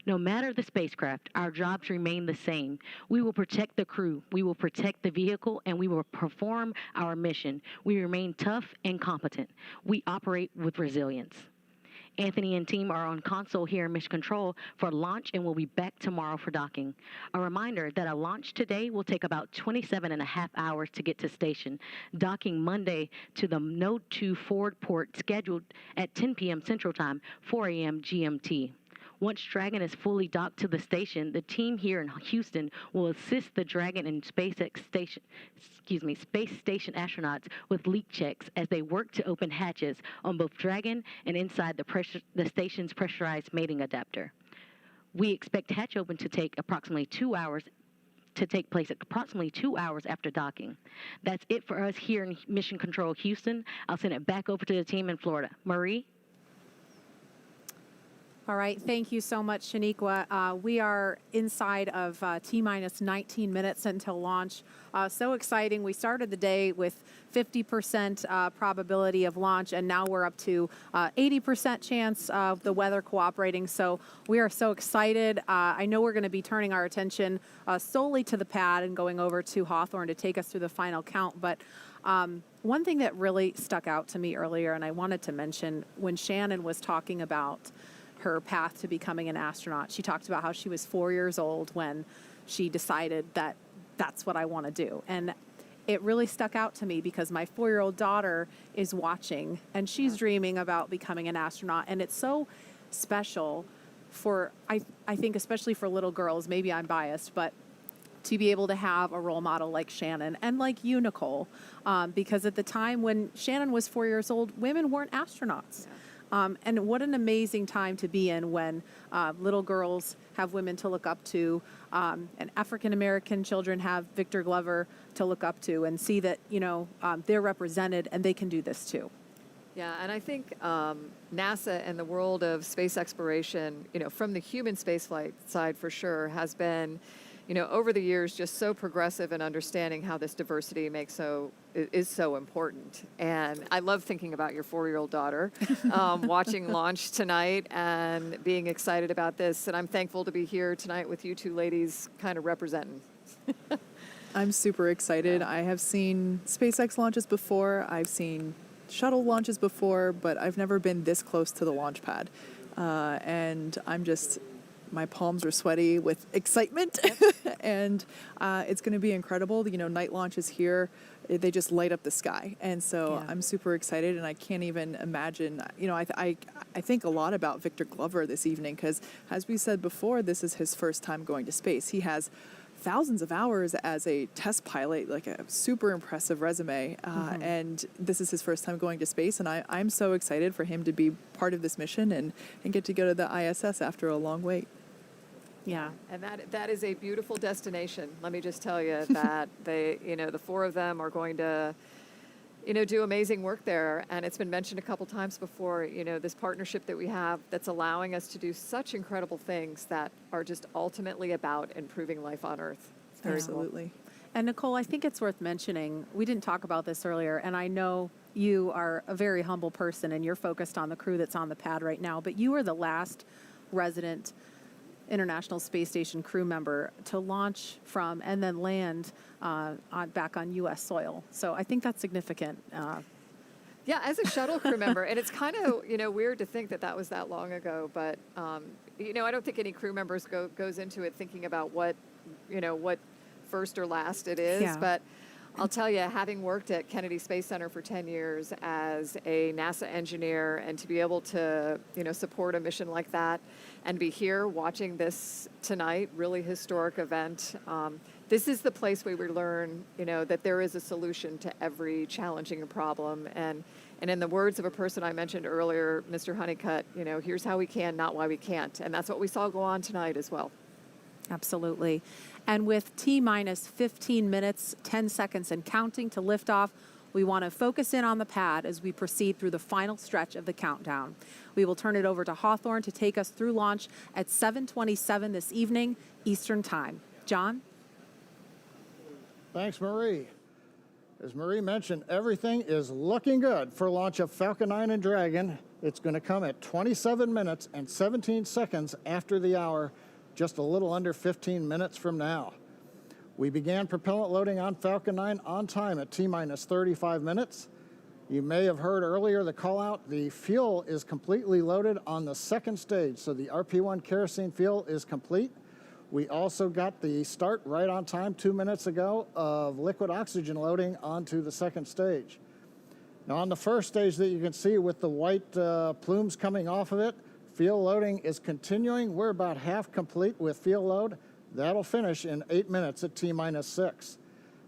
Speaker 21: No matter the spacecraft, our jobs remain the same. We will protect the crew, we will protect the vehicle, and we will perform our mission. We remain tough and competent. We operate with resilience. Anthony and team are on console here in Mission Control for launch and will be back tomorrow for docking. A reminder that a launch today will take about 27.5 hours to get to station, docking Monday to the Node 2 forward port scheduled at 10 p.m. Central Time, 4 a.m. GMT. Once Dragon is fully docked to the station, the team here in Houston will assist the Dragon and Space Station astronauts with leak checks as they work to open hatches on both Dragon and inside the station's pressurized mating adapter. We expect hatch open to take approximately 2 hours after docking. That's it for us here in Mission Control Houston. I'll send it back over to the team in Florida. Marie?
Speaker 1: All right, thank you so much, Shaniqua. We are inside of T-minus 19 minutes until launch. So exciting. We started the day with 50% probability of launch, and now we're up to 80% chance of the weather cooperating. So we are so excited. I know we're going to be turning our attention solely to the pad and going over to Hawthorne to take us through the final count. But one thing that really stuck out to me earlier, and I wanted to mention, when Shannon was talking about her path to becoming an astronaut, she talked about how she was 4 years old when she decided that that's what I want to do. And it really stuck out to me because my 4-year-old daughter is watching and she's dreaming about becoming an astronaut. And it's so special for, I think, especially for little girls, maybe I'm biased, but to be able to have a role model like Shannon and like you, Nicole, because at the time when Shannon was 4 years old, women weren't astronauts. Yeah. And what an amazing time to be in when little girls have women to look up to, and African-American children have Victor Glover to look up to and see that, they're represented and they can do this too.
Speaker 3: Yeah, and I think NASA and the world of space exploration, from the human spaceflight side for sure, has been, over the years just so progressive in understanding how this diversity is so important. And I love thinking about your 4-year-old daughter watching launch tonight and being excited about this. And I'm thankful to be here tonight with you two ladies kind of representing.
Speaker 2: I'm super excited. I have seen SpaceX launches before. I've seen shuttle launches before, but I've never been this close to the launch pad. And my palms are sweaty with excitement. And it's going to be incredible. Night launches here, they just light up the sky. And so I'm super excited, and I can't even imagine. I think a lot about Victor Glover this evening because, as we said before, this is his first time going to space. He has thousands of hours as a test pilot, like a super impressive resume, and this is his first time going to space, and I'm so excited for him to be part of this mission and get to go to the ISS after a long wait.
Speaker 3: Yeah, and that is a beautiful destination. Let me just tell you that the four of them are going to, do amazing work there. And it's been mentioned a couple times before, this partnership that we have that's allowing us to do such incredible things that are just ultimately about improving life on Earth. It's very
Speaker 2: Absolutely.
Speaker 3: Cool.
Speaker 1: And Nicole, I think it's worth mentioning, we didn't talk about this earlier, and I know you are a very humble person and you're focused on the crew that's on the pad right now, but you are the last resident International Space Station crew member to launch from and then land back on U.S. soil. So I think that's significant.
Speaker 3: Yeah, as a shuttle crew member, and it's kind of weird to think that was that long ago, but I don't think any crew members goes into it thinking about what first or last it is. Yeah. But I'll tell you, having worked at Kennedy Space Center for 10 years as a NASA engineer, and to be able to support a mission like that and be here watching this tonight, really historic event. This is the place where we learn, that there is a solution to every challenging problem. And in the words of a person I mentioned earlier, Mr. Honeycutt, here's how we can, not why we can't. And that's what we saw go on tonight as well.
Speaker 1: Absolutely. And with T-minus 15 minutes, 10 seconds and counting to liftoff, we want to focus in on the pad as we proceed through the final stretch of the countdown. We will turn it over to Hawthorne to take us through launch at 7:27 this evening, Eastern Time. John?
Speaker 11: Thanks, Marie. As Marie mentioned, everything is looking good for launch of Falcon 9 and Dragon. It's going to come at 27 minutes and 17 seconds after the hour, just a little under 15 minutes from now. We began propellant loading on Falcon 9 on time at T-minus 35 minutes. You may have heard earlier the call out, the fuel is completely loaded on the second stage. So the RP1 kerosene fuel is complete. We also got the start right on time 2 minutes ago of liquid oxygen loading onto the second stage. Now on the first stage that you can see with the white plumes coming off of it, fuel loading is continuing. We're about half complete with fuel load. That'll finish in 8 minutes at T-6.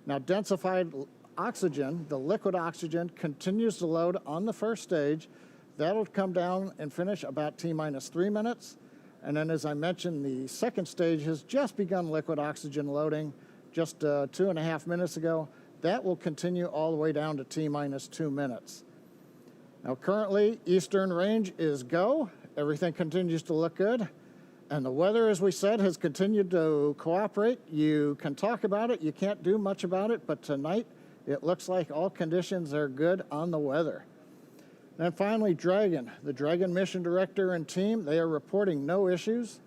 Speaker 11: Now densified oxygen, the liquid oxygen, continues to load on the first stage. That'll come down and finish about T-3 minutes. And then, as I mentioned, the second stage has just begun liquid oxygen loading just 2.5 minutes ago. That will continue all the way down to T-2 minutes. Now, currently, Eastern Range is go. Everything continues to look good. And the weather, as we said, has continued to cooperate. You can talk about it. You can't do much about it. But tonight, it looks like all conditions are good on the weather. And finally, Dragon. The Dragon mission director and team, they are reporting no issues.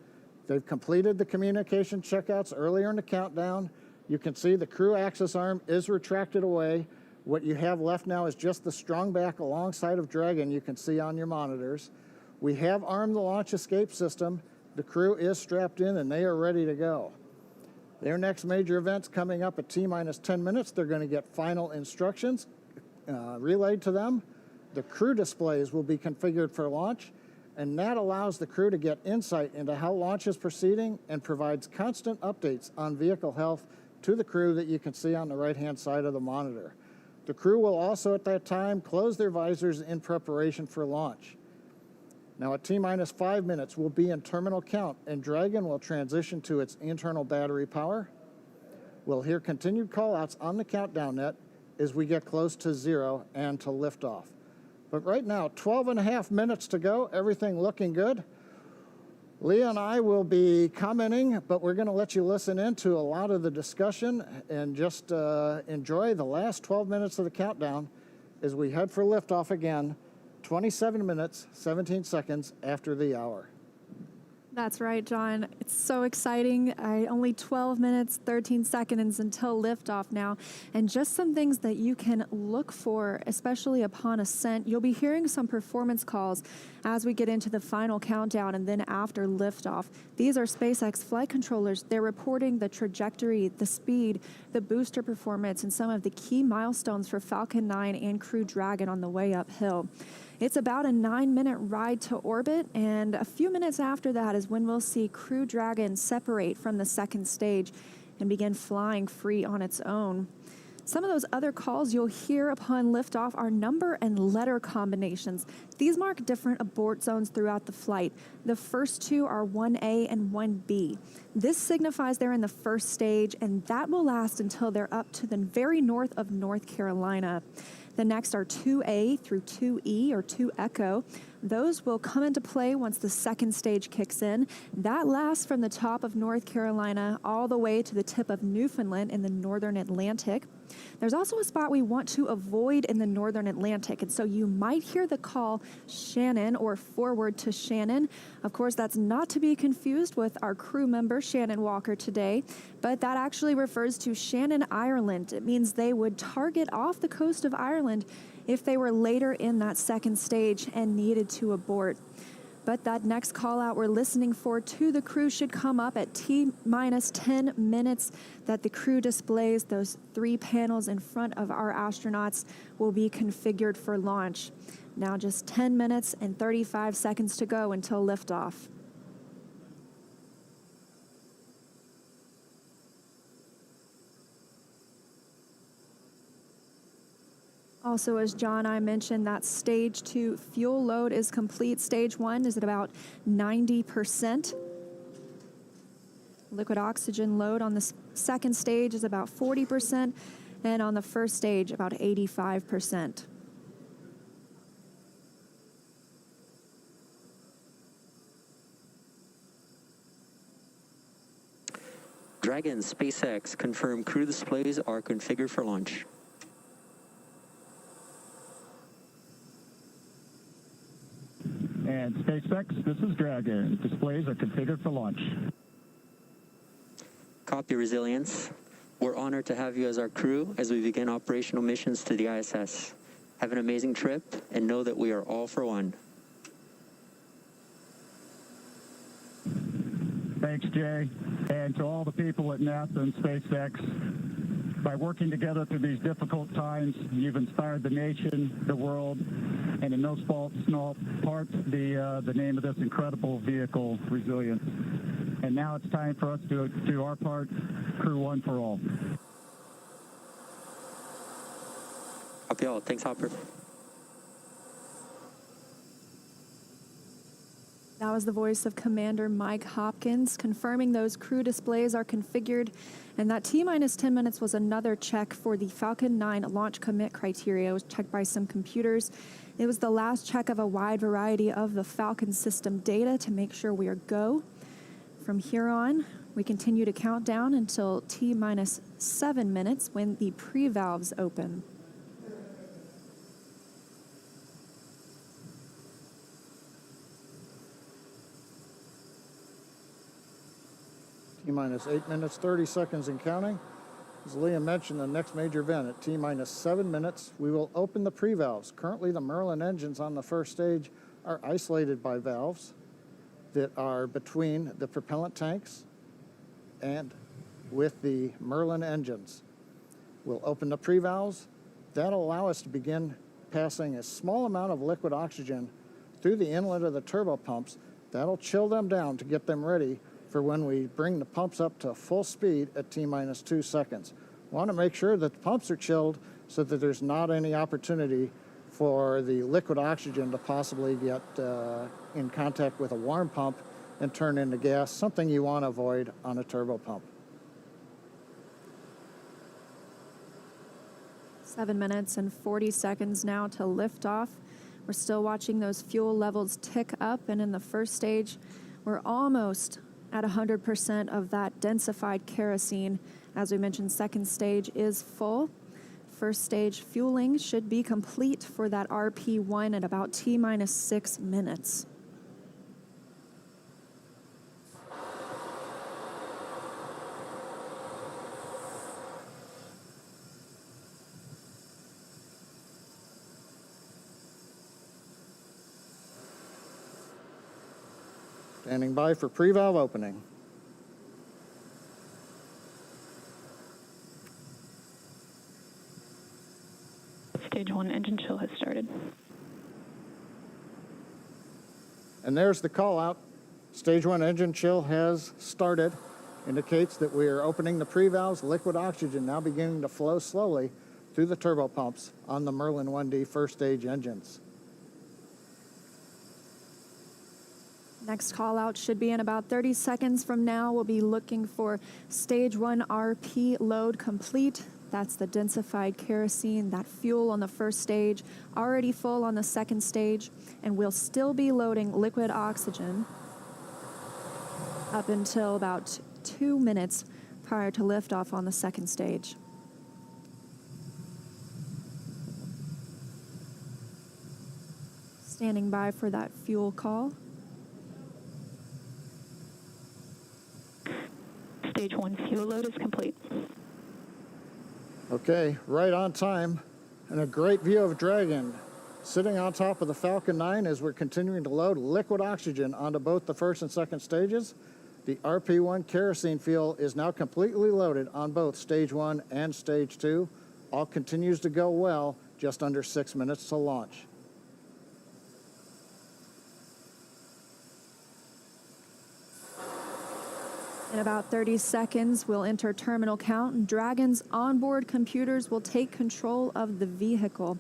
Speaker 11: They've completed the communication checkouts earlier in the countdown. You can see the crew access arm is retracted away. What you have left now is just the strong back alongside of Dragon you can see on your monitors. We have armed the launch escape system. The crew is strapped in and they are ready to go. Their next major event's coming up at T-10 minutes. They're going to get final instructions relayed to them. The crew displays will be configured for launch, and that allows the crew to get insight into how launch is proceeding and provides constant updates on vehicle health to the crew that you can see on the right-hand side of the monitor. The crew will also at that time close their visors in preparation for launch. Now at T-5 minutes, we'll be in terminal count, and Dragon will transition to its internal battery power. We'll hear continued call-outs on the countdown net as we get close to 0 and to liftoff. But right now, 12.5 minutes to go, everything looking good. Leah and I will be commenting, but we're going to let you listen into a lot of the discussion and just enjoy the last 12 minutes of the countdown as we head for liftoff again, 27 minutes, 17 seconds after the hour.
Speaker 20: That's right, John. It's so exciting. Only 12 minutes, 13 seconds until liftoff now. And just some things that you can look for, especially upon ascent. You'll be hearing some performance calls as we get into the final countdown and then after liftoff. These are SpaceX flight controllers. They're reporting the trajectory, the speed, the booster performance, and some of the key milestones for Falcon 9 and Crew Dragon on the way uphill. It's about a 9-minute ride to orbit, and a few minutes after that is when we'll see Crew Dragon separate from the second stage and begin flying free on its own. Some of those other calls you'll hear upon liftoff are number and letter combinations. These mark different abort zones throughout the flight. The first two are 1A and 1B. This signifies they're in the first stage, and that will last until they're up to the very north of North Carolina. The next are 2A through 2E or 2 Echo. Those will come into play once the second stage kicks in. That lasts from the top of North Carolina all the way to the tip of Newfoundland in the northern Atlantic. There's also a spot we want to avoid in the northern Atlantic, and so you might hear the call Shannon or forward to Shannon. Of course, that's not to be confused with our crew member Shannon Walker today, but that actually refers to Shannon, Ireland. It means they would target off the coast of Ireland if they were later in that second stage and needed to abort. But that next call out we're listening for to the crew should come up at T-10 minutes that the crew displays. Those 3 panels in front of our astronauts will be configured for launch. Now just 10 minutes and 35 seconds to go until liftoff. Also, as John and I mentioned, that stage 2 fuel load is complete. Stage 1 is at about 90%. Liquid oxygen load on the second stage is about 40%, and on the first stage, about 85%.
Speaker 6: Dragon, SpaceX, confirm crew displays are configured for launch.
Speaker 12: And SpaceX, this is Dragon. Displays are configured for launch.
Speaker 6: Copy, Resilience. We're honored to have you as our crew as we begin operational missions to the ISS. Have an amazing trip, and know that we are all for one.
Speaker 12: Thanks, Jay. And to all the people at NASA and SpaceX, by working together through these difficult times, you've inspired the nation, the world, and in no small part, the name of this incredible vehicle, Resilience. And now it's time for us to do our part, Crew-1 for all.
Speaker 6: Copy all. Thanks, Hopper.
Speaker 20: That was the voice of Commander Mike Hopkins confirming those crew displays are configured. And that T-minus 10 minutes was another check for the Falcon 9 launch commit criteria. It was checked by some computers. It was the last check of a wide variety of the Falcon system data to make sure we are go. From here on, we continue to count down until T-minus 7 minutes when the pre-valves open.
Speaker 11: T-minus 8 minutes, 30 seconds and counting. As Liam mentioned, the next major event at T-minus 7 minutes, we will open the pre-valves. Currently, the Merlin engines on the first stage are isolated by valves that are between the propellant tanks and with the Merlin engines. We'll open the pre-valves. That'll allow us to begin passing a small amount of liquid oxygen through the inlet of the turbo pumps. That'll chill them down to get them ready for when we bring the pumps up to full speed at T-minus 2 seconds. We want to make sure that the pumps are chilled so that there's not any opportunity for the liquid oxygen to possibly get in contact with a warm pump and turn into gas, something you want to avoid on a turbo pump.
Speaker 20: 7 minutes and 40 seconds now to liftoff. We're still watching those fuel levels tick up, and in the first stage, we're almost at 100% of that densified kerosene. As we mentioned, second stage is full. First stage fueling should be complete for that RP1 at about T-minus 6 minutes.
Speaker 11: Standing by for pre-valve opening.
Speaker 16: Stage 1 engine chill has started.
Speaker 11: And there's the call out. Stage 1 engine chill has started. Indicates that we are opening the pre-valves. Liquid oxygen now beginning to flow slowly through the turbo pumps on the Merlin 1D first stage engines.
Speaker 20: Next call out should be in about 30 seconds from now. We'll be looking for stage 1 RP load complete. That's the densified kerosene, that fuel on the first stage, already full on the second stage, and we'll still be loading liquid oxygen up until about 2 minutes prior to liftoff on the second stage. Standing by for that fuel call.
Speaker 16: Stage 1 fuel load is complete.
Speaker 11: Okay, right on time, and a great view of Dragon sitting on top of the Falcon 9 as we're continuing to load liquid oxygen onto both the first and second stages. The RP1 kerosene fuel is now completely loaded on both stage 1 and stage 2. All continues to go well, just under 6 minutes to launch.
Speaker 20: In about 30 seconds, we'll enter terminal count. Dragon's onboard computers will take control of the vehicle.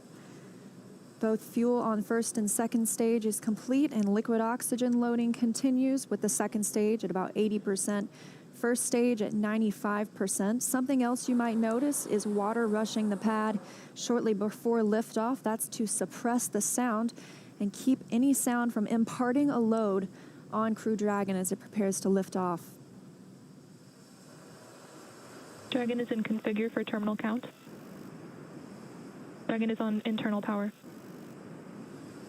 Speaker 20: Both fuel on first and second stage is complete, and liquid oxygen loading continues with the second stage at about 80%, first stage at 95%. Something else you might notice is water rushing the pad shortly before liftoff. That's to suppress the sound and keep any sound from imparting a load on Crew Dragon as it prepares to lift off.
Speaker 16: Dragon is in configure for terminal count. Dragon is on internal power.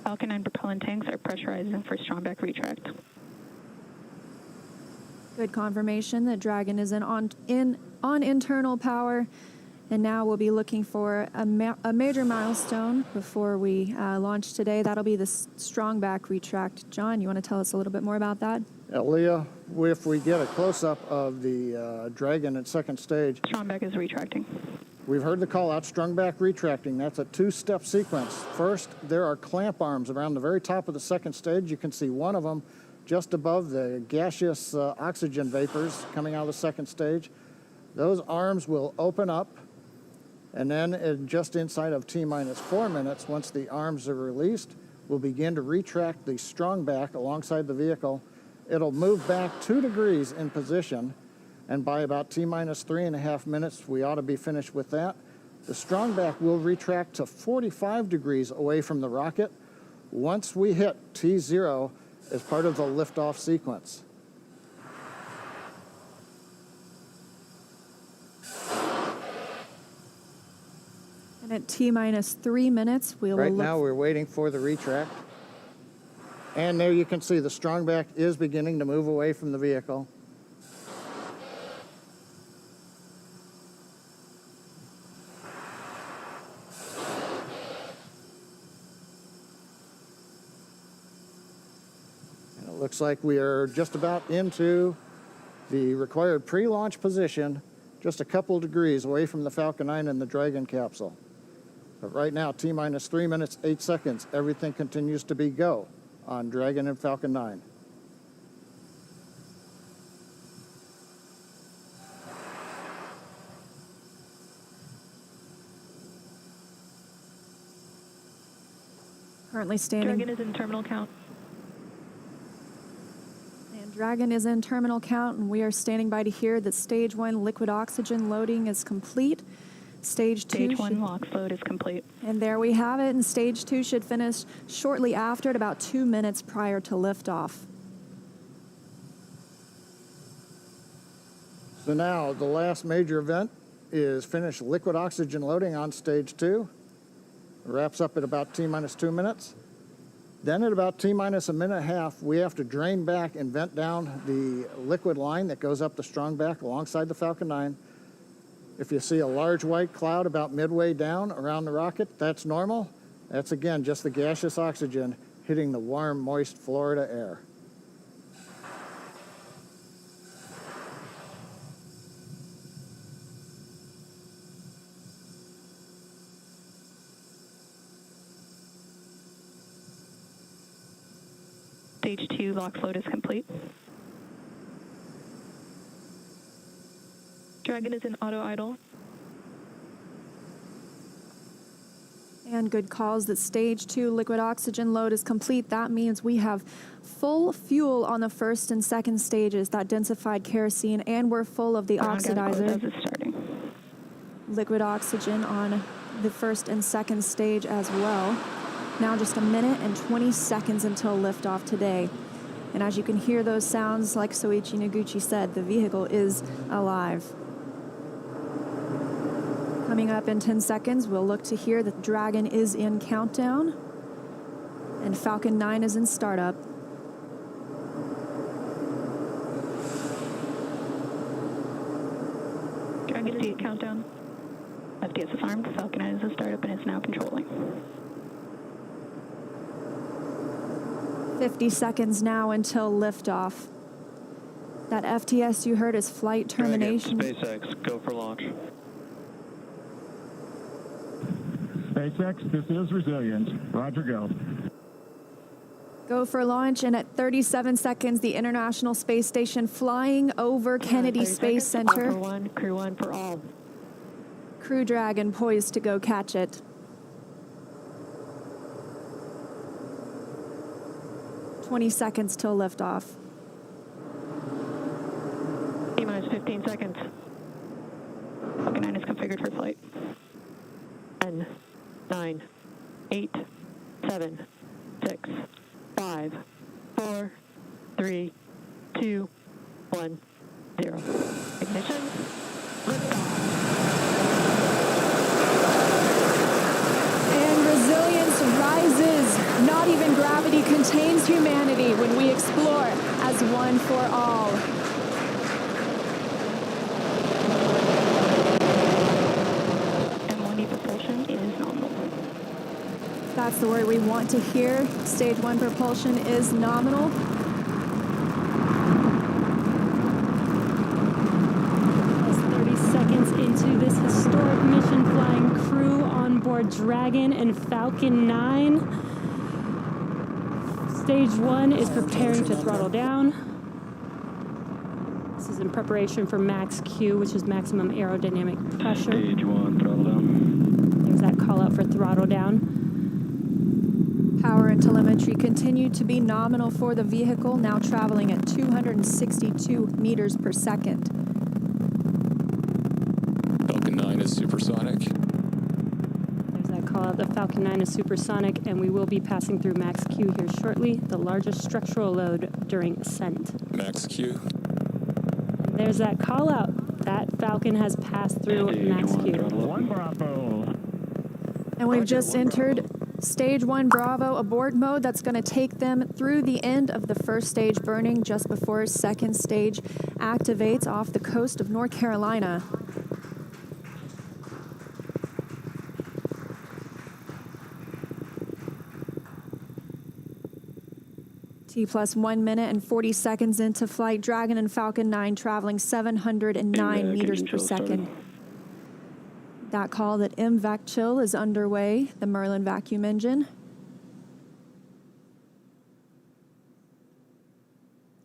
Speaker 16: Falcon 9 propellant tanks are pressurizing for strongback retract.
Speaker 20: Good confirmation that Dragon is on internal power, And now we'll be looking for a major milestone before we launch today. That'll be the strong back retract. John, you want to tell us a little bit more about that?
Speaker 11: Yeah, Leah, if we get a close-up of the Dragon at second stage.
Speaker 16: Strong back is retracting.
Speaker 11: We've heard the call out, strong back retracting. That's a two-step sequence. First, there are clamp arms around the very top of the second stage. You can see one of them just above the gaseous oxygen vapors coming out of the second stage. Those arms will open up, and then just inside of T-minus 4 minutes, once the arms are released, we'll begin to retract the strong back alongside the vehicle. It'll move back 2 degrees in position, and by about T-minus 3.5 minutes, we ought to be finished with that. The strong back will retract to 45 degrees away from the rocket once we hit T0 as part of the liftoff sequence.
Speaker 20: And at T-minus 3 minutes,
Speaker 11: Right now, we're waiting for the retract. And there you can see the strong back is beginning to move away from the vehicle. And it looks like we are just about into the required pre-launch position, just a couple degrees away from the Falcon 9 and the Dragon capsule. But right now, T-minus 3 minutes, 8 seconds, everything continues to be go on Dragon and Falcon 9.
Speaker 20: Currently standing.
Speaker 16: Dragon is in terminal count.
Speaker 20: And Dragon is in terminal count, and we are standing by to hear that Stage 1 liquid oxygen loading is complete. Stage
Speaker 16: 1 LOX load is complete.
Speaker 20: And there we have it, and Stage 2 should finish shortly after at about 2 minutes prior to liftoff.
Speaker 11: So now the last major event is finished liquid oxygen loading on Stage 2. It wraps up at about T-minus 2 minutes. Then at about T-minus a minute and a half, we have to drain back and vent down the liquid line that goes up the strong back alongside the Falcon 9. If you see a large white cloud about midway down around the rocket, that's normal. That's, again, just the gaseous oxygen hitting the warm, moist Florida air.
Speaker 16: Stage 2 LOX load is complete. Dragon is in auto idle.
Speaker 20: And good calls that Stage 2 liquid oxygen load is complete. That means we have full fuel on the first and second stages, that densified kerosene, and we're full of the oxidizer. Liquid oxygen on the first and second stage as well. Now just 1 minute and 20 seconds until liftoff today. And as you can hear those sounds, like Soichi Noguchi said, the vehicle is alive. Coming up in 10 seconds, we'll look to hear that Dragon is in countdown and Falcon 9 is in startup.
Speaker 16: Dragon is in countdown. FTS is armed. Falcon 9 is in startup and is now controlling.
Speaker 20: 50 seconds now until liftoff. That FTS you heard is flight termination.
Speaker 10: Dragon, SpaceX, go for launch.
Speaker 12: SpaceX, this is Resilience. Roger, go.
Speaker 20: Go for launch, and at 37 seconds, the International Space Station flying over Kennedy Space Center.
Speaker 16: Crew-1 for all.
Speaker 20: Crew Dragon poised to go catch it. 20 seconds till liftoff.
Speaker 16: T-minus 15 seconds. Falcon 9 is configured for flight. 10, 9, 8, 7, 6, 5, 4, 3, 2, 1, 0. Ignition.
Speaker 20: And resilience rises. Not even gravity contains humanity when we explore as one for all. That's the word we want to hear. Stage 1 propulsion is nominal.
Speaker 9: As 30 seconds into this historic mission, flying crew on board Dragon and Falcon 9. Stage 1 is preparing to throttle down. This is in preparation for max Q, which is maximum aerodynamic pressure.
Speaker 10: Stage 1, throttle down.
Speaker 9: There's that call out for throttle down.
Speaker 20: Power and telemetry continue to be nominal for the vehicle, now traveling at 262 meters per second.
Speaker 8: Falcon 9 is supersonic.
Speaker 9: There's that call out. The Falcon 9 is supersonic, and we will be passing through max Q here shortly, the largest structural load during ascent.
Speaker 8: Max Q.
Speaker 9: There's that call out. That Falcon has passed through max Q.
Speaker 12: 1 Bravo.
Speaker 20: And we've just entered Stage 1 Bravo abort mode. That's going to take them through the end of the first stage burning just before second stage activates off the coast of North Carolina. T+1 minute and 40 seconds into flight, Dragon and Falcon 9 traveling 709 meters per second. That call that MVAC chill is underway, the Merlin vacuum engine.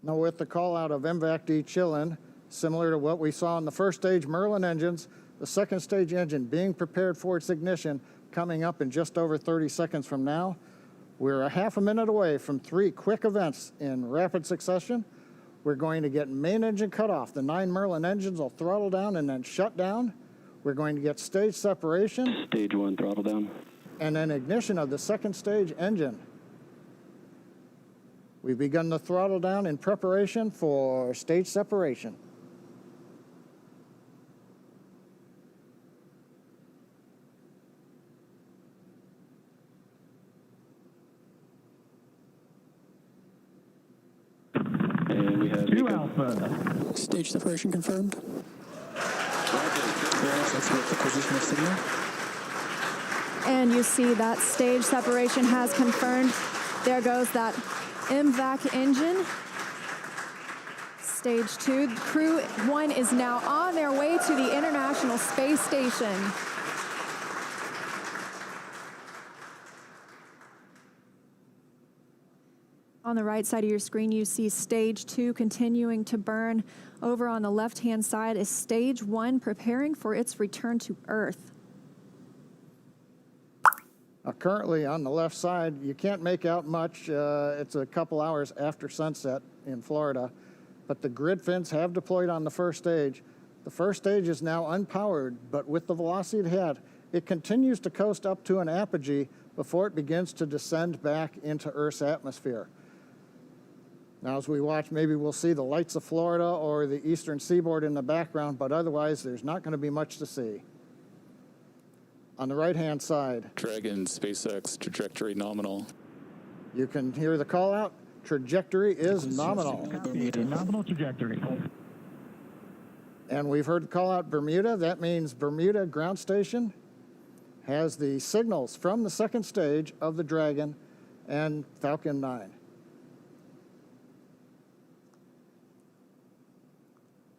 Speaker 11: Now with the call out of MVAC de-chilling, similar to what we saw in the first stage Merlin engines, the second stage engine being prepared for its ignition coming up in just over 30 seconds from now. We're a half a minute away from 3 quick events in rapid succession. We're going to get main engine cut off. The 9 Merlin engines will throttle down and then shut down. We're going to get stage separation.
Speaker 10: Stage 1, throttle down.
Speaker 11: And then ignition of the second stage engine. We've begun the throttle down in preparation for stage separation.
Speaker 10: And we have
Speaker 12: 2 Alpha.
Speaker 8: Stage separation confirmed. Let's get the position of signal.
Speaker 20: And you see that stage separation has confirmed. There goes that MVAC engine. Stage 2. Crew-1 is now on their way to the International Space Station. On the right side of your screen, you see Stage 2 continuing to burn. Over on the left-hand side is Stage 1 preparing for its return to Earth.
Speaker 11: Currently on the left side, you can't make out much. It's a couple hours after sunset in Florida, but the grid fins have deployed on the first stage. The first stage is now unpowered, but with the velocity it had, it continues to coast up to an apogee before it begins to descend back into Earth's atmosphere. Now, as we watch, maybe we'll see the lights of Florida or the eastern seaboard in the background, but otherwise, there's not going to be much to see. On the right-hand side,
Speaker 8: Dragon, SpaceX, trajectory nominal.
Speaker 11: You can hear the call out. Trajectory is nominal.
Speaker 12: Nominal trajectory.
Speaker 11: And we've heard the call out Bermuda. That means Bermuda ground station has the signals from the second stage of the Dragon and Falcon 9.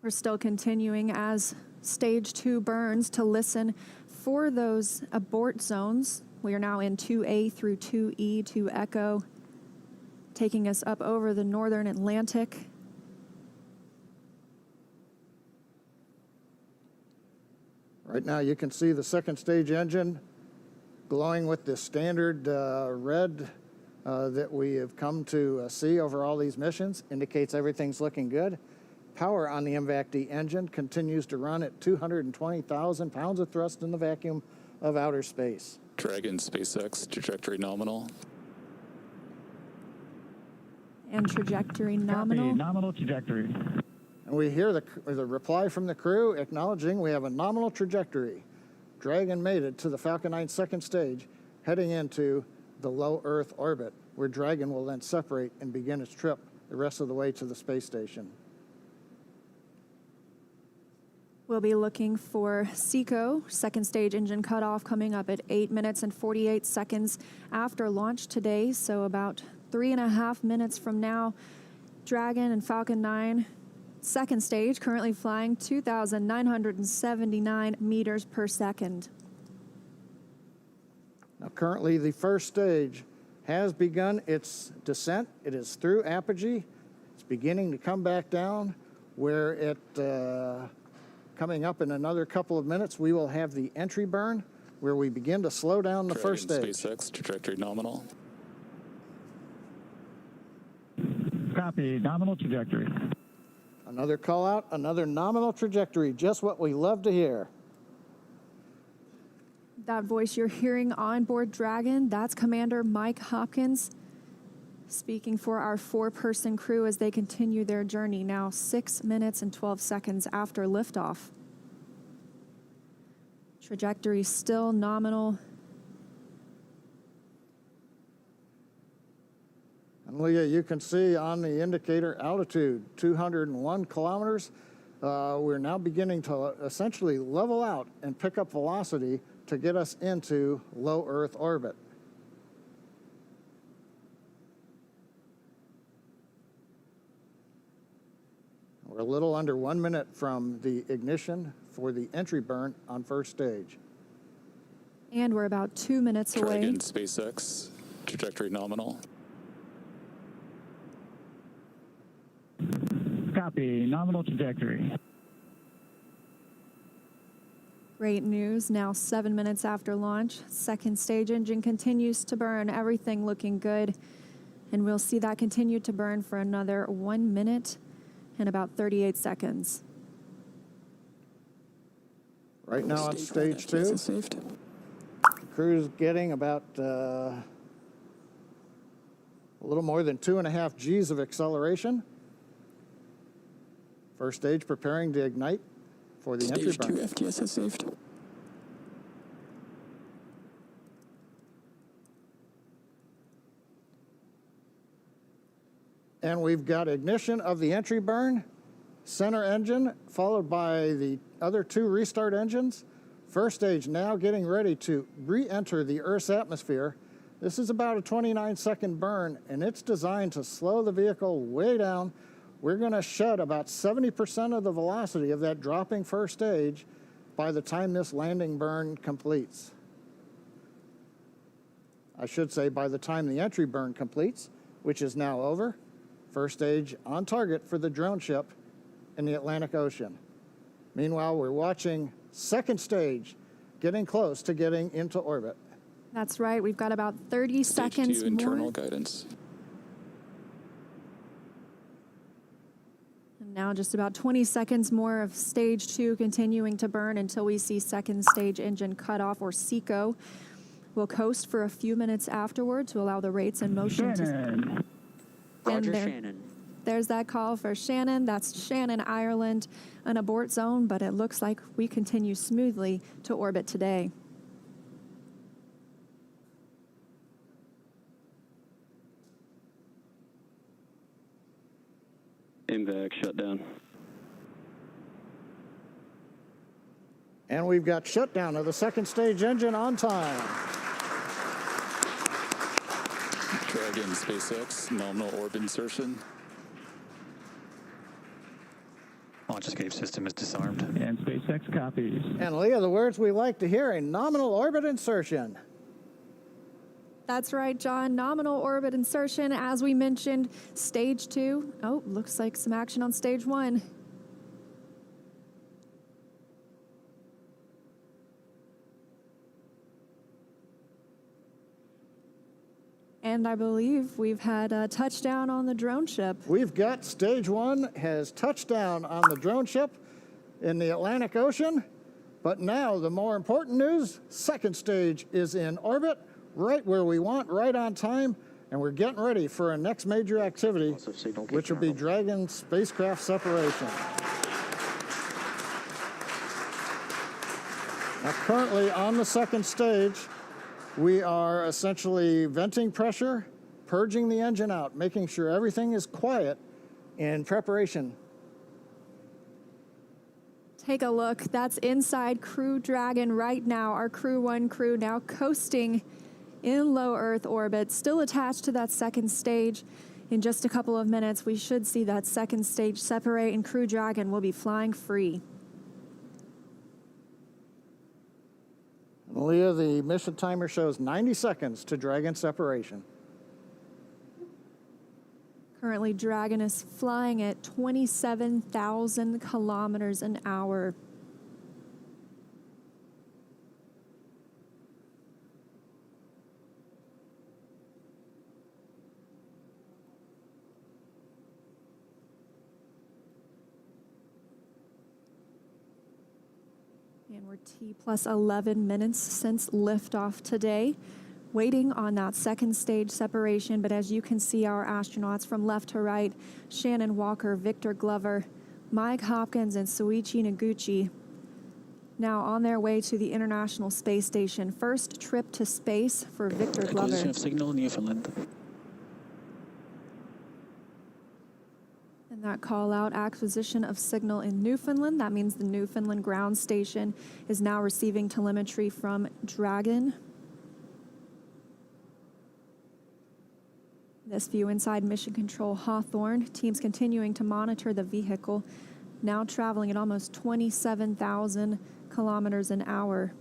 Speaker 20: We're still continuing as Stage 2 burns to listen for those abort zones. We are now in 2A through 2E, 2 Echo, taking us up over the northern Atlantic.
Speaker 11: Right now you can see the second stage engine glowing with the standard red that we have come to see over all these missions. Indicates everything's looking good. Power on the MVAC-D engine continues to run at 220,000 pounds of thrust in the vacuum of outer space.
Speaker 8: Dragon, SpaceX, trajectory nominal.
Speaker 20: And trajectory nominal.
Speaker 12: Copy, nominal trajectory.
Speaker 11: And we hear the reply from the crew acknowledging we have a nominal trajectory. Dragon made it to the Falcon 9 second stage, heading into the low Earth orbit, where Dragon will then separate and begin its trip the rest of the way to the space station.
Speaker 20: We'll be looking for SECO, second stage engine cutoff, coming up at 8 minutes and 48 seconds after launch today, so about 3.5 minutes from now. Dragon and Falcon 9, second stage, currently flying 2,979 meters per second.
Speaker 11: Now, currently, the first stage has begun its descent. It is through apogee. It's beginning to come back down, where it, coming up in another couple of minutes, we will have the entry burn, where we begin to slow down the first stage.
Speaker 8: SpaceX, trajectory nominal.
Speaker 12: Copy, nominal trajectory.
Speaker 11: Another call out, another nominal trajectory, just what we love to hear.
Speaker 20: That voice you're hearing on board Dragon, that's Commander Mike Hopkins speaking for our 4-person crew as they continue their journey now 6 minutes and 12 seconds after liftoff. Trajectory still nominal.
Speaker 11: And Leah, you can see on the indicator altitude, 201 kilometers. We're now beginning to essentially level out and pick up velocity to get us into low Earth orbit. We're a little under 1 minute from the ignition for the entry burn on first stage.
Speaker 20: And we're about 2 minutes away.
Speaker 8: Dragon, SpaceX, trajectory nominal.
Speaker 12: Copy, nominal trajectory.
Speaker 20: Great news, now 7 minutes after launch. Second stage engine continues to burn, everything looking good. And we'll see that continue to burn for another 1 minute and about 38 seconds.
Speaker 11: Right now on stage 2, the crew's getting about a little more than 2.5 G's of acceleration. First stage preparing to ignite for the entry burn.
Speaker 8: Stage 2 FTS is saved.
Speaker 11: And we've got ignition of the entry burn, center engine, followed by the other 2 restart engines. First stage now getting ready to re-enter the Earth's atmosphere. This is about a 29-second burn, and it's designed to slow the vehicle way down. We're going to shed about 70% of the velocity of that dropping first stage by the time this landing burn completes. I should say by the time the entry burn completes, which is now over. First stage on target for the drone ship in the Atlantic Ocean. Meanwhile, we're watching second stage getting close to getting into orbit.
Speaker 20: That's right, we've got about 30 seconds
Speaker 8: Stage 2 internal
Speaker 20: more.
Speaker 8: guidance.
Speaker 20: And now just about 20 seconds more of stage 2 continuing to burn until we see second stage engine cutoff, or SECO. We'll coast for a few minutes afterward to allow the rates and motion
Speaker 12: Shannon.
Speaker 6: Roger,
Speaker 20: there-
Speaker 6: Shannon.
Speaker 20: There's that call for Shannon. That's Shannon, Ireland, an abort zone, but it looks like we continue smoothly to orbit today.
Speaker 10: MVAC shutdown.
Speaker 11: And we've got shutdown of the second stage engine on time.
Speaker 8: Dragon, SpaceX, nominal orbit insertion.
Speaker 10: Launch escape system is disarmed.
Speaker 12: And SpaceX copies.
Speaker 11: And Leah, the words we like to hear, a nominal orbit insertion.
Speaker 20: That's right, John. Nominal orbit insertion, as we mentioned, stage 2. Oh, looks like some action on stage 1. And I believe we've had a touchdown on the drone ship.
Speaker 11: We've got stage 1 has touched down on the drone ship in the Atlantic Ocean. But now the more important news, second stage is in orbit, right where we want, right on time. And we're getting ready for our next major activity, which will be Dragon spacecraft separation. Now, currently on the second stage, we are essentially venting pressure, purging the engine out, making sure everything is quiet in preparation
Speaker 20: Take a look. That's inside Crew Dragon right now. Our Crew-1 crew now coasting in low Earth orbit, still attached to that second stage. In just a couple of minutes, we should see that second stage separate and Crew Dragon will be flying free.
Speaker 11: Leah, the mission timer shows 90 seconds to Dragon separation.
Speaker 20: Currently, Dragon is flying at 27,000 kilometers an hour. And we're T plus 11 minutes since liftoff today, waiting on that second stage separation. But as you can see, our astronauts from left to right, Shannon Walker, Victor Glover, Mike Hopkins, and Soichi Noguchi, now on their way to the International Space Station. First trip to space for Victor Glover.
Speaker 14: Acquisition of signal, Newfoundland.
Speaker 20: And that call out, acquisition of signal in Newfoundland. That means the Newfoundland ground station is now receiving telemetry from Dragon. This view inside Mission Control Hawthorne. Teams continuing to monitor the vehicle, now traveling at almost 27,000 kilometers an hour.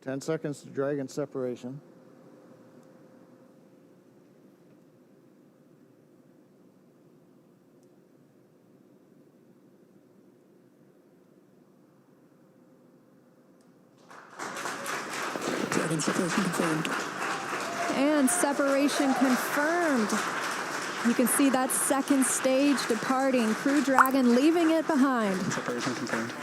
Speaker 11: Ten seconds to Dragon separation.
Speaker 14: Dragon separation confirmed.
Speaker 20: And separation confirmed. You can see that second stage departing. Crew Dragon leaving it behind.
Speaker 14: Separation confirmed.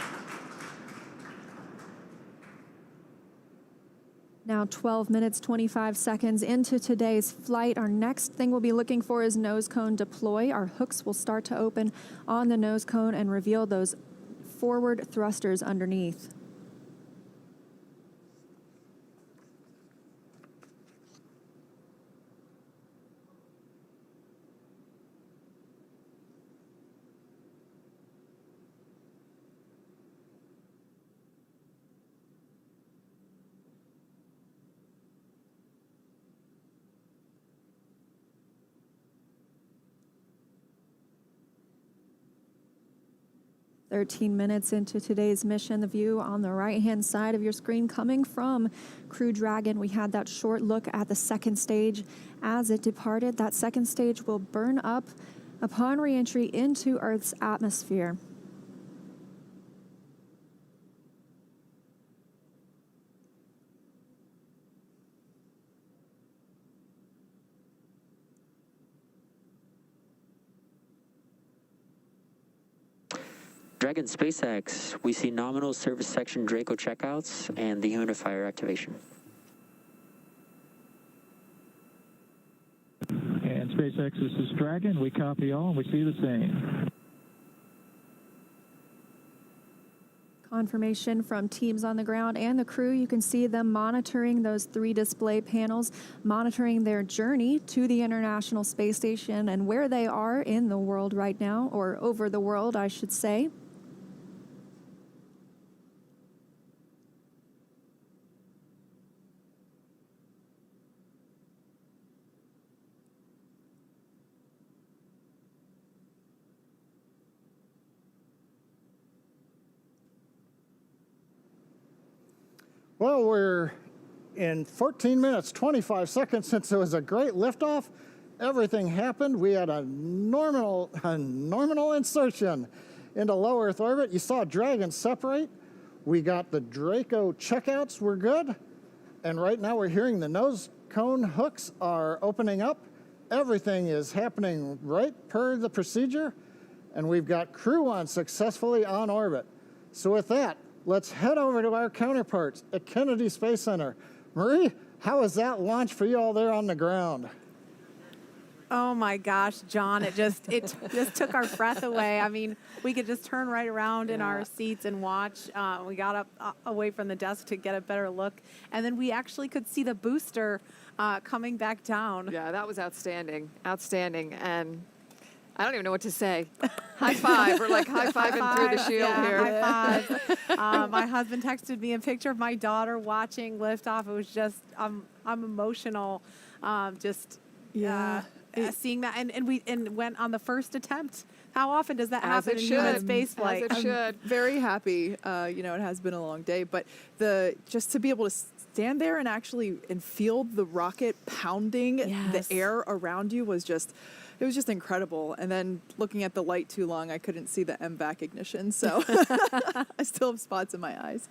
Speaker 20: Now 12 minutes, 25 seconds into today's flight. Our next thing we'll be looking for is nose cone deploy. Our hooks will start to open on the nose cone and reveal those forward thrusters underneath. "13 minutes into today's mission, the view on the right-hand side of your screen coming from Crew Dragon. We had that short look at the second stage as it departed. That second stage will burn up upon re-entry into Earth's atmosphere.
Speaker 6: Dragon SpaceX, we see nominal service section Draco checkouts and the humidifier activation.
Speaker 12: And SpaceX, this is Dragon. We copy all, and we see the same.
Speaker 20: Confirmation from teams on the ground and the crew. You can see them monitoring those 3 display panels, monitoring their journey to the International Space Station and where they are in the world right now, or over the world, I should say.
Speaker 11: Well, we're in 14 minutes, 25 seconds since it was a great liftoff. Everything happened. We had a nominal insertion into low Earth orbit. You saw Dragon separate. We got the Draco checkouts were good. And right now we're hearing the nose cone hooks are opening up. Everything is happening right per the procedure. And we've got Crew-1 successfully on orbit. So with that, let's head over to our counterparts at Kennedy Space Center. Marie, how was that launch for you all there on the ground?
Speaker 1: Oh my gosh, John, it just took our breath away. I mean, we could just turn right around in our seats and watch. We got up away from the desk to get a better look, and then we actually could see the booster coming back down.
Speaker 3: Yeah, that was outstanding. Outstanding. And I don't even know what to say. High five. We're like high-fiving through the shield here.
Speaker 1: High five. My husband texted me a picture of my daughter watching Liftoff. It was just, I'm emotional. Seeing that, and we went on the first attempt. How often does that happen in human space flight?
Speaker 3: As it should.
Speaker 2: I'm very happy. It has been a long day, but just to be able to stand there and actually feel the rocket pounding the air around you was just incredible. And then looking at the light too long, I couldn't see the MVAC ignition, so I still have spots in my eyes.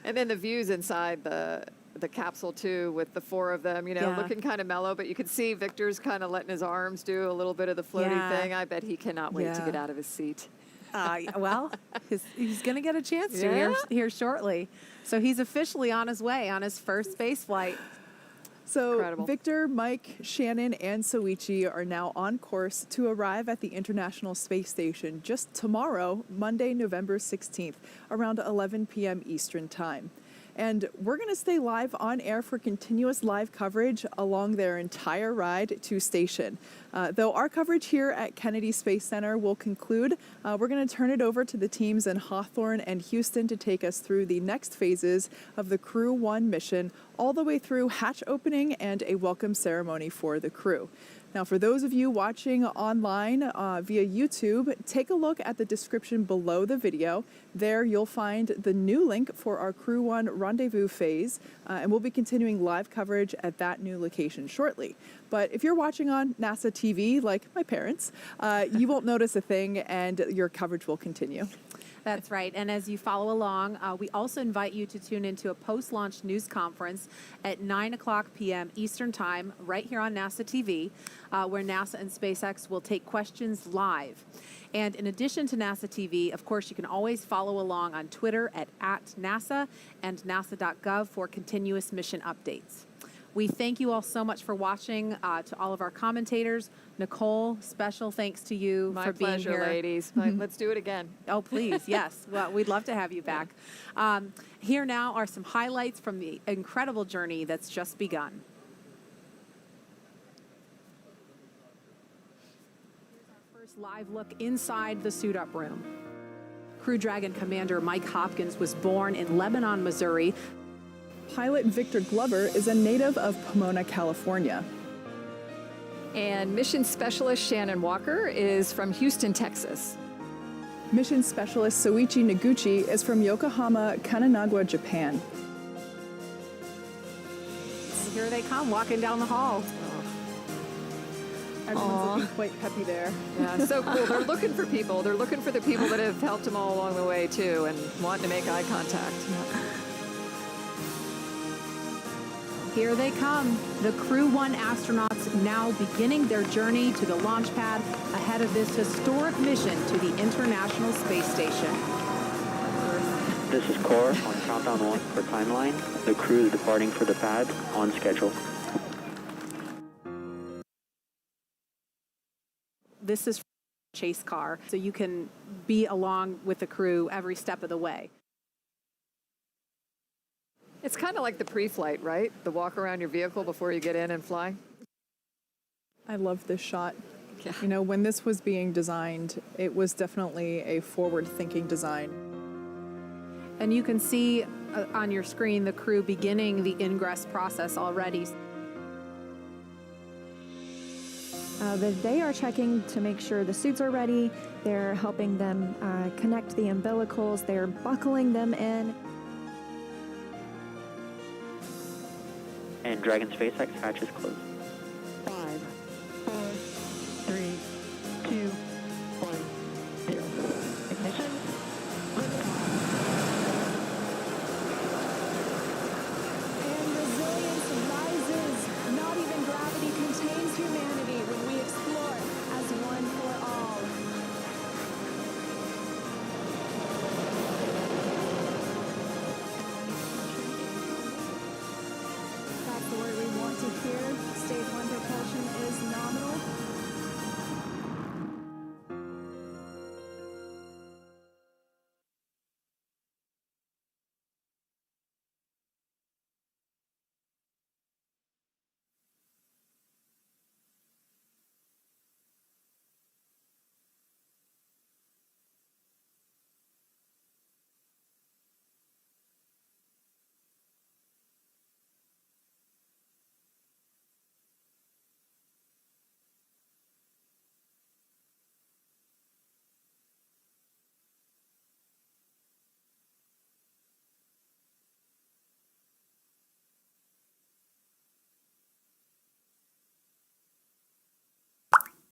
Speaker 3: And then the views inside the capsule too, with the four of them, looking kind of mellow, but you could see Victor's kind of letting his arms do a little bit of the floaty thing. I bet he cannot wait to get out of his seat.
Speaker 1: Well, he's going to get a chance to here shortly. So he's officially on his way on his first space flight.
Speaker 2: So
Speaker 3: Incredible.
Speaker 2: Victor, Mike, Shannon, and Soichi are now on course to arrive at the International Space Station just tomorrow, Monday, November 16th, around 11 p.m. Eastern Time. And we're going to stay live on air for continuous live coverage along their entire ride to station. Though our coverage here at Kennedy Space Center will conclude, we're going to turn it over to the teams in Hawthorne and Houston to take us through the next phases of the Crew-1 mission, all the way through hatch opening and a welcome ceremony for the crew. Now, for those of you watching online via YouTube, take a look at the description below the video. There you'll find the new link for our Crew-1 rendezvous phase, and we'll be continuing live coverage at that new location shortly. But if you're watching on NASA TV, like my parents, you won't notice a thing, and your coverage will continue.
Speaker 1: That's right. And as you follow along, we also invite you to tune into a post-launch news conference at 9 o'clock p.m. Eastern Time, right here on NASA TV, where NASA and SpaceX will take questions live. And in addition to NASA TV, of course, you can always follow along on Twitter at @NASA and nasa.gov for continuous mission updates. We thank you all so much for watching. To all of our commentators, Nicole, special thanks to you for being here.
Speaker 3: My pleasure, ladies. Let's do it again.
Speaker 1: Oh, please, yes. Well, we'd love to have you back. Here now are some highlights from the incredible journey that's just begun. Here's our first live look inside the suit-up room. Crew Dragon Commander Mike Hopkins was born in Lebanon, Missouri.
Speaker 2: Pilot Victor Glover is a native of Pomona, California.
Speaker 3: And mission specialist Shannon Walker is from Houston, Texas.
Speaker 2: Mission specialist Soichi Noguchi is from Yokohama, Kanagawa, Japan.
Speaker 1: And here they come, walking down the hall.
Speaker 2: Everyone's looking quite peppy there.
Speaker 3: Yeah, so cool. They're looking for people. They're looking for the people that have helped them all along the way, too, and wanting to make eye contact.
Speaker 1: Here they come, the Crew-1 astronauts now beginning their journey to the launch pad ahead of this historic mission to the International Space Station.
Speaker 6: This is Core on countdown 1 for timeline. The crew is departing for the pad on schedule.
Speaker 1: This is a chase car, so you can be along with the crew every step of the way.
Speaker 3: It's kind of like the pre-flight, right? The walk around your vehicle before you get in and fly.
Speaker 2: I love this shot.
Speaker 3: Yeah.
Speaker 2: You know, when this was being designed, it was definitely a forward-thinking design.
Speaker 1: And you can see on your screen the crew beginning the ingress process already.
Speaker 20: They are checking to make sure the suits are ready. They're helping them connect the umbilicals. They're buckling them in.
Speaker 6: And Dragon SpaceX hatch is closed.